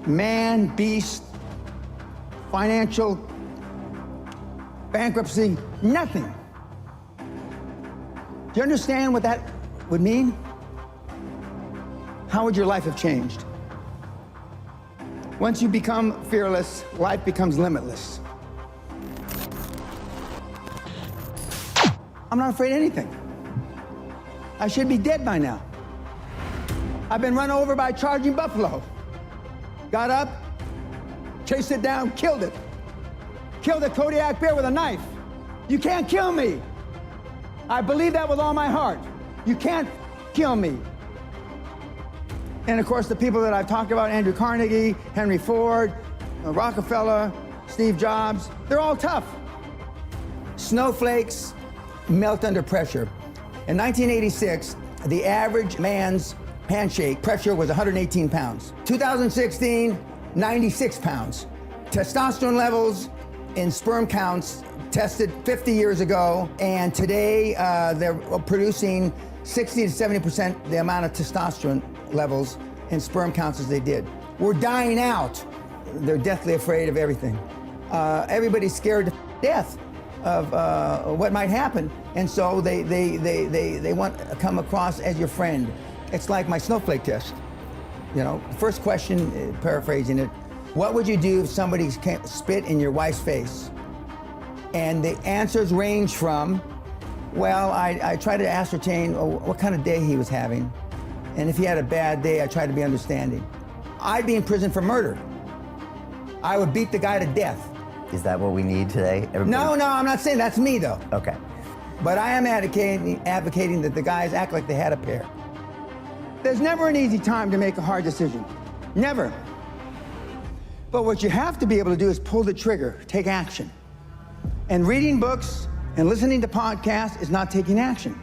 [SPEAKER 10] man, beast, financial bankruptcy, nothing. Do you understand what that would mean? How would your life have changed? Once you become fearless, life becomes limitless. I'm not afraid of anything. I should be dead by now. I've been run over by a charging buffalo. Got up, chased it down, killed it. Killed a Kodiak bear with a knife. You can't kill me. I believe that with all my heart. You can't kill me. And of course, the people that I've talked about, Andrew Carnegie, Henry Ford, Rockefeller, Steve Jobs, they're all tough. Snowflakes melt under pressure. In 1986, the average man's handshake pressure was 118 pounds. 2016, 96 pounds. Testosterone levels in sperm counts tested 50 years ago, and today they're producing 60 to 70% the amount of testosterone levels in sperm counts as they did. We're dying out. They're deathly afraid of everything. Everybody's scared to death of what might happen, and so they want to come across as your friend. It's like my snowflake test. You know, first question, paraphrasing it, what would you do if somebody spit in your wife's face? And the answers range from, well, I try to ascertain what kind of day he was having. And if he had a bad day, I try to be understanding. I'd be in prison for murder. I would beat the guy to death.
[SPEAKER 11] Is that what we need today?
[SPEAKER 10] No, I'm not saying that's me, though.
[SPEAKER 11] Okay.
[SPEAKER 10] But I am advocating that the guys act like they had a pair. There's never an easy time to make a hard decision. Never. But what you have to be able to do is pull the trigger, take action. And reading books and listening to podcasts is not taking action.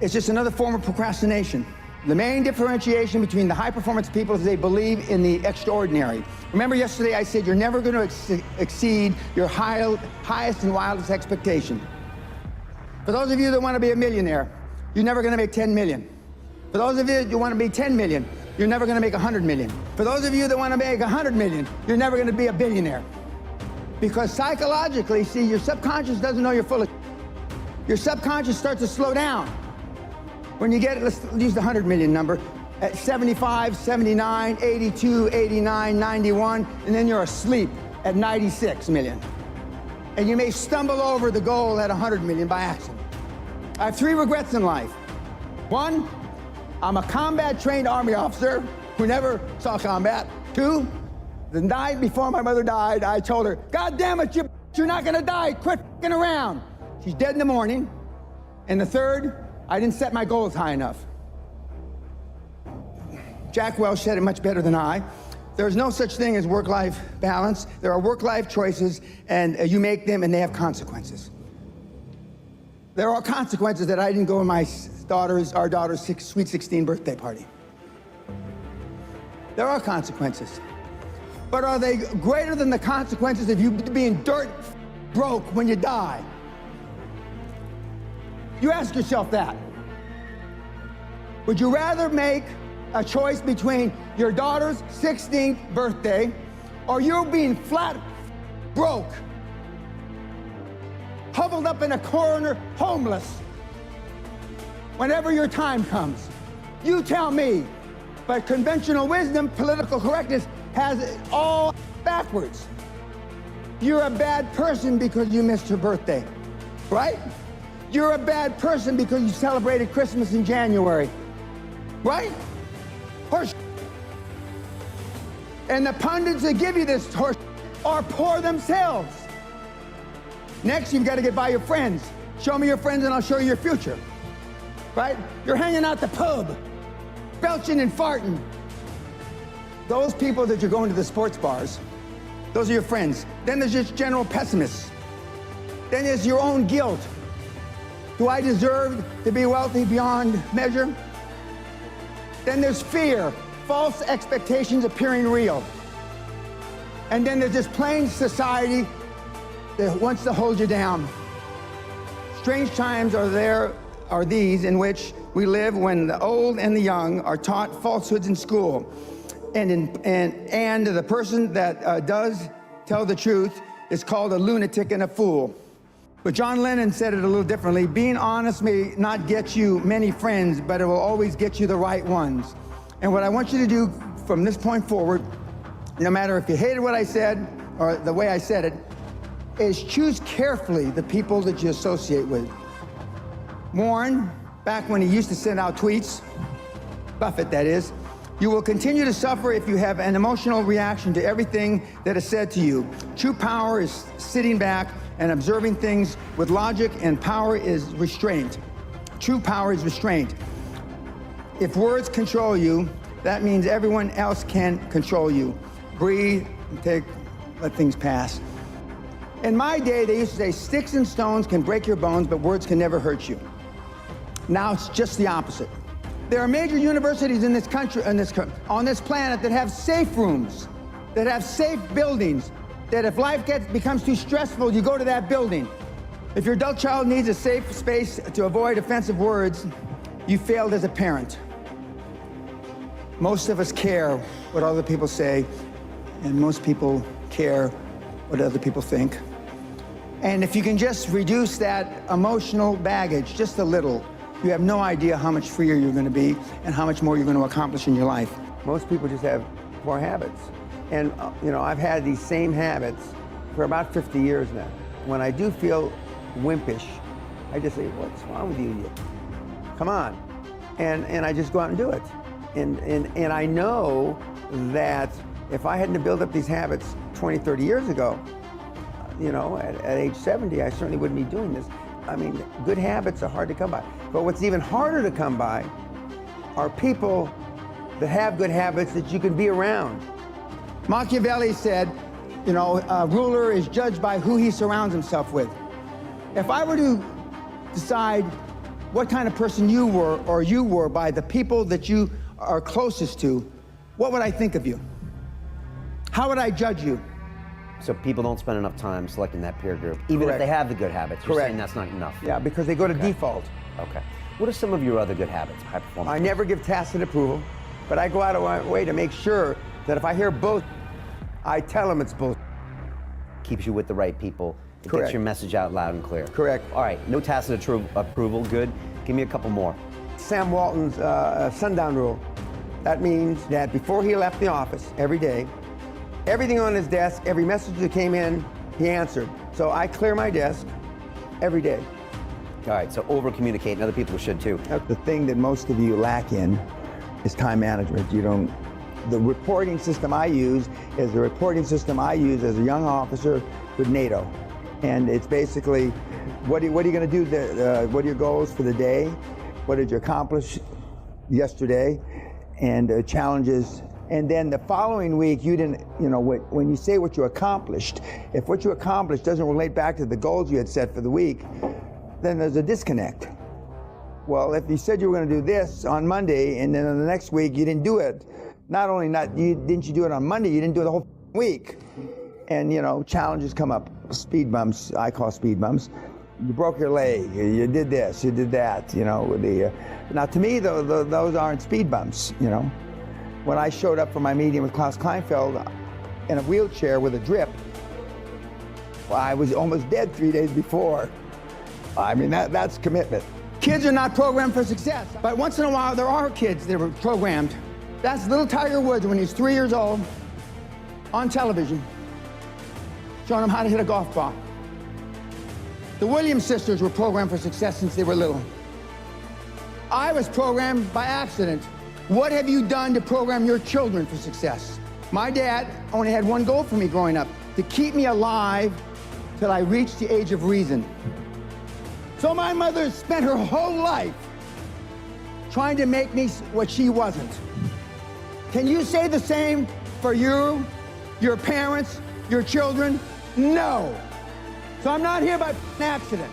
[SPEAKER 10] It's just another form of procrastination. The main differentiation between the high-performance people is they believe in the extraordinary. Remember yesterday I said you're never going to exceed your highest and wildest expectation. For those of you that want to be a millionaire, you're never going to make 10 million. For those of you that want to be 10 million, you're never going to make 100 million. For those of you that want to make 100 million, you're never going to be a billionaire. Because psychologically, see, your subconscious doesn't know you're full of Your subconscious starts to slow down. When you get, let's use the 100 million number, at 75, 79, 82, 89, 91, and then you're asleep at 96 million. And you may stumble over the goal at 100 million by accident. I have 3 regrets in life. 1, I'm a combat-trained Army officer who never saw combat. 2, the night before my mother died, I told her, God damn it, you're not gonna die, quit f***ing around. She's dead in the morning. And the 3rd, I didn't set my goals high enough. Jack Welch said it much better than I. There's no such thing as work-life balance. There are work-life choices, and you make them, and they have consequences. There are consequences that I didn't go to our daughter's sweet 16 birthday party. There are consequences. But are they greater than the consequences of you being dirt broke when you die? You ask yourself that. Would you rather make a choice between your daughter's 16th birthday or you being flat broke, huddled up in a corner, homeless, whenever your time comes? You tell me. But conventional wisdom, political correctness, has it all backwards. You're a bad person because you missed your birthday, right? You're a bad person because you celebrated Christmas in January, right? Horse. And the pundits that give you this horse are poor themselves. Next, you've got to get by your friends. Show me your friends and I'll show you your future, right? You're hanging out the pub, belching and farting. Those people that you're going to the sports bars, those are your friends. Then there's just general pessimists. Then there's your own guilt. Do I deserve to be wealthy beyond measure? Then there's fear, false expectations appearing real. And then there's this plain society that wants to hold you down. Strange times are these in which we live when the old and the young are taught falsehoods in school. And the person that does tell the truth is called a lunatic and a fool. But John Lennon said it a little differently. Being honest may not get you many friends, but it will always get you the right ones. And what I want you to do from this point forward, no matter if you hated what I said or the way I said it, is choose carefully the people that you associate with. Warren, back when he used to send out tweets, Buffett that is, you will continue to suffer if you have an emotional reaction to everything that is said to you. True power is sitting back and observing things with logic, and power is restraint. True power is restraint. If words control you, that means everyone else can control you. Breathe, let things pass. In my day, they used to say, sticks and stones can break your bones, but words can never hurt you. Now it's just the opposite. There are major universities in this country, on this planet, that have safe rooms, that have safe buildings, that if life becomes too stressful, you go to that building. If your adult child needs a safe space to avoid offensive words, you failed as a parent. Most of us care what other people say, and most people care what other people think. And if you can just reduce that emotional baggage just a little, you have no idea how much freer you're going to be and how much more you're going to accomplish in your life. Most people just have poor habits. And, I've had these same habits for about 50 years now. When I do feel wimpish, I just say, what's wrong with you? Come on. And I just go out and do it. And I know that if I hadn't built up these habits 20, 30 years ago, at age 70, I certainly wouldn't be doing this. I mean, good habits are hard to come by. But what's even harder to come by are people that have good habits that you can be around. Machiavelli said, a ruler is judged by who he surrounds himself with. If I were to decide what kind of person you were by the people that you are closest to, what would I think of you? How would I judge you?
[SPEAKER 12] So people don't spend enough time selecting that peer group, even
[SPEAKER 10] Correct.
[SPEAKER 12] if they have the good habits. You're
[SPEAKER 10] Correct.
[SPEAKER 12] saying that's not enough.
[SPEAKER 10] Yeah, because they go to default.
[SPEAKER 12] Okay. What are some of your other good habits, high performance?
[SPEAKER 10] I never give tacit approval, but I go out of my way to make sure that if I hear both, I tell them it's both.
[SPEAKER 12] Keeps you with the right people. It
[SPEAKER 10] Correct.
[SPEAKER 12] gets your message out loud and clear.
[SPEAKER 10] Correct.
[SPEAKER 12] All right, no tacit approval, good. Give me a couple more.
[SPEAKER 10] Sam Walton's sundown rule. That means that before he left the office every day, everything on his desk, every message that came in, he answered. So I clear my desk every day.
[SPEAKER 12] All right, so over-communicate, and other people should too.
[SPEAKER 10] The thing that most of you lack in is time management. The reporting system I use is the reporting system I use as a young officer with NATO. And it's basically, what are you going to do? What are your goals for the day? What did you accomplish yesterday? And challenges. And then the following week, you didn't, when you say what you accomplished, if what you accomplished doesn't relate back to the goals you had set for the week, then there's a disconnect. Well, if you said you were going to do this on Monday, and then on the next week you didn't do it, didn't you do it on Monday, you didn't do it the whole week. And, challenges come up, speed bumps, I call speed bumps. You broke your leg, you did this, you did that, now to me, those aren't speed bumps, When I showed up for my meeting with Klaus Kleinfeld in a wheelchair with a drip, well, I was almost dead 3 days before. I mean, that's commitment. Kids are not programmed for success, but once in a while there are kids that are programmed. That's little Tiger Woods when he's 3 years old on television, showing him how to hit a golf ball. The Williams sisters were programmed for success since they were little. I was programmed by accident. What have you done to program your children for success? My dad only had one goal for me growing up, to keep me alive till I reached the age of reason. So my mother spent her whole life trying to make me what she wasn't. Can you say the same for you, your parents, your children? No. So I'm not here by accident.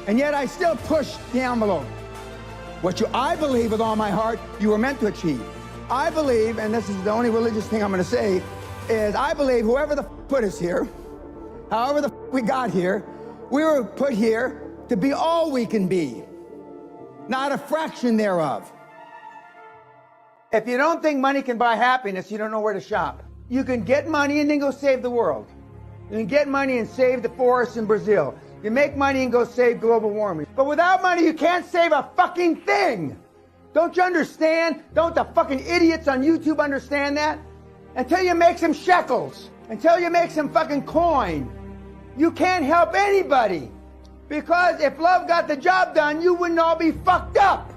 [SPEAKER 10] And yet I still push the envelope. I believe with all my heart, you were meant to achieve. I believe, and this is the only religious thing I'm gonna say, is I believe whoever the put us here, however the we got here, we were put here to be all we can be, not a fraction thereof. If you don't think money can buy happiness, you don't know where to shop. You can get money and then go save the world. You can get money and save the forests in Brazil. You make money and go save global warming. But without money, you can't save a fucking thing. Don't you understand? Don't the fucking idiots on YouTube understand that? Until you make some shekels, until you make some fucking coin, you can't help anybody. Because if love got the job done, you wouldn't all be fucked up.